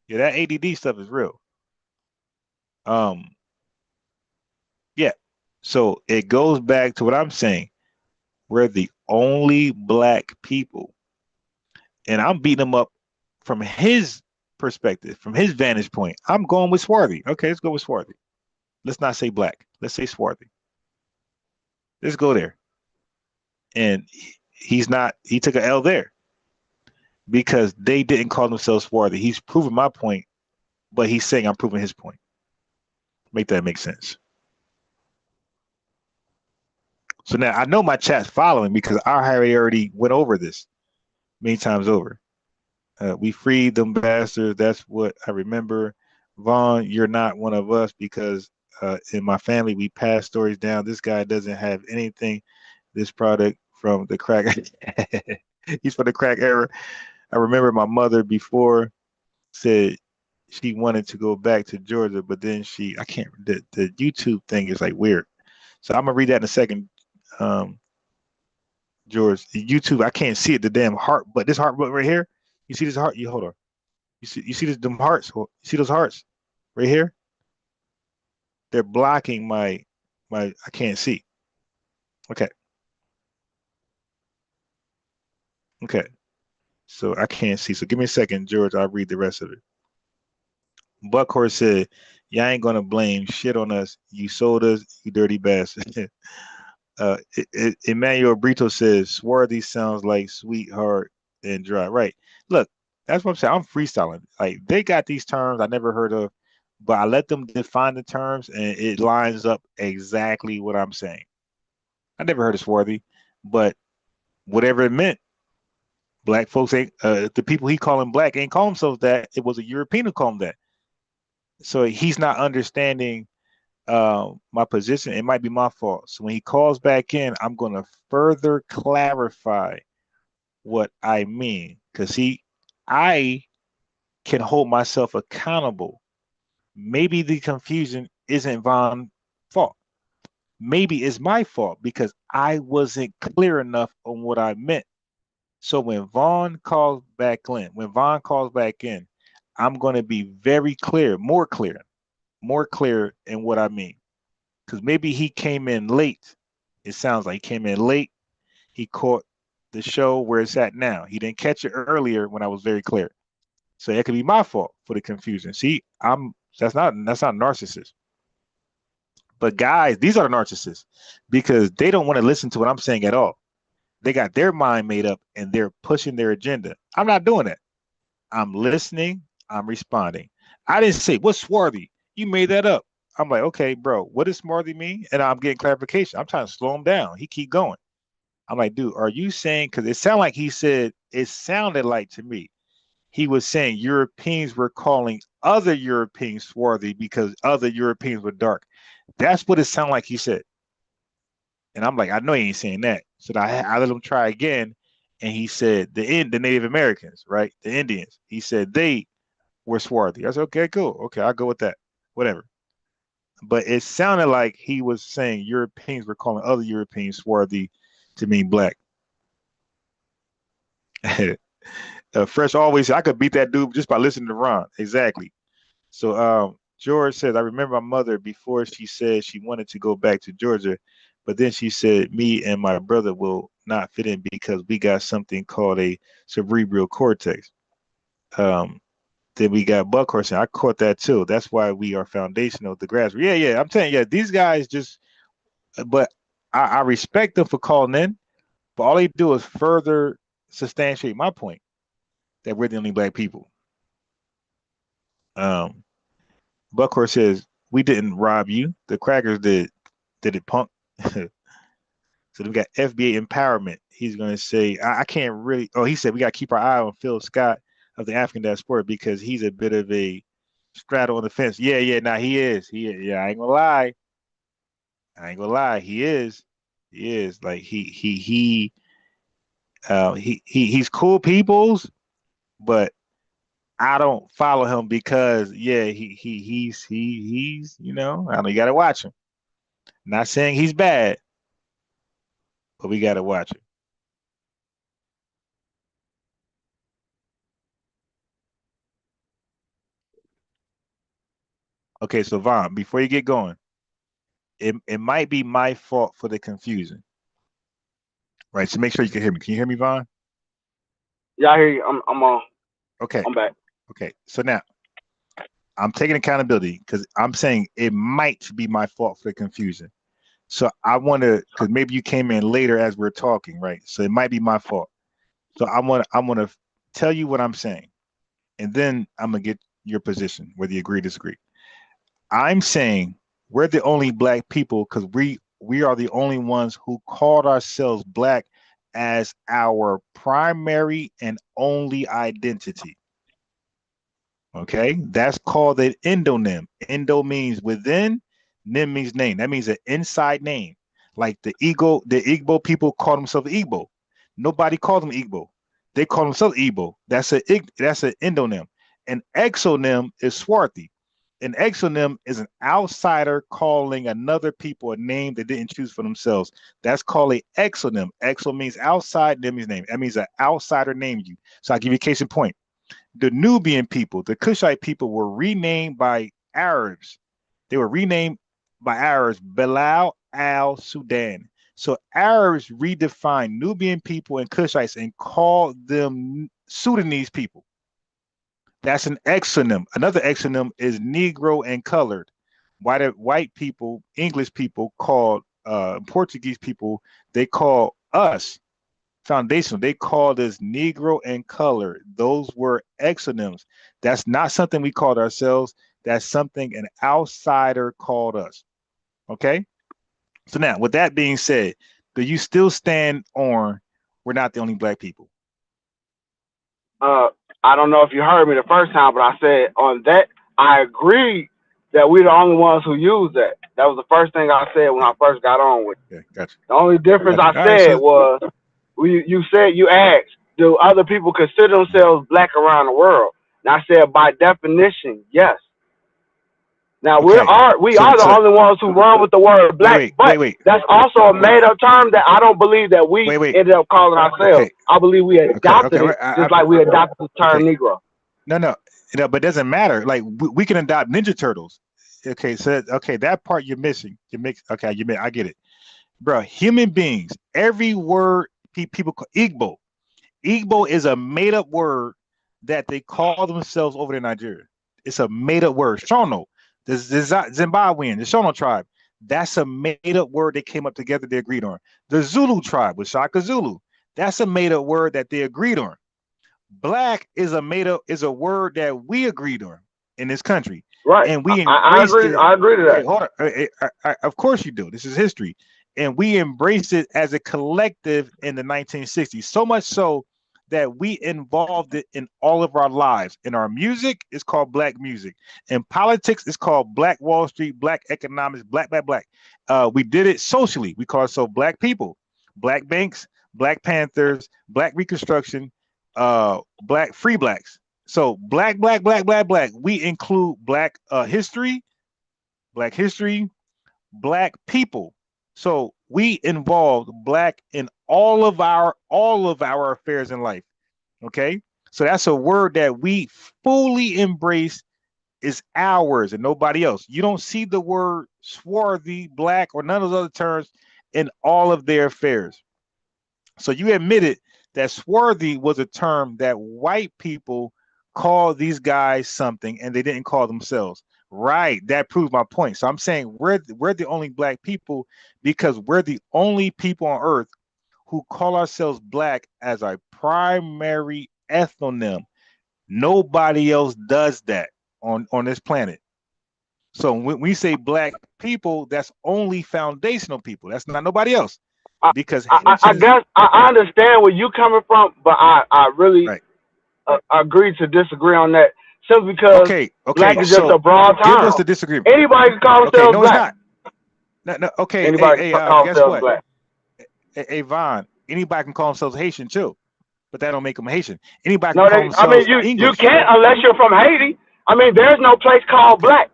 Yeah, that ADD stuff is real. Yeah. So it goes back to what I'm saying. We're the only black people, and I'm beating him up from his perspective, from his vantage point. I'm going with swarthy. Okay, let's go with swarthy. Let's not say black. Let's say swarthy. Let's go there. And he took an L there because they didn't call themselves swarthy. He's proving my point, but he's saying I'm proving his point. Make that make sense. So now I know my chat's following because I already went over this many times over. We freed them bastards. That's what I remember. Vaughn, you're not one of us because in my family, we pass stories down. This guy doesn't have anything. This product from the crack. He's from the crack era. I remember my mother before said she wanted to go back to Georgia, but then the YouTube thing is like weird. So I'm gonna read that in a second. George, the YouTube, I can't see it, the damn heart, but this heart button right here, you see this heart? You hold on. You see this them hearts? You see those hearts right here? They're blocking my I can't see. Okay. Okay. So I can't see. So give me a second, George. I'll read the rest of it. Buckhorse said, y'all ain't gonna blame shit on us. You sold us, you dirty bastard. Emmanuel Brito says, swarthy sounds like sweetheart and dry. Right. Look, that's what I'm saying. I'm freestyling. Like they got these terms I never heard of, but I let them define the terms and it lines up exactly what I'm saying. I never heard of swarthy, but whatever it meant, black folks ain't the people he calling black ain't call themselves that. It was a European who called him that. So he's not understanding my position. It might be my fault. So when he calls back in, I'm going to further clarify what I mean because he I can hold myself accountable. Maybe the confusion isn't Von's fault. Maybe it's my fault because I wasn't clear enough on what I meant. So when Von calls back in, I'm going to be very clear, more clear in what I mean. Because maybe he came in late. It sounds like he came in late. He caught the show where it's at now. He didn't catch it earlier when I was very clear. So it could be my fault for the confusion. See, that's not narcissist. But guys, these are the narcissists because they don't want to listen to what I'm saying at all. They got their mind made up and they're pushing their agenda. I'm not doing that. I'm listening. I'm responding. I didn't say, what's swarthy? You made that up. I'm like, okay, bro, what does swarthy mean? And I'm getting clarification. I'm trying to slow him down. He keep going. I'm like, dude, are you saying, because it sounded like to me, he was saying Europeans were calling other Europeans swarthy because other Europeans were dark. That's what it sounded like he said. And I'm like, I know he ain't saying that. So I let him try again. And he said the Native Americans, right? The Indians. He said they were swarthy. I said, okay, cool. Okay, I'll go with that. Whatever. But it sounded like he was saying Europeans were calling other Europeans swarthy to mean black. Fresh always said, I could beat that dude just by listening to Ron. Exactly. So George says, I remember my mother before she said she wanted to go back to Georgia, but then she said me and my brother will not fit in because we got something called a cerebral cortex. Then we got Buckhorse, and I caught that too. That's why we are foundational, the grassroots. Yeah. I'm telling you, these guys just, but I respect them for calling in, but all they do is further substantiate my point that we're the only black people. Buckhorse says, we didn't rob you. The crackers did it, punk? So we got FBA empowerment. He's going to say, I can't really, he said we got to keep our eye on Phil Scott of the African Diaspora because he's a bit of a straddle on the fence. Yeah, now he is. Yeah, I ain't gonna lie. He is. Like he's cool peoples, but I don't follow him because he's you know, I know you gotta watch him. Not saying he's bad, but we gotta watch him. Okay, so Von, before you get going, it might be my fault for the confusion. Right, so make sure you can hear me. Can you hear me, Von? Yeah, I hear you. I'm on. Okay. I'm back. Okay, so now I'm taking accountability because I'm saying it might be my fault for the confusion. So I want to, because maybe you came in later as we're talking, right? So it might be my fault. So I want to tell you what I'm saying, and then I'm gonna get your position, whether you agree or disagree. I'm saying we're the only black people because we are the only ones who called ourselves black as our primary and only identity. Okay, that's called an endonym. Endo means within, nym means name. That means an inside name. Like the Igbo people call themselves Igbo. Nobody called them Igbo. They call themselves Igbo. That's an endonym. An exonym is Swarthy. An exonym is an outsider calling another people a name they didn't choose for themselves. That's called an exonym. Exo means outside, nym means name. That means an outsider named you. So I'll give you a case in point. The Nubian people, the Kushite people, were renamed by Arabs. They were renamed by Arabs, Bilal al-Sudan. So Arabs redefined Nubian people and Kushites and called them Sudanese people. That's an exonym. Another exonym is Negro and colored. White people, English people called Portuguese people, they call us foundational. They called us Negro and colored. Those were exonyms. That's not something we called ourselves. That's something an outsider called us. Okay? So now, with that being said, do you still stand on we're not the only black people? I don't know if you heard me the first time, but I said on that, I agree that we're the only ones who use that. That was the first thing I said when I first got on with it. Okay, gotcha. The only difference I said was, you asked, do other people consider themselves black around the world? And I said, by definition, yes. Now we are the only ones who run with the word black, but that's also a made up term that I don't believe that we ended up calling ourselves. I believe we adopted it, just like we adopted the term Negro. No, but it doesn't matter. Like we can adopt Ninja Turtles. Okay, so that part you're missing. I get it, bro. Human beings, every word people call Igbo. Igbo is a made up word that they call themselves over in Nigeria. It's a made up word. Shono, the Zimbabwean, the Shono tribe. That's a made up word they came up together. They agreed on. The Zulu tribe with Shaka Zulu. That's a made up word that they agreed on. Black is a word that we agreed on in this country, right? And we I agree to that. Hold on, of course you do. This is history, and we embraced it as a collective in the 1960s. So much so that we involved it in all of our lives. In our music, it's called black music. In politics, it's called Black Wall Street, Black economics, black. We did it socially. We call ourselves Black people, Black banks, Black Panthers, Black Reconstruction. Black free blacks. So black. We include black history, black people. So we involved black in all of our affairs in life. Okay, so that's a word that we fully embrace, is ours and nobody else. You don't see the word swarthy, black, or none of those other terms in all of their affairs. So you admitted that swarthy was a term that white people called these guys something and they didn't call themselves. Right. That proved my point. So I'm saying we're the only black people because we're the only people on earth who call ourselves black as our primary ethnonym. Nobody else does that on this planet. So when we say black people, that's only foundational people. That's not nobody else. Because I guess I understand where you coming from, but I really agree to disagree on that. Simply because black is just a broad term. Give us the disagreement. Anybody can call themselves black. No, okay. Anybody can call themselves black. Hey, Von, anybody can call themselves Haitian too, but that don't make them Haitian. Anybody can call themselves you can't unless you're from Haiti. I mean, there's no place called black.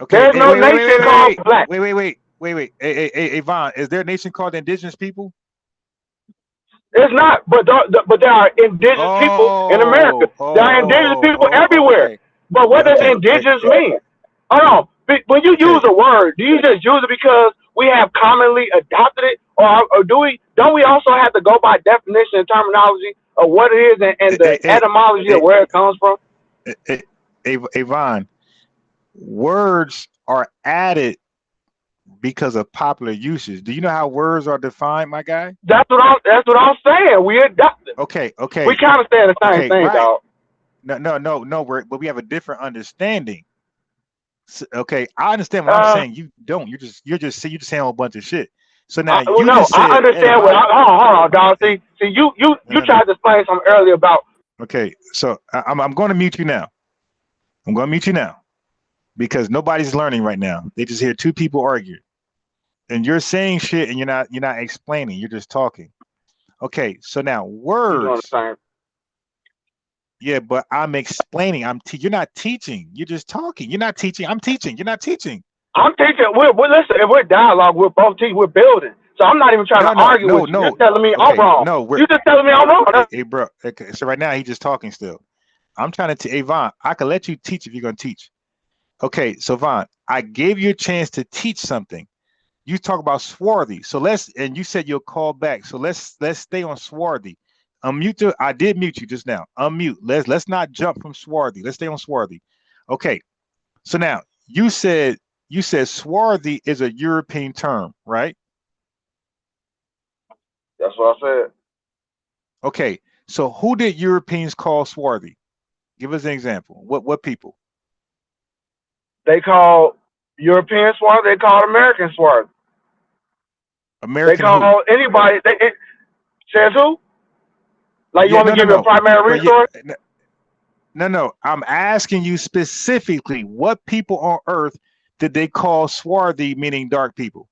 Okay. There's no nation called black. Wait. Hey, Von, is there a nation called indigenous people? It's not, but there are indigenous people in America. There are indigenous people everywhere. Okay. But what does indigenous mean? Hold on. When you use a word, do you just use it because we have commonly adopted it, or don't we also have to go by definition and terminology of what it is and the etymology of where it comes from? Von, words are added because of popular usage. Do you know how words are defined, my guy? That's what I'm saying. We adopted. Okay. We kind of saying the same thing, dog. No. But we have a different understanding. So, okay, I understand what I'm saying. You don't. You're just saying a whole bunch of shit. So now I understand what. Hold on, dog. See, you tried to explain something earlier about. Okay, so I'm going to mute you now. I'm going to mute you now because nobody's learning right now. They just hear two people argue, and you're saying shit, and you're not explaining. You're just talking. Okay, so now words. Yeah, but I'm explaining. You're not teaching. You're just talking. You're not teaching. I'm teaching. You're not teaching. I'm teaching. Listen. If we're dialogue, we're both teaching. We're building. So I'm not even trying to argue with you. You're telling me I'm wrong. You're just telling me I'm wrong. Hey, bro. Okay, so right now he's just talking still. I'm trying to. Hey, Von, I can let you teach if you're gonna teach. Okay, so Von, I gave you a chance to teach something. You talk about swarthy. So and you said you'll call back. So let's stay on swarthy. Unmute. I did mute you just now. Unmute. Let's not jump from swarthy. Let's stay on swarthy. Okay. So now you said swarthy is a European term, right? That's what I said. Okay. So who did Europeans call swarthy? Give us an example. What people? They call European swarthy. They call American swarthy. American. They call anybody. It says who? Like you want me to give you a primary resource? No. I'm asking you specifically, what people on earth did they call swarthy, meaning dark people?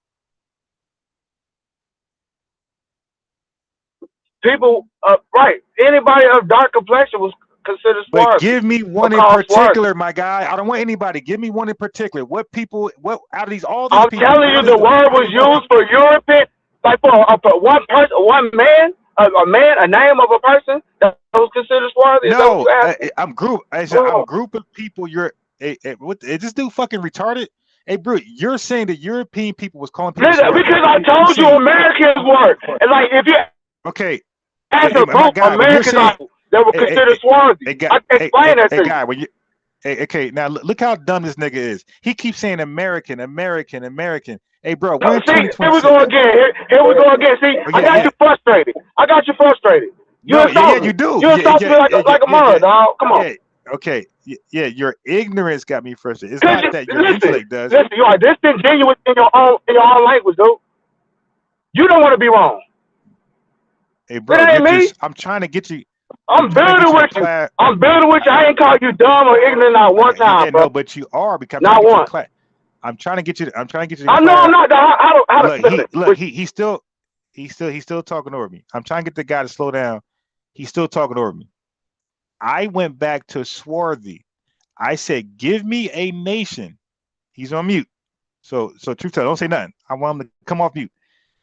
People, right? Anybody of dark complexion was considered But swarthy. give me one in particular, my guy. I don't want anybody. Give me one in particular. What people? What out of these all these I'm people? telling you, the word was used for European, like for one person, one man, a man, a name of a person that was considered swarthy. Is that what No, you asking? I'm group. I'm group of people. You're what? Is this dude fucking retarded? Hey, bro, you're saying that European people was calling people swarthy. Because I told you Americans were, and like if you okay, as a group, Americans are that were considered swarthy. I explain that to guy, you. when you okay, now look how dumb this nigga is. He keeps saying American, American, American. Hey, bro, we're in 2026. Here we go again. Here we go again. See, I got you frustrated. You insult me. You do. You insult me like a mother, dog. Come on. Okay. Yeah, your ignorance got me frustrated. It's not that your intellect does. Listen, you are disingenuous in your own language, dude. You don't want to be wrong. Hey, bro, I'm trying to get you. I'm building with you. I'm building with you. I ain't called you dumb or ignorant not one time, bro. No, but you are because not one. I'm trying to get you. I'm trying to get you. I know I'm not. He's still talking over me. I'm trying to get the guy to slow down. He's still talking over me. I went back to swarthy. I said, "Give me a nation." He's on mute. So truth teller, don't say nothing. I want him to come off mute.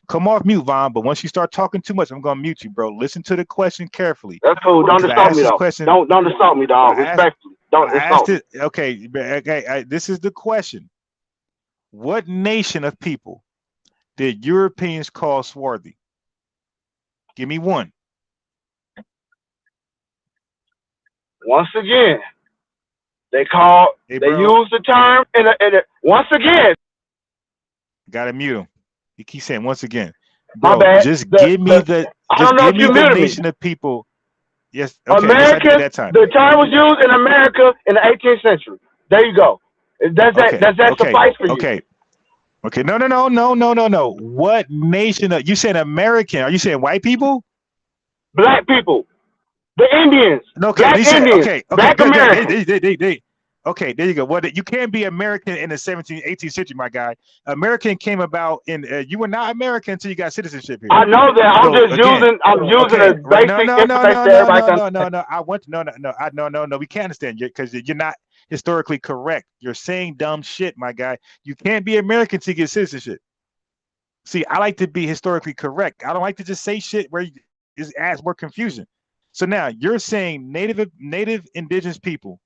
Come off mute, Vaughn. But once you start talking too much, I'm gonna mute you, bro. Listen to the question carefully. That's cool. Don't insult me, though. Don't insult me, dog. Respectfully. Don't insult me. Okay. This is the question. What nation of people did Europeans call swarthy? Give me one. Once again, they use the term, and once again. Gotta mute him. He keeps saying once again. Bro, my bad. Just give me the nation of people. Yes, okay. Americans, that time. The term was used in America in the 18th century. There you go. Does that suffice for you? Okay. No. What nation? You said American. Are you saying white people? Black people. The Indians. Okay. Black Indians. Okay. Black Americans. Okay, there you go. Well, you can't be American in the 17th, 18th century, my guy. American came about in. You were not American until you got citizenship here. I know that. I'm using a basic information. No. We can't understand you because you're not historically correct. You're saying dumb shit, my guy. You can't be American to get citizenship. See, I like to be historically correct. I don't like to just say shit where it adds more confusion. So now you're saying native indigenous people.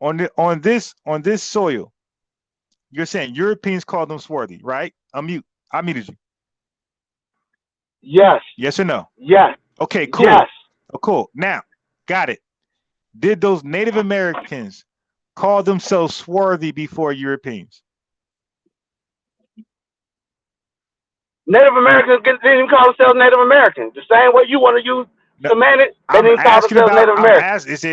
On this soil, you're saying Europeans call them swarthy, right? I muted you. Yes. Yes or no? Yes. Okay, cool. Yes. Oh, cool. Now, got it. Did those Native Americans call themselves swarthy before Europeans? Native Americans didn't even call themselves Native Americans. The same way you want to use semantics, they didn't call themselves Native Americans.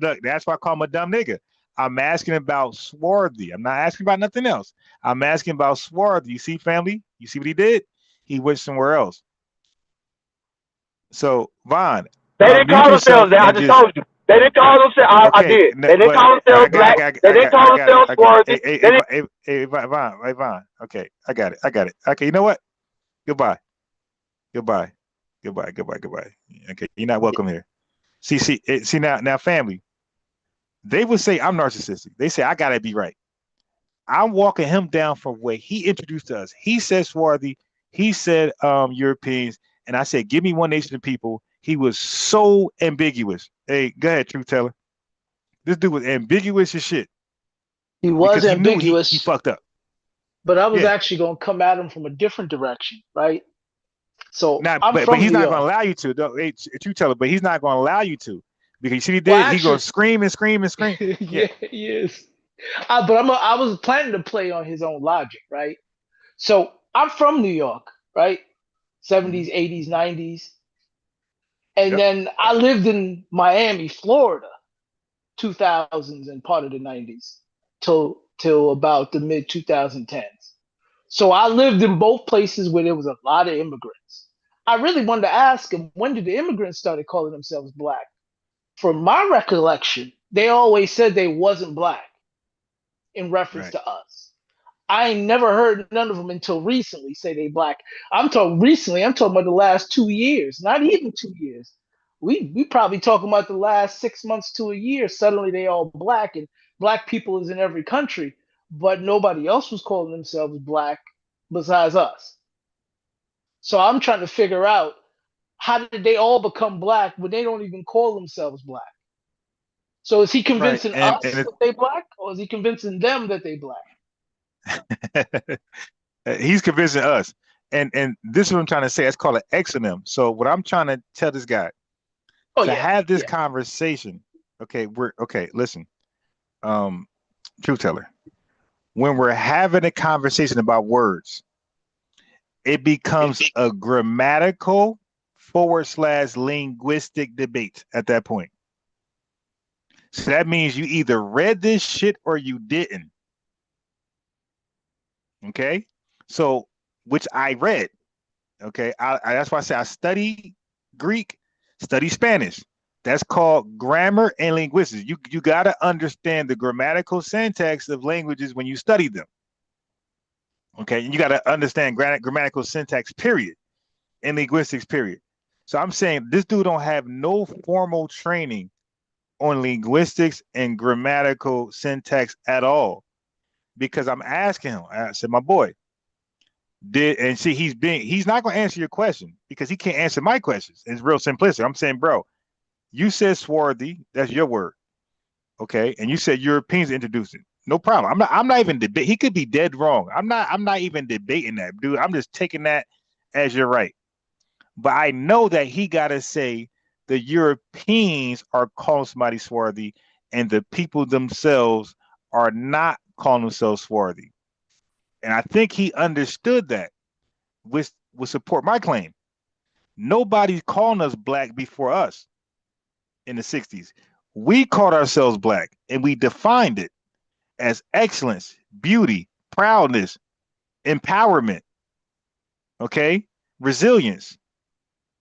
Look, that's why I call him a dumb nigga. I'm asking about swarthy. I'm not asking about nothing else. I'm asking about swarthy. You see, family? You see what he did? He went somewhere else. So, Vaughn. They didn't call themselves that. I just told you. They didn't call themselves. I did. They didn't call themselves black. They didn't call themselves swarthy. Hey, Vaughn. Okay, I got it. Okay, you know what? Goodbye. Okay, you're not welcome here. See now, family. They would say I'm narcissistic. They say I gotta be right. I'm walking him down from where he introduced to us. He said swarthy. He said Europeans, and I said, give me one nation of people. He was so ambiguous. Hey, go ahead, truth teller. This dude was ambiguous as shit. He was ambiguous. He fucked up. But I was actually gonna come at him from a different direction, right? So but he's not gonna allow you to. Hey, truth teller, but he's not gonna allow you to. Because you see what he did? Well, he's going to scream and scream and scream. Yeah, he is. But I was planning to play on his own logic, right? So I'm from New York, right? 70s, 80s, 90s. And then I lived in Miami, Florida, 2000s and part of the 90s till about the mid 2010s. So I lived in both places where there was a lot of immigrants. I really wanted to ask him, when did the immigrants started calling themselves black? From my recollection, they always said they wasn't black in reference to us. I ain't never heard none of them until recently say they black. I'm talking about the last 2 years, not even 2 years. We probably talking about the last 6 months to a year. Suddenly they all black, and black people is in every country, but nobody else was calling themselves black besides us. So I'm trying to figure out, how did they all become black when they don't even call themselves black? So is he convincing us that they black, or is he convincing them that they black? He's convincing us. And this is what I'm trying to say. It's called an exonym. So what I'm trying to tell this guy, have this conversation. Okay, listen. Truth teller. When we're having a conversation about words, it becomes a grammatical / linguistic debate at that point. So that means you either read this shit or you didn't. Okay? So, which I read. Okay? That's why I say I study Greek, study Spanish. That's called grammar and linguistics. You got to understand the grammatical syntax of languages when you study them. Okay? And you got to understand grammatical syntax, period, and linguistics, period. So I'm saying this dude don't have no formal training on linguistics and grammatical syntax at all, because I'm asking him. I said, my boy, he's not going to answer your question because he can't answer my questions. It's real simplistic. I'm saying, bro, you said swarthy, that's your word, okay, and you said Europeans introduced it. No problem. I'm not even debating. He could be dead wrong. I'm not even debating that, dude. I'm just taking that as you're right. But I know that he got to say the Europeans are calling somebody swarthy, and the people themselves are not calling themselves swarthy. And I think he understood that, which would support my claim. Nobody's calling us black before us in the 60s. We called ourselves black, and we defined it as excellence, beauty, proudness, empowerment, okay, resilience.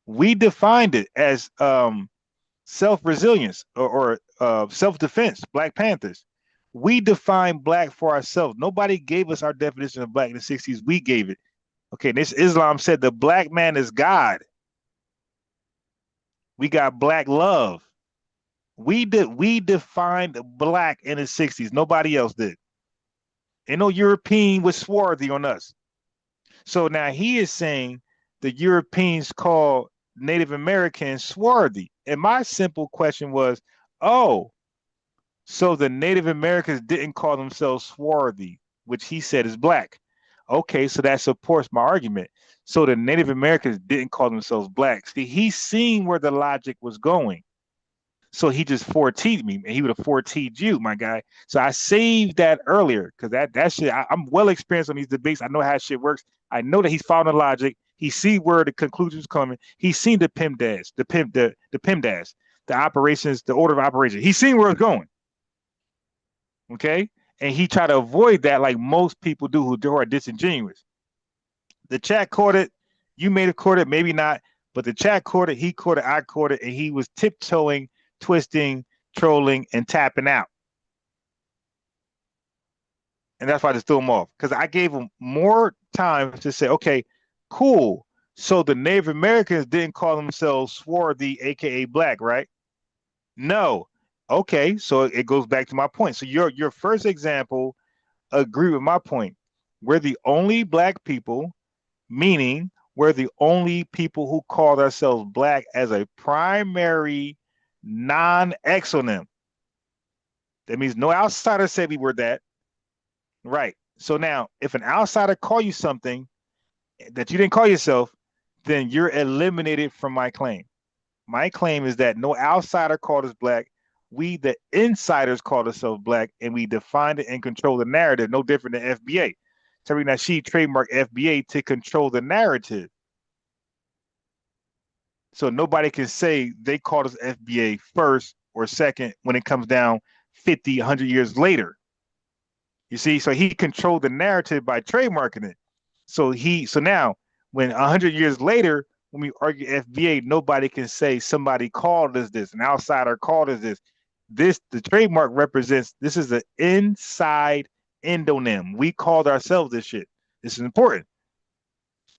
We defined it as self-resilience or self-defense, Black Panthers. We defined black for ourselves. Nobody gave us our definition of black in the 60s. We gave it. Okay, this Islam said the black man is God. We got black love. We defined black in the 60s. Nobody else did. Ain't no European was swarthy on us. So now he is saying the Europeans call Native Americans swarthy. And my simple question was, oh, so the Native Americans didn't call themselves swarthy, which he said is black. Okay, so that supports my argument. So the Native Americans didn't call themselves black. See, he's seen where the logic was going. So he just 4T'd me, and he would have 4T'd you, my guy. So I saved that earlier because that shit, I'm well experienced on these debates. I know how shit works. I know that he's following the logic. He see where the conclusion's coming. He's seen the PEMDAS, the PEMDAS, the operations, the order of operation. He's seen where it's going. Okay? And he tried to avoid that like most people do who are disingenuous. The chat caught it. You may have caught it, maybe not. But the chat caught it, he caught it, I caught it, and he was tiptoeing, twisting, trolling, and tapping out. And that's why I just threw him off. Because I gave him more time to say, okay, cool. So the Native Americans didn't call themselves swarthy, aka black, right? No. Okay, so it goes back to my point. So your first example agree with my point. We're the only black people, meaning we're the only people who call ourselves black as a primary non-exonym. That means no outsider said we were that. Right. So now, if an outsider call you something that you didn't call yourself, then you're eliminated from my claim. My claim is that no outsider called us black. We, the insiders, called ourselves black, and we defined it and control the narrative, no different than FBA. Tariq Nasheed trademarked FBA to control the narrative. So nobody can say they called us FBA first or second when it comes down 50, 100 years later. You see, so he controlled the narrative by trademarking it. So now, when 100 years later, when we argue FBA, nobody can say somebody called us this, an outsider called us this. The trademark represents, this is an inside endonym. We called ourselves this shit. This is important.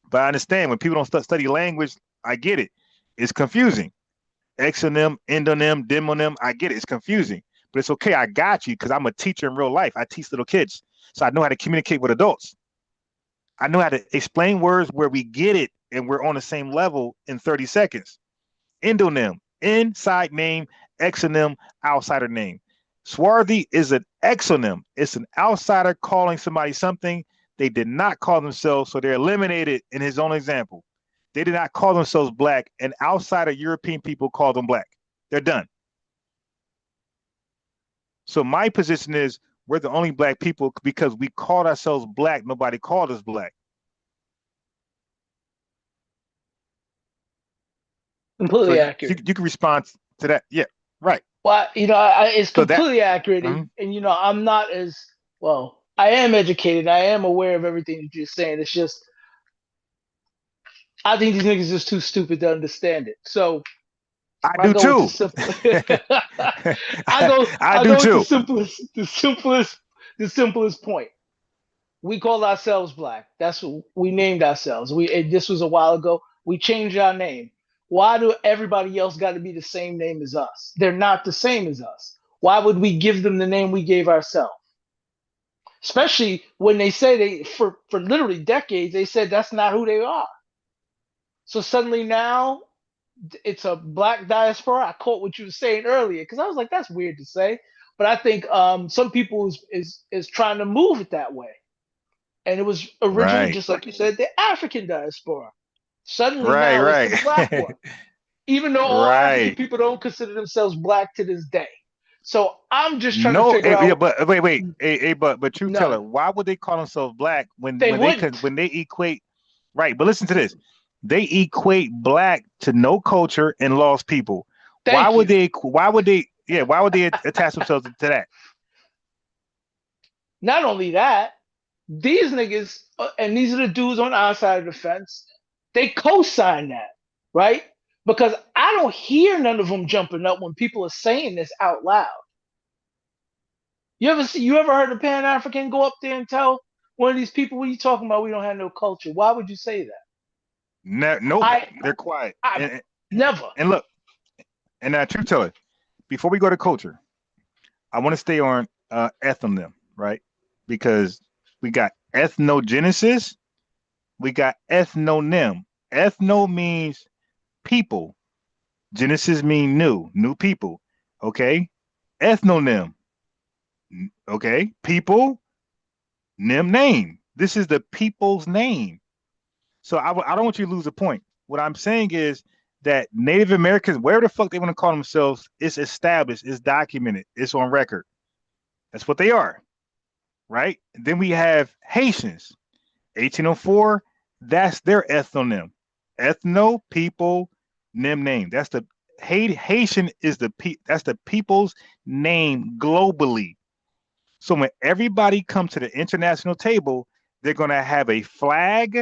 But I understand when people don't study language, I get it. It's confusing. Exonym, endonym, demonym, I get it. It's confusing. But it's okay. I got you because I'm a teacher in real life. I teach little kids. So I know how to communicate with adults. I know how to explain words where we get it and we're on the same level in 30 seconds. Endonym, inside name, exonym, outsider name. Swarthy is an exonym. It's an outsider calling somebody something they did not call themselves, so they're eliminated in his own example. They did not call themselves black, and outsider European people call them black. They're done. So my position is we're the only black people because we called ourselves black. Nobody called us black. Completely accurate. You can respond to that. Yeah, right. Well, it's completely accurate. And, I'm not as, well, I am educated. I am aware of everything that you're saying. It's just, I think these niggas is too stupid to understand it. So I do too. I go with the simplest point. We called ourselves black. That's what we named ourselves. This was a while ago. We changed our name. Why do everybody else got to be the same name as us? They're not the same as us. Why would we give them the name we gave ourselves? Especially when they say for literally decades, they said that's not who they are. So suddenly now it's a black diaspora. I caught what you were saying earlier because I was like, that's weird to say. But I think some people is trying to move it that way. And it was originally, just like you said, the African diaspora. Suddenly now it's the black one. Even though all African people don't consider themselves black to this day. So I'm just trying to figure out. Yeah, but wait, but truth teller, why would they call themselves black when they equate? Right, but listen to this. They equate black to no culture and lost people. Why would they attach themselves to that? Not only that, these niggas, and these are the dudes on our side of the fence, they co-sign that, right? Because I don't hear none of them jumping up when people are saying this out loud. You ever heard a Pan-African go up there and tell one of these people, what are you talking about? We don't have no culture. Why would you say that? No, they're quiet. Never. And look, and truth teller, before we go to culture, I want to stay on ethnonym, right? Because we got ethnogenesis, we got ethnonym. Ethno means people. Genesis mean new people. Okay. Ethnonym. Okay. People, name. This is the people's name. So I don't want you to lose the point. What I'm saying is that Native Americans, wherever the fuck they want to call themselves, it's established, it's documented, it's on record. That's what they are. Right? Then we have Haitians. 1804, that's their ethnonym. Ethno, people, name. That's the Haitian is that's the people's name globally. So when everybody comes to the international table, they're going to have a flag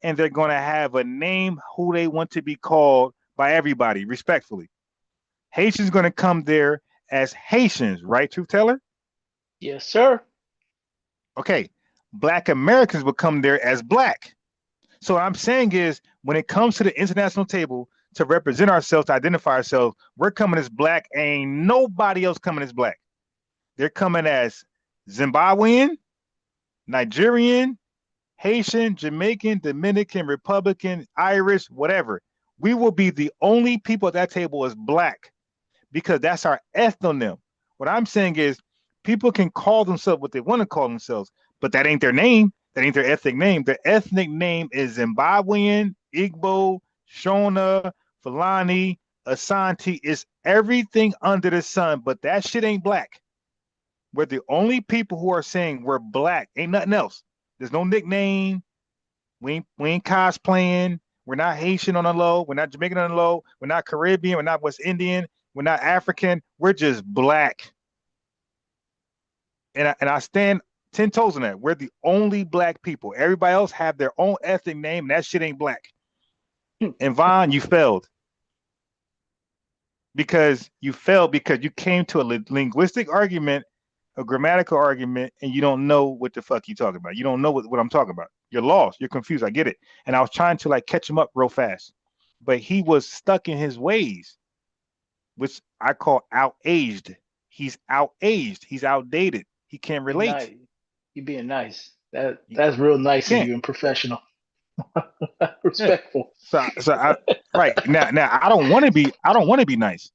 and they're going to have a name who they want to be called by everybody respectfully. Haitians going to come there as Haitians, right, truth teller? Yes, sir. Okay. Black Americans will come there as black. So what I'm saying is when it comes to the international table to represent ourselves, to identify ourselves, we're coming as black. Ain't nobody else coming as black. They're coming as Zimbabwean, Nigerian, Haitian, Jamaican, Dominican, Republican, Irish, whatever. We will be the only people at that table as black because that's our ethnonym. What I'm saying is people can call themselves what they want to call themselves, but that ain't their name. That ain't their ethnic name. Their ethnic name is Zimbabwean, Igbo, Shona, Fulani, Asante. It's everything under the sun, but that shit ain't black. We're the only people who are saying we're black. Ain't nothing else. There's no nickname. We ain't cosplaying. We're not Haitian on the low. We're not Jamaican on the low. We're not Caribbean. We're not West Indian. We're not African. We're just black. And I stand 10 toes on that. We're the only black people. Everybody else have their own ethnic name, and that shit ain't black. And Vaughn, you failed. Because you came to a linguistic argument a grammatical argument and you don't know what the fuck you talking about. You don't know what I'm talking about. You're lost. You're confused. I get it. And I was trying to like catch him up real fast, but he was stuck in his ways, which I call outaged. He's outaged. He's outdated. He can't relate. Nice. You're being nice. That's real nice of you and professional. Respectful. So right now I don't want to be nice.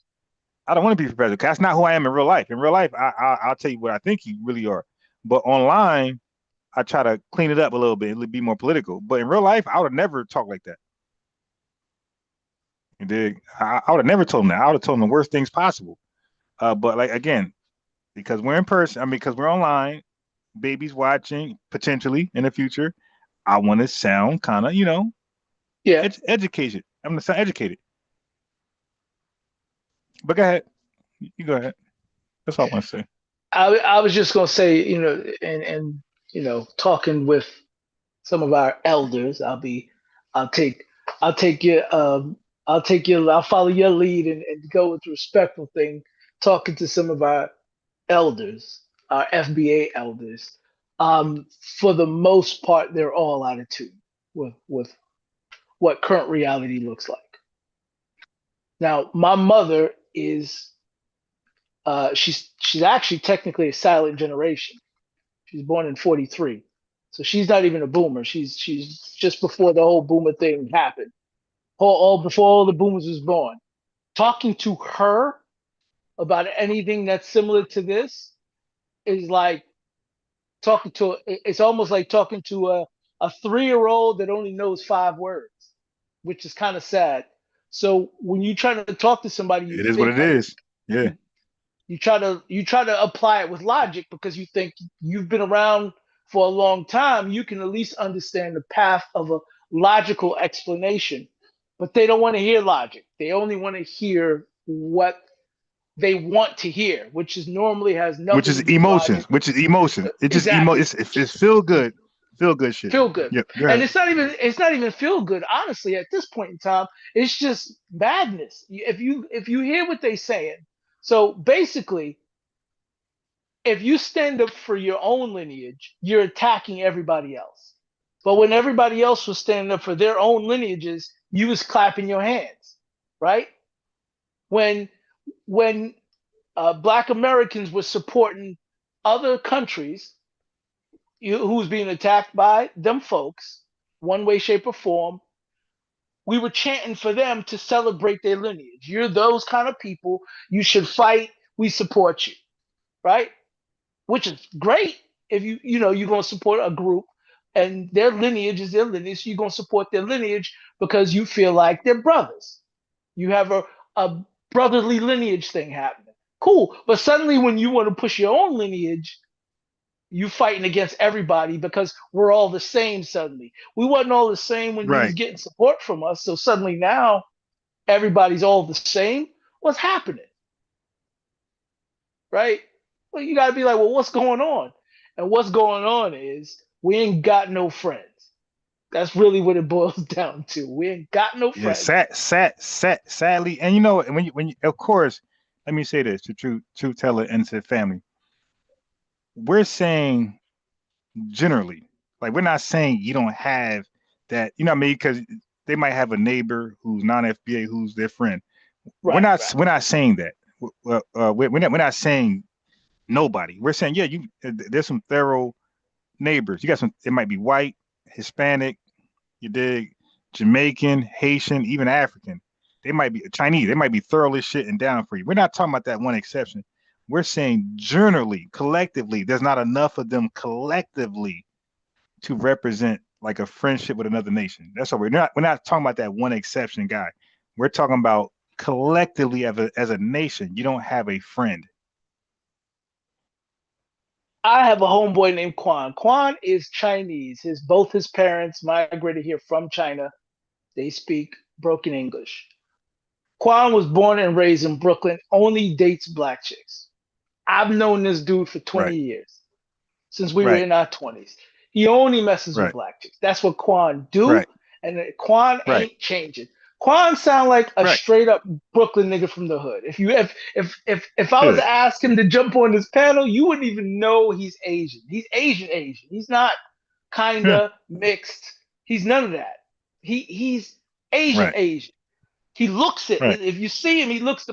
I don't want to be professional. That's not who I am in real life. In real life, I'll tell you what I think you really are. But online, I try to clean it up a little bit and be more political. But in real life, I would have never talked like that. You dig? I would have never told him that. I would have told him the worst things possible. But like again, because we're in person, because we're online, babies watching potentially in the future. I want to sound kind of, educated. I'm gonna sound educated. But go ahead. You go ahead. That's all I want to say. I was just gonna say, and talking with some of our elders, I'll follow your lead and go with the respectful thing, talking to some of our elders, our FBA elders. For the most part, they're all out of tune with what current reality looks like. Now, my mother is she's actually technically a silent generation. She's born in 43. So she's not even a boomer. She's just before the whole boomer thing happened. All before all the boomers was born. Talking to her about anything that's similar to this is like it's almost like talking to a 3-year-old that only knows 5 words, which is kind of sad. So when you try to talk to somebody, it is what it is. Yeah. You try to apply it with logic because you think you've been around for a long time. You can at least understand the path of a logical explanation, but they don't want to hear logic. They only want to hear what they want to hear, which is normally has nothing. Which is emotions. Which is emotion. It just it's feel good. Feel good shit. Feel good. Yeah, and it's not even feel good. Honestly, at this point in time, it's just madness. If you hear what they're saying. So basically, if you stand up for your own lineage, you're attacking everybody else. But when everybody else was standing up for their own lineages, you was clapping your hands, right? When Black Americans were supporting other countries who's being attacked by them folks, one way, shape, or form, we were chanting for them to celebrate their lineage. You're those kind of people. You should fight. We support you, right? Which is great if you're going to support a group and their lineage is their lineage. You're going to support their lineage because you feel like they're brothers. You have a brotherly lineage thing happening. Cool. But suddenly when you want to push your own lineage, you fighting against everybody because we're all the same suddenly. We wasn't all the same when you was getting support from us. So suddenly now everybody's all the same. What's happening? Right? Well, you got to be like, well, what's going on? And what's going on is we ain't got no friends. That's really what it boils down to. We ain't got no friends. Sadly, and when you of course, let me say this to Truth Teller and to the family. We're saying generally, like we're not saying you don't have that, you know what I mean? Because they might have a neighbor who's non-FBA who's their friend. We're not saying that. We're not saying nobody. We're saying there's some thorough neighbors. You got some. It might be white, Hispanic, you dig, Jamaican, Haitian, even African. They might be Chinese. They might be thorough as shit and down for you. We're not talking about that one exception. We're saying generally, collectively, there's not enough of them collectively to represent like a friendship with another nation. That's what we're not talking about that one exception guy. We're talking about collectively as a nation. You don't have a friend. I have a homeboy named Quan. Quan is Chinese. Both his parents migrated here from China. They speak broken English. Quan was born and raised in Brooklyn, only dates Black chicks. I've known this dude for 20 years, since we were in our 20s. He only messes with Black chicks. That's what Quan do, and Quan ain't changing. Quan sound like a Right. straight up Brooklyn nigga from the hood. If I was to ask him to jump on this panel, you wouldn't even know he's Asian. He's Asian. He's not kinda mixed. He's none of that. He's Asian. He looks it. Right. If you see him, he looks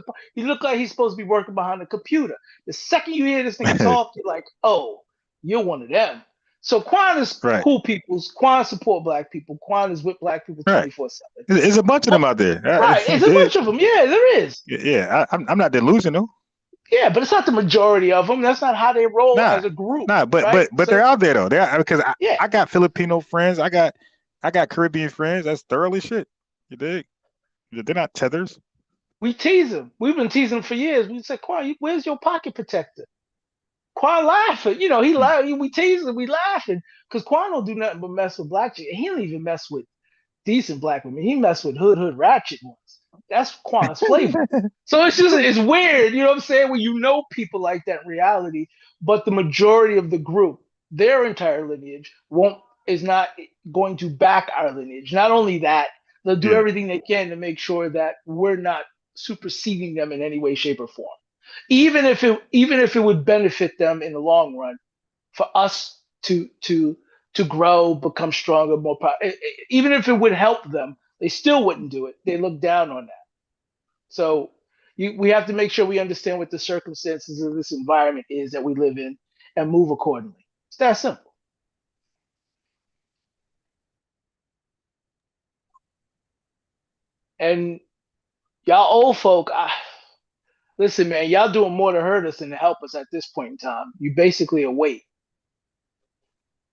like he's supposed to be working behind a computer. The second you hear this nigga talk, you're like, oh, you're one of them. So Quan is cool peoples. Quan support black people. Quan is with black people 24/7. There's a bunch of them out there. Right. There's a bunch of them. Yeah, there is. Yeah, I'm not delusional. Yeah, but it's not the majority of them. That's not how they roll as a group. But they're out there though. Because I got Filipino friends. I got Caribbean friends. That's thoroughly shit. You dig? They're not tethers. We tease them. We've been teasing them for years. We said, Quan, where's your pocket protector? Quan laughing. You know, he laughing. We tease him. We laughing because Quan don't do nothing but mess with black chicks. He don't even mess with decent black women. He mess with hood ratchet ones. That's Quan's flavor. So it's weird. You know what I'm saying? When you know people like that in reality, but the majority of the group, their entire lineage is not going to back our lineage. Not only that, they'll do everything they can to make sure that we're not superseding them in any way, shape, or form. Even if it would benefit them in the long run, for us to grow, become stronger, more powerful. Even if it would help them, they still wouldn't do it. They look down on that. So we have to make sure we understand what the circumstances of this environment is that we live in and move accordingly. It's that simple. And y'all old folk, listen, man, y'all doing more to hurt us than to help us at this point in time. You basically a weight.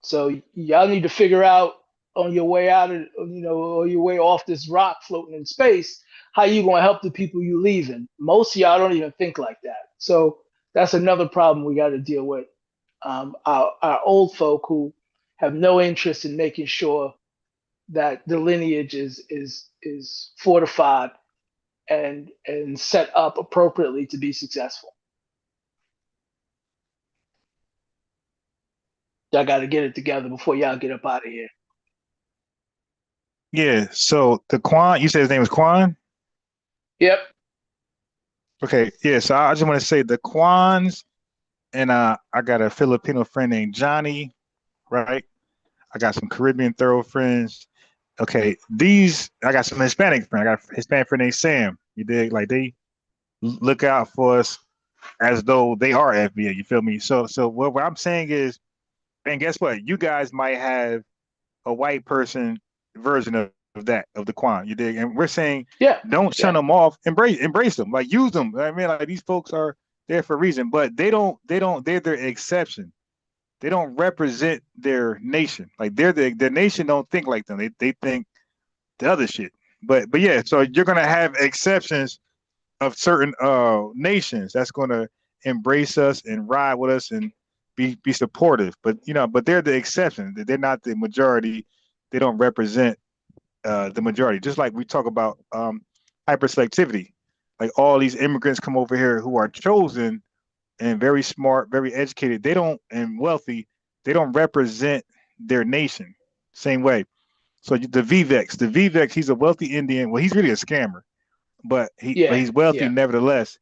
So y'all need to figure out on your way out of, or your way off this rock floating in space, how you gonna help the people you leaving. Most of y'all don't even think like that. So that's another problem we got to deal with. Our old folk who have no interest in making sure that the lineage is fortified and set up appropriately to be successful. Y'all got to get it together before y'all get up out of here. Yeah. So the Quan, you said his name was Quan? Yep. Okay. Yeah. So I just want to say the Quans, and I got a Filipino friend named Johnny, right? I got some Caribbean thorough friends. Okay. I got some Hispanic friends. I got a Hispanic friend named Sam. You dig? Like they look out for us as though they are FBA. You feel me? So what I'm saying is, and guess what? You guys might have a white person version of that, of the Quan. You dig? And we're saying, don't shun them off. Embrace them. Like use them. I mean, like these folks are there for a reason, but they're their exception. They don't represent their nation. Like their nation don't think like them. They think the other shit. But yeah, so you're gonna have exceptions of certain nations that's gonna embrace us and ride with us and be supportive. But but they're the exception. They're not the majority. They don't represent the majority. Just like we talk about hyperselectivity. Like all these immigrants come over here who are chosen and very smart, very educated. And wealthy. They don't represent their nation. Same way. So the Vivex, he's a wealthy Indian. Well, he's really a scammer, but he's wealthy nevertheless.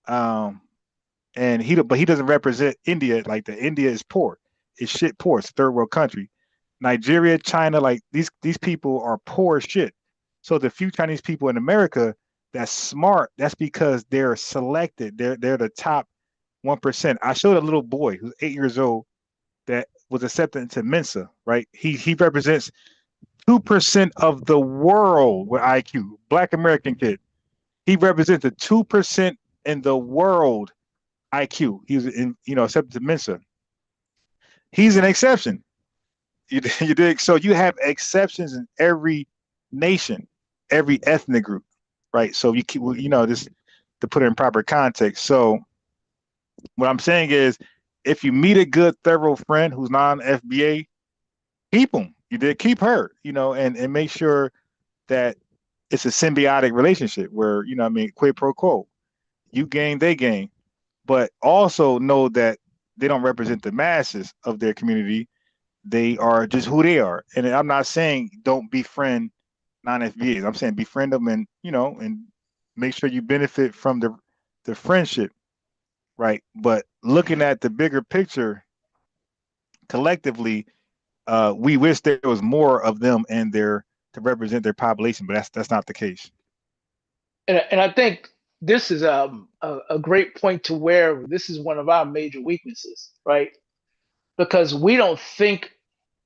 And he doesn't represent India. Like India is poor. It's shit poor. It's a third world country. Nigeria, China, like these people are poor as shit. So the few Chinese people in America that's smart, that's because they're selected. They're the top 1%. I showed a little boy who's 8 years old that was accepted into Mensa, right? He represents 2% of the world with IQ. Black American kid. He represents the 2% in the world IQ. He was accepted to Mensa. He's an exception. You dig? So you have exceptions in every nation, every ethnic group, right? So you keep, this to put it in proper context. So what I'm saying is, if you meet a good, thorough friend who's non-FBA, keep him. You did keep her, and make sure that it's a symbiotic relationship where, quid pro quo. You gain, they gain. But also know that they don't represent the masses of their community. They are just who they are. And I'm not saying don't befriend non-FBAs. I'm saying befriend them and, and make sure you benefit from the friendship, right? But looking at the bigger picture, collectively, we wish there was more of them in there to represent their population, but that's not the case. And I think this is a great point to where this is one of our major weaknesses, right? Because we don't think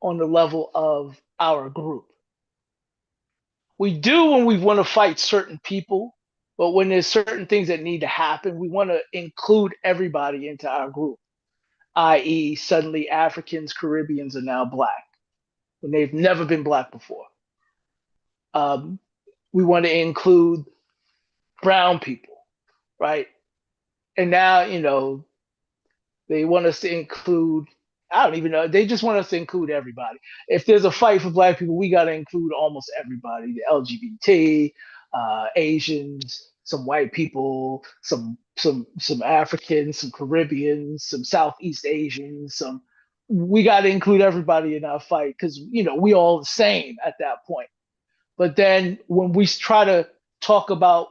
on the level of our group. We do when we want to fight certain people, but when there's certain things that need to happen, we want to include everybody into our group, i.e., suddenly Africans, Caribbeans are now Black when they've never been Black before. We want to include brown people, right? And now, they want us to include, I don't even know, they just want us to include everybody. If there's a fight for Black people, we got to include almost everybody, the LGBT, Asians, some white people, some Africans, some Caribbeans, some Southeast Asians, we got to include everybody in our fight because, we all the same at that point. But then when we try to talk about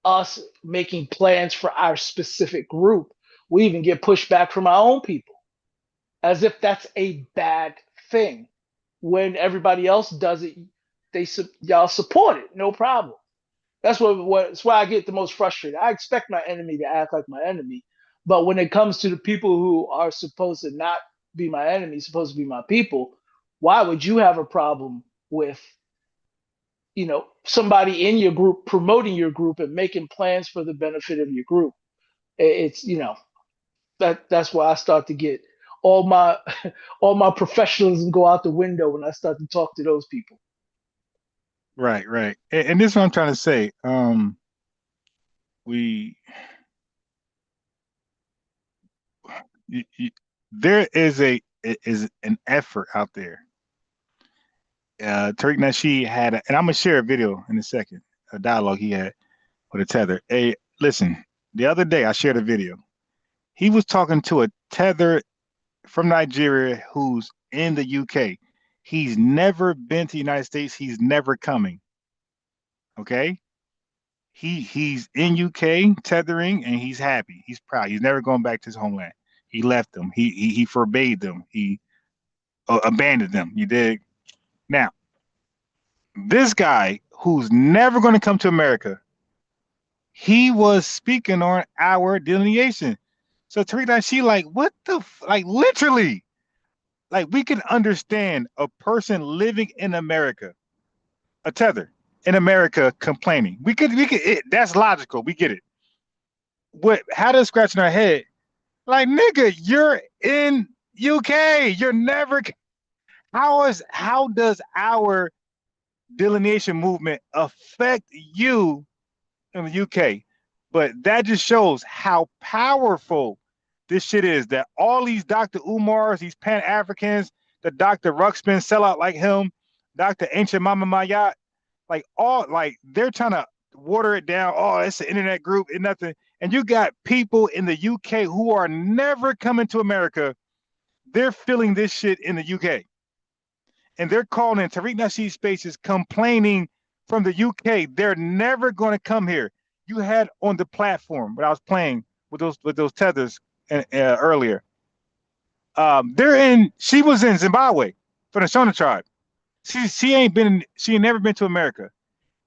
us making plans for our specific group, we even get pushback from our own people as if that's a bad thing. When everybody else does it, y'all support it, no problem. That's why I get the most frustrated. I expect my enemy to act like my enemy, but when it comes to the people who are supposed to not be my enemy, supposed to be my people, why would you have a problem with somebody in your group promoting your group and making plans for the benefit of your group? It's that's why I start to get all my professionalism go out the window when I start to talk to those people. Right. And this is what I'm trying to say. There is an effort out there. Tariq Nasheed had, and I'm gonna share a video in a second, a dialogue he had with a Tether. Hey, listen, the other day I shared a video. He was talking to a Tether from Nigeria who's in the UK. He's never been to the United States. He's never coming. Okay. He's in UK tethering and he's happy. He's proud. He's never going back to his homeland. He left them. He forbade them. He abandoned them. You dig? Now, this guy who's never going to come to America, he was speaking on our delineation. So Tariq, she like, what the, like literally, like we can understand a person living in America, a Tether in America complaining. We could, that's logical. We get it. How does scratching our head? Like, nigga, you're in UK. You're never, how does our delineation movement affect you in the UK? But that just shows how powerful this shit is, that all these Dr. Umars, these Pan-Africans, the Dr. Ruxpin sellout like him, Dr. Ancient Mama Mayat, they're trying to water it down. Oh, it's an internet group and nothing. And you got people in the UK who are never coming to America. They're feeling this shit in the UK. And they're calling in Tariq Nasheed Spaces complaining from the UK. They're never going to come here. You had on the platform when I was playing with those tethers earlier. She was in Zimbabwe for the Shona tribe. She ain't never been to America.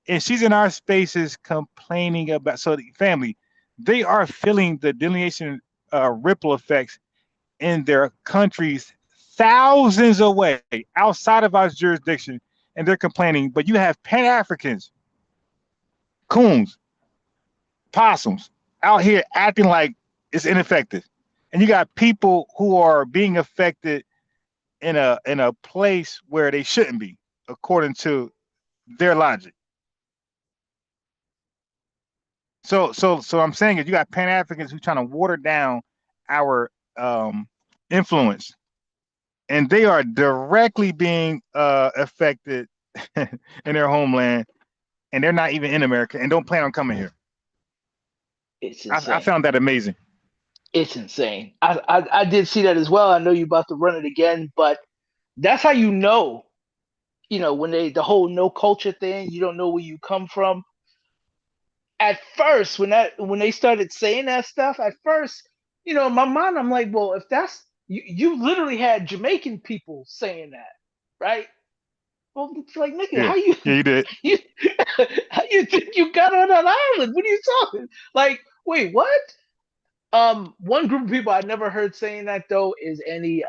And she's in our spaces complaining about, so the family, they are feeling the delineation ripple effects in their countries thousands away outside of our jurisdiction, and they're complaining. But you have Pan-Africans, coons, possums out here acting like it's ineffective. And you got people who are being affected in a place where they shouldn't be, according to their logic. So I'm saying is you got Pan-Africans who are trying to water down our influence, and they are directly being affected in their homeland, and they're not even in America and don't plan on coming here. It's insane. I found that amazing. It's insane. I did see that as well. I know you're about to run it again, but that's how you know you know, when the whole no culture thing, you don't know where you come from. At first, when they started saying that stuff, at first, you know, in my mind, I'm like, well, if that's you literally had Jamaican people saying that, right? Well, it's like, nigga, Yeah, yeah, you did. how you think you got on that island? What are you talking? Like, wait, what? One group of people I never heard saying that though is any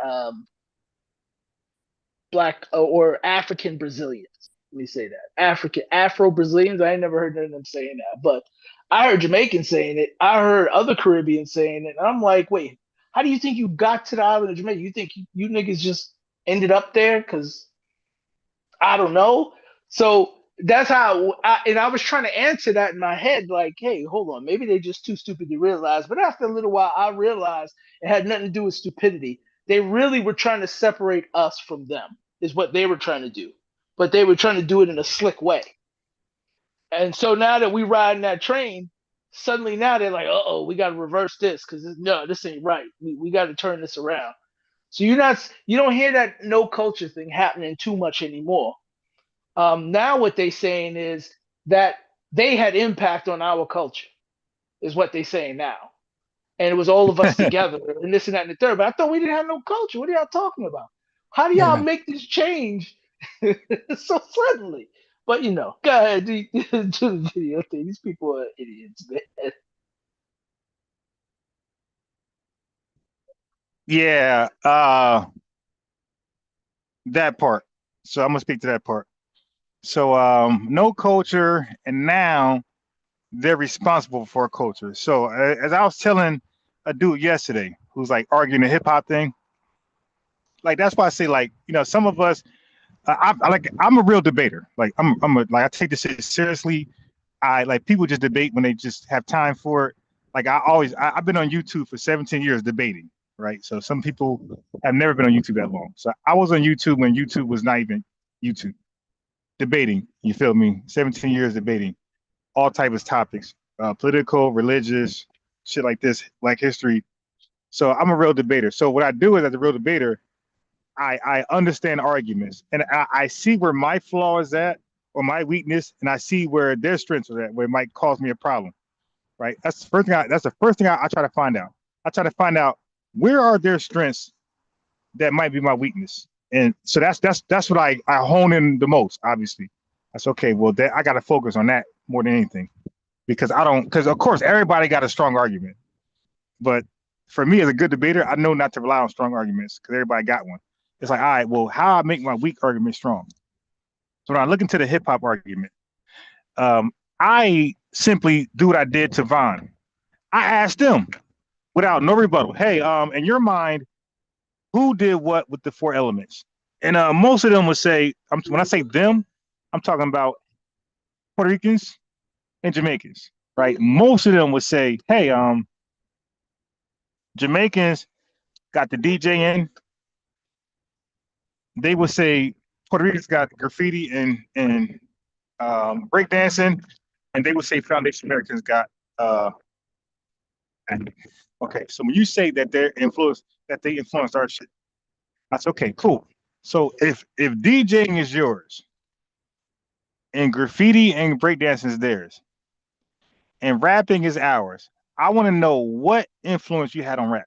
black or African Brazilians. Let me say that Afro Brazilians. I ain't never heard none of them saying that, but I heard Jamaicans saying it. I heard other Caribbeans saying it, and I'm like, wait, how do you think you got to the island of Jamaica? You think you niggas just ended up there? Because I don't know. So that's how I was trying to answer that in my head, like, hey, hold on, maybe they're just too stupid to realize. But after a little while, I realized it had nothing to do with stupidity. They really were trying to separate us from them, is what they were trying to do. But they were trying to do it in a slick way. And so now that we riding that train, suddenly now they're like, uh-oh, we got to reverse this because no, this ain't right. We got to turn this around. So you don't hear that no culture thing happening too much anymore. Now what they're saying is that they had impact on our culture, is what they're saying now. And it was all of us together and this and that and the third. But I thought we didn't have no culture. What are y'all talking about? How do y'all make this change so suddenly? But you know, go ahead, do the video thing. These people are idiots, man. Yeah, that part. So I'm gonna speak to that part. So no culture, and now they're responsible for a culture. So as I was telling a dude yesterday who's like arguing the hip hop thing, like that's why I say, like, you know, some of us, I'm a real debater. Like I take this shit seriously. I like people just debate when they just have time for it. Like I've been on YouTube for 17 years debating, right? So some people have never been on YouTube that long. So I was on YouTube when YouTube was not even YouTube. Debating, you feel me? 17 years debating all types of topics, political, religious, shit like this, Black history. So I'm a real debater. So what I do is, as a real debater, I understand arguments, and I see where my flaw is at or my weakness, and I see where their strengths are at, where it might cause me a problem. Right? That's the first thing. That's the first thing I try to find out. I try to find out where are their strengths that might be my weakness, and so that's what I hone in the most. Obviously, that's okay. Well, I got to focus on that more than anything, because of course everybody got a strong argument, but for me as a good debater, I know not to rely on strong arguments because everybody got one. It's like, all right, well, how I make my weak argument strong? So when I look into the hip hop argument, I simply do what I did to Vaughn. I asked them without no rebuttal. Hey, in your mind, who did what with the four elements? And most of them would say, when I say them, I'm talking about Puerto Ricans and Jamaicans, right? Most of them would say, hey, Jamaicans got the DJing. They would say Puerto Ricans got graffiti and breakdancing, and they would say Foundation Americans got okay. So when you say that they influenced our shit, that's okay, cool. So if DJing is yours and graffiti and breakdancing is theirs and rapping is ours, I want to know what influence you had on rap.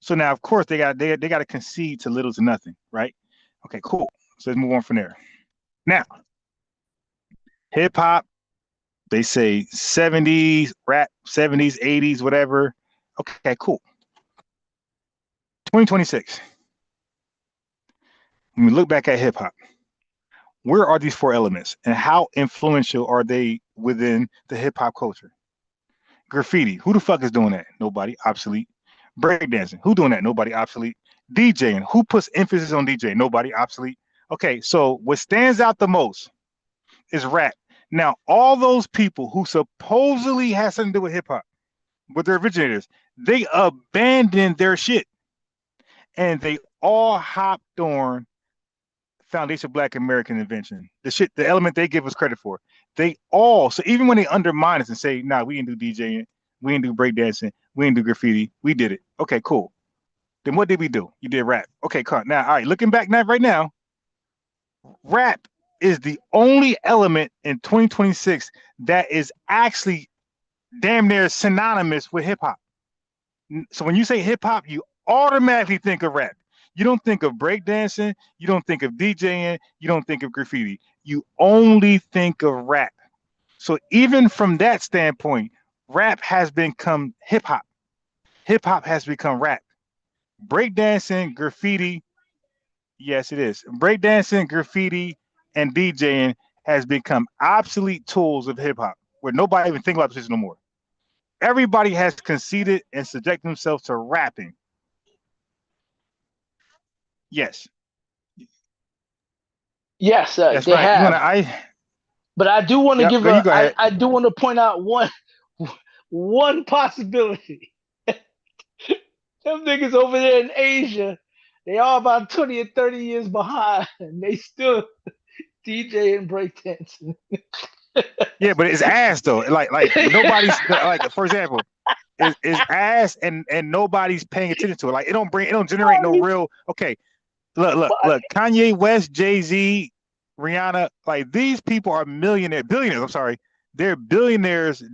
So now, of course, they got to concede to little to nothing, right? Okay, cool. So let's move on from there. Now, hip hop, they say 70s, rap, 70s, 80s, whatever. Okay, cool. 2026. When we look back at hip hop, where are these four elements and how influential are they within the hip hop culture? Graffiti, who the fuck is doing that? Nobody, obsolete. Breakdancing, who doing that? Nobody, obsolete. DJing, who puts emphasis on DJ? Nobody, obsolete. Okay, so what stands out the most is rap. Now, all those people who supposedly have something to do with hip hop, but they're originators, they abandoned their shit and they all hopped on Foundation Black American Invention. The element they give us credit for. So even when they undermine us and say, nah, we didn't do DJing, we didn't do breakdancing, we didn't do graffiti, we did it. Okay, cool. Then what did we do? You did rap. Okay, cool. Now, all right, looking back now, right now, Rap is the only element in 2026 that is actually damn near synonymous with hip hop. So when you say hip hop, you automatically think of rap. You don't think of breakdancing, you don't think of DJing, you don't think of graffiti. You only think of rap. So even from that standpoint, rap has become hip hop. Hip hop has become rap. Breakdancing, graffiti, yes, it is. Breakdancing, graffiti, and DJing has become obsolete tools of hip hop, where nobody even think about this no more. Everybody has conceded and subjected themselves to rapping. Yes. Yes, That's they right. have. But I do want to give you go ahead. I do want to point out one possibility. Them niggas over there in Asia, they are about 20 or 30 years behind, and they still DJ and breakdancing. Yeah, but it's ass though. Like nobody's like, for example, is ass and nobody's paying attention to it. Like it don't generate no real. Okay, look. Kanye West, Jay-Z, Rihanna, like these people are billionaires. I'm sorry, they're billionaires.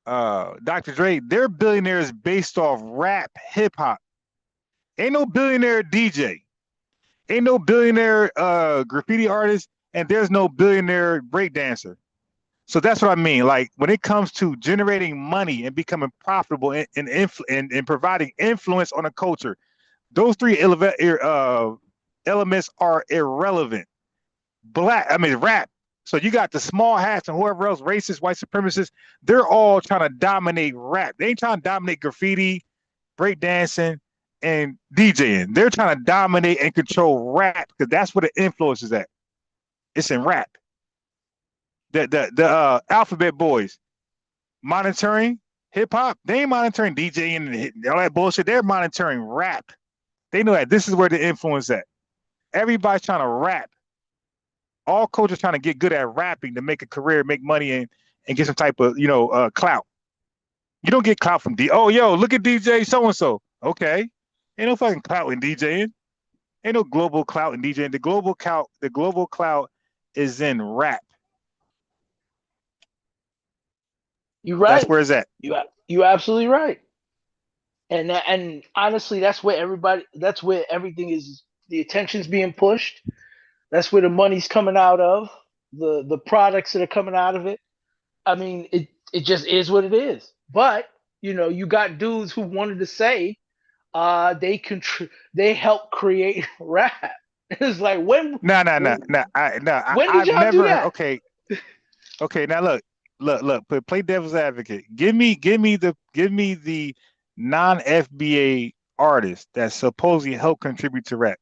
Dr. Dre, they're billionaires based off rap, hip hop. Ain't no billionaire DJ. Ain't no billionaire graffiti artist, and there's no billionaire breakdancer. So that's what I mean. Like when it comes to generating money and becoming profitable and providing influence on a culture, those three elements are irrelevant. Rap. So you got the small hats and whoever else, racist, white supremacists, they're all trying to dominate rap. They ain't trying to dominate graffiti, breakdancing, and DJing. They're trying to dominate and control rap because that's where the influence is at. It's in rap. The Alphabet Boys monitoring hip hop. They ain't monitoring DJing and all that bullshit. They're monitoring rap. They know that this is where the influence at. Everybody's trying to rap. All cultures trying to get good at rapping to make a career, make money, and get some type of clout. You don't get clout from look at DJ so and so. Okay, ain't no fucking clout in DJing. Ain't no global clout in DJing. The global clout is in rap. You're right. That's where it's at. You're absolutely right. And honestly, that's where everything is. The attention's being pushed. That's where the money's coming out of. The products that are coming out of it. I mean, it just is what it is. But you got dudes who wanted to say, they help create rap. It's like when? No. When did y'all do that? Okay. Now look. Play devil's advocate. Give me the non-FBA artist that supposedly helped contribute to rap.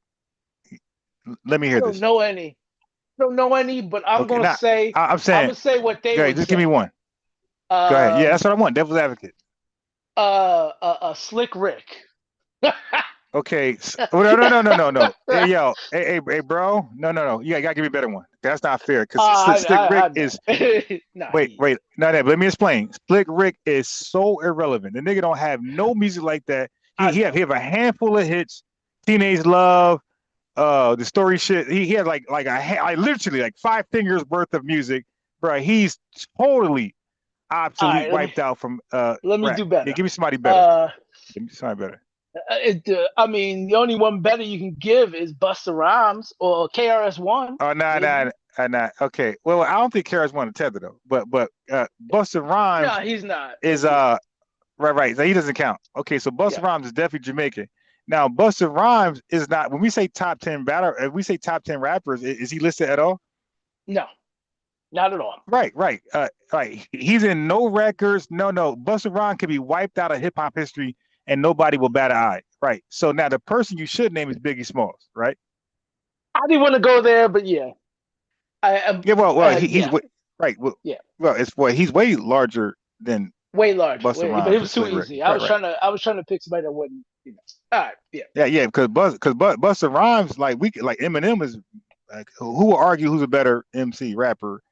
Let me hear this. Don't know any, but I'm gonna say what they would just say. Give me one. Go ahead. Yeah, that's what I want. Devil's advocate. Slick Rick. Okay. No. Hey, bro. No. You gotta give me a better one. That's not fair. Because Slick Rick is. Wait. No, but let me explain. Slick Rick is so irrelevant. The nigga don't have no music like that. He have a handful of hits. Teenage Love. The story shit. He had like literally like 5 fingers worth of music, bro. He's totally obsolete, wiped out from. Let me rap. do better. Yeah, give me somebody better. Give me somebody better. I mean, the only one better you can give is Busta Rhymes or KRS-One. Oh, nah. Okay. Well, I don't think KRS-One a Tether though. But Busta Rhymes. No, he's not. Is right. So he doesn't count. Okay, so Busta Rhymes is definitely Jamaican. Now, Busta Rhymes is not. When we say top 10 batter, if we say top 10 rappers, is he listed at all? No, not at all. Right. He's in no records. No. Busta Rhymes can be wiped out of hip hop history, and nobody will bat an eye. Right. So now the person you should name is Biggie Smalls. Right. I didn't want to go there, but yeah. He's right. Well, he's way larger than. Way larger. Busta Rhymes, but it was too easy. I was trying to pick somebody that wasn't. All right. Yeah. Yeah. Because Busta Rhymes, like Eminem is, like, who will argue who's a better MC rapper,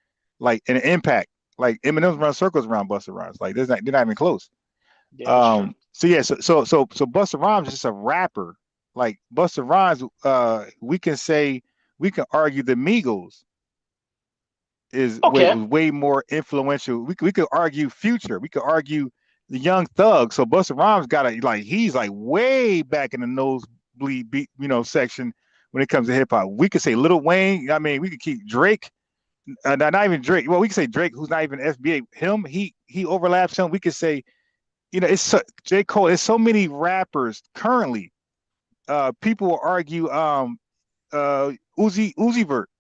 like in an impact? Like Eminem's run circles around Busta Rhymes. Like they're not even close. Yeah, so Busta Rhymes is just a rapper. Like Busta Rhymes, we can argue the Migos is way more influential. We could argue Future. We could argue the Young Thug. So Busta Rhymes he's like way back in the nosebleed beat, section when it comes to hip hop. We could say Lil Wayne. I mean, we could keep Drake. Not even Drake. Well, we could say Drake, who's not even FBA. Him, he overlaps him. We could say, it's J. Cole. There's so many rappers currently. People will argue Uzi Vert.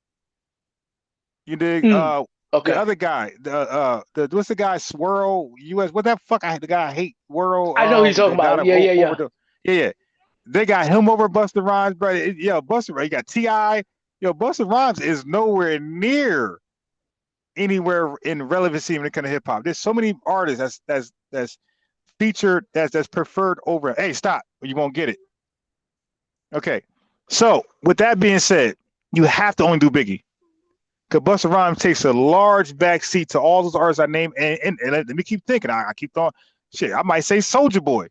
You dig? The other guy, the what's the guy? Swirl US. What that fuck? The guy I hate Swirl. I know he's talking about. Yeah. They got him over Busta Rhymes, bro. Busta Rhymes. You got T.I. Busta Rhymes is nowhere near anywhere in relevancy when it comes to hip hop. There's so many artists that's featured, that's preferred over. Hey, stop! You won't get it. Okay. So with that being said, you have to only do Biggie. Because Busta Rhymes takes a large backseat to all those artists I named, and let me keep thinking. I keep throwing shit. I might say Soulja Boy.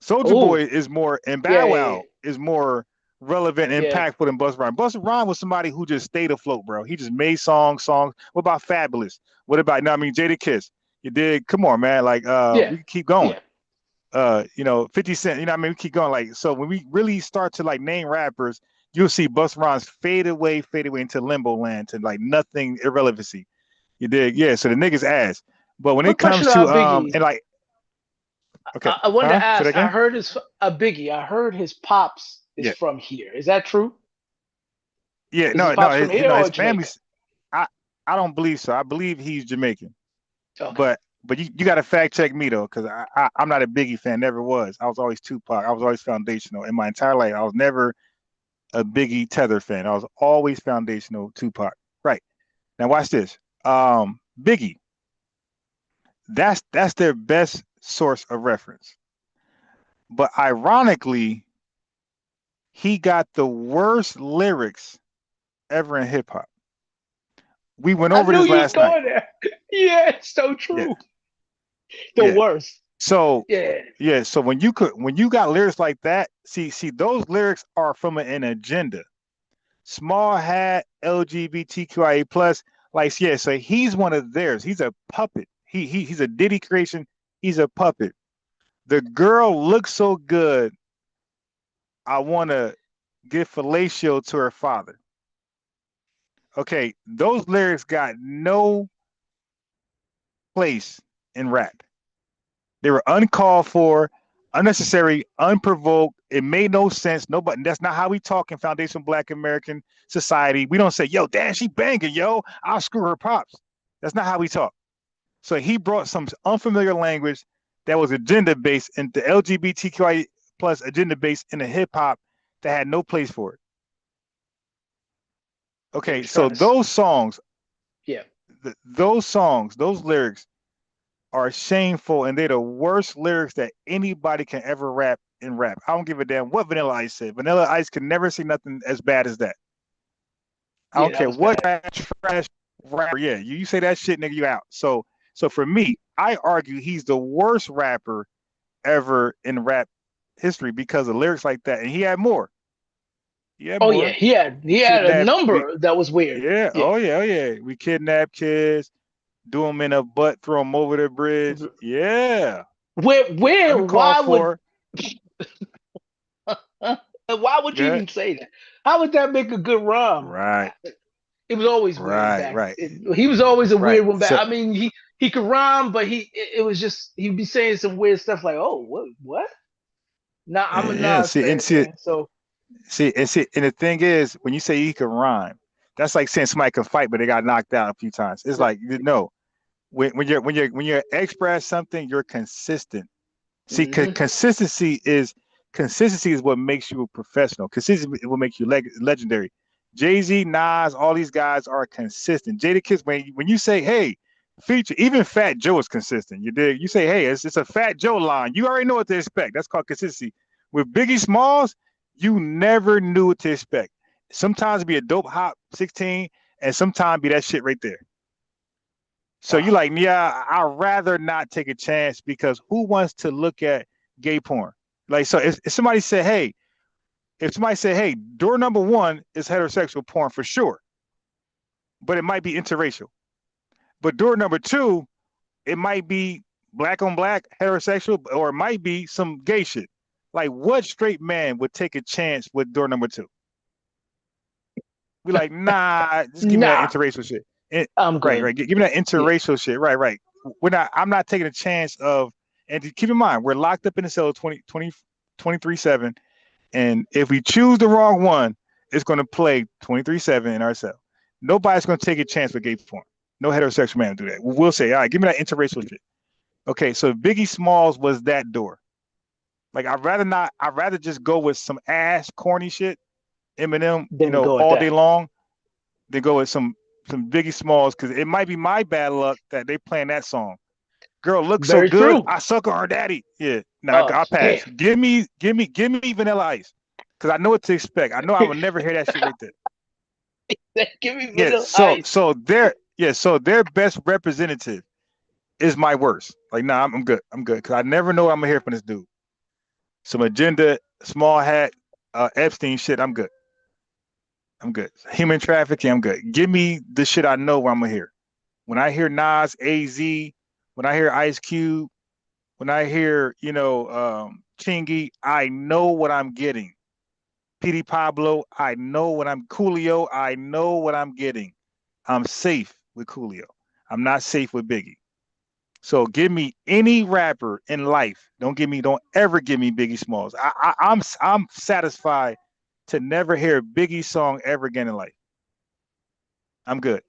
Soulja Boy is more, and Bow Wow is more relevant and impactful than Busta Rhymes. Busta Rhymes was somebody who just stayed afloat, bro. He just made songs. What about Fabulous? What about Jadakiss? You did. Come on, man. Like, we can keep going. 50 Cent. We keep going. So when we really start to name rappers, you'll see Busta Rhymes fade away into limbo land to nothing, irrelevancy. You dig? Yeah. So the nigga's ass. But when it comes to I wanted to ask. I heard Biggie. I heard his pops is from here. Is that true? Yeah. His family's. I don't believe so. I believe he's Jamaican. Okay. But you got to fact check me though, because I'm not a Biggie fan. Never was. I was always Tupac. I was always foundational in my entire life. I was never a Biggie Tether fan. I was always foundational Tupac. Right. Now watch this. Biggie. That's their best source of reference. But ironically, he got the worst lyrics ever in hip hop. We went over this last night. Yeah, it's so true. The worst. So so when you got lyrics like that, see those lyrics are from an agenda. Small hat, LGBTQIA plus, so he's one of theirs. He's a puppet. He's a Diddy creation. He's a puppet. The girl looks so good. I want to give fellatio to her father. Okay, those lyrics got no place in rap. They were uncalled for, unnecessary, unprovoked. It made no sense. Nobody. That's not how we talk in foundational Black American society. We don't say, "Yo, damn, she banging, yo. I'll screw her pops." That's not how we talk. So he brought some unfamiliar language that was agenda based into LGBTQI plus agenda based into hip hop that had no place for it. Okay, so those songs, those lyrics are shameful, and they're the worst lyrics that anybody can ever rap in rap. I don't give a damn what Vanilla Ice said. Vanilla Ice can never say nothing as bad as that. I don't care what trash rapper. Yeah, you say that shit, nigga, you out. So for me, I argue he's the worst rapper ever in rap history because of lyrics like that, and he had more. He had a number that was weird. Yeah. Oh yeah. We kidnap kids, do them in a butt, throw them over the bridge. Yeah. Why would you even say that? How would that make a good rhyme? Right. It was always weird. Right. He was always a weird one back. I mean, he could rhyme, but it was just he'd be saying some weird stuff like, "Oh, what?" Now I'm a Nas fan, so. See, and the thing is, when you say he can rhyme, that's like saying somebody can fight, but they got knocked out a few times. It's like, no, when you express something, you're consistent. See, consistency is what makes you a professional. Consistency is what makes you legendary. Jay-Z, Nas, all these guys are consistent. Jadakiss, when you say, hey, feature, even Fat Joe is consistent. You dig? You say, hey, it's a Fat Joe line. You already know what to expect. That's called consistency. With Biggie Smalls, you never knew what to expect. Sometimes it'd be a dope hop 16, and sometimes be that shit right there. So you're like, yeah, I'd rather not take a chance because who wants to look at gay porn? Like, so if somebody said, hey, if somebody say, hey, door number 1 is heterosexual porn for sure, but it might be interracial. But door number 2, it might be black on black, heterosexual, or it might be some gay shit. Like, what straight man would take a chance with door number 2? We like, nah, just give me that interracial shit. I'm good. Right. Give me that interracial shit. Right. I'm not taking a chance of, and keep in mind, we're locked up in the cell 23/7. And if we choose the wrong one, it's going to play 23/7 in our cell. Nobody's going to take a chance with gay porn. No heterosexual man will do that. We'll say, all right, give me that interracial shit. Okay, so Biggie Smalls was that door. Like, I'd rather just go with some ass corny shit, Eminem, all day long, than go with some Biggie Smalls, because it might be my bad luck that they playing that song. Girl looks so good, I suck on her daddy. Yeah, I'll pass. Give me Vanilla Ice, because I know what to expect. I know I will never hear that shit right there. Give me Vanilla Ice. So their best representative is my worst. Like, nah, I'm good, because I never know what I'm gonna hear from this dude. Some agenda, small hat, Epstein shit. I'm good. Human trafficking, I'm good. Give me the shit I know where I'm gonna hear. When I hear Nas, AZ, when I hear Ice Cube, when I hear, Chingy, I know what I'm getting. P.D. Pablo, I know what I'm, Coolio, I know what I'm getting. I'm safe with Coolio. I'm not safe with Biggie. So give me any rapper in life. Don't ever give me Biggie Smalls. I'm satisfied to never hear Biggie's song ever again in life. I'm good.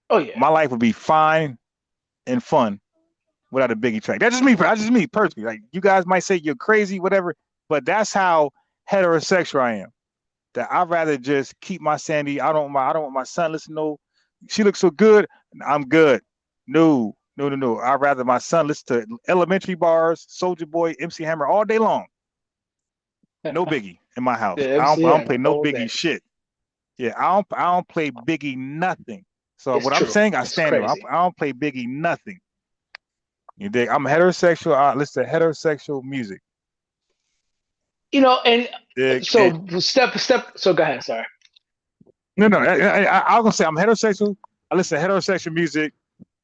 Oh yeah. My life would be fine and fun without a Biggie track. That's just me personally. Like, you guys might say you're crazy, whatever, but that's how heterosexual I am. That I'd rather just keep my sanity. I don't want my son listen to, she looks so good, I'm good. No. I'd rather my son listen to Elementary Bars, Soulja Boy, MC Hammer all day long. No Biggie in my house. I don't play no Biggie shit. Yeah, I don't play Biggie nothing. So what I'm saying, I stand there. I don't play Biggie nothing. You dig? I'm heterosexual. I listen to heterosexual music. And step. So go ahead. Sorry. No. I was gonna say I'm heterosexual. I listen to heterosexual music,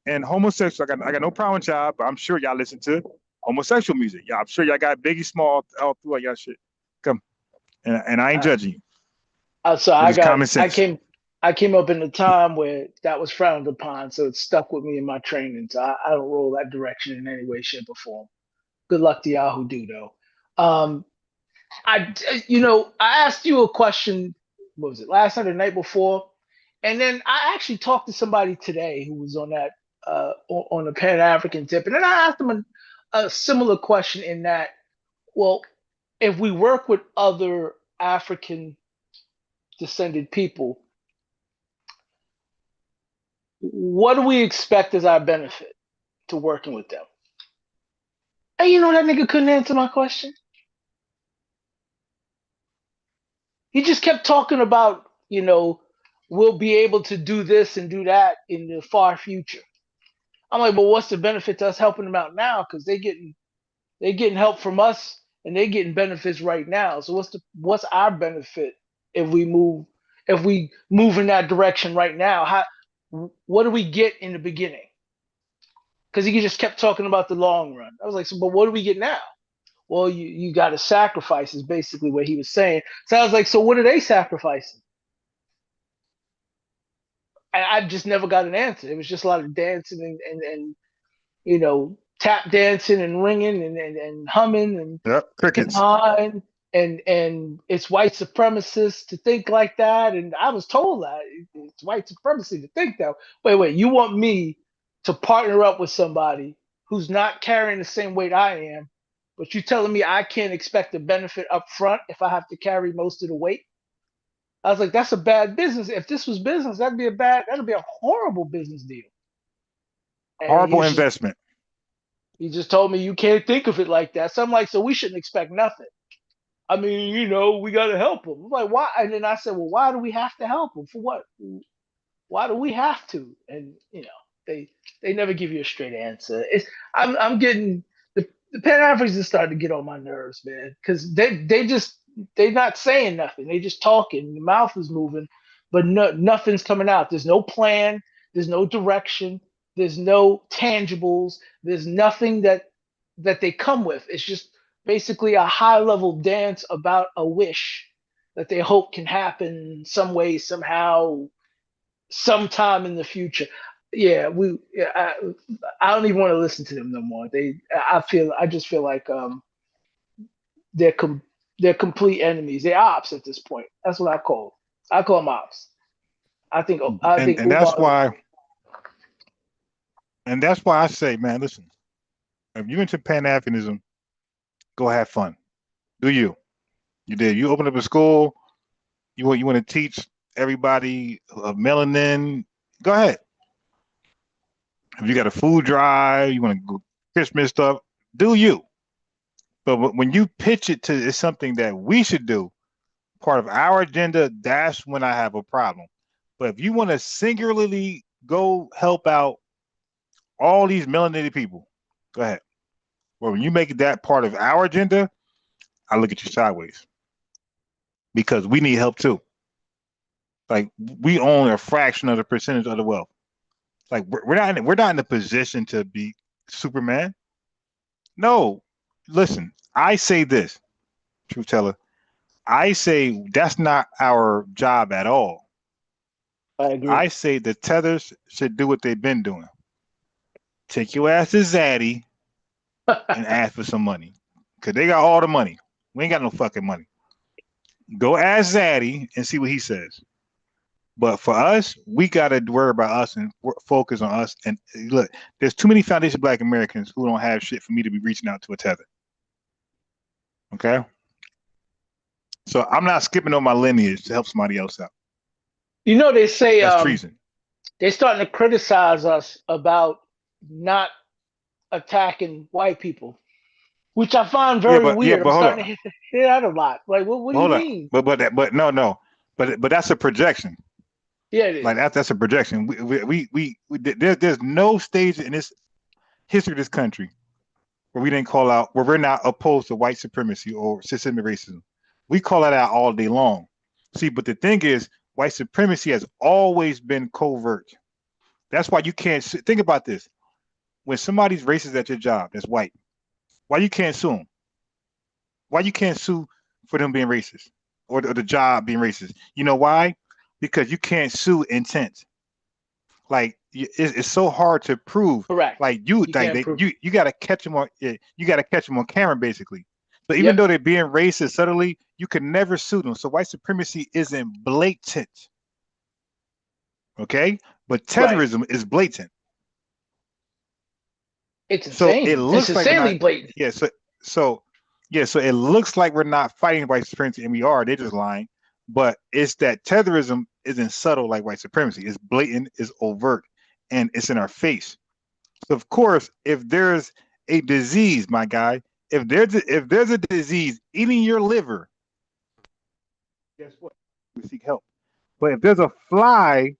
and homosexual. I got no problem with y'all, but I'm sure y'all listen to homosexual music. Yeah, I'm sure y'all got Biggie Small all through all y'all shit. Come, and I ain't judging you. So I came up in a time where that was frowned upon, so it stuck with me in my training. So I don't roll that direction in any way, shape, or form. Good luck to y'all who do, though. I asked you a question. What was it, last night or the night before? And then I actually talked to somebody today who was on that on the Pan-African tip, and then I asked them a similar question in that, well, if we work with other African descended people, what do we expect as our benefit to working with them? And that nigga couldn't answer my question. He just kept talking about, we'll be able to do this and do that in the far future. I'm like, well, what's the benefit to us helping them out now? Because they're getting help from us and they're getting benefits right now. So what's our benefit if we move in that direction right now? What do we get in the beginning? Because he just kept talking about the long run. I was like, so, but what do we get now? Well, you got to sacrifice is basically what he was saying. So I was like, so what are they sacrificing? And I just never got an answer. It was just a lot of dancing and tap dancing and ringing and humming and crickets. And it's white supremacist to think like that. And I was told that it's white supremacy to think that. Wait, you want me to partner up with somebody who's not carrying the same weight I am, but you telling me I can't expect a benefit up front if I have to carry most of the weight? I was like, that's a bad business. If this was business, that'd be a horrible business deal. And horrible investment. He just told me you can't think of it like that. So I'm like, so we shouldn't expect nothing. I mean, we got to help them. I'm like, why? And then I said, well, why do we have to help them? For what? Why do we have to? And they never give you a straight answer. I'm getting the Pan-Africans are starting to get on my nerves, man, because they just they're not saying nothing. They just talking. The mouth is moving, but nothing's coming out. There's no plan. There's no direction. There's no tangibles. There's nothing that they come with. It's just basically a high level dance about a wish that they hope can happen some way, somehow, sometime in the future. Yeah, I don't even want to listen to them no more. I just feel like they're complete enemies. They're ops at this point. That's what I call them. I call them ops. I think that's why I say, man, listen, if you're into Pan-Africanism, go have fun. Do you? You did. You open up a school. You want to teach everybody melanin. Go ahead. If you got a food drive, you want to go Christmas stuff. Do you? But when you pitch it to it's something that we should do, part of our agenda, that's when I have a problem. But if you want to singularly go help out all these melanated people, go ahead. Well, when you make that part of our agenda, I look at you sideways because we need help too. Like we own a fraction of the percentage of the wealth. Like we're not in a position to be Superman. No, listen. I say this, truth teller. I say that's not our job at all. I agree. I say the Tethers should do what they've been doing. Take your ass to Zaddy and ask for some money. Because they got all the money. We ain't got no fucking money. Go ask Zaddy and see what he says. But for us, we got to worry about us and focus on us. And look, there's too many foundation Black Americans who don't have shit for me to be reaching out to a Tether. Okay? So I'm not skipping on my lineage to help somebody else out. You know, they say that's treason. They're starting to criticize us about not attacking white people, which I find very weird. I'm starting to hear that a lot. Like, what do you mean? But no. But that's a projection. Yeah, it is. Like that's a projection. There's no stage in this history of this country where we didn't call out, where we're not opposed to white supremacy or systemic racism. We call that out all day long. See, but the thing is, white supremacy has always been covert. That's why you can't think about this. When somebody's racist at your job, that's white. Why you can't sue them? Why you can't sue for them being racist or the job being racist? You know why? Because you can't sue intent. Like it's so hard to prove. Correct. Like you got to catch them on. You got to catch them on camera, basically. But even though they're being racist subtly, you can never sue them. So white supremacy isn't blatant. Okay, but Tetherism is blatant. It's insane. So it looks it's insanely blatant. Yeah. So it looks like we're not fighting white supremacy, and we are. They're just lying. But it's that Tetherism isn't subtle like white supremacy. It's blatant, it's overt, and it's in our face. So of course, if there's a disease, my guy, if there's a disease eating your liver, guess what? We seek help. But if there's a fly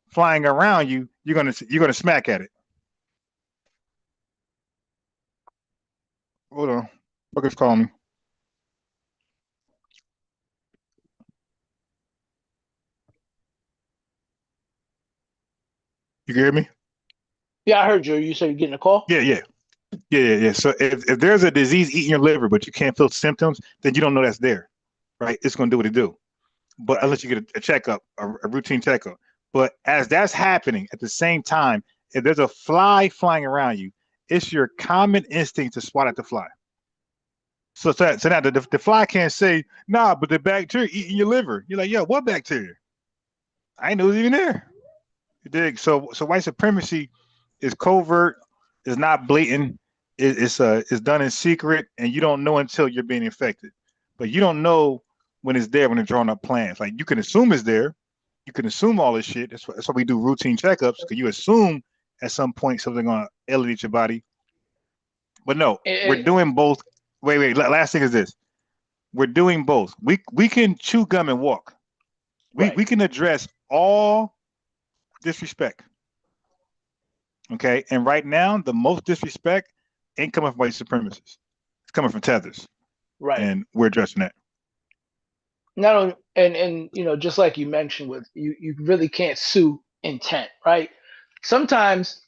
flying around you, you're gonna smack at it. Hold on. Fucker's calling me. You can hear me? Yeah, I heard you. You said you're getting a call? Yeah. So if there's a disease eating your liver, but you can't feel symptoms, then you don't know that's there, right? It's going to do what it do. But unless you get a checkup, a routine checkup. But as that's happening at the same time, if there's a fly flying around you, it's your common instinct to swat at the fly. So now the fly can't say, nah, but the bacteria eating your liver. You're like, yo, what bacteria? I didn't know it was even there. You dig? So white supremacy is covert, is not blatant, it's done in secret, and you don't know until you're being infected. But you don't know when it's there when they're drawing up plans. Like you can assume it's there, you can assume all this shit. That's why we do routine checkups, because you assume at some point something's gonna elevate your body. But no, we're doing both. Wait. Last thing is this: we're doing both. We can chew gum and walk. We can address all disrespect. Okay, and right now the most disrespect ain't coming from white supremacists. It's coming from Tethers. Right. And we're addressing that. not only, and just like you mentioned, with you really can't sue intent, right? Sometimes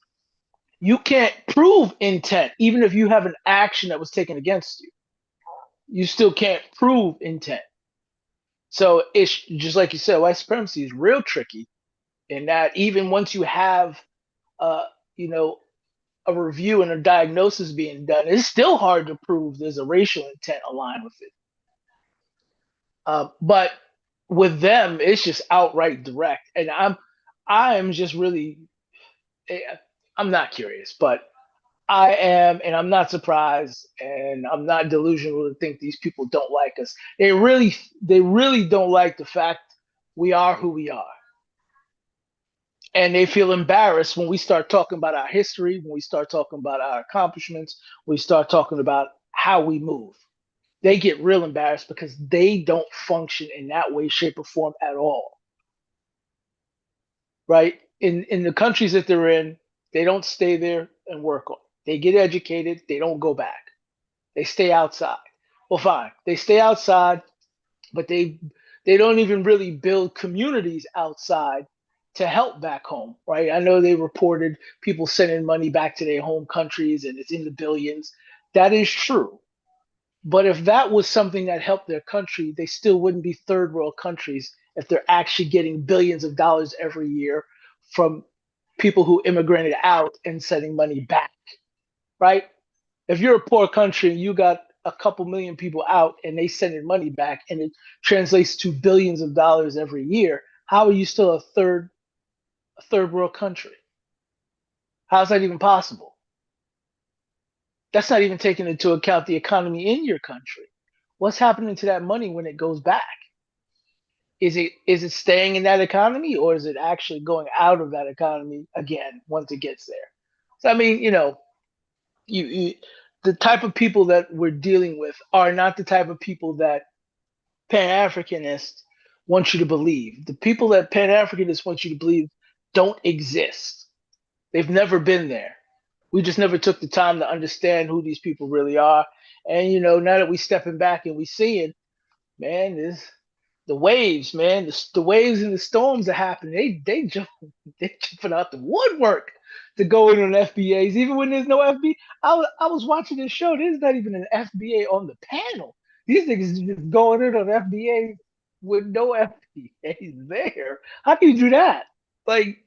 you can't prove intent, even if you have an action that was taken against you. You still can't prove intent. So it's just like you said, white supremacy is real tricky in that even once you have, uh, you know, a review and a diagnosis being done, it's still hard to prove there's a racial intent aligned with it. But with them, it's just outright direct, and I am just really, I'm not curious, but I am, and I'm not surprised, and I'm not delusional to think these people don't like us. They really don't like the fact we are who we are. And they feel embarrassed when we start talking about our history, when we start talking about our accomplishments, we start talking about how we move. They get real embarrassed because they don't function in that way, shape, or form at all. Right? In the countries that they're in, they don't stay there and work on. They get educated, they don't go back. They stay outside. Well, fine. They stay outside, but they don't even really build communities outside to help back home, right? I know they reported people sending money back to their home countries and it's in the billions. That is true. But if that was something that helped their country, they still wouldn't be third world countries if they're actually getting billions of dollars every year from people who immigrated out and sending money back, right? If you're a poor country and you got a couple million people out and they sending money back and it translates to billions of dollars every year, how are you still a third world country? How's that even possible? That's not even taking into account the economy in your country. What's happening to that money when it goes back? Is it staying in that economy, or is it actually going out of that economy again once it gets there? So I mean, you the type of people that we're dealing with are not the type of people that Pan-Africanists want you to believe. The people that Pan-Africanists want you to believe don't exist. They've never been there. We just never took the time to understand who these people really are. And now that we stepping back and we seeing, man, the waves, man, the waves and the storms are happening. They jumping out the woodwork to go in on FBAs, even when there's no FBA. I was watching this show. There's not even an FBA on the panel. These niggas just going in on FBA with no FBAs there. How can you do that? Like,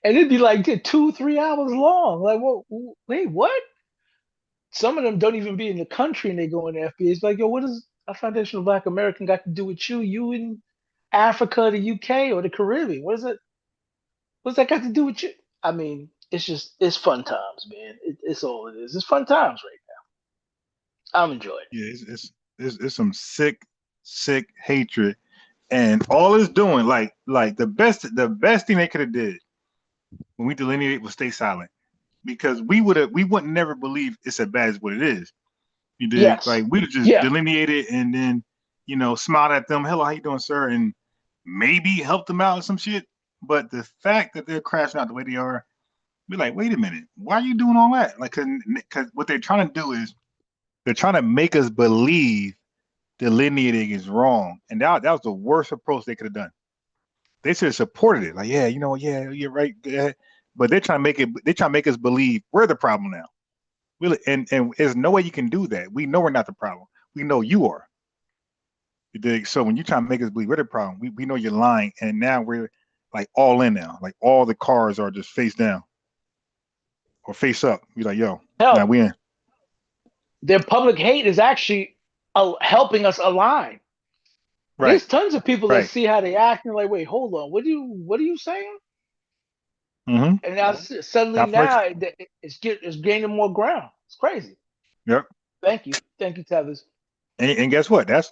and it'd be like 2-3 hours long. Like, wait, what? Some of them don't even be in the country and they go in the FBA. It's like, yo, what does a foundational Black American got to do with you? You in Africa, the UK, or the Caribbean? What is it? What's that got to do with you? I mean, it's fun times, man. It's all it is. It's fun times right now. I'm enjoying it. Yeah, it's some sick hatred, and all it's doing, like the best thing they could have did when we delineate was stay silent, because we wouldn't never believe it's as bad as what it is. You did. Yes. Like we'd have just delineated and then smiled at them. Hello, how you doing, sir? And maybe help them out with some shit. But the fact that they're crashing out the way they are, we're like, wait a minute, why are you doing all that? Like, because what they're trying to do is they're trying to make us believe delineating is wrong, and that was the worst approach they could have done. They should have supported it. Like, yeah, you're right. Yeah. But they're trying to make us believe we're the problem now. Really, and there's no way you can do that. We know we're not the problem. We know you are. You dig? So when you try to make us believe we're the problem, we know you're lying, and now we're like all in now. Like all the cars are just face down or face up. You're like, yo, now we in. Their public hate is actually helping us align. Right. There's tons of people that see how they act and like, wait, hold on, what are you saying? Mm-hmm. And now suddenly now it's gaining more ground. It's crazy. Yep. Thank you, Tethers. And guess what? That's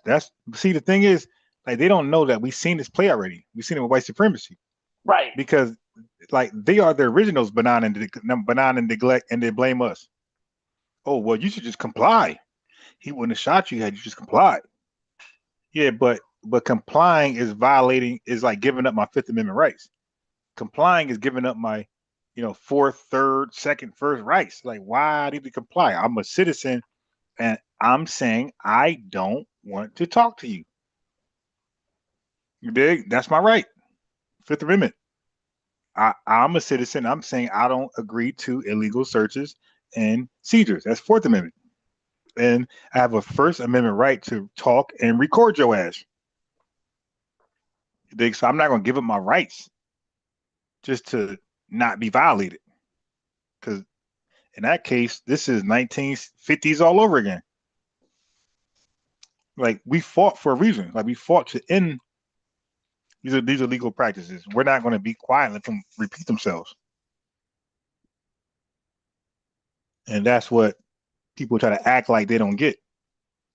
see, the thing is, like, they don't know that we've seen this play already. We've seen it with white supremacy, right? Because like they are the originals, benign and neglect, and they blame us. Oh well, you should just comply. He wouldn't have shot you had you just complied. Yeah, but complying is like giving up my Fifth Amendment rights. Complying is giving up my, fourth, third, second, first rights. Like, why did you comply? I'm a citizen, and I'm saying I don't want to talk to you. You dig? That's my right. Fifth Amendment. I'm a citizen. I'm saying I don't agree to illegal searches and seizures. That's Fourth Amendment. And I have a First Amendment right to talk and record your ass. You dig? So I'm not going to give up my rights just to not be violated. Because in that case, this is 1950s all over again. Like, we fought for a reason. Like, we fought to end these are legal practices. We're not going to be quiet and let them repeat themselves. And that's what people try to act like they don't get.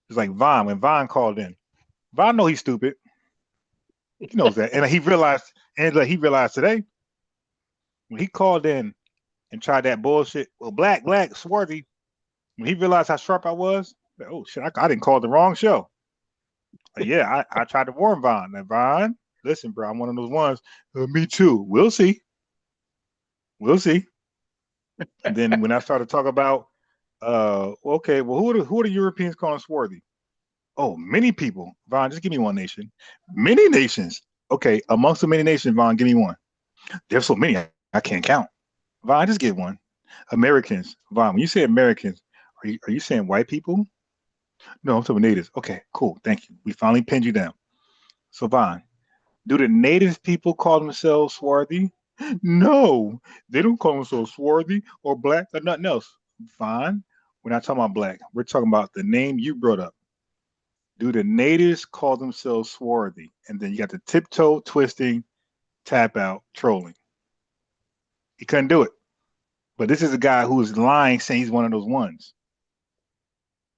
It's like Vaughn. When Vaughn called in, Vaughn know he's stupid. He knows that. And he realized today, when he called in and tried that bullshit, well, black, swarthy, when he realized how sharp I was, like, oh shit, I didn't call the wrong show. Like, yeah, I tried to warn Vaughn. Like, Vaughn, listen, bro, I'm one of those ones. Me too. We'll see. And then when I started talking about, okay, well, who are the Europeans calling swarthy? Oh, many people. Vaughn, just give me one nation. Many nations. Okay, amongst the many nations, Vaughn, give me one. There's so many, I can't count. Vaughn, just get one. Americans. Vaughn, when you say Americans, are you saying white people? No, I'm talking natives. Okay, cool. Thank you. We finally pinned you down. So, Vaughn, do the native people call themselves swarthy? No, they don't call themselves swarthy or black or nothing else. Fine. We're not talking about black. We're talking about the name you brought up. Do the natives call themselves swarthy? And then you got the tiptoe twisting, tap out, trolling. He couldn't do it. But this is a guy who is lying, saying he's one of those ones.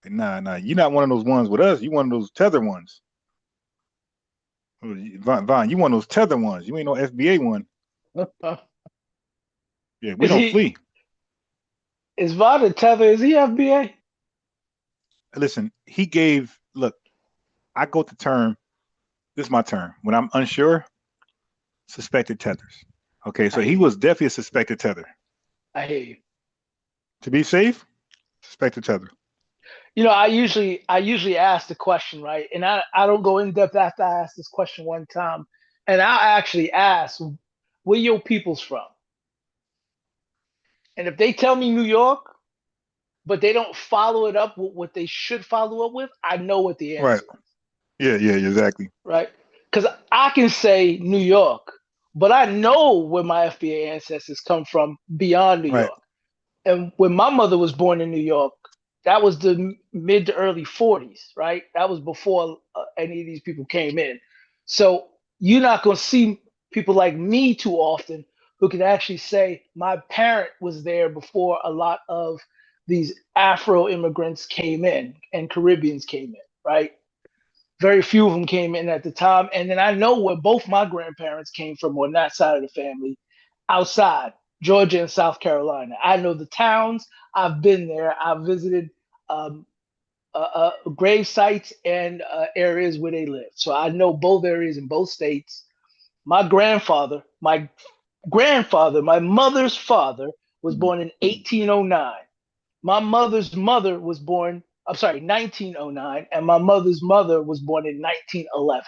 And nah, you're not one of those ones with us. You're one of those Tether ones. Vaughn, you one of those Tether ones. You ain't no FBA one. Yeah, we don't flee. Is Vaughn a Tether? Is he FBA? Listen, look, I go to term, this is my term. When I'm unsure, suspected tethers. Okay, so he was definitely a suspected tether. I hear you. To be safe, suspected tether. You know, I usually ask the question, right? And I don't go in depth after I ask this question one time. And I actually ask, where your people's from? And if they tell me New York, but they don't follow it up with what they should follow up with, I know what the answer is. Yeah, exactly. Right? Because I can say New York, but I know where my FBA ancestors come from beyond New York. And when my mother was born in New York, that was the mid to early 40s, right? That was before any of these people came in. So you're not going to see people like me too often who can actually say my parent was there before a lot of these Afro immigrants came in and Caribbeans came in, right? Very few of them came in at the time. And then I know where both my grandparents came from on that side of the family, outside Georgia and South Carolina. I know the towns. I've been there. I've visited grave sites and areas where they live. So I know both areas in both states. My grandfather, my mother's father was born in 1809. My mother's mother was born, 1909, and my mother's mother was born in 1911.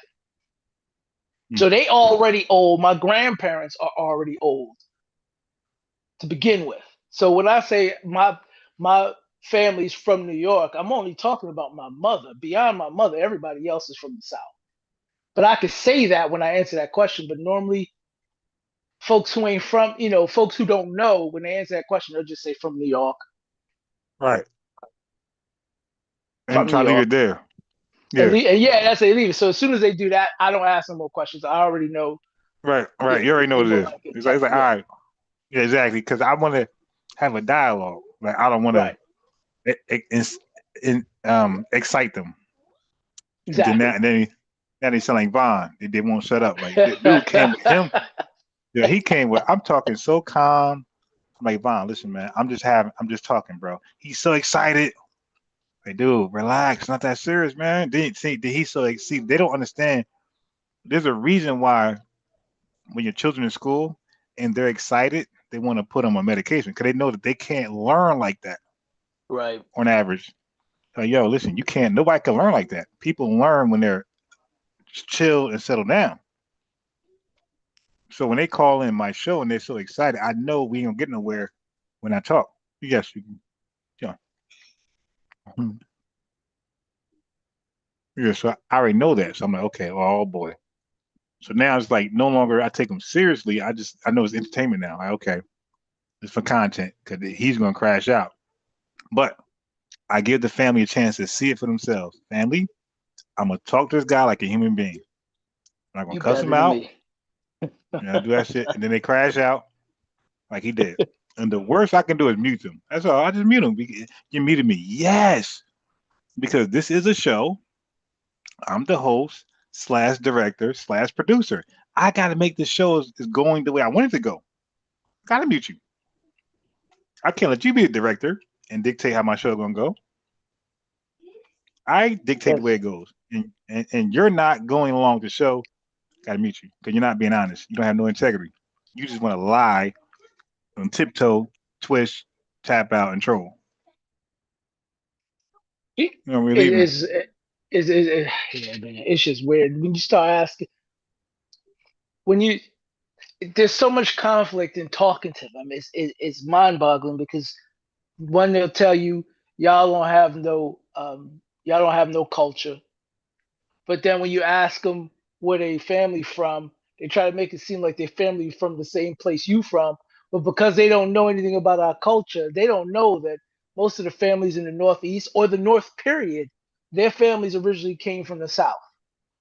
So they already old. My grandparents are already old to begin with. So when I say my family's from New York, I'm only talking about my mother. Beyond my mother, everybody else is from the South. But I could say that when I answer that question. But normally, folks who ain't from, folks who don't know, when they answer that question, they'll just say from New York. Right. And try to leave it there. Yeah. That's they leave it. So as soon as they do that, I don't ask them more questions. I already know. Right. You already know what it is. It's like, all right. Yeah, exactly. Because I want to have a dialogue. Like, I don't want to excite them. Exactly. And then now they sound like Vaughn. They won't shut up. Like, the dude came with him. Yeah, he came with. I'm talking so calm. I'm like, Vaughn, listen, man. I'm just talking, bro. He's so excited. Like, dude, relax. Not that serious, man. They don't understand. There's a reason why when your children in school and they're excited, they want to put them on medication because they know that they can't learn like that. Right. On average. Like, yo, listen, nobody can learn like that. People learn when they're chill and settle down. So when they call in my show and they're so excited, I know we ain't gonna get nowhere when I talk. Yes, you can. Yeah. Yeah, so I already know that. So I'm like, okay, oh boy. So now it's like no longer I take them seriously. I know it's entertainment now. Like, okay, it's for content because he's gonna crash out. But I give the family a chance to see it for themselves. Family, I'm gonna talk to this guy like a human being. I'm not gonna cuss him out. I do that shit, and then they crash out like he did. And the worst I can do is mute them. That's all. I just mute them. You muted me, yes, because this is a show. I'm the host / director / producer. I got to make the show is going the way I want it to go. Got to mute you. I can't let you be the director and dictate how my show is gonna go. I dictate the way it goes, and you're not going along with the show. Got to mute you because you're not being honest. You don't have no integrity. You just want to lie on tiptoe, twist, tap out, and troll. Yeah, man, it's just weird when you start asking. There's so much conflict in talking to them. It's mind-boggling because one, they'll tell you y'all don't have no culture, but then when you ask them where they family from, they try to make it seem like their family from the same place you from. But because they don't know anything about our culture, they don't know that most of the families in the Northeast or the North period, their families originally came from the South.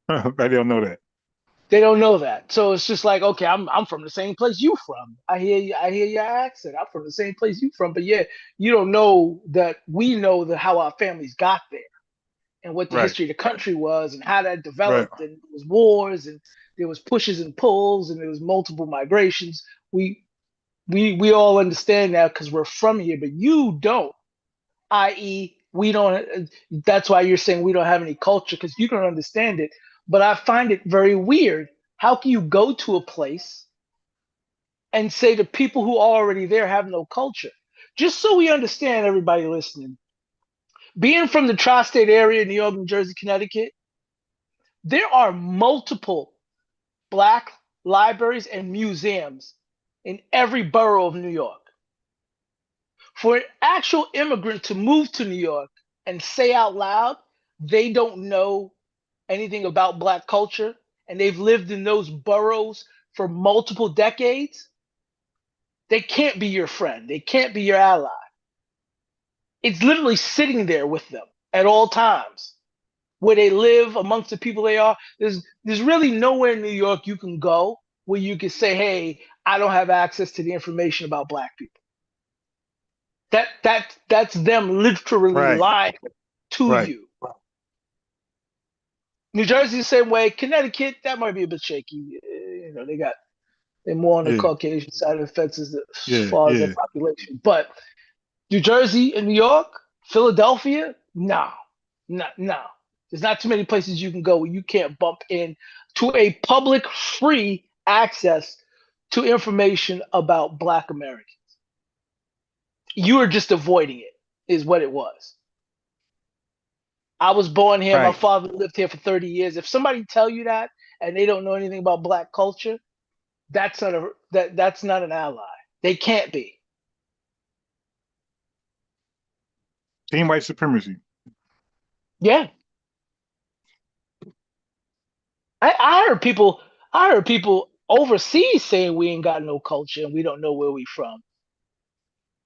They don't know that. They don't know that. So it's just like, okay, I'm from the same place you from. I hear your accent. I'm from the same place you from. But yeah, you don't know that we know how our families got there and what the history of the country was and how that developed. And there was wars and there was pushes and pulls and there was multiple migrations. We all understand that because we're from here, but you don't. I.e., we don't. That's why you're saying we don't have any culture because you don't understand it. But I find it very weird. How can you go to a place and say the people who are already there have no culture? Just so we understand, everybody listening, being from the tri-state area, New York, New Jersey, Connecticut, there are multiple Black libraries and museums in every borough of New York. For an actual immigrant to move to New York and say out loud they don't know anything about Black culture and they've lived in those boroughs for multiple decades, they can't be your friend. They can't be your ally. It's literally sitting there with them at all times where they live amongst the people they are. There's really nowhere in New York you can go where you can say, hey, I don't have access to the information about Black people. That's them literally lying to you. New Jersey the same way. Connecticut, that might be a bit shaky. They're more on the Caucasian side of the fence as far as their population. But New Jersey and New York, Philadelphia, no. There's not too many places you can go where you can't bump in to a public free access to information about Black Americans. You are just avoiding it, is what it was. I was born here. My father lived here for 30 years. If somebody tell you that and they don't know anything about Black culture, that's not an ally. They can't be. Team white supremacy. Yeah. I heard people overseas saying we ain't got no culture and we don't know where we from.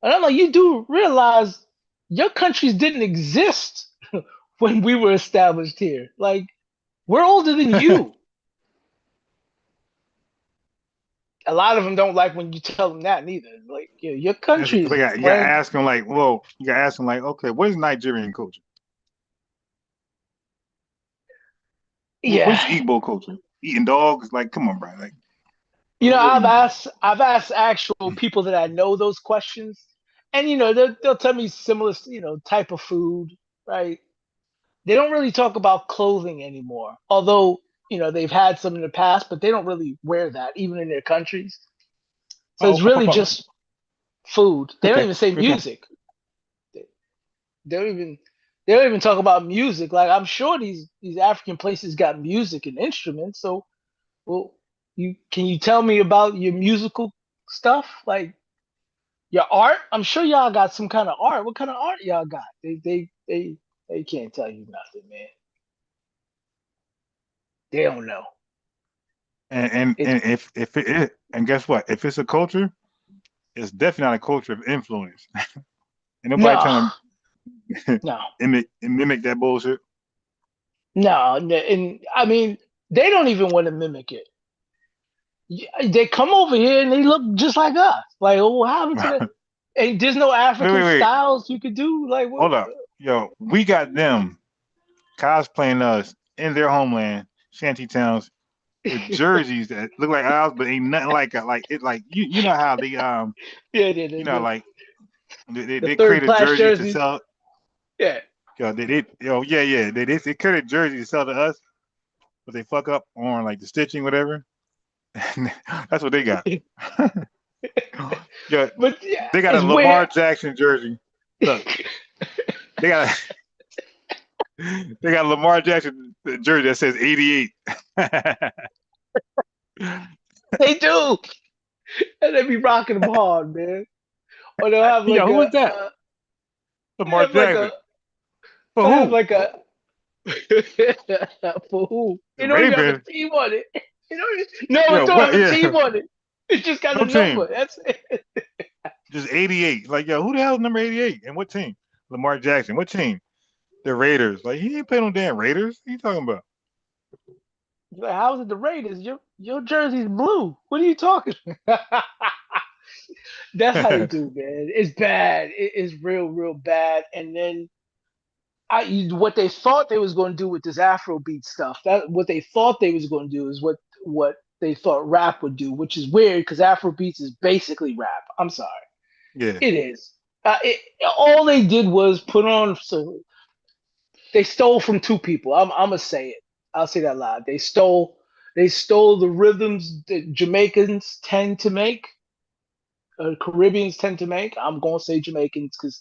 And I'm like, you do realize your countries didn't exist when we were established here. Like, we're older than you. A lot of them don't like when you tell them that neither. Like, your country is you gotta ask them like, whoa, you gotta ask them like, okay, what is Nigerian culture? Yeah. What's Igbo culture? Eating dogs? Like, come on, bro. Like, I've asked actual people that I know those questions, and they'll tell me similar, type of food, right? They don't really talk about clothing anymore, although they've had some in the past, but they don't really wear that even in their countries. So it's really just food. They don't even say music. They don't even talk about music. Like, I'm sure these African places got music and instruments. So, well, Can you tell me about your musical stuff? Like your art? I'm sure y'all got some kind of art. What kind of art y'all got? They can't tell you nothing, man. They don't know. And if it is, and guess what? If it's a culture, it's definitely not a culture of influence. And nobody trying to mimic that bullshit. No, and I mean they don't even want to mimic it. They come over here and they look just like us. Like, oh, what happened to the? And there's no African styles you could do. Like, what? Hold up, yo, we got them cosplaying us in their homeland, shanty towns, with jerseys that look like ours, but ain't nothing like it. Like you know how they you know like they create a jersey to sell. Yeah. Yo, they create a jersey to sell to us, but they fuck up on like the stitching, whatever. That's what they got. Yeah, but they got a Lamar Jackson jersey. Look, they got a Lamar Jackson jersey that says 88. They do, and they be rocking them hard, man. Or they'll have like who was that? Lamar Jackson. For who? Like a for who? You don't even have a team on it. You know, it don't have a team on it. It's just got a number. That's it. Just 88. Like, yo, who the hell is number 88? And what team? Lamar Jackson. What team? The Raiders. Like, he ain't playing on damn Raiders. What are you talking about? Like, how's it the Raiders? Your jersey's blue. What are you talking about? That's how they do, man. It's bad. It is real bad. And then what they thought they was going to do with this Afrobeat stuff, what they thought they was going to do is what they thought rap would do, which is weird because Afrobeats is basically rap. I'm sorry. Yeah. It is. All they did was put on. So they stole from two people. I'm gonna say it. I'll say that loud. They stole the rhythms that Jamaicans tend to make, Caribbeans tend to make. I'm gonna say Jamaicans because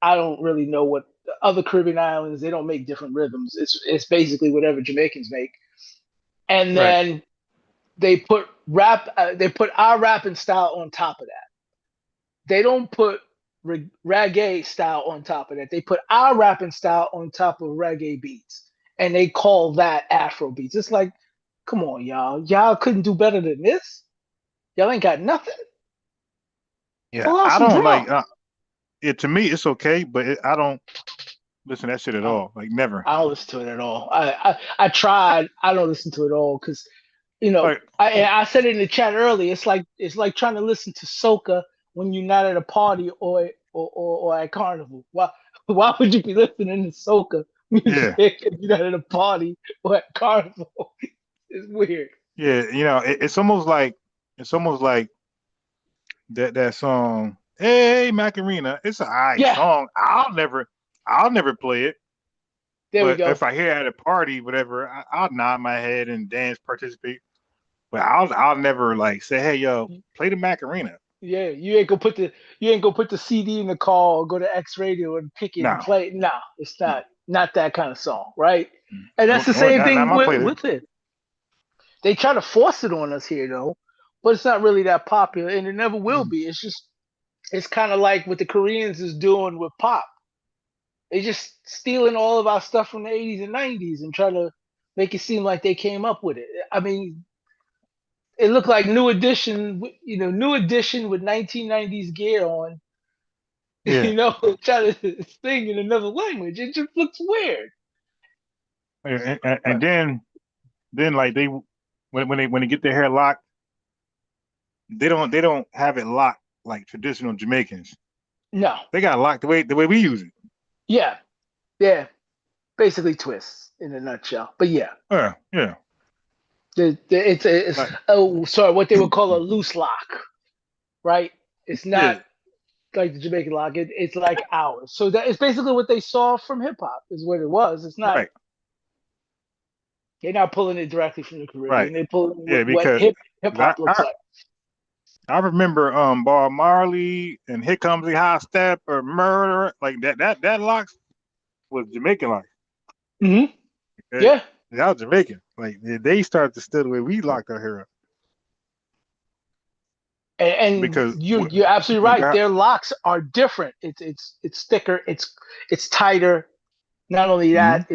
I don't really know what the other Caribbean islands. They don't make different rhythms. It's basically whatever Jamaicans make. And then they put rap. They put our rapping style on top of that. They don't put reggae style on top of that. They put our rapping style on top of reggae beats, and they call that Afro beats. It's like, come on, y'all. Y'all couldn't do better than this. Y'all ain't got nothing. Yeah, I don't like. To me, it's okay, but I don't listen to that shit at all. Like, never. I don't listen to it at all. I tried. I don't listen to it at all because, you know, I said it in the chat earlier. It's like trying to listen to soca when you're not at a party or at carnival. Why would you be listening to soca music if you're not at a party or at carnival? It's weird. Yeah, you know, it's almost like that song. Hey, Macarena. It's an song. I'll never play it. There we go. If I hear it at a party, whatever, I'll nod my head and dance, participate. But I'll never like say, hey, yo, play the Macarena. Yeah, you ain't gonna put the CD in the car or go to X Radio and pick it and play it. No, it's not that kind of song, right? And that's the same thing with it. They try to force it on us here though, but it's not really that popular, and it never will be. It's kind of like what the Koreans is doing with pop. They just stealing all of our stuff from the 80s and 90s and trying to make it seem like they came up with it. I mean, it looked like New Edition with 1990s gear on, trying to sing in another language. It just looks weird. And then like when they get their hair locked, they don't have it locked like traditional Jamaicans. No, they got it locked the way we use it. Yeah, basically twists in a nutshell. But yeah. It's what they would call a loose lock, right? It's not like the Jamaican lock. It's like ours. So that it's basically what they saw from hip hop is what it was. It's not. Right. They're not pulling it directly from the Caribbean. Right. They're pulling what hip hop looks like. I remember Bob Marley and Here Comes the High Step or Murder, like that locks was Jamaican lock. Mm-hmm. Yeah. That was Jamaican. Like they started to steal the way we locked our hair up. And because you're absolutely right. Their locks are different. It's thicker. It's tighter. Not only that,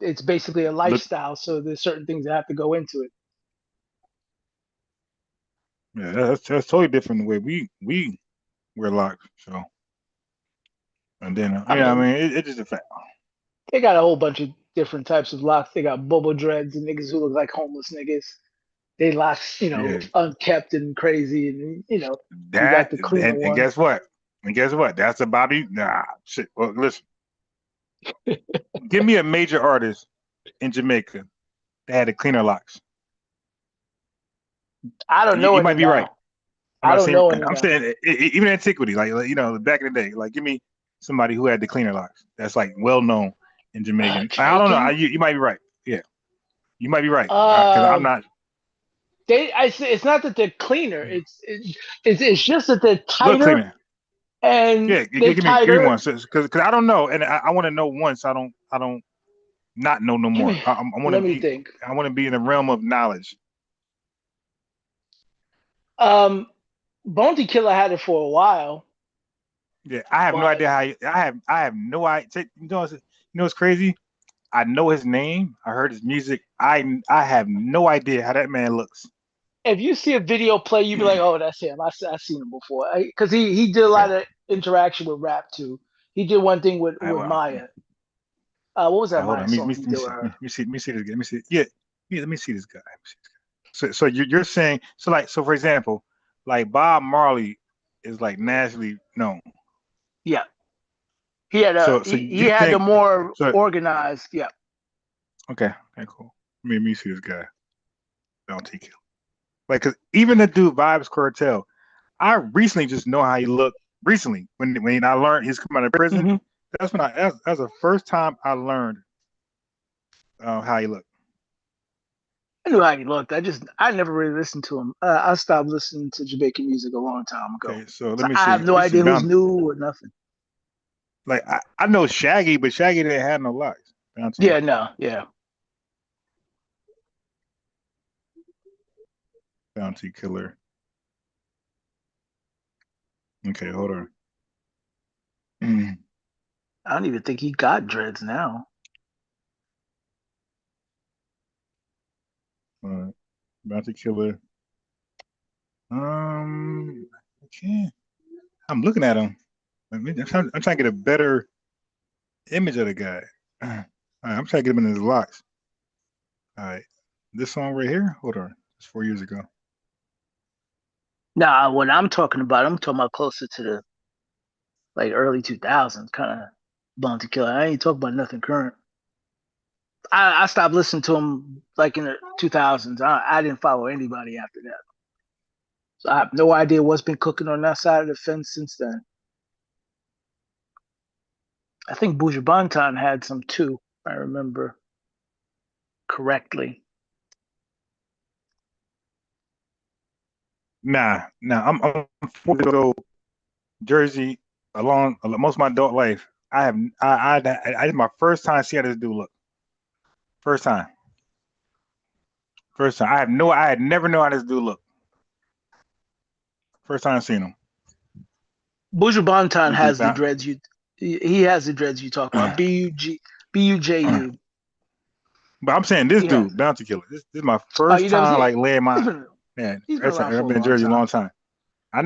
it's basically a lifestyle. So there's certain things that have to go into it. Yeah, that's totally different the way we wear locks. So, and then I mean, it's just a fact. They got a whole bunch of different types of locks. They got bobo dreads and niggas who look like homeless niggas. They locks, unkept and crazy, and you got the cleaner and ones. guess what? And guess what? That's a Bobby. Nah, shit. Well, listen. Give me a major artist in Jamaica that had the cleaner locks. I don't know. You might be right. I don't know. I'm saying even antiquity, like back in the day. Like, give me somebody who had the cleaner locks. That's like well known in Jamaican. I don't know. You might be right. Yeah, you might be right. Because I'm not. It's not that they're cleaner. It's just that they're tighter. And yeah, give me one, because I don't know, and I want to know once. I don't not know no more. I want to think. I want to be in the realm of knowledge. Bounty Killer had it for a while. Yeah, I have no idea how. I have no idea. You know what's crazy? I know his name. I heard his music. I have no idea how that man looks. If you see a video play, you'd be like, "Oh, that's him. I've seen him before." Because he did a lot of interaction with rap too. He did one thing with Maya. What was that Maya song he did with her? Let me see this guy. Let me see. Yeah, let me see this guy. So you're saying so for example, like Bob Marley is like nationally known. Yeah, he had he had the more organized. Yeah. Okay, cool. Let me see this guy. Bounty Killer. Like, cause even the dude Vibes Cartel, I recently just know how he looked. Recently, when I learned he's coming out of prison, that's when that's the first time I learned how he looked. I knew how he looked. I never really listened to him. I stopped listening to Jamaican music a long time ago. Okay, so let me see. I have no idea who's new or nothing. Like I know Shaggy, but Shaggy didn't have no locks. Yeah, no, yeah. Bounty Killer. Okay, hold on. I don't even think he got dreads now. Bounty Killer. I can't. I'm looking at him. I'm trying to get a better image of the guy. All right, I'm trying to get him in his locks. All right, this song right here. Hold on, it's 4 years ago. Nah, what I'm talking about closer to the like early 2000s kind of Bounty Killer. I ain't talking about nothing current. I stopped listening to him like in the 2000s. I didn't follow anybody after that. So I have no idea what's been cooking on that side of the fence since then. I think Buju Banton had some too, if I remember correctly. Nah. I'm 4 years old. Jersey, along most of my adult life. I did my first time seeing how this dude look. First time. I had never known how this dude looked. First time seeing him. Buju Banton has the dreads he has the dreads you talk about. B-U-J-U. But I'm saying this dude, Bounty Killer. This is my first time like laying my he's been around I've been in Jersey a long time. I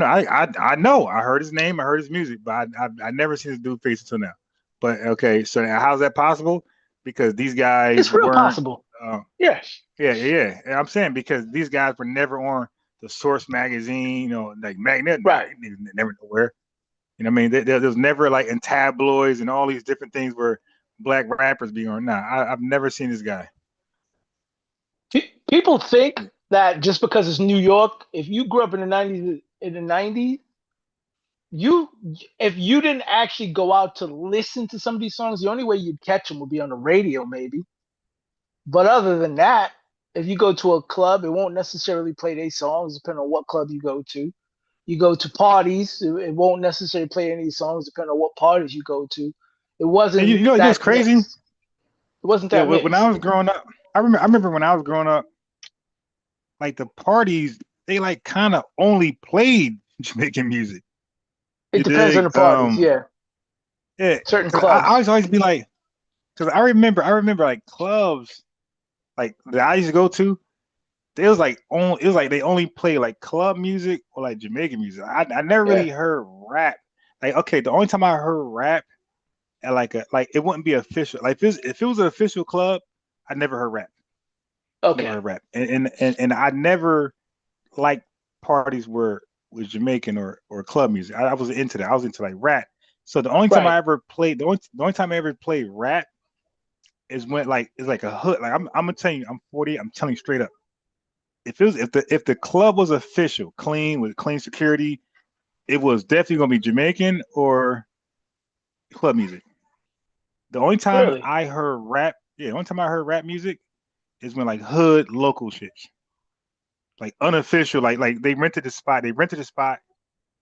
know. I heard his name, I heard his music, but I never seen this dude face until now. But okay, so how's that possible? Because these guys it's real possible. Yes. Yeah. And I'm saying because these guys were never on the Source magazine, like Magnet, right? Never nowhere. You know what I mean? There was never like in tabloids and all these different things where black rappers be on. I've never seen this guy. People think that just because it's New York, if you grew up in the 90s, if you didn't actually go out to listen to some of these songs, the only way you'd catch them would be on the radio, maybe. But other than that, if you go to a club, it won't necessarily play their songs, depending on what club you go to. You go to parties, it won't necessarily play any songs, depending on what parties you go to. It wasn't. You know what's crazy? Mixed. It wasn't that when I was growing up, I remember when I was growing up, like the parties, they like kind of only played Jamaican music. It depends on the parties, yeah. Yeah, certain clubs. I always be like, because I remember like clubs like that I used to go to. It was like they only play like club music or like Jamaican music. I never really heard rap. Like okay, the only time I heard rap at like it wouldn't be official. Like if it was an official club, I never heard rap. Okay. Never heard rap, and I never liked parties where was Jamaican or club music. I was into that. I was into like rap. So the only time I ever played, the only time I ever played rap is when like it's like a hood. Like I'm gonna tell you, I'm 40. I'm telling you straight up. If the club was official, clean with clean security, it was definitely gonna be Jamaican or club music. The only time I heard rap, the only time I heard rap music is when like hood local shit, like unofficial, like they rented the spot. They rented the spot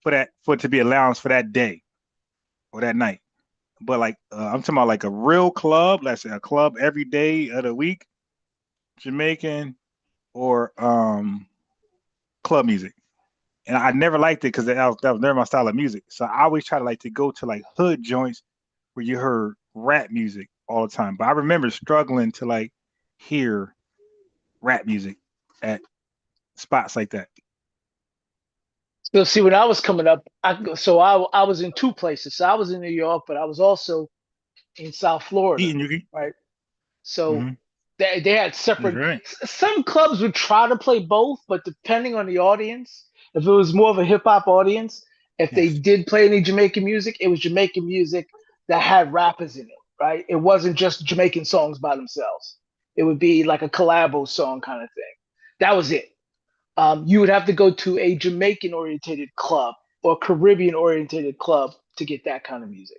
for it to be allowance for that day or that night. But like I'm talking about like a real club, let's say a club every day of the week, Jamaican or club music. And I never liked it because that was never my style of music. So I always try to like to go to like hood joints where you heard rap music all the time. But I remember struggling to like hear rap music at spots like that. So see, when I was coming up, I was in two places. So I was in New York, but I was also in South Florida, right? So they had separate. Right. Some clubs would try to play both, but depending on the audience, if it was more of a hip hop audience, if they did play any Jamaican music, it was Jamaican music that had rappers in it, right? It wasn't just Jamaican songs by themselves. It would be like a collabo song kind of thing. That was it. You would have to go to a Jamaican oriented club or Caribbean oriented club to get that kind of music.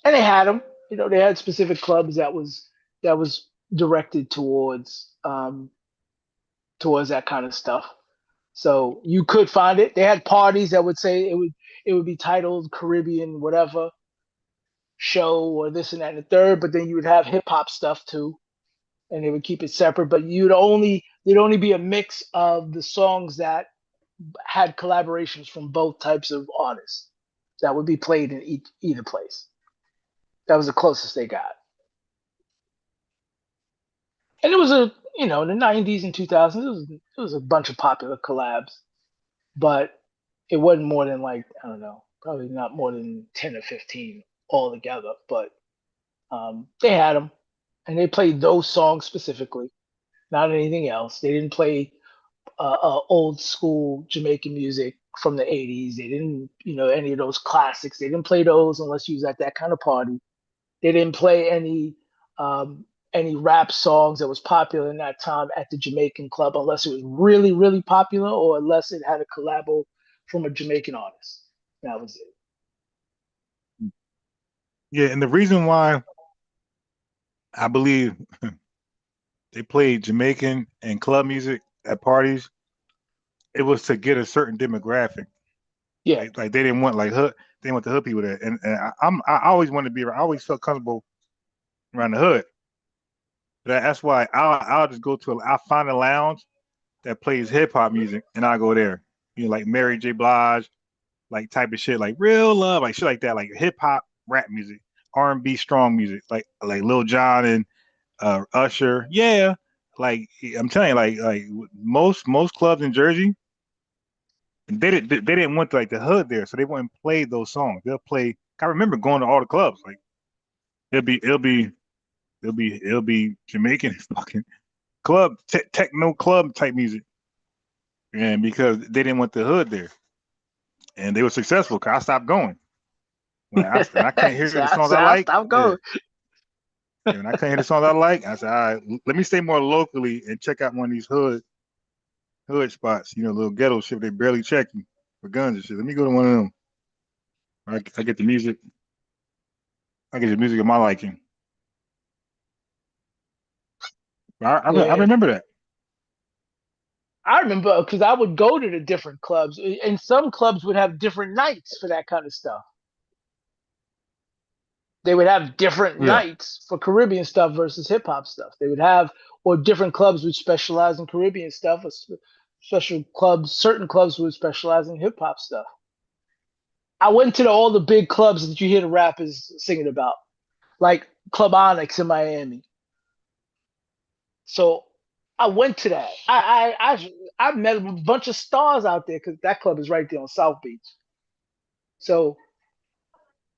And they had them, they had specific clubs that was directed towards that kind of stuff. So you could find it. They had parties that would say it would be titled Caribbean whatever show or this and that and the third, but then you would have hip hop stuff too, and they would keep it separate. But there'd only be a mix of the songs that had collaborations from both types of artists that would be played in either place. That was the closest they got. And it was in the 90s and 2000s, it was a bunch of popular collabs, but it wasn't more than like, I don't know, probably not more than 10 or 15 all together, but they had them and they played those songs specifically, not anything else. They didn't play old school Jamaican music from the 80s. They didn't, any of those classics. They didn't play those unless you was at that kind of party. They didn't play any rap songs that was popular in that time at the Jamaican club unless it was really, really popular or unless it had a collabo from a Jamaican artist. That was it. Yeah, and the reason why I believe they played Jamaican and club music at parties, it was to get a certain demographic. Yeah, like they didn't want like hood. They want the hood people there, and I always wanted to be. I always felt comfortable around the hood. That's why I'll just go to. I'll find a lounge that plays hip hop music, and I'll go there. Like Mary J. Blige, like type of shit, like Real Love, like shit like that, like hip hop, rap music, R&B, strong music, like Lil Jon and Usher. Yeah, like I'm telling you, like most clubs in Jersey, they didn't want like the hood there, so they wouldn't play those songs. They'll play. I remember going to all the clubs, like it'll be Jamaican fucking club techno club type music, and because they didn't want the hood there, and they were successful. Cause I stopped going. When I can't hear the songs I like. Stop going. Yeah. When I can't hear the songs I like, I said, all right, let me stay more locally and check out one of these hood spots. Little ghetto shit. They barely check you for guns and shit. Let me go to one of them. I get the music. I get the music of my liking. I remember that. I remember because I would go to the different clubs, and some clubs would have different nights for that kind of stuff. They would have different nights for Caribbean stuff versus hip hop stuff. They would have, or different clubs would specialize in Caribbean stuff special clubs, certain clubs would specialize in hip hop stuff. I went to all the big clubs that you hear the rappers singing about, like Club Onyx in Miami. So I went to that. I met a bunch of stars out there because that club is right there on South Beach. So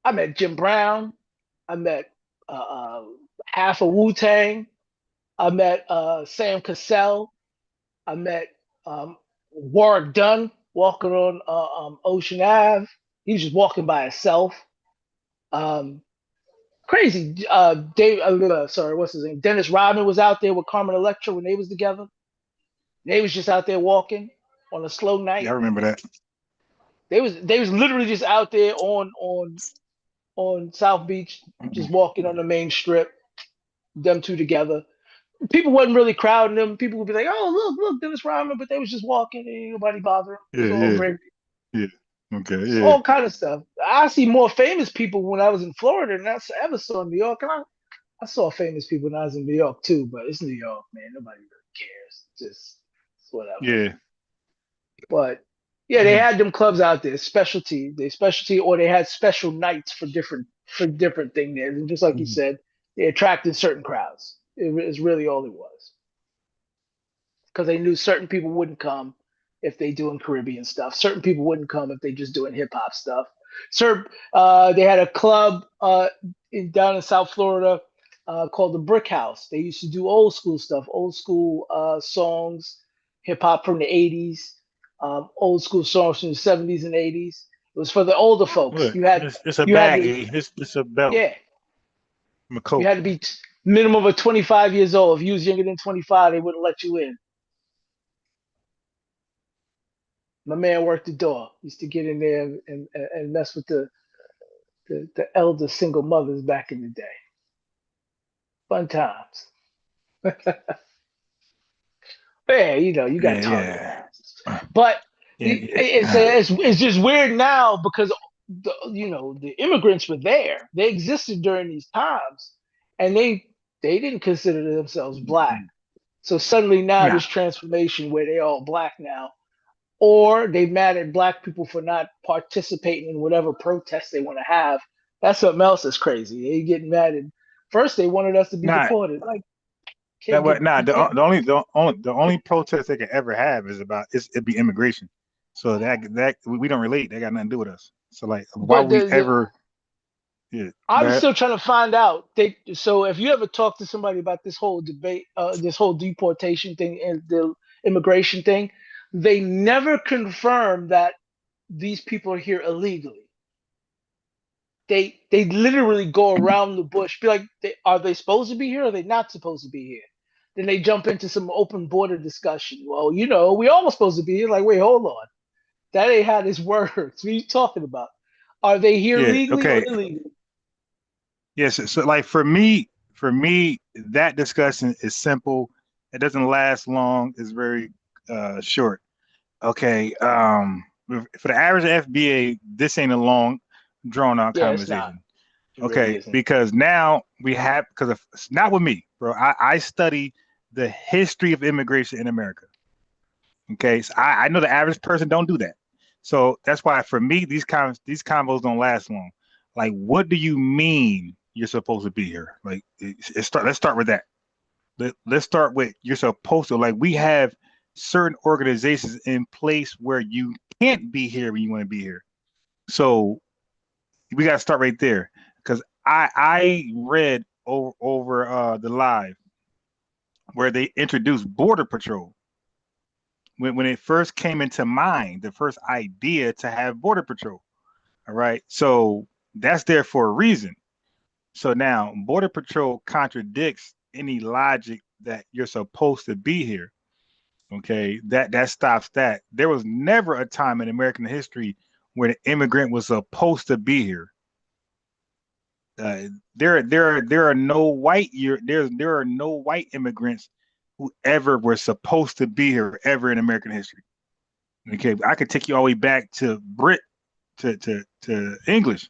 I met Jim Brown. I met half of Wu-Tang. I met Sam Cassell. I met Warwick Dunn walking on Ocean Ave. He was just walking by himself. Crazy. What's his name? Dennis Rodman was out there with Carmen Electra when they was together. They was just out there walking on a slow night. Yeah, I remember that. They was literally just out there on South Beach, just walking on the main strip. Them two together. People wasn't really crowding them. People would be like, "Oh, look, Dennis Rodman," but they was just walking. Ain't nobody bothering. It was all great. Yeah. Okay. Yeah. All kind of stuff. I see more famous people when I was in Florida than I ever saw in New York. And I saw famous people when I was in New York too, but it's New York, man. Nobody really cares. Just whatever. Yeah. But yeah, they had them clubs out there, specialty, or they had special nights for different things there. And just like you said, they attracted certain crowds. It is really all it was. Because they knew certain people wouldn't come if they doing Caribbean stuff. Certain people wouldn't come if they just doing hip hop stuff. They had a club down in South Florida called the Brick House. They used to do old school stuff, old school songs, hip hop from the 80s, old school songs from the 70s and 80s. It was for the older folks. Look, you had it's a baggie. It's a belt. Yeah. You had to be minimum of 25 years old. If you was younger than 25, they wouldn't let you in. My man worked the door. Used to get in there and mess with the elder single mothers back in the day. Fun times. Yeah, you got time. But it's just weird now because the immigrants were there. They existed during these times, and they didn't consider themselves black. So suddenly now this transformation where they're all black now, or they mad at black people for not participating in whatever protests they want to have. That's something else that's crazy. They getting mad at first they wanted us to be deported. Like the only protest they could ever have it'd be immigration. So that we don't relate. That got nothing to do with us. So like why would we ever? Yeah, I'm still trying to find out. So if you ever talk to somebody about this whole debate, this whole deportation thing and the immigration thing, they never confirm that these people are here illegally. They literally go around the bush, be like, are they supposed to be here or are they not supposed to be here? Then they jump into some open border discussion. Well, we all supposed to be here. Like, wait, hold on. That ain't how this works. What are you talking about? Are they here legally or illegally? Yes. So like for me, that discussion is simple. It doesn't last long. It's very short. Okay. For the average FBA, this ain't a long, drawn out conversation. Okay, really because now not with me, bro. I study the history of immigration in America. Okay, so I know the average person don't do that. So that's why for me, these combos don't last long. Like, what do you mean you're supposed to be here? Like, let's start with that. Let's start with you're supposed to. Like, we have certain organizations in place where you can't be here when you want to be here. So we got to start right there. Because I read over the live where they introduced Border Patrol. When it first came into mind, the first idea to have Border Patrol. All right. So that's there for a reason. So now Border Patrol contradicts any logic that you're supposed to be here. Okay. That stops that. There was never a time in American history where the immigrant was supposed to be here. There are no white immigrants who ever were supposed to be here ever in American history. Okay, I could take you all the way back to to English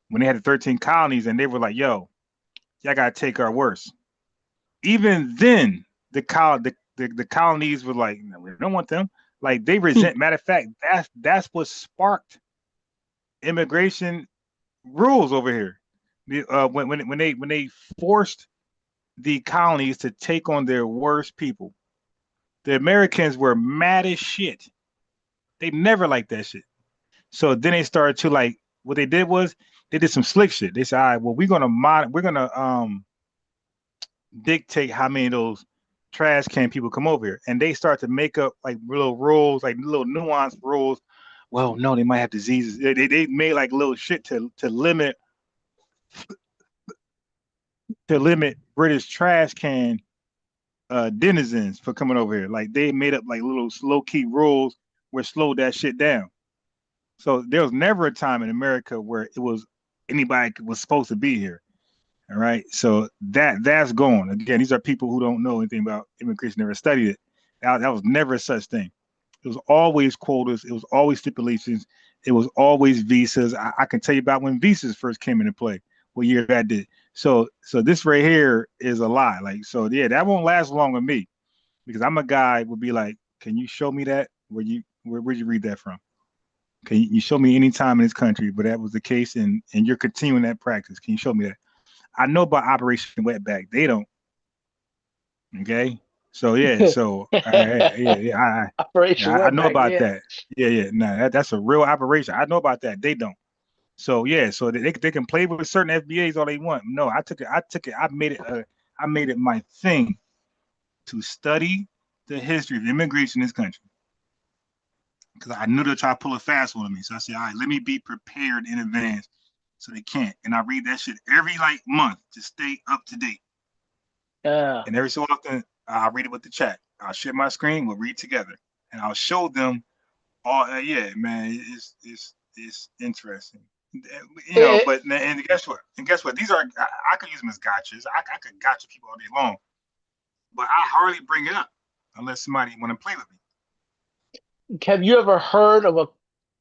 when they had the 13 colonies and they were like, "Yo, y'all gotta take our worst." Even then, the the colonies were like, no, we don't want them. Like they resent. Matter of fact, that's what sparked immigration rules over here. When they forced the colonies to take on their worst people, the Americans were mad as shit. They never liked that shit. So then they started to like, what they did was they did some slick shit. They said, all right, well, we're gonna dictate how many of those trash can people come over here, and they start to make up like little rules, like little nuanced rules. Well, no, they might have diseases. They made like little shit to limit British trash can denizens for coming over here. Like they made up like little low key rules where slowed that shit down. So there was never a time in America where it was anybody was supposed to be here. All right. So that's gone. Again, these are people who don't know anything about immigration, never studied it. That was never such thing. It was always quotas. It was always stipulations. It was always visas. I can tell you about when visas first came into play, what year that did. So this right here is a lie. Like, so yeah, that won't last long with me, because I'm a guy would be like, can you show me that? Where'd you read that from? Can you show me any time in this country, but that was the case, and you're continuing that practice? Can you show me that? I know about Operation Wetback. They don't. Okay. So yeah. So I know about that. Yeah. Nah, that's a real operation. I know about that. They don't. So yeah. So they can play with certain FBAs all they want. No, I took it. I made it my thing to study the history of immigration in this country, because I knew they'll try to pull a fast one on me. So I said, all right, let me be prepared in advance. So they can't. And I read that shit every like month to stay up to date. And every so often I'll read it with the chat. I'll share my screen, we'll read together. And I'll show them all man, it's interesting. You know, but and guess what? These are I could use them as gotchas. I could gotcha people all day long. But I hardly bring it up unless somebody want to play with me. Have you ever heard of a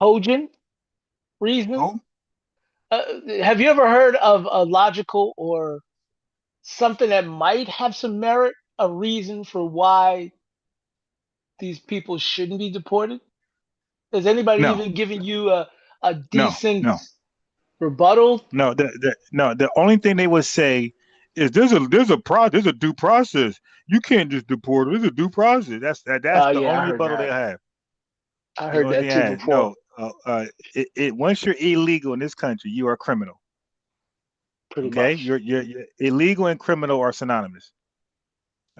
cogent reason? Who? Have you ever heard of a logical or something that might have some merit, a reason for why these people shouldn't be deported? Has anybody even given you a decent rebuttal? No, the only thing they would say is there's a due process. You can't just deport them. There's a due process. That's the only rebuttal they have. I heard that too before. No, once you're illegal in this country, you are a criminal. Pretty much. You're illegal and criminal are synonymous.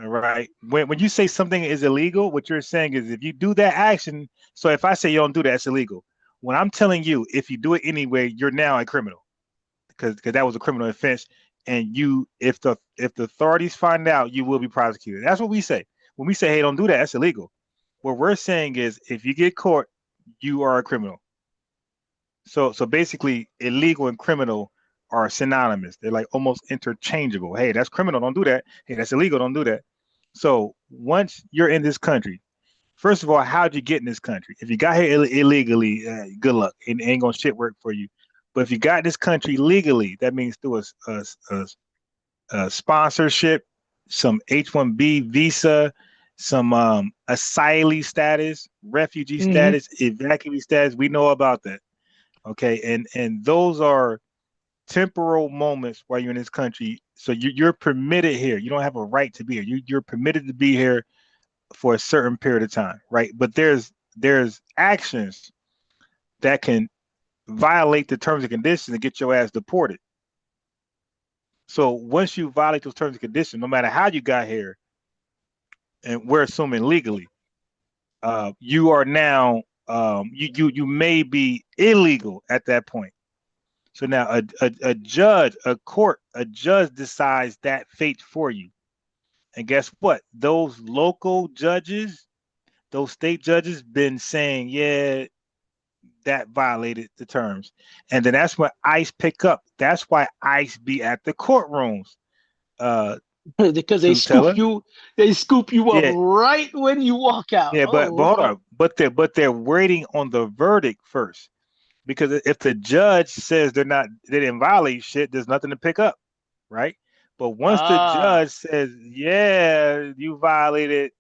All right. When you say something is illegal, what you're saying is if you do that action. So if I say you don't do that, it's illegal. When I'm telling you, if you do it anyway, you're now a criminal, because that was a criminal offense, and if the authorities find out, you will be prosecuted. That's what we say. When we say, hey, don't do that, that's illegal. What we're saying is if you get caught, you are a criminal. So basically, illegal and criminal are synonymous. They're like almost interchangeable. Hey, that's criminal, don't do that. Hey, that's illegal, don't do that. So once you're in this country, first of all, how'd you get in this country? If you got here illegally, good luck. It ain't gonna shit work for you. But if you got this country legally, that means through a sponsorship, some H-1B visa, some asylee status, refugee status, evacuee status. We know about that. Okay, and those are temporal moments while you're in this country. So you're permitted here. You don't have a right to be here. You're permitted to be here for a certain period of time, right? But there's actions that can violate the terms and conditions and get your ass deported. So once you violate those terms and conditions, no matter how you got here, and we're assuming legally, you are now you may be illegal at that point. So now a judge decides that fate for you. And guess what? Those local judges, those state judges been saying, yeah, that violated the terms. And then that's when ICE pick up. That's why ICE be at the courtrooms. Because they scoop you up right when you walk out. Yeah, but hold on. But they're waiting on the verdict first. Because if the judge says they didn't violate shit, there's nothing to pick up, right? But once the judge says, yeah, you violated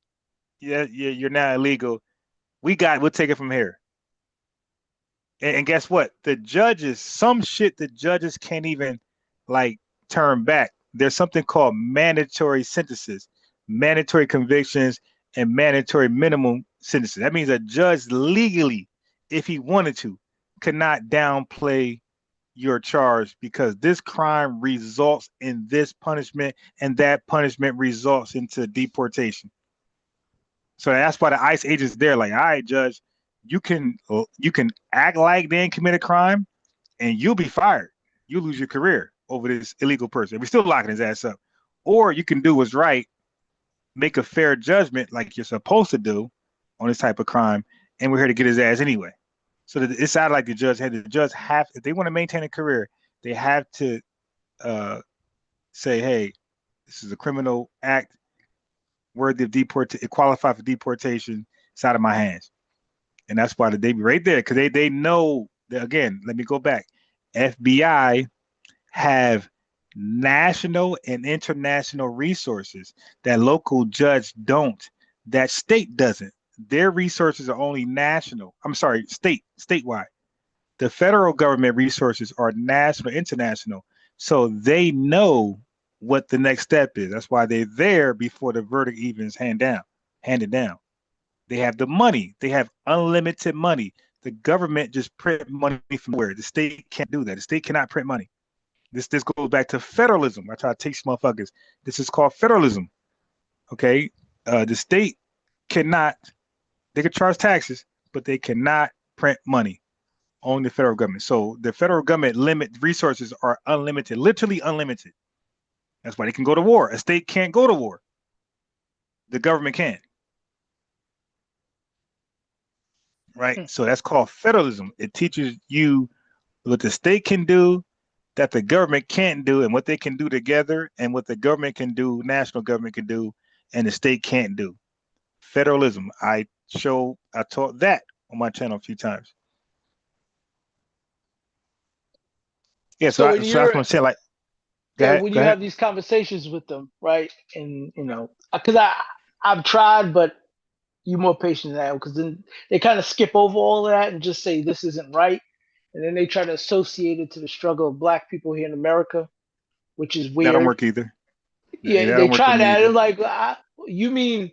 you're now illegal. We'll take it from here. And guess what? The judges, some shit the judges can't even like turn back. There's something called mandatory sentences, mandatory convictions, and mandatory minimum sentences. That means a judge legally, if he wanted to, could not downplay your charge because this crime results in this punishment and that punishment results into deportation. So that's why the ICE agents there, like, all right, judge, you can act like they ain't commit a crime, and you'll be fired. You lose your career over this illegal person. We're still locking his ass up. Or you can do what's right, make a fair judgment like you're supposed to do on this type of crime, and we're here to get his ass anyway. So that it's not like the judge have, if they want to maintain a career, they have to say, hey, this is a criminal act worthy of qualify for deportation. It's out of my hands. And that's why they be right there, because they know that, again, let me go back. FBI have national and international resources that local judge don't, that state doesn't. Their resources are only national. I'm sorry, statewide. The federal government resources are national, international. So they know what the next step is. That's why they're there before the verdict even is handed down. They have the money. They have unlimited money. The government just print money from where? The state can't do that. The state cannot print money. This goes back to federalism. I try to teach motherfuckers. This is called federalism. Okay? The state cannot, they can charge taxes, but they cannot print money. Only the federal government. So the federal government resources are unlimited, literally unlimited. That's why they can go to war. A state can't go to war. The government can. Right? So that's called federalism. It teaches you what the state can do that the government can't do, and what they can do together, and what the government can do, national government can do, and the state can't do. Federalism. I taught that on my channel a few times. Yeah, so that's what I'm saying. Like, when you have these conversations with them, right? And because I've tried, but you're more patient than that, because then they kind of skip over all of that and just say this isn't right, and then they try to associate it to the struggle of Black people here in America, which is weird. That don't work either. Yeah, they try that. And like, you mean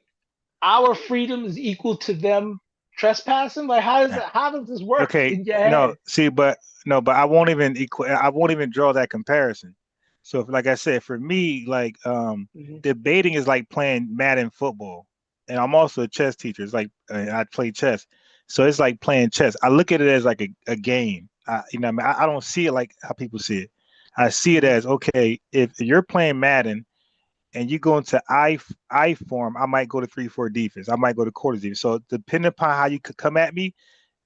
our freedom is equal to them trespassing? Like, how does this work? Okay, but I won't even draw that comparison. So, like I said, for me, like debating is like playing Madden football, and I'm also a chess teacher. It's like I play chess, so it's like playing chess. I look at it as like a game. I don't see it like how people see it. I see it as, okay, if you're playing Madden and you go into I form, I might go to 3-4 defense. I might go to quarters defense. So depending upon how you could come at me,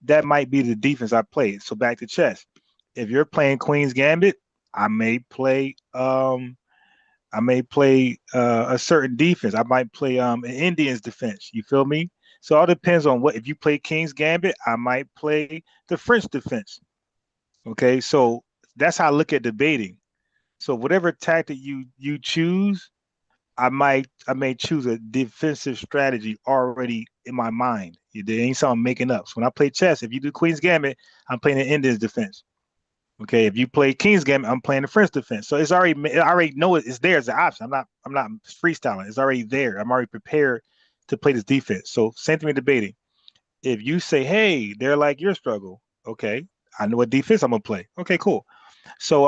that might be the defense I play. So back to chess. If you're playing Queen's Gambit, I may play a certain defense. I might play an Indian's defense. You feel me? So it all depends on what. If you play King's Gambit, I might play the French defense. Okay, so that's how I look at debating. So whatever tactic you choose, I may choose a defensive strategy already in my mind. There ain't something I'm making up. So when I play chess, if you do Queen's Gambit, I'm playing the Indian's defense. Okay, if you play King's Gambit, I'm playing the French defense. So I already know it's there as an option. I'm not freestyling. It's already there. I'm already prepared to play this defense. So same thing with debating. If you say, hey, they're like your struggle, okay, I know what defense I'm gonna play. Okay, cool. So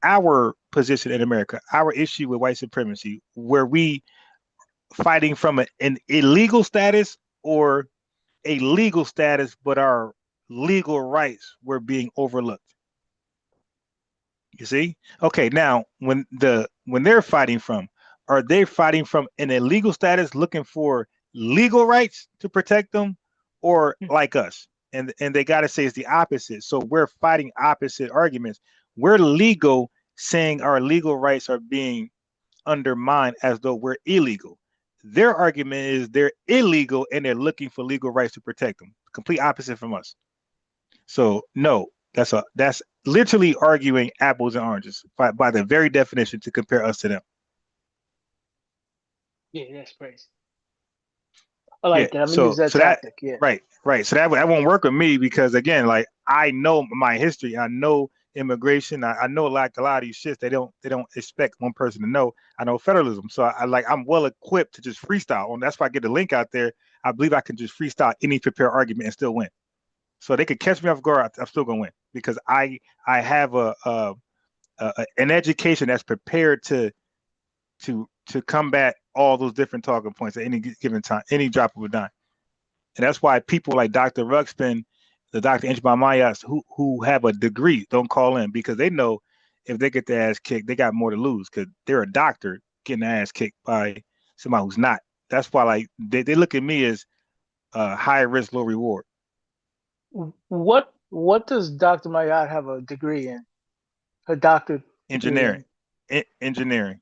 our position in America, our issue with white supremacy, were we fighting from an illegal status or a legal status, but our legal rights were being overlooked? You see? Okay, now when they're fighting from, are they fighting from an illegal status looking for legal rights to protect them, or like us? And they gotta say it's the opposite. So we're fighting opposite arguments. We're legal, saying our legal rights are being undermined as though we're illegal. Their argument is they're illegal and they're looking for legal rights to protect them. Complete opposite from us. So no, that's literally arguing apples and oranges by the very definition to compare us to them. Yeah, that's crazy. I like that. I'm gonna use that tactic. Right. So that won't work with me because again, like I know my history. I know immigration. I know like a lot of these shits. They don't expect one person to know. I know federalism. So I'm well equipped to just freestyle. And that's why I get the link out there. I believe I can just freestyle any prepared argument and still win. So they could catch me off guard. I'm still gonna win because I have an education that's prepared to combat all those different talking points at any given time, any drop of a dime. And that's why people like Dr. Ruxpin, the Dr. Inchba Mayas, who have a degree, don't call in because they know if they get their ass kicked, they got more to lose because they're a doctor getting their ass kicked by somebody who's not. That's why like they look at me as high risk, low reward. What does Dr. Mayat have a degree in? A doctorate? Engineering. Engineering.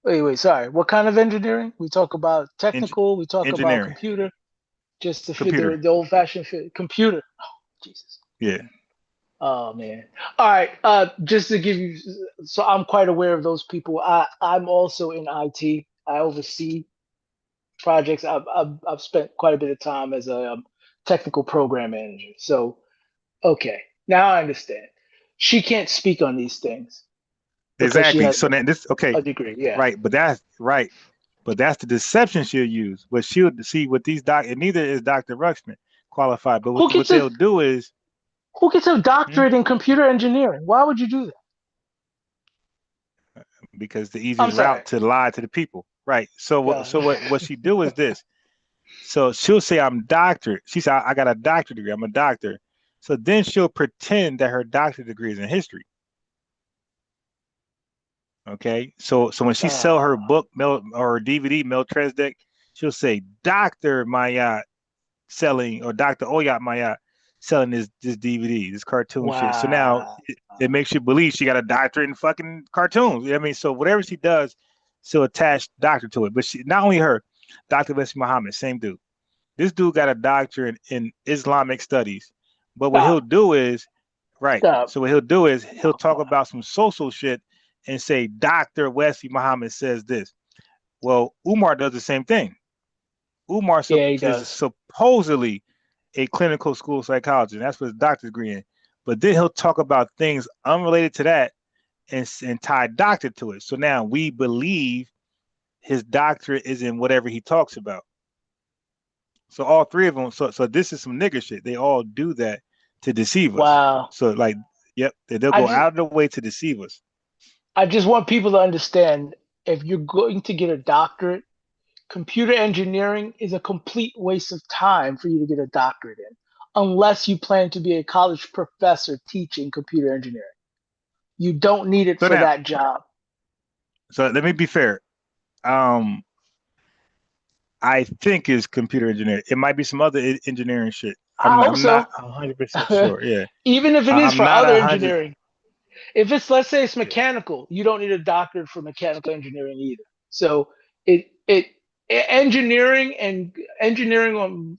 Wait, sorry. What kind of engineering? We talk about technical, we talk about computer, just to fit the old-fashioned fit. Computer. Oh, Jesus. Yeah. Oh, man. All right. Just to give you, so I'm quite aware of those people. I'm also in IT. I oversee projects. I've spent quite a bit of time as a technical program manager. So, okay. Now I understand. She can't speak on these things. Exactly. So then this a degree, yeah. Right, but that's right. But that's the deception she'll use. But she'll see with these and neither is Dr. Ruxpin qualified. But what they'll do is who gets a doctorate in computer engineering? Why would you do that? Because the easiest route to lie to the people. Right. So what she do is this. So she'll say I'm doctorate. She said I got a doctorate degree. I'm a doctor. So then she'll pretend that her doctorate degree is in history. Okay, so when she sell her book or DVD Melchizedek, she'll say Dr. Mayat selling or Dr. Oyat Mayat selling this DVD, this cartoon shit. So now it makes you believe she got a doctorate in fucking cartoons. You know what I mean? So whatever she does, she'll attach doctor to it. But she not only her, Dr. Bessie Muhammad, same dude. This dude got a doctorate in Islamic studies. But what he'll do is so what he'll do is he'll talk about some social shit and say Dr. Wesley Muhammad says this. Well, Umar does the same thing. Umar is supposedly a clinical school psychologist. That's what his doctor's degree in. But then he'll talk about things unrelated to that and tie doctor to it. So now we believe his doctorate is in whatever he talks about. So all three of them. So this is some nigger shit. They all do that to deceive us. Wow. So like, yep, they'll go out of the way to deceive us. I just want people to understand if you're going to get a doctorate, computer engineering is a complete waste of time for you to get a doctorate in, unless you plan to be a college professor teaching computer engineering. You don't need it for that job. So let me be fair. I think it's computer engineering. It might be some other engineering shit. I'm not 100% sure. Yeah. Even if it is for other engineering. If it's, let's say it's mechanical, you don't need a doctorate for mechanical engineering either. So engineering on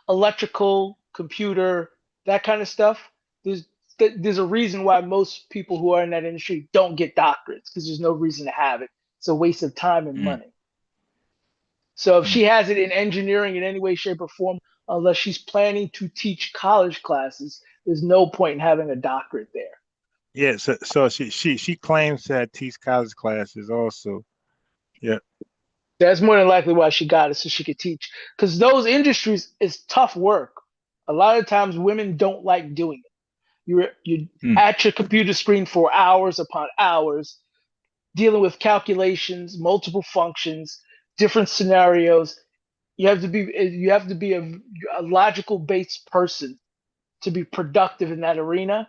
electrical, computer, that kind of stuff, there's a reason why most people who are in that industry don't get doctorates, because there's no reason to have it. It's a waste of time and money. So if she has it in engineering in any way, shape, or form, unless she's planning to teach college classes, there's no point in having a doctorate there. Yeah, so she claims to teach college classes also. Yeah. That's more than likely why she got it, so she could teach. Because those industries is tough work. A lot of times women don't like doing it. You're at your computer screen for hours upon hours, dealing with calculations, multiple functions, different scenarios. You have to be a logical based person to be productive in that arena.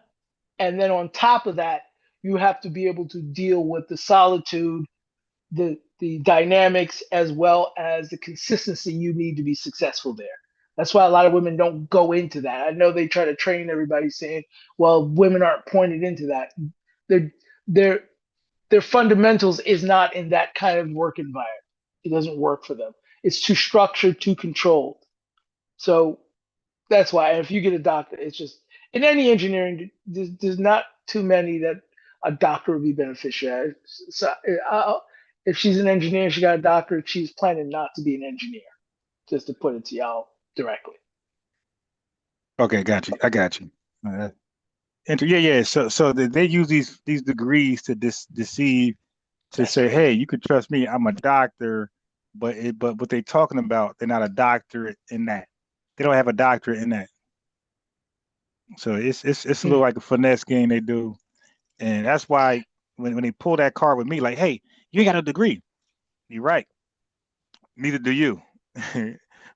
And then on top of that, you have to be able to deal with the solitude, the dynamics, as well as the consistency you need to be successful there. That's why a lot of women don't go into that. I know they try to train everybody saying, well, women aren't pointed into that. Their fundamentals is not in that kind of work environment. It doesn't work for them. It's too structured, too controlled. So that's why if you get a doctor, it's just, in any engineering, there's not too many that a doctor would be beneficial. So if she's an engineer, she got a doctorate, she's planning not to be an engineer. just to put it to y'all directly. Okay, got you. I got you. Yeah. So they use these degrees to deceive, to say, hey, you could trust me. I'm a doctor, but what they're talking about, they're not a doctorate in that. They don't have a doctorate in that. So it's a little like a finesse game they do, and that's why when they pull that card with me, like, hey, you ain't got a degree. You're right. Neither do you.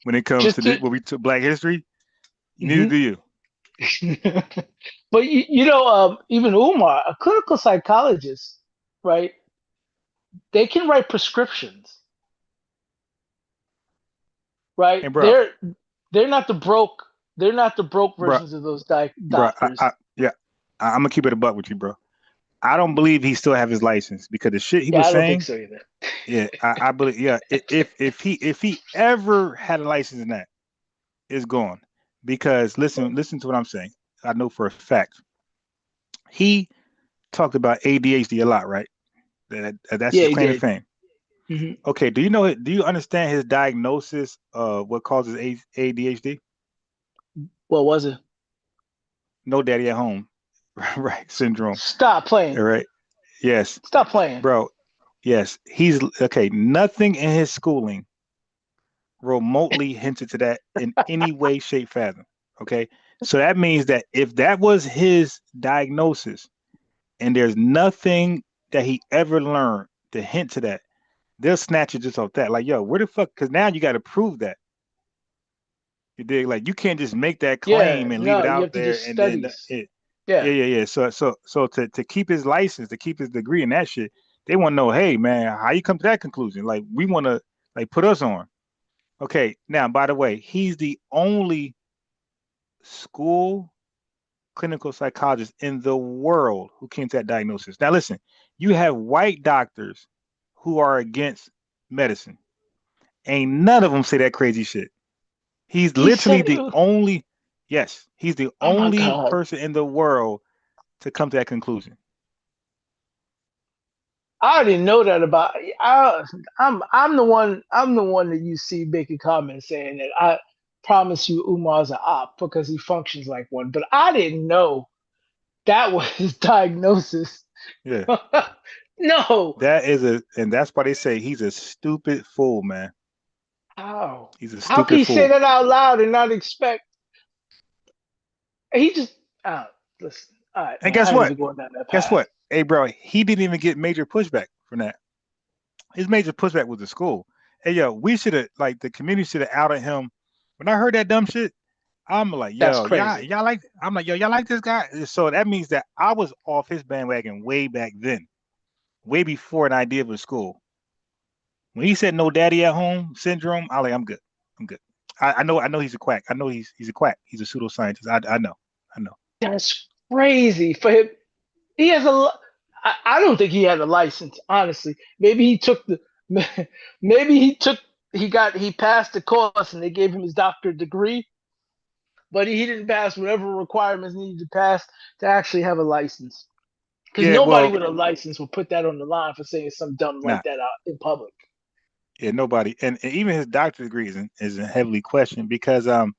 When it comes to when we took Black History, neither do you. But even Umar, a clinical psychologist, right? They can write prescriptions, right? And bro, they're not the broke versions of those doctors. I'm gonna keep it a buck with you, bro. I don't believe he still have his license because the shit he was I don't saying. think so either. Yeah, I believe. Yeah, if he ever had a license in that, it's gone. Because listen to what I'm saying. I know for a fact. He talked about ADHD a lot, right? That's his claim to fame. Mm-hmm. Okay, do you understand his diagnosis of what causes ADHD? What was it? No daddy at home, right? Syndrome. Stop playing. All right. Yes. Stop playing, bro. Yes, he's okay. Nothing in his schooling remotely hinted to that in any way, shape, fathom. Okay, so that means that if that was his diagnosis, and there's nothing that he ever learned to hint to that, they'll snatch it just off that. Like, yo, where the fuck? Because now you got to prove that. You dig? Like, you can't just make that claim and leave it out there, and then yeah. So to keep his license, to keep his degree and that shit, they want to know, hey man, how you come to that conclusion? Like, we want to like put us on. Okay, now by the way, he's the only school clinical psychologist in the world who came to that diagnosis. Now listen, you have white doctors who are against medicine. Ain't none of them say that crazy shit. He's literally the only, yes, he's the only person in the world to come to that conclusion. I didn't know that about. I'm the one that you see making comments saying that I promise you Umar's an op because he functions like one, but I didn't know that was his diagnosis. Yeah. No. And that's why they say he's a stupid fool, man. How? He's a stupid How can you fool. say that out loud and not expect? He just listen. All right, and guess what? Guess what? Hey, bro, he didn't even get major pushback from that. His major pushback was the school. Hey, yo, we should have, like, the community should have outed him. When I heard that dumb shit, I'm like, yo, y'all like, I'm like, yo, y'all like this guy? So that means that I was off his bandwagon way back then, way before an idea of a school. When he said no daddy at home syndrome, I'm like, I'm good. I know he's a quack. I know he's a quack. He's a pseudoscientist. I know. That's crazy for him. He has I don't think he had a license, honestly. Maybe he took he passed the course and they gave him his doctorate degree, but he didn't pass whatever requirements needed to pass to actually have a license. Because nobody with a license would put that on the line for saying something dumb like that out in public. Yeah, nobody, and even his doctorate degree is heavily questioned because so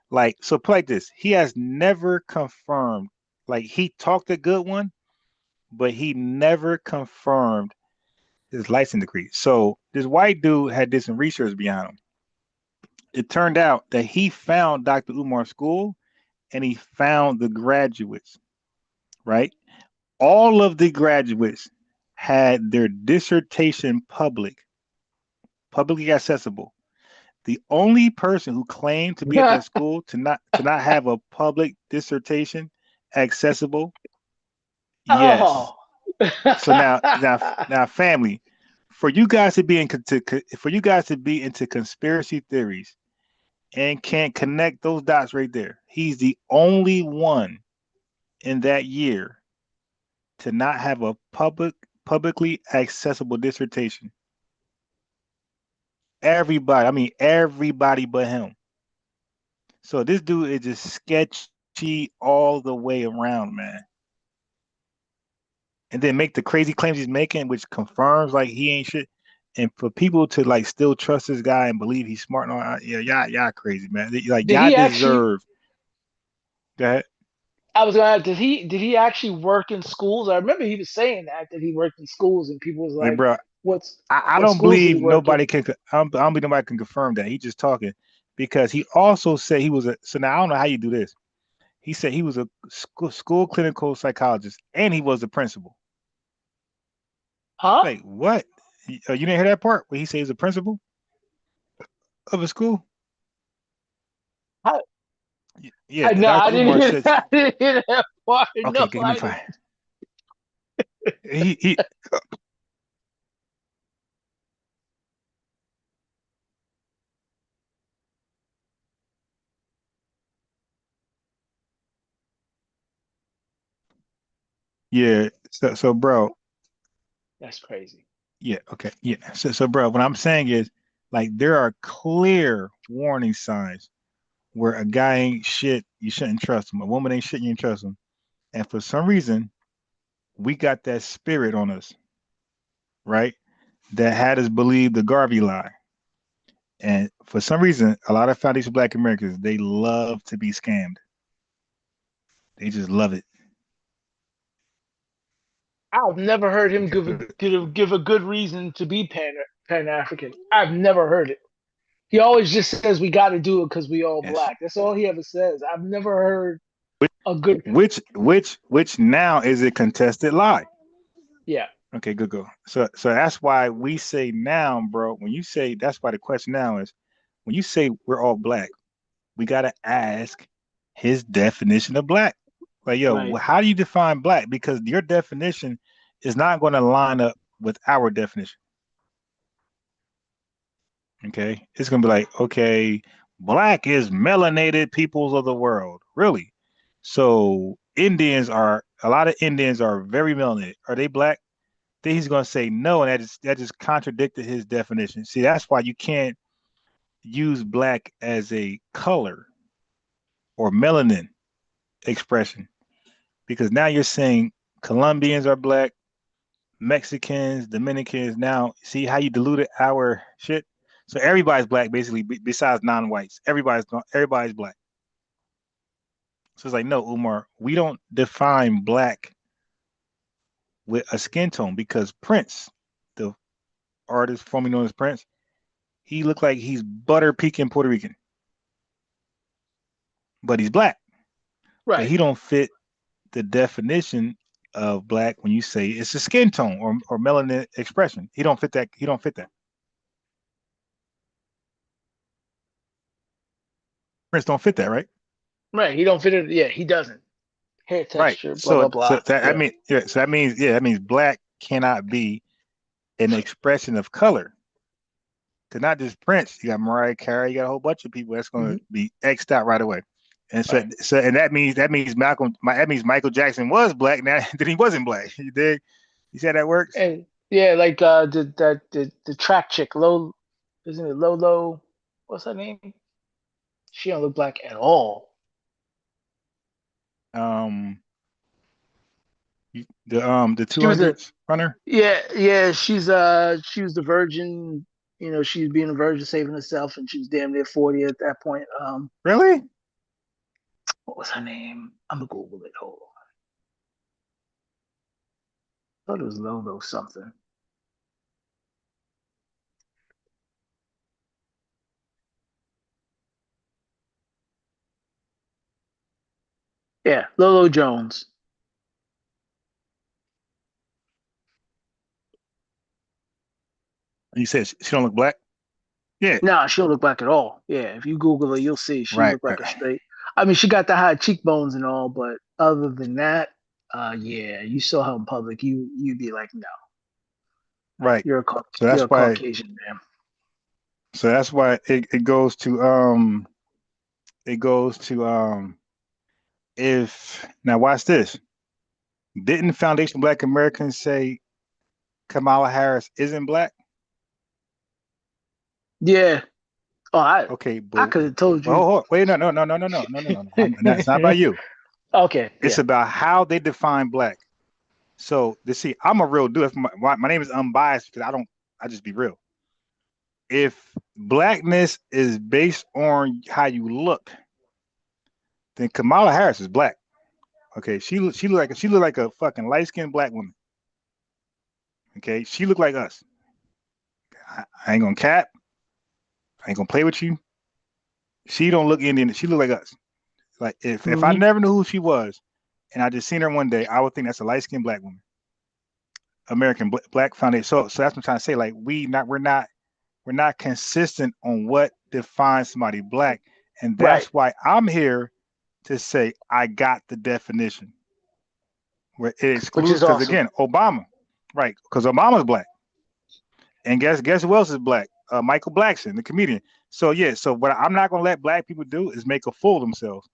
like this, he has never confirmed. Like, he talked a good one, but he never confirmed his license degree. So this white dude had did some research behind him. It turned out that he found Dr. Umar's school and he found the graduates, right? All of the graduates had their dissertation publicly accessible. The only person who claimed to be at that school to not have a public dissertation accessible. Yes. Oh. So now, family, for you guys to be into conspiracy theories and can't connect those dots right there, he's the only one in that year to not have a publicly accessible dissertation. Everybody but him. So this dude is just sketchy all the way around, man. And then make the crazy claims he's making, which confirms like he ain't shit. And for people to like still trust this guy and believe he's smart and all, yeah, y'all crazy, man. Like Did y'all he actually? deserve that. I was gonna ask, did he actually work in schools? I remember he was saying that he worked in schools, and people was Like, like, bro, I what don't schools did he believe work in? nobody can. I don't believe nobody can confirm that. He just talking because he also said he was a. So now I don't know how you do this. He said he was a school clinical psychologist and he was the principal. Huh? Like what? You didn't hear that part where he said he's a principal of a school? How? Yeah, No, I Dr. didn't Umar hear said. that. I didn't hear that part. Okay, No, give me I five. didn't. He yeah. So bro. That's crazy. Yeah. Okay. Yeah. So bro, what I'm saying is like there are clear warning signs where a guy ain't shit, you shouldn't trust him. A woman ain't shit, you ain't trust him. And for some reason, we got that spirit on us, right? That had us believe the Garvey lie. And for some reason, a lot of foundational Black Americans, they love to be scammed. They just love it. I've never heard him give a good reason to be Pan-African. I've never heard it. He always just says we got to do it because we all Yes. black. That's all he ever says. I've never heard a good. Which now is a contested lie. Yeah. Okay, good go. So that's why we say now, bro. When you say that's why the question now is when you say we're all black, we gotta ask his definition of black. Like, yo, Right. how do you define black? Because your definition is not going to line up with our definition. Okay, it's gonna be like, okay, black is melanated peoples of the world. Really? So a lot of Indians are very melanated. Are they black? Then he's gonna say no, and that just contradicted his definition. See, that's why you can't use black as a color or melanin expression. Because now you're saying Colombians are black, Mexicans, Dominicans. Now, see how you diluted our shit? So everybody's black, basically, besides non-whites. Everybody's black. So it's like, no, Umar, we don't define black with a skin tone because Prince, the artist formerly known as Prince, he looked like he's butter pecan Puerto Rican, but he's black. Right. But he don't fit the definition of black when you say it's a skin tone or melanin expression. He don't fit that. He don't fit that. Prince don't fit that, right? Right. He don't fit it. Yeah, he doesn't. Hair texture, Right. blah blah blah. So that means black cannot be an expression of color. Cause not just Prince, you got Mariah Carey, you got a whole bunch of people that's going to be X'd out right away. And so and that means Michael Jackson was black now, then he wasn't black. You dig? You see how that works? And yeah, like the track chick, isn't it Lolo? What's her name? She don't look black at all. The 200 runner. Yeah. She was the virgin. You know, she's being a virgin, saving herself, and she was damn near 40 at that point. Really? What was her name? I'm gonna Google it. Hold on. I thought it was Lolo something. Yeah, Lolo Jones. You said she don't look black? Yeah. Nah, she don't look black at all. Yeah, if you Google her, you'll see she look like a straight. I mean, she got the high cheekbones and all, but other than that, yeah, you saw her in public, you'd be like, no. Right. You're a Caucasian man. So that's why it goes to if now watch this. Didn't Foundation Black Americans say Kamala Harris isn't black? Yeah. Oh, I but could have told you. Oh, wait, no. It's not about you. Okay. It's about how they define black. So see, I'm a real dude. My name is unbiased because I just be real. if blackness is based on how you look, then Kamala Harris is black. Okay, she look like a fucking light-skinned black woman. Okay, she look like us. I ain't gonna cap. I ain't gonna play with you. She don't look Indian. She look like us. Like if I never knew who she was, and I just seen her one day, I would think that's a light-skinned black woman. American Black Foundation. So that's what I'm trying to say. Like we're not consistent on what defines somebody black, and that's why I'm here to say I got the definition. Where it excludes, because awesome. Again, Obama, right? Because Obama's black, and guess who else is black? Michael Blackson, the comedian. So yeah, so what I'm not gonna let black people do is make a fool of themselves.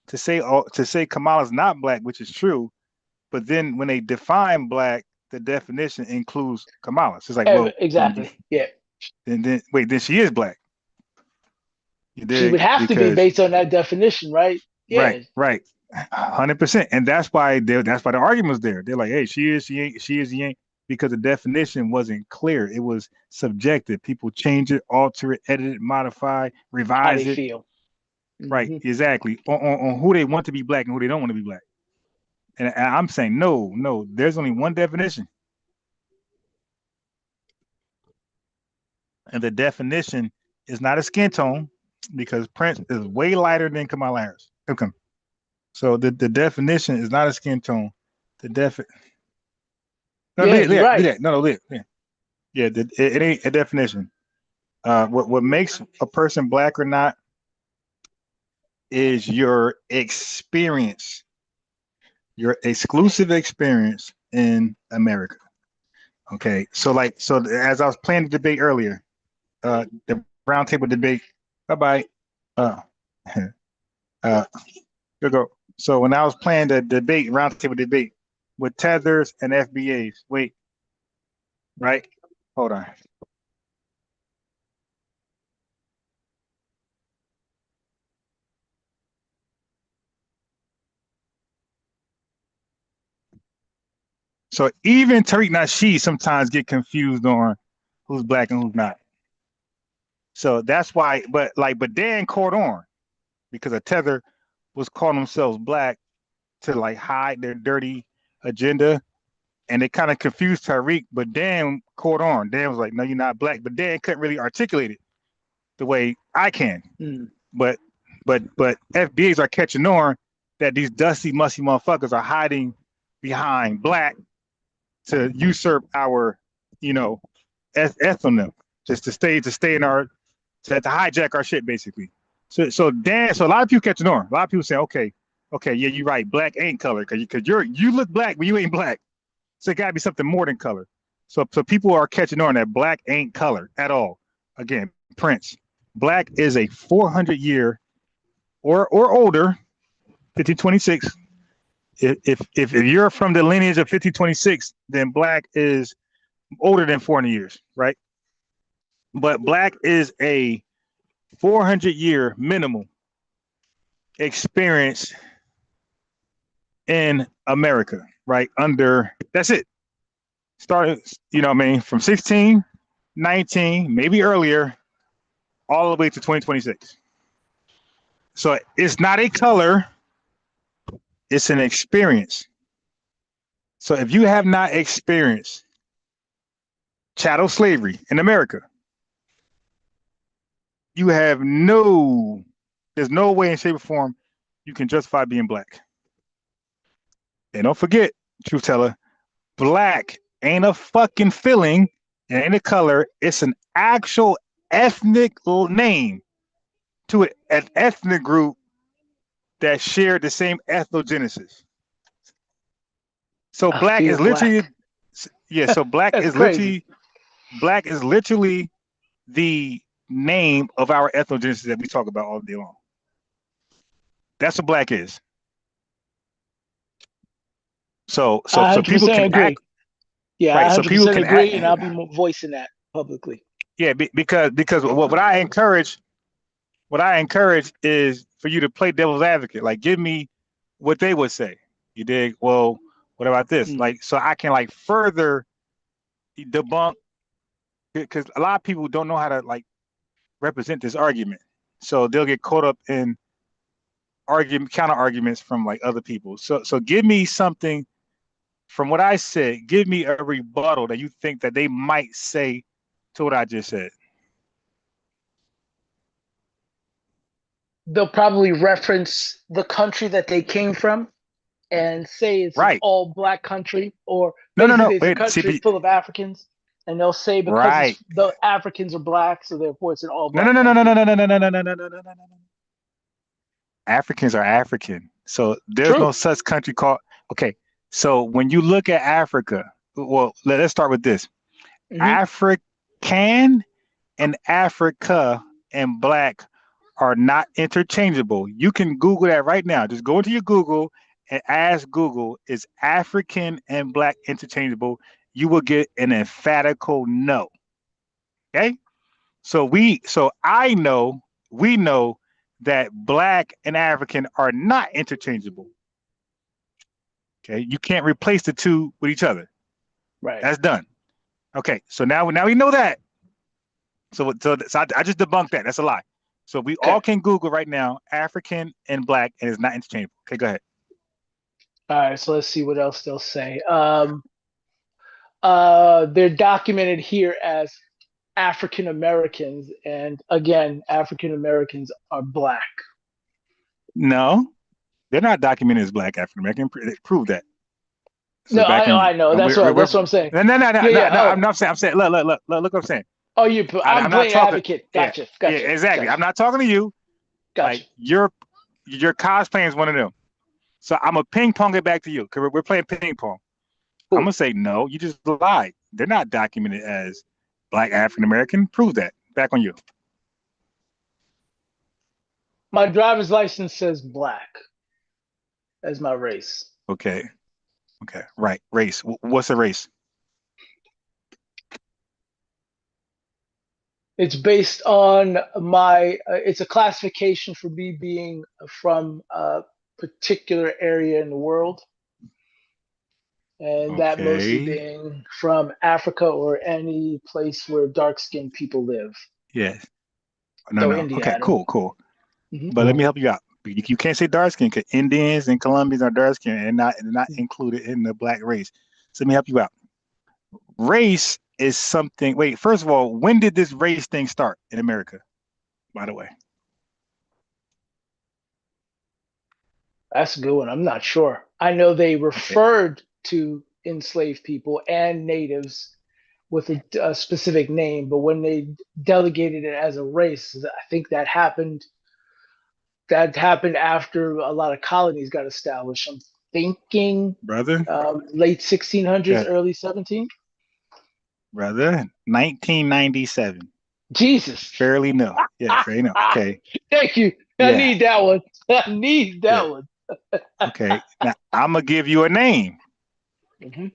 To say Kamala's not black, which is true, but then when they define black, the definition includes Kamala. So it's like, well, exactly, yeah. Then she is black. She would have to be based on that definition, right? Yeah. Right, 100%. And that's why the argument's there. They're like, hey, she is, she ain't, because the definition wasn't clear. It was subjective. People change it, alter it, edit it, modify, revise it. How they feel. Right, exactly. On who they want to be black and who they don't want to be black. And I'm saying no, there's only one definition. And the definition is not a skin tone, because Prince is way lighter than Kamala Harris. Okay. So the definition is not a skin tone. It ain't a definition. What makes a person black or not is your experience, your exclusive experience in America. Okay, so as I was playing the debate earlier, the roundtable debate. Bye bye. Here go. So when I was playing the debate, roundtable debate with Tethers and FBAs. Wait, right? Hold on. So even Tariq Nasheed sometimes get confused on who's black and who's not. So that's why, but Dan Cordon, because a Tether was calling themselves black to like hide their dirty agenda, and they kind of confused Tariq. But Dan Cordon, Dan was like, "No, you're not black." But Dan couldn't really articulate it the way I can. But FBAs are catching on that these dusty, musty motherfuckers are hiding behind black to usurp our, ethnonym, just to stay in our, to hijack our shit basically. So a lot of people catching on. A lot of people say, okay, yeah, you're right. Black ain't color, because you look black, but you ain't black. So it gotta be something more than color. So people are catching on that black ain't color at all. Again, Prince, black is a 400-year or older, 1526. If you're from the lineage of 1526, then black is older than 400 years, right? But black is a 400-year minimum experience in America, right? That's it. Started, from 16, 19, maybe earlier, all the way to 2026. So it's not a color, it's an experience. So if you have not experienced chattel slavery in America, you have there's no way in shape or form you can justify being black. And don't forget, truth teller, black ain't a fucking feeling, it ain't a color, it's an actual ethnic name to an ethnic group that shared the same ethnogenesis. So black is literally, so black is literally the name of our ethnogenesis that we talk about all day long. That's what black is. So people can agree. act. Yeah, right, I 100% agree, and I'll be voicing that publicly. Yeah, because what I encourage is for you to play devil's advocate. Like, give me what they would say. You dig? Well, what about this? Like, so I can further debunk because a lot of people don't know how to like represent this argument, so they'll get caught up in counter arguments from like other people. So give me something from what I said. Give me a rebuttal that you think that they might say to what I just said. They'll probably reference the country that they came from and say it's an all black country, or basically it's a country full of Africans, and they'll say because the Africans are black, so therefore it's an all black. No. Africans are African, so there's no such country called. Okay, so when you look at Africa, well, let's start with this: African and Africa and black are not interchangeable. You can Google that right now. Just go into your Google and ask Google, is African and black interchangeable? You will get an emphatical no. Okay? We know that black and African are not interchangeable. Okay, you can't replace the two with each other. Right. That's done. Okay, so now we know that. So I just debunked that. That's a lie. So we all can Google right now, African and black, and it's not interchangeable. Okay, go ahead. All right, so let's see what else they'll say. They're documented here as African Americans, and again, African Americans are black. No, they're not documented as black African American. Prove that. So no, I know. That's what I'm saying. No. I'm saying. Look what I'm saying. Oh, I'm playing advocate. Gotcha. Yeah, exactly. Gotcha. I'm not talking to you. Gotcha. Like your cosplaying is one of them. So I'm gonna ping pong it back to you because we're playing ping pong. Cool. I'm gonna say no. You just lied. They're not documented as black African American. Prove that. Back on you. My driver's license says black as my race. Okay. Right. Race. What's a race? It's based on it's a classification for me being from a particular area in the world. And that mostly being from Africa or any place where dark-skinned people live. Yes. No. Okay, cool. Mm-hmm. But let me help you out. You can't say dark-skinned because Indians and Colombians are dark-skinned and not included in the black race. So let me help you out. Race is something. Wait, first of all, when did this race thing start in America? By the way, that's a good one. I'm not sure. I know they referred to enslaved people and natives with a specific name, but when they delegated it as a race, I think that happened. That happened after a lot of colonies got established. I'm thinking, brother, late 1600s, early 17. Brother, 1997. Jesus. Fairly no. Yeah, fairly no. Okay. Thank you. I need that one. I need that one. Okay. Now, I'm going to give you a name. Mm-hmm.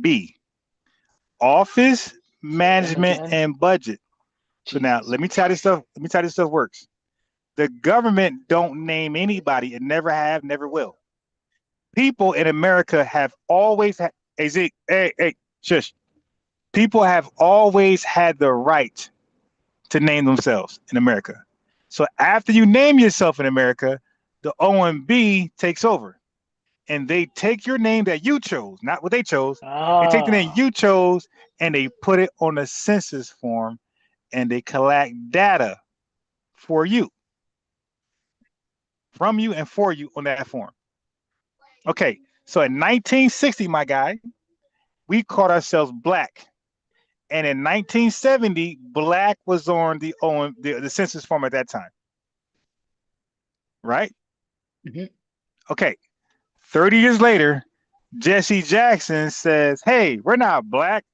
OMB. Office, Management, and Budget. So now, let me tell you stuff works. The government don't name anybody and never have, never will. People in America have always had, hey, Zeke, hey, shush. People have always had the right to name themselves in America. So after you name yourself in America, the OMB takes over. And they take your name that you chose, not what they chose. They take the name you chose and they put it on a census form and they collect data for you. From you and for you on that form. Okay, so in 1960, my guy, we called ourselves black. And in 1970, black was on the census form at that time. Right? Mm-hmm. Okay. 30 years later, Jesse Jackson says, hey, we're not black,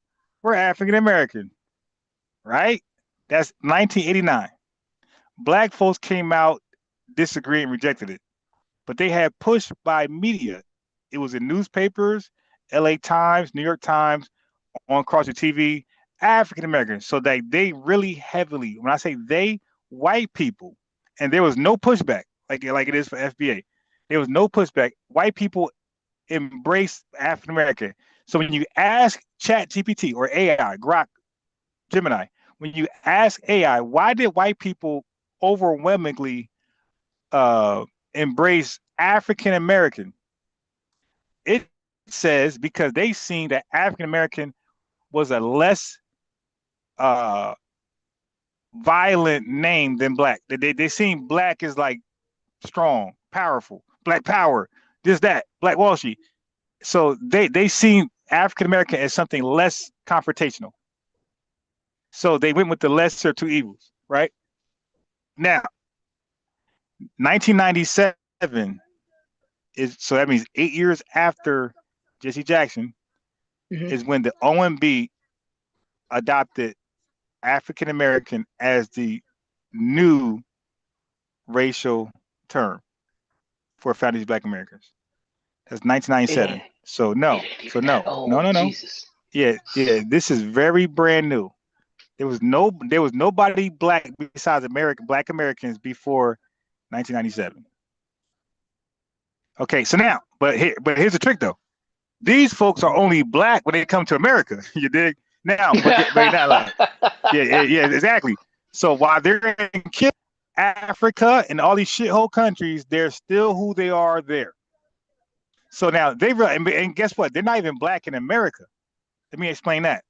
we're African American. Right? That's 1989. Black folks came out, disagreed, and rejected it. But they had pushed by media. It was in newspapers, LA Times, New York Times, on across the TV, African Americans. So they really heavily, when I say they, white people, and there was no pushback like it is for FBA. There was no pushback. White people embraced African American. So when you ask ChatGPT or AI, Grok, Gemini, when you ask AI, why did white people overwhelmingly embrace African American? It says because they seen that African American was a less violent name than black. They seen black as like strong, powerful, black power, this, that, Black Wall Street. So they seen African American as something less confrontational. So they went with the lesser two evils, right? Now, 1997 is, so that means 8 years after Jesse Jackson is when the OMB adopted African American as the new racial term for founding Black Americans. That's 1997. So no. Jesus. Yeah. This is very brand new. There was nobody black besides Black Americans before 1997. Okay, so now, but here's the trick though. These folks are only black when they come to America. You dig? Now, but now, like, yeah, exactly. So while they're in Africa and all these shithole countries, they're still who they are there. So now and guess what? They're not even black in America. Let me explain that.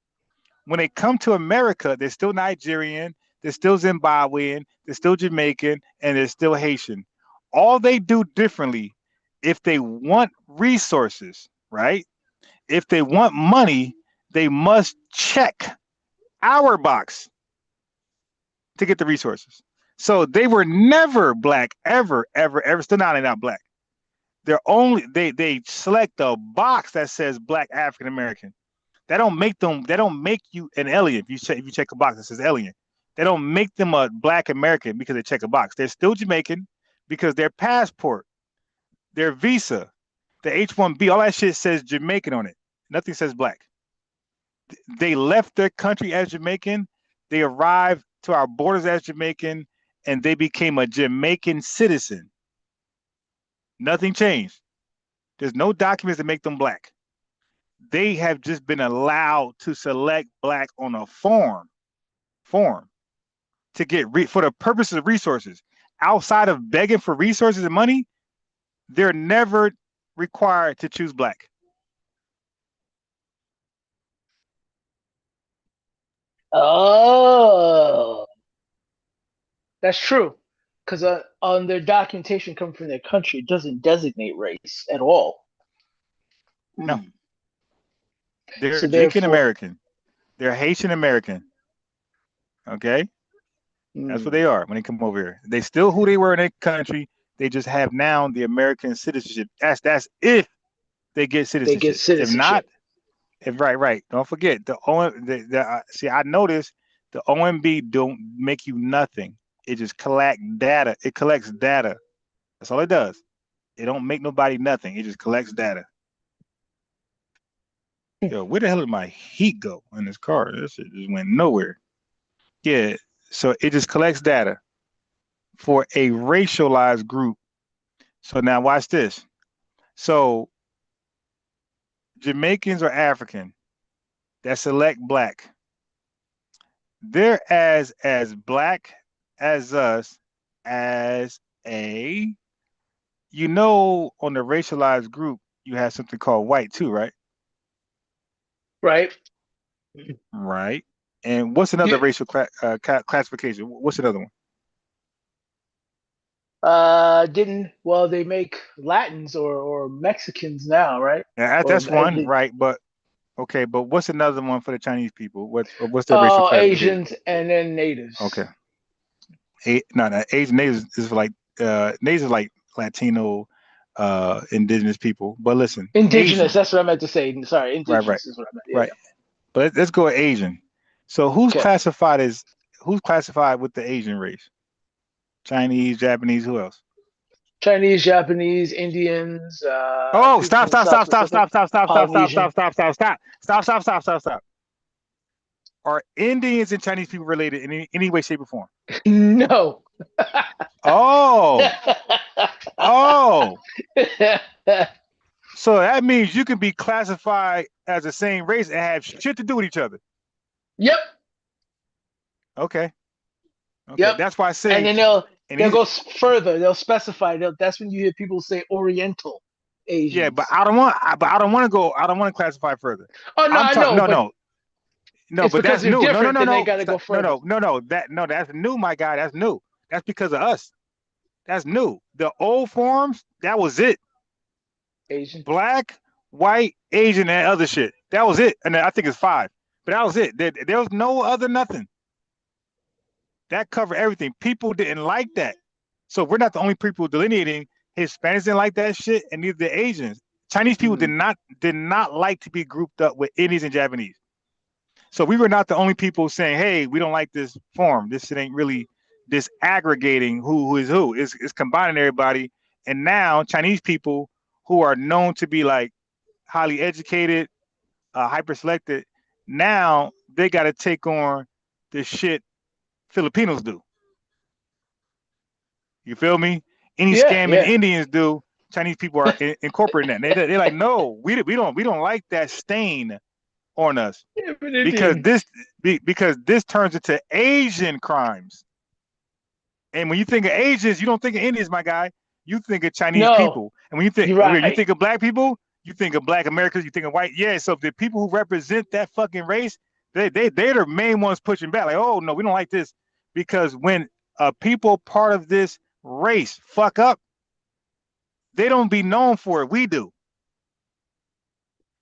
When they come to America, they're still Nigerian, they're still Zimbabwean, they're still Jamaican, and they're still Haitian. All they do differently, if they want resources, right? If they want money, they must check our box to get the resources. So they were never black, ever. Still not black. They select a box that says Black African American. They don't make you an alien if you check a box that says alien. They don't make them a Black American because they check a box. They're still Jamaican because their passport, their visa, the H-1B, all that shit says Jamaican on it. Nothing says black. They left their country as Jamaican. They arrived to our borders as Jamaican, and they became a Jamaican citizen. Nothing changed. There's no documents that make them black. They have just been allowed to select black on a form to get for the purposes of resources. Outside of begging for resources and money, they're never required to choose black. Oh, that's true. Because on their documentation coming from their country, it doesn't designate race at all. No. They're so Jamaican American. They're Haitian American. Okay? That's what they are when they come over here. They still who they were in their country. They just have now the American citizenship. That's if they get citizenship. If not, right. Don't forget see, I noticed the OMB don't make you nothing. It just collects data. It collects data. That's all it does. It don't make nobody nothing. It just collects data. Yo, where the hell did my heat go in this car? This shit just went nowhere. Yeah, so it just collects data for a racialized group. So now watch this. So Jamaicans or African that select black, they're as black as us as on the racialized group, you have something called white too, right? Right. Right. And what's another racial classification? What's another one? They make Latins or Mexicans now, right? Yeah, that's one, right? But okay, but what's another one for the Chinese people? What's their racial classification? Asians and then natives. Okay. Asian natives is like natives are like Latino, indigenous people. But listen, indigenous. Asian, that's what I meant to say. Sorry, indigenous right. is what I meant. Yeah, right. Yeah. But let's go with Asian. So who's classified with the Asian race? Chinese, Japanese, who else? Chinese, Japanese, Indians. Stop. Are Indians and Chinese people related in any way, shape, or form? No. So that means you can be classified as the same race and have shit to do with each other. Yep. Okay. Yep. That's why I say. And then they'll go further. They'll specify. That's when you hear people say Oriental Asians. Yeah, but I don't want to go. I don't want to classify further. Oh no, I know. No, but that's new. No. They gotta go further. No. That's new, my guy. That's new. That's because of us. That's new. The old forms, that was it. Asian, black, white, Asian, and other shit. That was it. And I think it's 5. But that was it. There was no other nothing. That covered everything. People didn't like that. So we're not the only people delineating. Hispanics didn't like that shit, and neither the Asians. Chinese people did not like to be grouped up with Indians and Japanese. So we were not the only people saying, hey, we don't like this form. This shit ain't really disaggregating who is who. It's combining everybody. And now Chinese people who are known to be like highly educated, hyper selected, now they got to take on the shit Filipinos do. You feel me? Any scamming Indians do, Chinese people are incorporating that. They're like, no, we don't like that stain on us because this turns into Asian crimes. And when you think of Asians, you don't think of Indians, my guy. You think of Chinese people. And when you think of black people, you think of black Americans, you think of white. Yeah, so the people who represent that fucking race, they're the main ones pushing back. Like, oh no, we don't like this. Because when people part of this race fuck up, they don't be known for it. We do.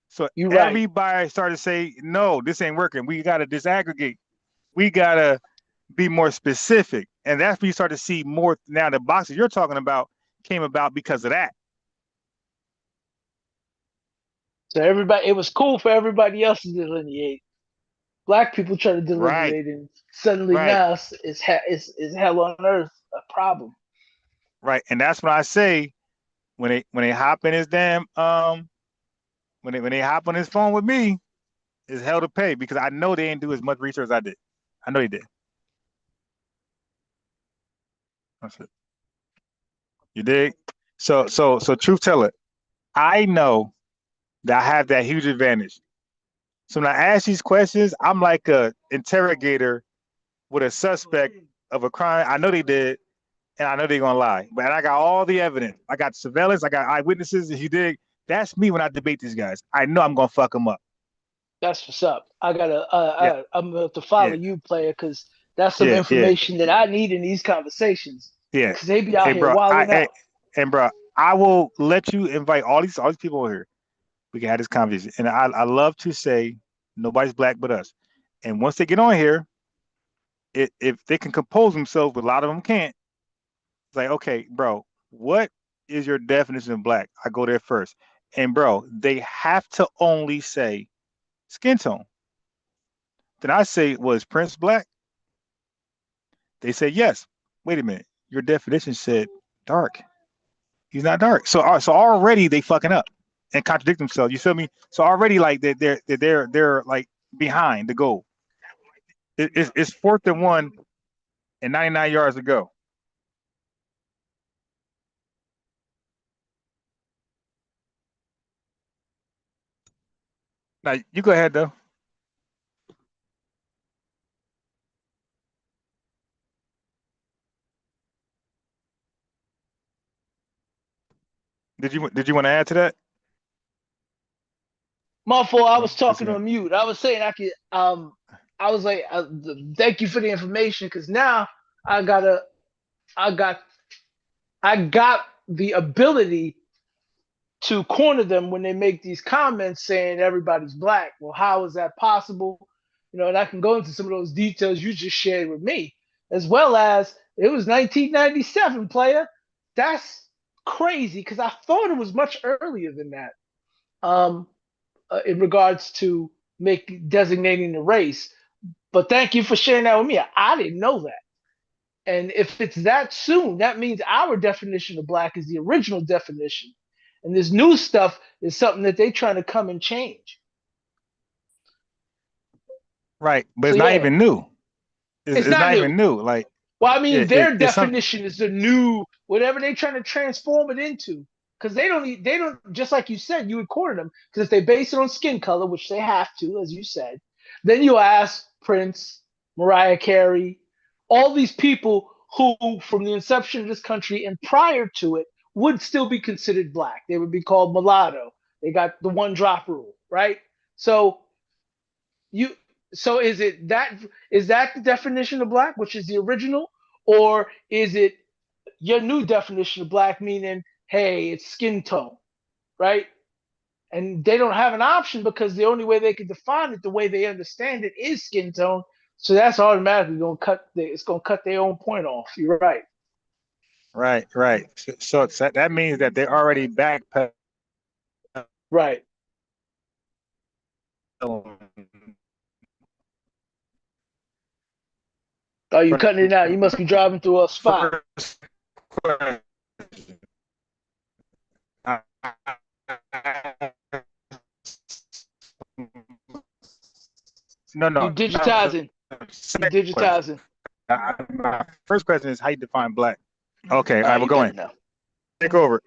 So everybody started to say, no, this ain't working. We got to disaggregate. We got to be more specific. And that's when you start to see more. Now, the boxes you're talking about came about because of that. So it was cool for everybody else to delineate. Black people try to delineate, and suddenly now it's hell on earth a problem. Right, and that's when I say when they hop in his damn when they hop on his phone with me, it's hell to pay because I know they didn't do as much research as I did. I know they did. That's it. You dig? So truth teller, I know that I have that huge advantage. So when I ask these questions, I'm like a interrogator with a suspect of a crime. I know they did, and I know they're gonna lie. But I got all the evidence. I got surveillance. I got eyewitnesses. If you dig, that's me when I debate these guys. I know I'm gonna fuck them up. That's what's up. I'm gonna have to follow you, player, because that's some information that I need in these conversations. Yeah, because they be out here wilding out. And bro, I will let you invite all these people over here. We can have this conversation. And I love to say nobody's black but us. And once they get on here, if they can compose themselves, but a lot of them can't. It's like, okay, bro, what is your definition of black? I go there first. And bro, they have to only say skin tone. Then I say, was Prince black? They say yes. Wait a minute. Your definition said dark. He's not dark. So already they fucking up and contradict themselves. You feel me? So already like they're like behind the goal. It's 4th and 1 and 99 yards to go. Now you go ahead though. Did you want to add to that? My fault. I was talking on mute. I was saying I could. I was like, thank you for the information because now I got the ability to corner them when they make these comments saying everybody's black. Well, how is that possible? And I can go into some of those details you just shared with me, as well as it was 1997, player. That's crazy because I thought it was much earlier than that. In regards to designating the race. But thank you for sharing that with me. I didn't know that. And if it's that soon, that means our definition of black is the original definition. And this new stuff is something that they're trying to come and change. Right. But it's not even new. It's not even new. Like, well, I mean, their definition is the new, whatever they're trying to transform it into. Because they don't, just like you said, you would corner them. Because if they base it on skin color, which they have to, as you said, then you'll ask Prince, Mariah Carey, all these people who, from the inception of this country and prior to it, would still be considered black. They would be called mulatto. They got the one drop rule, right? So is that the definition of black, which is the original, or is it your new definition of black, meaning, hey, it's skin tone, right? And they don't have an option because the only way they can define it, the way they understand it, is skin tone. So that's automatically going to cut their own point off. You're right. Right. So that means that they're already back. Right. Oh, you're cutting it out. You must be driving through a spot. No. You're digitizing. My first question is how you define black. Okay, all right, we're going. Take over.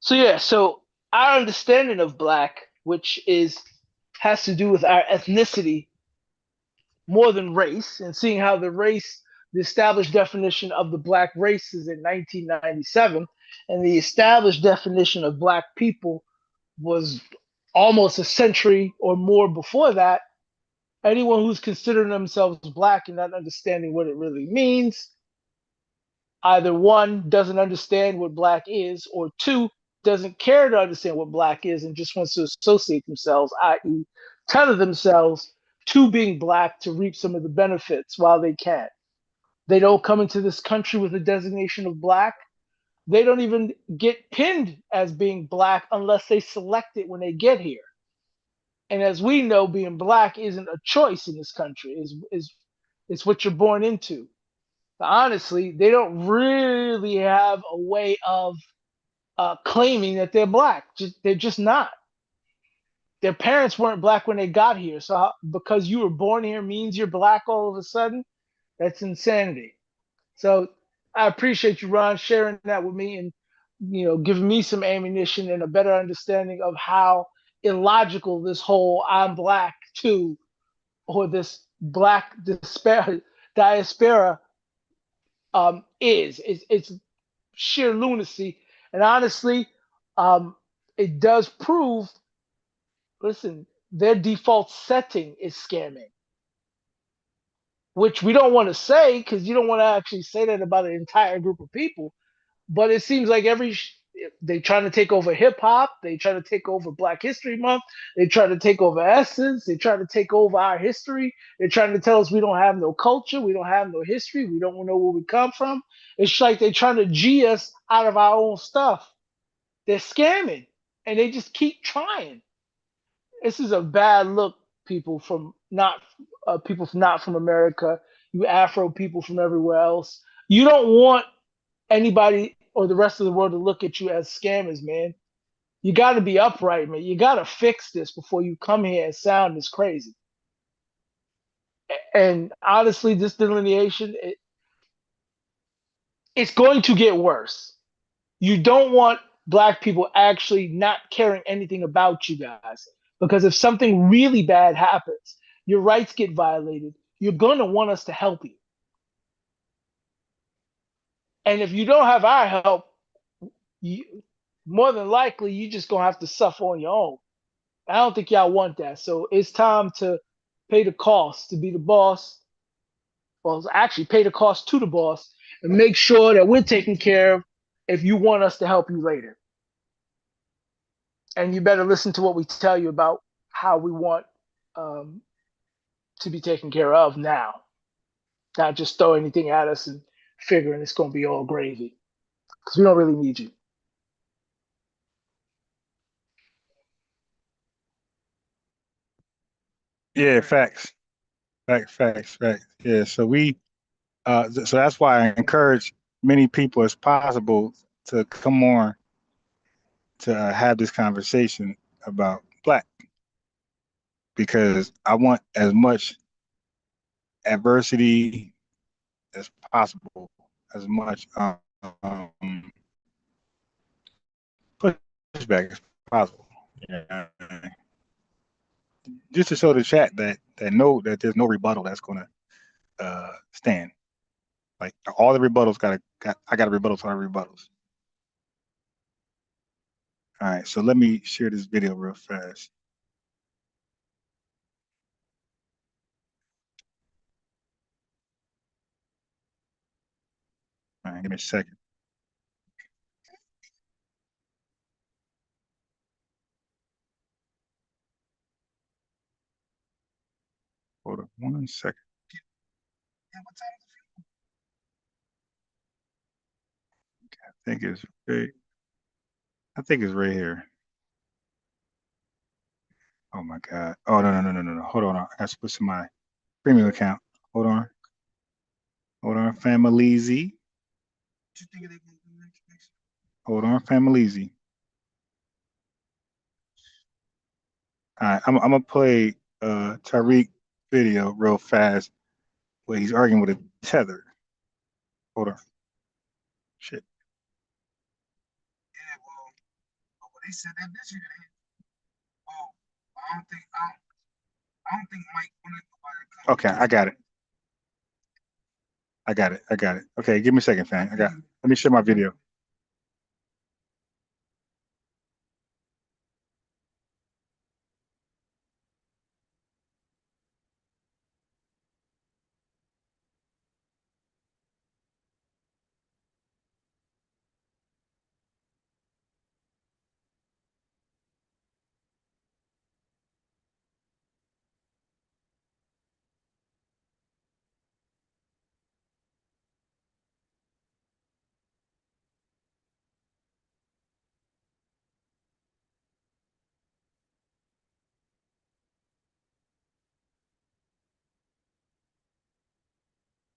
So our understanding of black, which has to do with our ethnicity more than race, and seeing how the established definition of the black race is in 1997, and the established definition of black people was almost a century or more before that. Anyone who's considering themselves black and not understanding what it really means, either one, doesn't understand what black is, or two, doesn't care to understand what black is and just wants to associate themselves, i.e., tether themselves to being black to reap some of the benefits while they can. They don't come into this country with a designation of black. They don't even get pinned as being black unless they select it when they get here. And as we know, being black isn't a choice in this country. It's what you're born into. But honestly, they don't really have a way of claiming that they're black. They're just not. Their parents weren't black when they got here. So because you were born here means you're black all of a sudden? That's insanity. So I appreciate you, Ron, sharing that with me and giving me some ammunition and a better understanding of how illogical this whole I'm black too, or this black diaspora is. It's sheer lunacy. And honestly, it does prove, listen, their default setting is scamming, which we don't want to say because you don't want to actually say that about an entire group of people. But it seems like they trying to take over hip hop, they try to take over Black History Month, they try to take over Essence, they try to take over our history. They're trying to tell us we don't have no culture, we don't have no history, we don't know where we come from. It's like they're trying to G us out of our own stuff. They're scamming, and they just keep trying. This is a bad look, people from not from America, you Afro people from everywhere else. You don't want anybody or the rest of the world to look at you as scammers, man. You got to be upright, man. You got to fix this before you come here and sound this crazy. And honestly, this delineation, it's going to get worse. You don't want Black people actually not caring anything about you guys. Because if something really bad happens, your rights get violated, you're going to want us to help you. And if you don't have our help, more than likely, you're just going to have to suffer on your own. I don't think y'all want that. So it's time to pay the cost to be the boss. Well, actually pay the cost to the boss and make sure that we're taken care of if you want us to help you later. And you better listen to what we tell you about how we want to be taken care of now. Not just throw anything at us and figuring it's going to be all gravy. Because we don't really need you. Yeah, facts. Yeah, so so that's why I encourage many people as possible to come on to have this conversation about Black, because I want as much adversity as possible. as much pushback as possible. Yeah. Just to show the chat that there's no rebuttal that's going to stand. Like all the rebuttals I got a rebuttal to all the rebuttals. All right, so let me share this video real fast. All right, give me a second. Hold on 1 second. I think it's right here. Oh my God. Oh no. Hold on. I got to switch to my premium account. Hold on. Familyzy. Hold on, Familyzy. All right, I'm gonna play Tariq video real fast where he's arguing with a tether. Hold on. Shit. Yeah, well, they said that this year. Well, I don't think Mike wanted to. Okay, I got it. Okay, give me a second, fam. Let me share my video.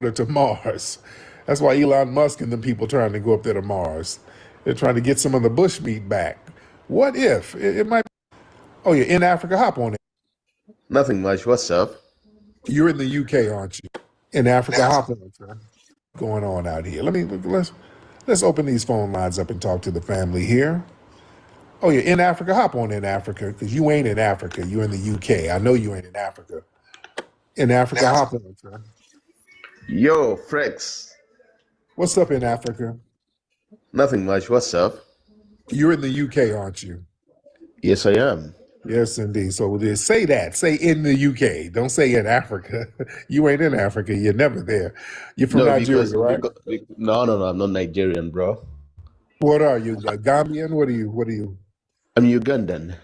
To Mars. That's why Elon Musk and the people trying to go up there to Mars. They're trying to get some of the bush meat back. What if? It might. Oh, you're in Africa? Hop on it. Nothing much. What's up? You're in the UK, aren't you? In Africa, hop on it. What's going on out here? Let's open these phone lines up and talk to the family here. Oh, you're in Africa? Hop on in Africa, because you ain't in Africa. You're in the UK. I know you ain't in Africa. In Africa, hop on it, sir. Yo, Frex. What's up in Africa? Nothing much. What's up? You're in the UK, aren't you? Yes, I am. Yes, indeed. So say that. Say in the UK. Don't say in Africa. You ain't in Africa. You're never there. You're from Nigeria, right? No. I'm not Nigerian, bro. What are you? Gambian? What are you? I'm Ugandan.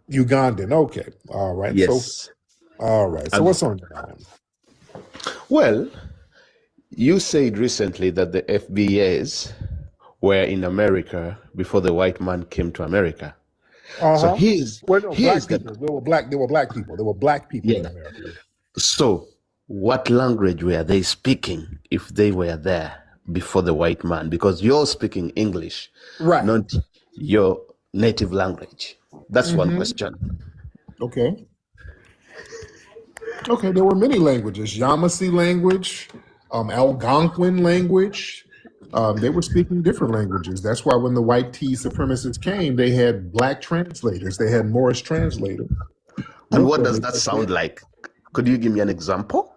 Ugandan. Okay. All right. Yes. All right. So what's on your mind? Well, you said recently that the FBAs were in America before the white man came to America. So black people. They were black people. There were black people in America. So what language were they speaking if they were there before the white man? Because you're speaking English, right? Not your native language. That's one question. Okay. There were many languages. Yamasee language, Algonquin language. They were speaking different languages. That's why when the white tea supremacists came, they had black translators. They had Morris translators. And what does that sound like? Could you give me an example?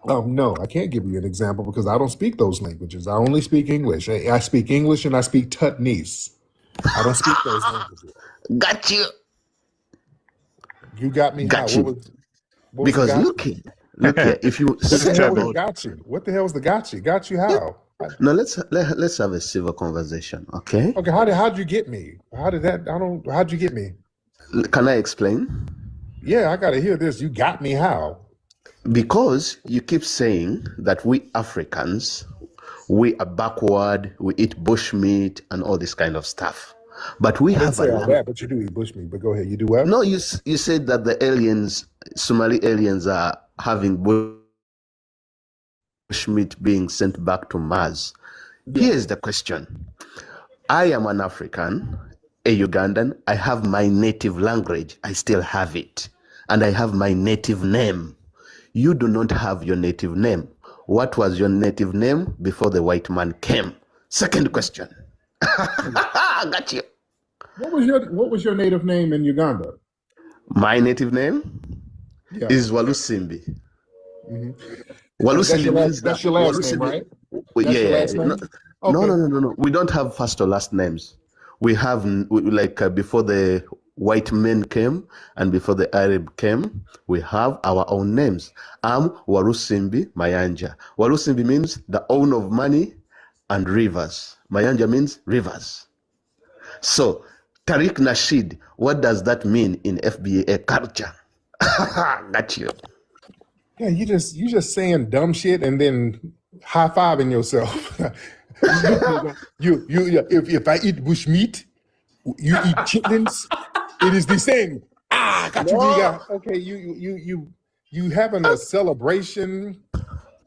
No, I can't give you an example because I don't speak those languages. I only speak English. I speak English and I speak Tutnese. I don't speak those languages. Got you. You got me. Got how? you. Because look here, if you what the hell is the got you? What the hell is the got you? Got you how? No, let's have a civil conversation, okay? Okay, how'd you get me? How'd you get me? Can I explain? Yeah, I gotta hear this. You got me how? Because you keep saying that we Africans, we are backward, we eat bushmeat and all this kind of stuff. But we have say all that, but you do eat bushmeat. But go ahead, you do what? No, you said that the aliens, Somali aliens, are having bushmeat being sent back to Mars. Yeah. Here's the question. I am an African, a Ugandan. I have my native language. I still have it. And I have my native name. You do not have your native name. what was your native name before the white man came? Second question. Got you. What was your native name in Uganda? My native name is Walusimbi. Walusimbi means that's your last name, right? That's your last name? No. We don't have first or last names. We have before the white men came and before the Arab came, we have our own names. I'm Walusimbi Mayanja. Walusimbi means the owner of money and rivers. Mayanja means rivers. So Tariq Nasheed, what does that mean in FBA culture? Got you. Yeah, you just saying dumb shit and then high-fiving yourself. If I eat bush meat, you eat chitlins, it is the same. Got you. Okay, you having a celebration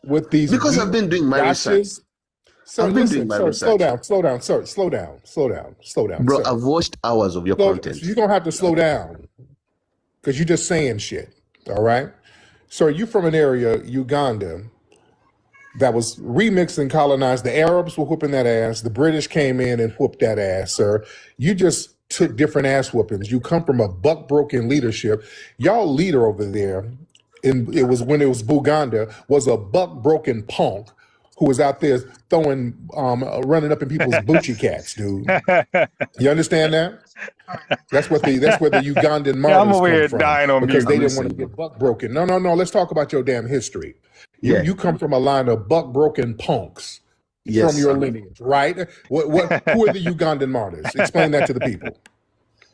with these because I've been doing my research. So listen, sir, slow down, sir, slow down. Bro, sir. I've watched hours of your content. So you're gonna have to slow down because you're just saying shit. All right. So you from an area, Uganda, that was remixed and colonized. The Arabs were whooping that ass. The British came in and whooped that ass, sir. You just took different ass whoopings. You come from a buck-broken leadership. Y'all leader over there, when it was Buganda, was a buck-broken punk who was out there throwing, running up in people's boochie cats, dude. You understand that? That's where the Ugandan martyrs come from, dying on because they didn't want to get buck broken. No. Let's talk about your damn history. You come from a line of buck broken punks from your lineage, right? Who are the Ugandan martyrs? Explain that to the people.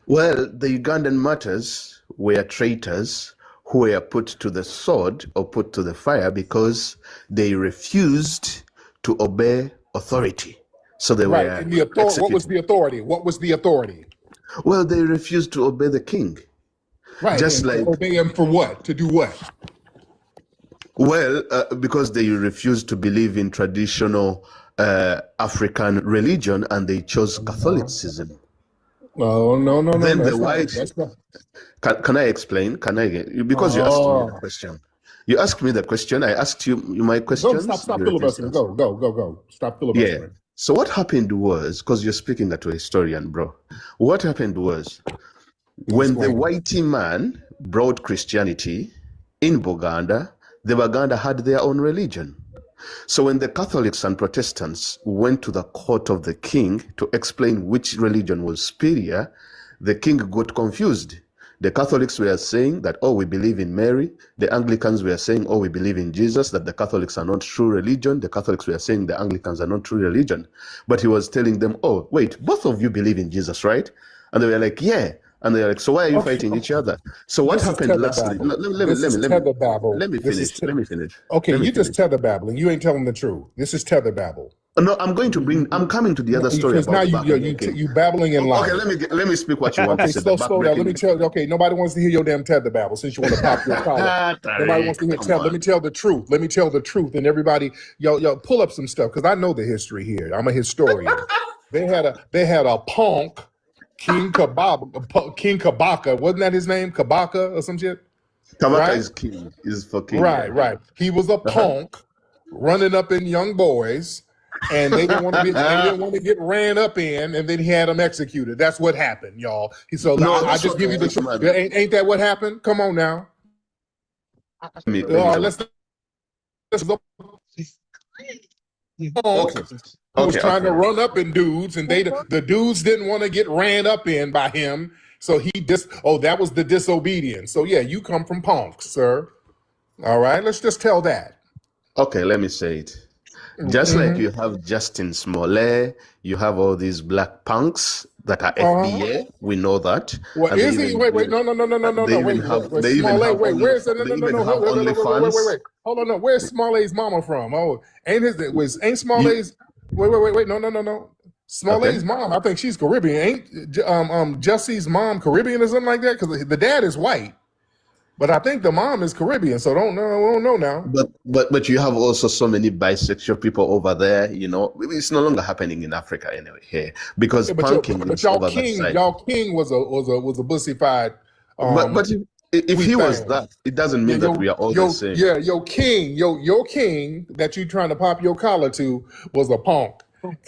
Well, the Ugandan martyrs were traitors who were put to the sword or put to the fire because they refused to obey authority. So they were executed. What was the authority? Well, they refused to obey the king. Right. Just like obey him for what? To do what? Well, because they refused to believe in traditional African religion and they chose Catholicism. Oh, no. Then the white. Can I explain? Because you asked me the question. You asked me the question. I asked you my question. Stop filibustering. Go. Stop filibustering. Yeah. So what happened was, because you're speaking to a historian, bro. What happened was, when the whitey man brought Christianity in Buganda, the Baganda had their own religion. So when the Catholics and Protestants went to the court of the king to explain which religion was superior, the king got confused. The Catholics were saying that, we believe in Mary. The Anglicans were saying, we believe in Jesus, that the Catholics are not true religion. The Catholics were saying the Anglicans are not true religion. But he was telling them, wait, both of you believe in Jesus, right? And they were like, yeah. And they're like, so why are you fighting each other? So what happened lastly? Let me finish. Okay, you just tether babbling. You ain't telling the truth. This is tether babble. No, I'm coming to the other story. Because now you babbling and lying. Okay, let me speak what you want to say. Slow down. Let me tell you. Okay, nobody wants to hear your damn tether babble since you want to pop your collar. Nobody wants to hear Let me tell the truth. Let me tell the truth. And everybody, y'all pull up some stuff because I know the history here. I'm a historian. They had a punk. King Kabaka, wasn't that his name? Kabaka or some shit? Kabaka is king, is for king. Right. He was a punk running up in young boys, and they didn't want to get ran up in, and then he had them executed. That's what happened, y'all. I just give you the truth. Ain't that what happened? Come on now. Let's go. He was trying to run up in dudes, and the dudes didn't want to get ran up in by him. So that was the disobedience. So yeah, you come from punks, sir. All right, let's just tell that. Okay, let me say it. Just like you have Justin Smollett, you have all these black punks that are FBA. We know that. Well, is he? Wait, no. Wait, Smollett. Wait, where's wait. Hold on, where's Smollett's mama from? Ain't Smollett's? Wait, no. Smollett's mom, I think she's Caribbean. Ain't Jesse's mom Caribbean or something like that? Because the dad is white, but I think the mom is Caribbean. So don't know now. But you have also so many bisexual people over there. You know, it's no longer happening in Africa anyway here because punking. But y'all king was a bussified. If he was that, it doesn't mean that we are all the same. Yeah, your king that you trying to pop your collar to was a punk,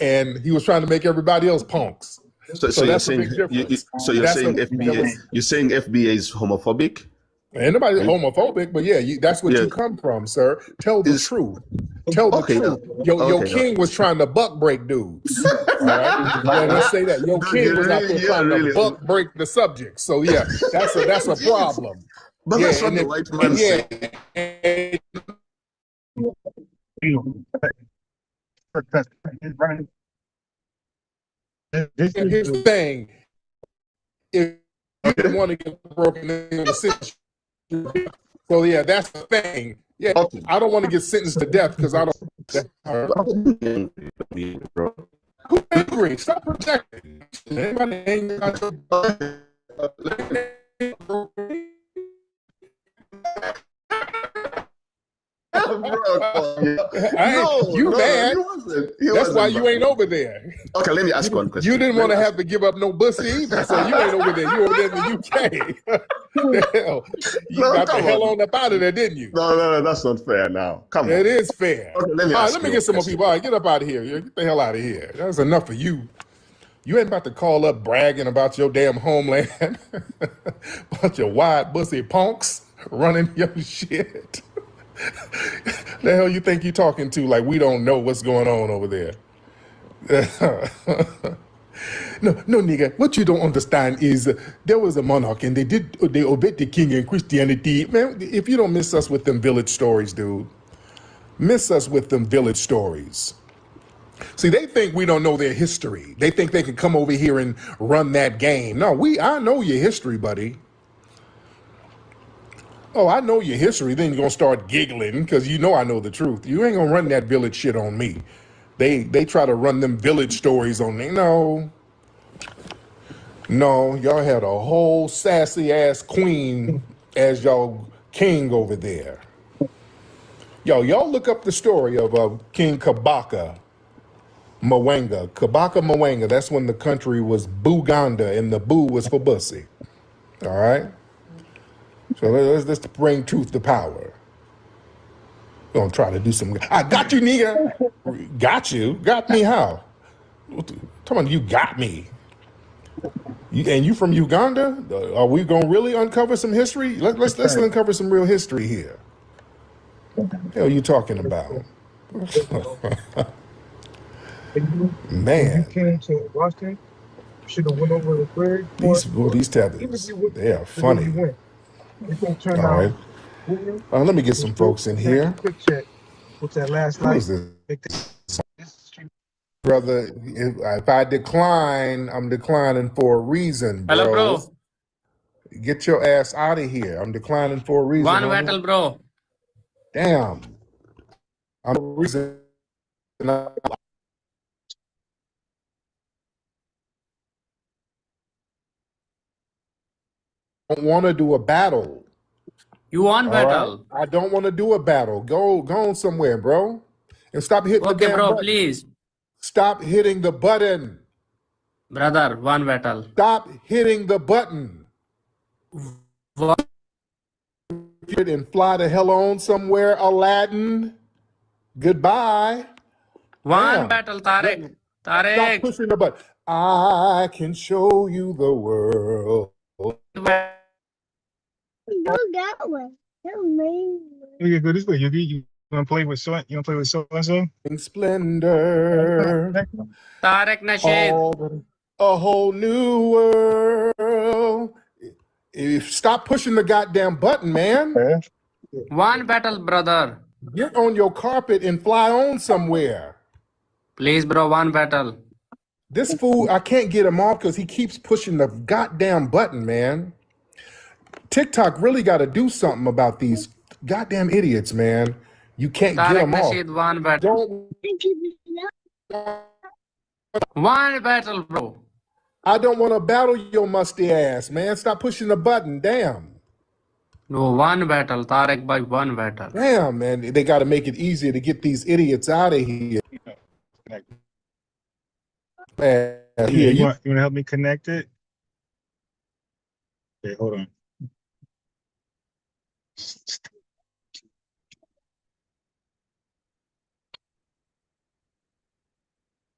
and he was trying to make everybody else punks. So that's you're a saying big difference. you're saying FBA? You're saying FBA is homophobic? Ain't nobody homophobic, but yeah, that's what you come from, sir. Tell the truth. Tell the truth. Your king was trying to buck break dudes. All right, let's say that your king was out there trying to buck break the subject. So yeah, that's a problem. But that's what the white man said. Here's the thing: if you didn't want to get broken in the situation, so yeah, that's the thing. Yeah, I don't want to get sentenced to death because I don't. Who's angry? Stop protecting. Anybody angry about you mad? That's why you ain't over there. Okay, let me ask one question. You didn't want to have to give up no pussy either, so you ain't over there. You over there in the UK. Hell, you got the hell on up out of there, didn't you? No, that's not fair now. Come on. It is fair. Okay, let me get some more people. All right, get up out of here. Get the hell out of here. That's enough for you. You ain't about to call up bragging about your damn homeland. Bunch of wide pussy punks running your shit. The hell you think you talking to? Like we don't know what's going on over there. No, nigga. What you don't understand is there was a monarch and they obeyed the king in Christianity. Man, if you don't miss us with them village stories, dude, miss us with them village stories. See, they think we don't know their history. They think they can come over here and run that game. No, I know your history, buddy. Oh, I know your history. Then you're going to start giggling because you know I know the truth. You ain't going to run that village shit on me. They try to run them village stories on me. No, y'all had a whole sassy ass queen as y'all king over there. Y'all look up the story of King Kabaka Mwanga. That's when the country was Buganda and the boo was for bussy. All right? So let's bring truth to power. We're gonna try to do some. I got you, nigga. Got you? Got me how? Come on, you got me. And you from Uganda? Are we gonna really uncover some history? Let's uncover some real history here. What the hell are you talking about? Man. You came to Washington, should have went over the bridge. These tethers, they are funny. All right. Let me get some folks in here. What's that last Who is this? Brother, if I decline, I'm declining for a reason, bro. Hello, bro. Get your ass out of here. I'm declining for a reason. One battle, bro. Damn. I'm a reason. I don't want to do a battle. You want battle? Right? I don't want to do a battle. Go on somewhere, bro. And stop hitting the damn button. Please. Stop hitting the button. Brother, one battle. Stop hitting the button. What? And fly the hell on somewhere, Aladdin. Goodbye. One battle, Tarek. Stop pushing the button. I can show you the world. Don't that way. You go this way. You wanna play with so and so? Splendor. Tarek Nasheed. A whole new world. Stop pushing the goddamn button, man. One battle, brother. Get on your carpet and fly on somewhere. Please, bro, one battle. This fool, I can't get him off because he keeps pushing the goddamn button, man. TikTok really got to do something about these goddamn idiots, man. You can't get them off. One battle. One battle, bro. I don't want to battle your musty ass, man. Stop pushing the button. Damn. No, one battle. Tarek by one battle. Damn, man. They got to make it easier to get these idiots out of here. Man, you want to help me connect it? Okay, hold on.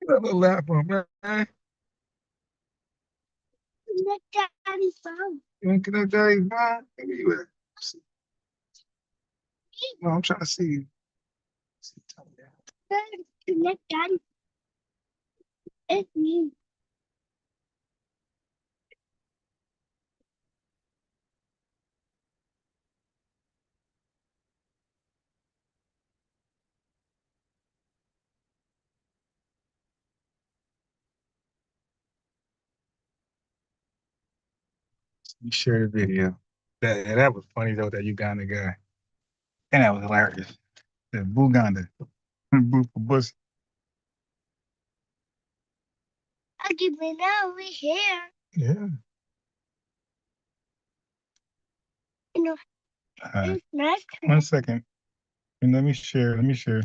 Get a little laugh on, man. Let daddy's phone. You want to get that daddy's phone? Where you at? No, I'm trying to see you. Let daddy. It's me. You shared a video. That was funny though, that Uganda guy. And that was hilarious. The Buganda. Boo for bus. I give it over here. Yeah. You know, it's nice. 1 second. And let me share. Let me share.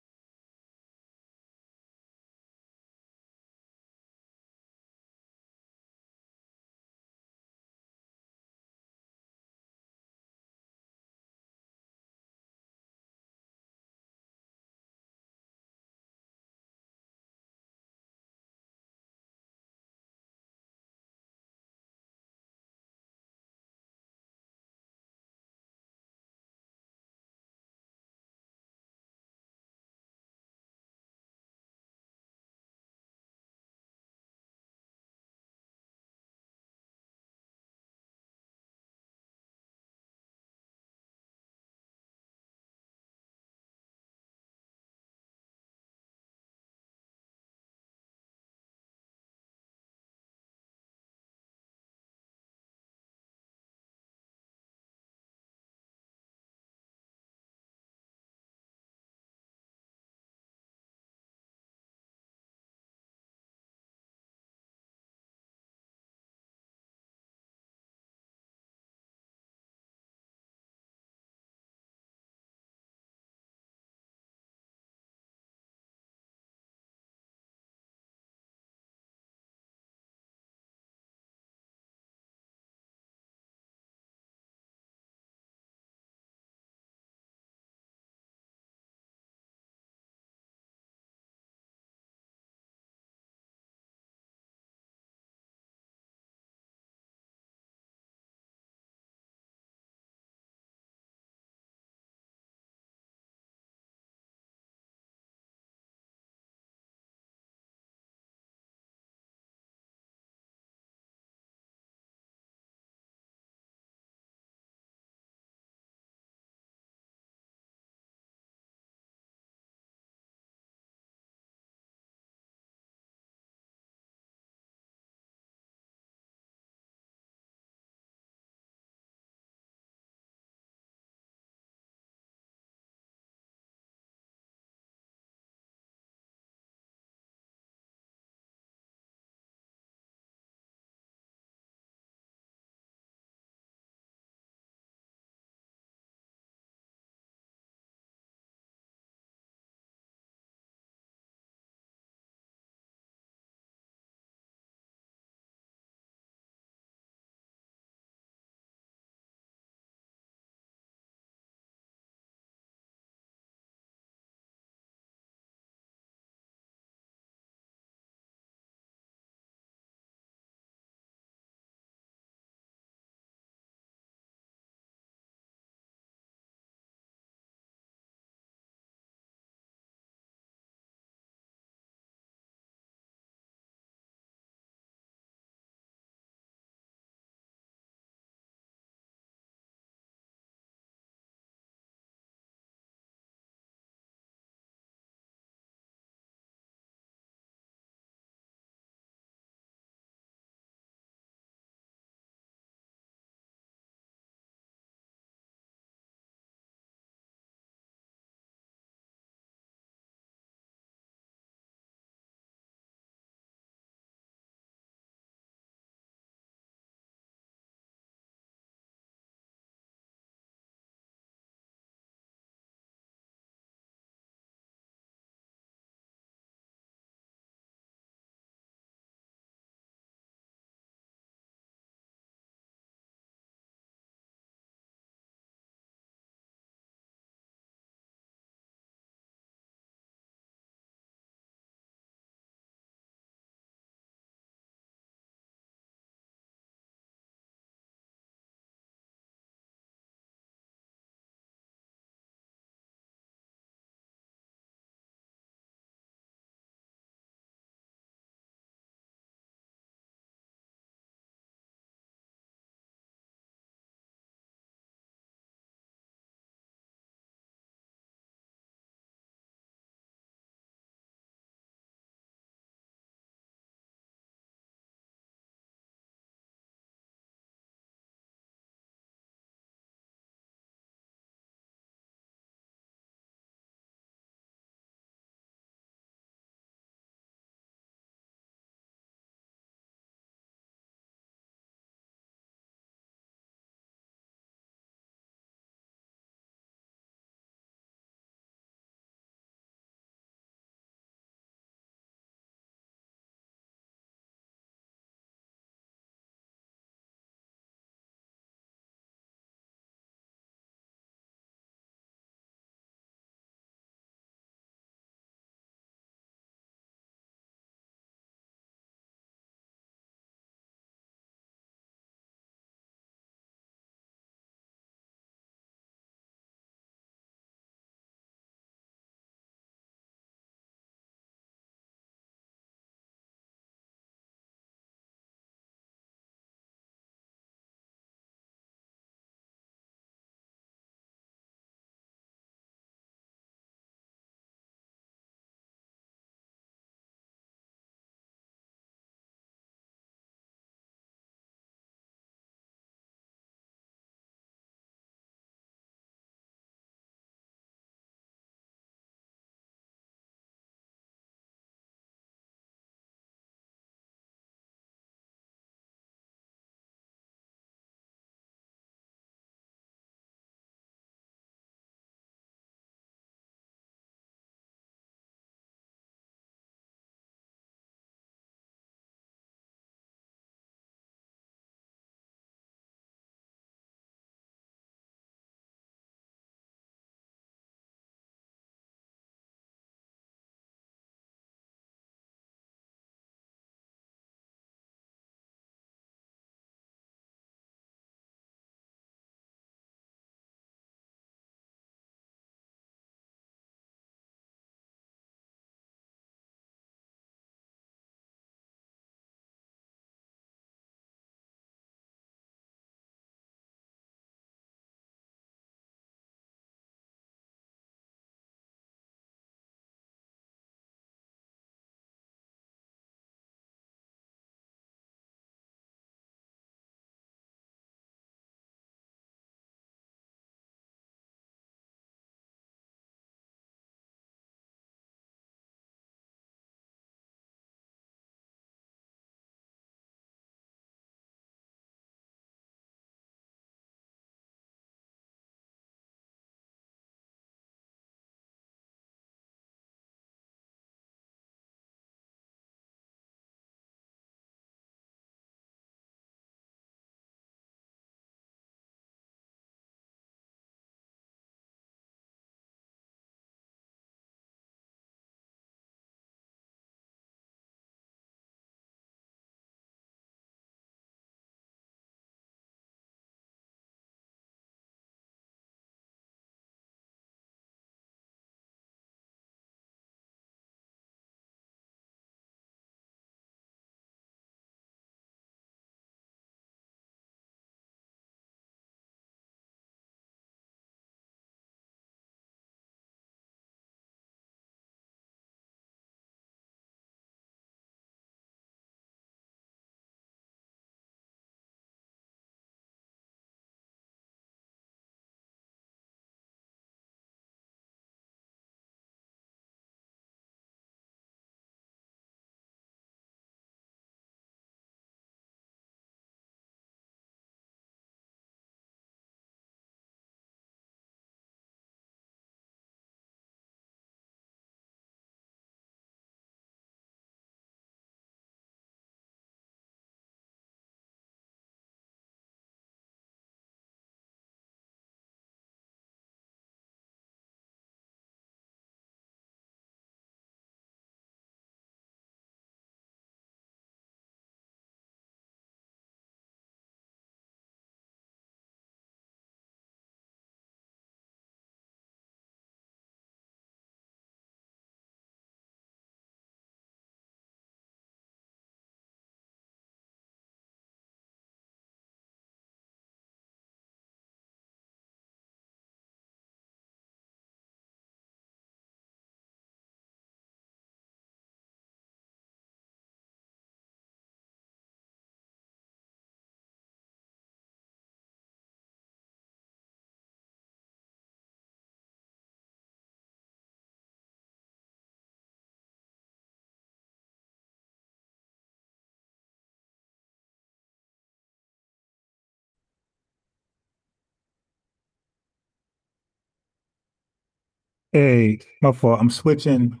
Hey, my fault. I'm switching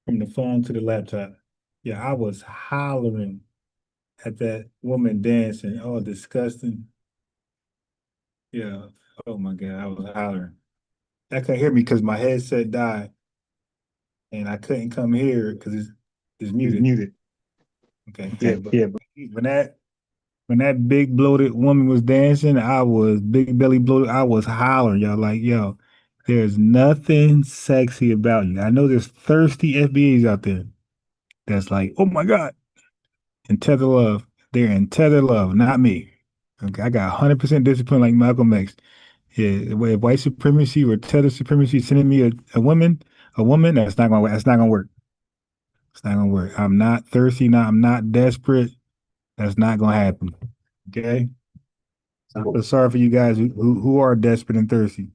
from the phone to the laptop. Yeah, I was hollering at that woman dancing. Oh, disgusting. Yeah. Oh my God, I was hollering. I couldn't hear me because my headset died, and I couldn't come here because it's It's muted. muted. Okay. Okay. Yeah, but when that big bloated woman was dancing, I was big belly bloated. I was hollering, y'all, like, yo, there's nothing sexy about you. I know there's thirsty FBAs out there that's like, oh my God, in tether love. They're in tether love, not me. Okay, I got 100% discipline like Malcolm X. Yeah, if white supremacy or tether supremacy sending me a woman, that's not gonna That's not gonna work. It's not gonna work. I'm not thirsty. I'm not desperate. That's not gonna happen. Okay. I feel sorry for you guys who are desperate and thirsty.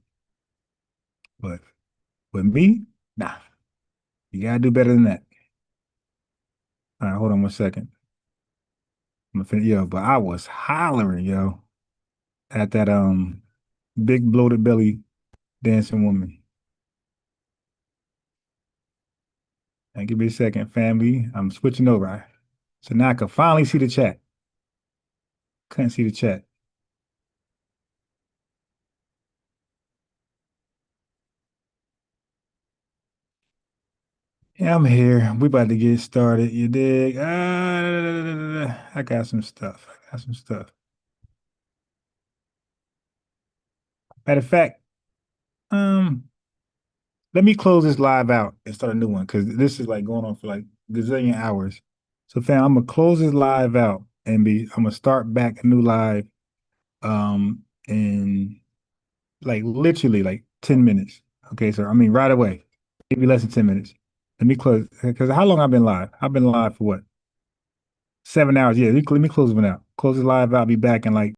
But with me, nah. You gotta do better than that. All right, hold on 1 second. I'm gonna finish, yo, but I was hollering, yo, at that big bloated belly dancing woman. And give me a second, family. I'm switching over. So now I can finally see the chat. Couldn't see the chat. Yeah, I'm here. We about to get started. You dig? I got some stuff. Matter of fact, let me close this live out and start a new one because this is like going on for like gazillion hours. So fam, I'm gonna close this live out and I'm gonna start back a new live in like literally like 10 minutes. Okay, so I mean right away. Maybe less than 10 minutes. Let me close because how long I've been live? I've been live for what? 7 hours. Yeah, let me close one out. Close this live out, be back in like